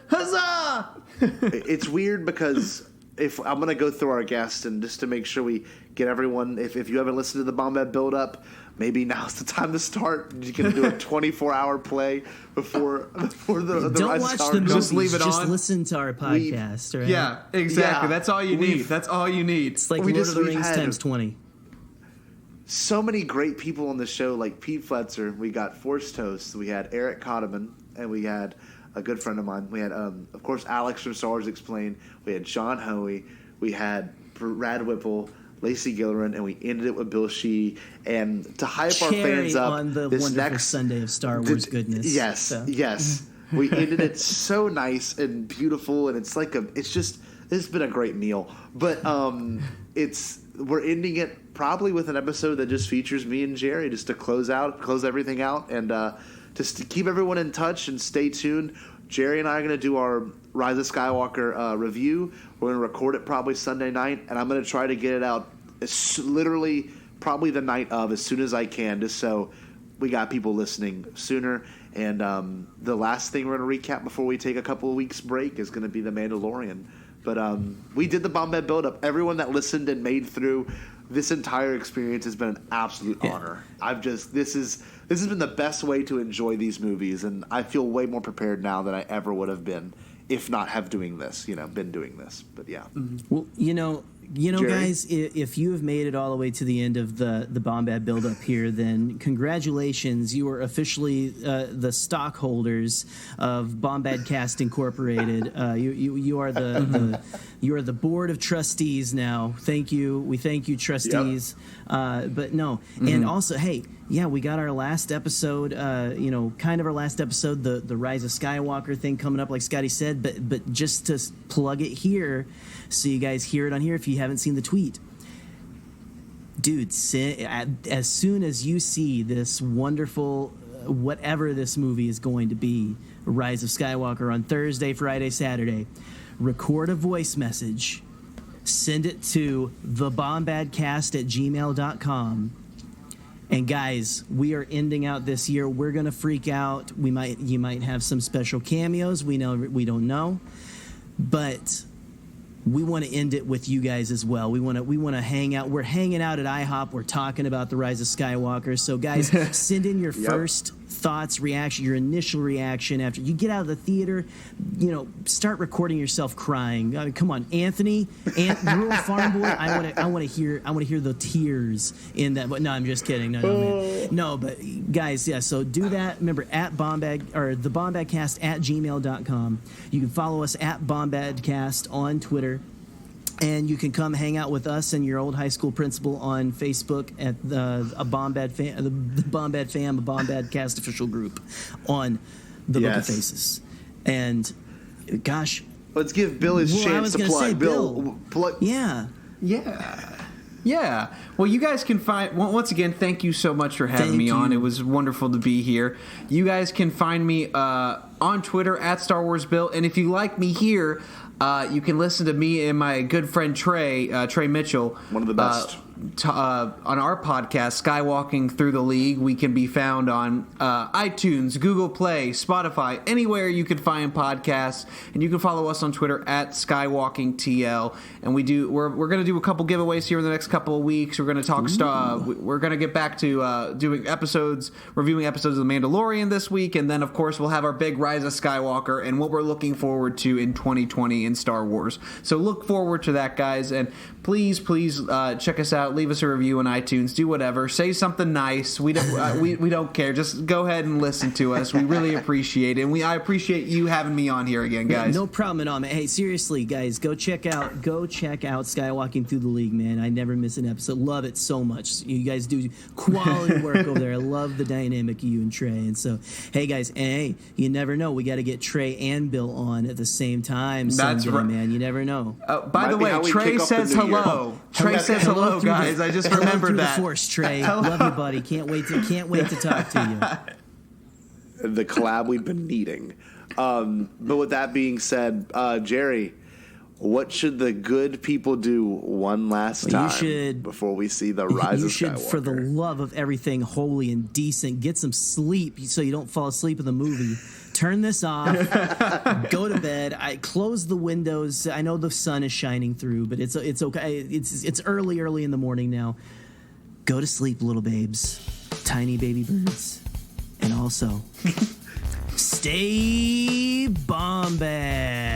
huzzah! It's weird because if I'm going to go through our guests and just to make sure we get everyone, if you haven't listened to the Bombad Buildup, maybe now's the time to start. You can do a 24-hour play before the Don't Rise of watch the Skywalker. movies. Just leave it Just on. listen to our podcast. Right? Yeah, exactly. Yeah. That's all you need. That's all you need. It's like We Lord just- of the we've Rings had- times 20. So many great people on the show, like Pete Fletzer. We got Force Toast. We had Eric Cotterman, and we had a good friend of mine. We had, of course, Alex from Star Wars Explained. We had John Hoey. We had Brad Whipple, Lacey Gillerin, and we ended it with Bill Sheehy. And to hype our fans up, on the this wonderful next Sunday of Star Wars goodness. Yes, So. yes. We ended it so nice and beautiful, and it's been a great meal. But we're ending it probably with an episode that just features me and Jerry, just to close everything out, and just to keep everyone in touch and stay tuned. Jerry and I are going to do our Rise of Skywalker review. We're going to record it probably Sunday night, and I'm going to try to get it out literally probably the night of, as soon as I can, just so we got people listening sooner. And the last thing we're going to recap before we take a couple of weeks break is going to be The Mandalorian. But we did the Bombad Buildup. Everyone that listened and made through this entire experience has been an absolute honor. This has been the best way to enjoy these movies, and I feel way more prepared now than I ever would have been if not been doing this. But yeah. Well, Jerry? guys, if you have made it all the way to the end of the Bombad Buildup here, then congratulations. You are officially the stockholders of Bombad Cast Incorporated. You are you are the board of trustees now. Thank you. We thank you, trustees. Yep. But no, and also, hey, yeah, we got our last episode, kind of our last episode, the Rise of Skywalker thing coming up, like Scotty said, but just to plug it here so you guys hear it on here if you haven't seen the tweet. Dude, as soon as you see this wonderful, whatever this movie is going to be, Rise of Skywalker on Thursday, Friday, Saturday, record a voice message, send it to thebombadcast@gmail.com. And guys, we are ending out this year. We're gonna freak out. You might have some special cameos. We don't know, but we want to end it with you guys as well. We want to hang out. We're hanging out at IHOP. We're talking about the Rise of Skywalker. So guys, send in your first thoughts, reaction, your initial reaction after you get out of the theater. Start recording yourself crying. I mean, come on, Anthony, Rural Farm Boy. I want to hear the tears in that. But no, I'm just kidding. No, man. No, but guys, yeah. So do that. Remember at Bombad or the Bombadcast @gmail.com. You can follow us at Bombadcast on Twitter. And you can come hang out with us and your old high school principal on Facebook at the Bombad Fam, a Bombad Cast official group on the Book of Faces. And gosh, let's give Bill his chance to plug. Say, Bill, plug. Yeah. Well, you guys can find, once again, thank you so much for having me on. It was wonderful to be here. You guys can find me on Twitter at Star Wars Bill. And if you like me here, you can listen to me and my good friend Trey Mitchell. One of the best. On our podcast, Skywalking Through the League. We can be found on iTunes, Google Play, Spotify, anywhere you can find podcasts. And you can follow us on Twitter at SkywalkingTL. And we're going to do a couple giveaways here in the next couple of weeks. We're going to talk we're going to get back to reviewing episodes of The Mandalorian this week. And then, of course, we'll have our big Rise of Skywalker and what we're looking forward to in 2020 in Star Wars. So look forward to that, guys. And please check us out. Leave us a review on iTunes. Do whatever. Say something nice. We don't we don't care. Just go ahead and listen to us. We really appreciate it. And I appreciate you having me on here again, guys. No problem at all, man. Hey, seriously, guys, go check out Skywalking Through the League, man. I never miss an episode. Love it so much. You guys do quality work over there. I love the dynamic of you and Trey. And so, hey, guys, hey, you never know. We got to get Trey and Bill on at the same time. That's right, man. You never know. By the way, Trey says hello. Trey says hello, guys. I just remembered that. The Force, Trey. Love you, buddy. Can't wait to talk to you. The collab we've been needing. But with that being said, Jerry, what should the good people do one last time before we see the Rise of Skywalker? You should, for the love of everything holy and decent, get some sleep so you don't fall asleep in the movie. turn this off, go to bed. I close the windows. I know the sun is shining through, but it's okay. It's early in the morning now. Go to sleep, little babes, tiny baby birds, and also stay Bombad.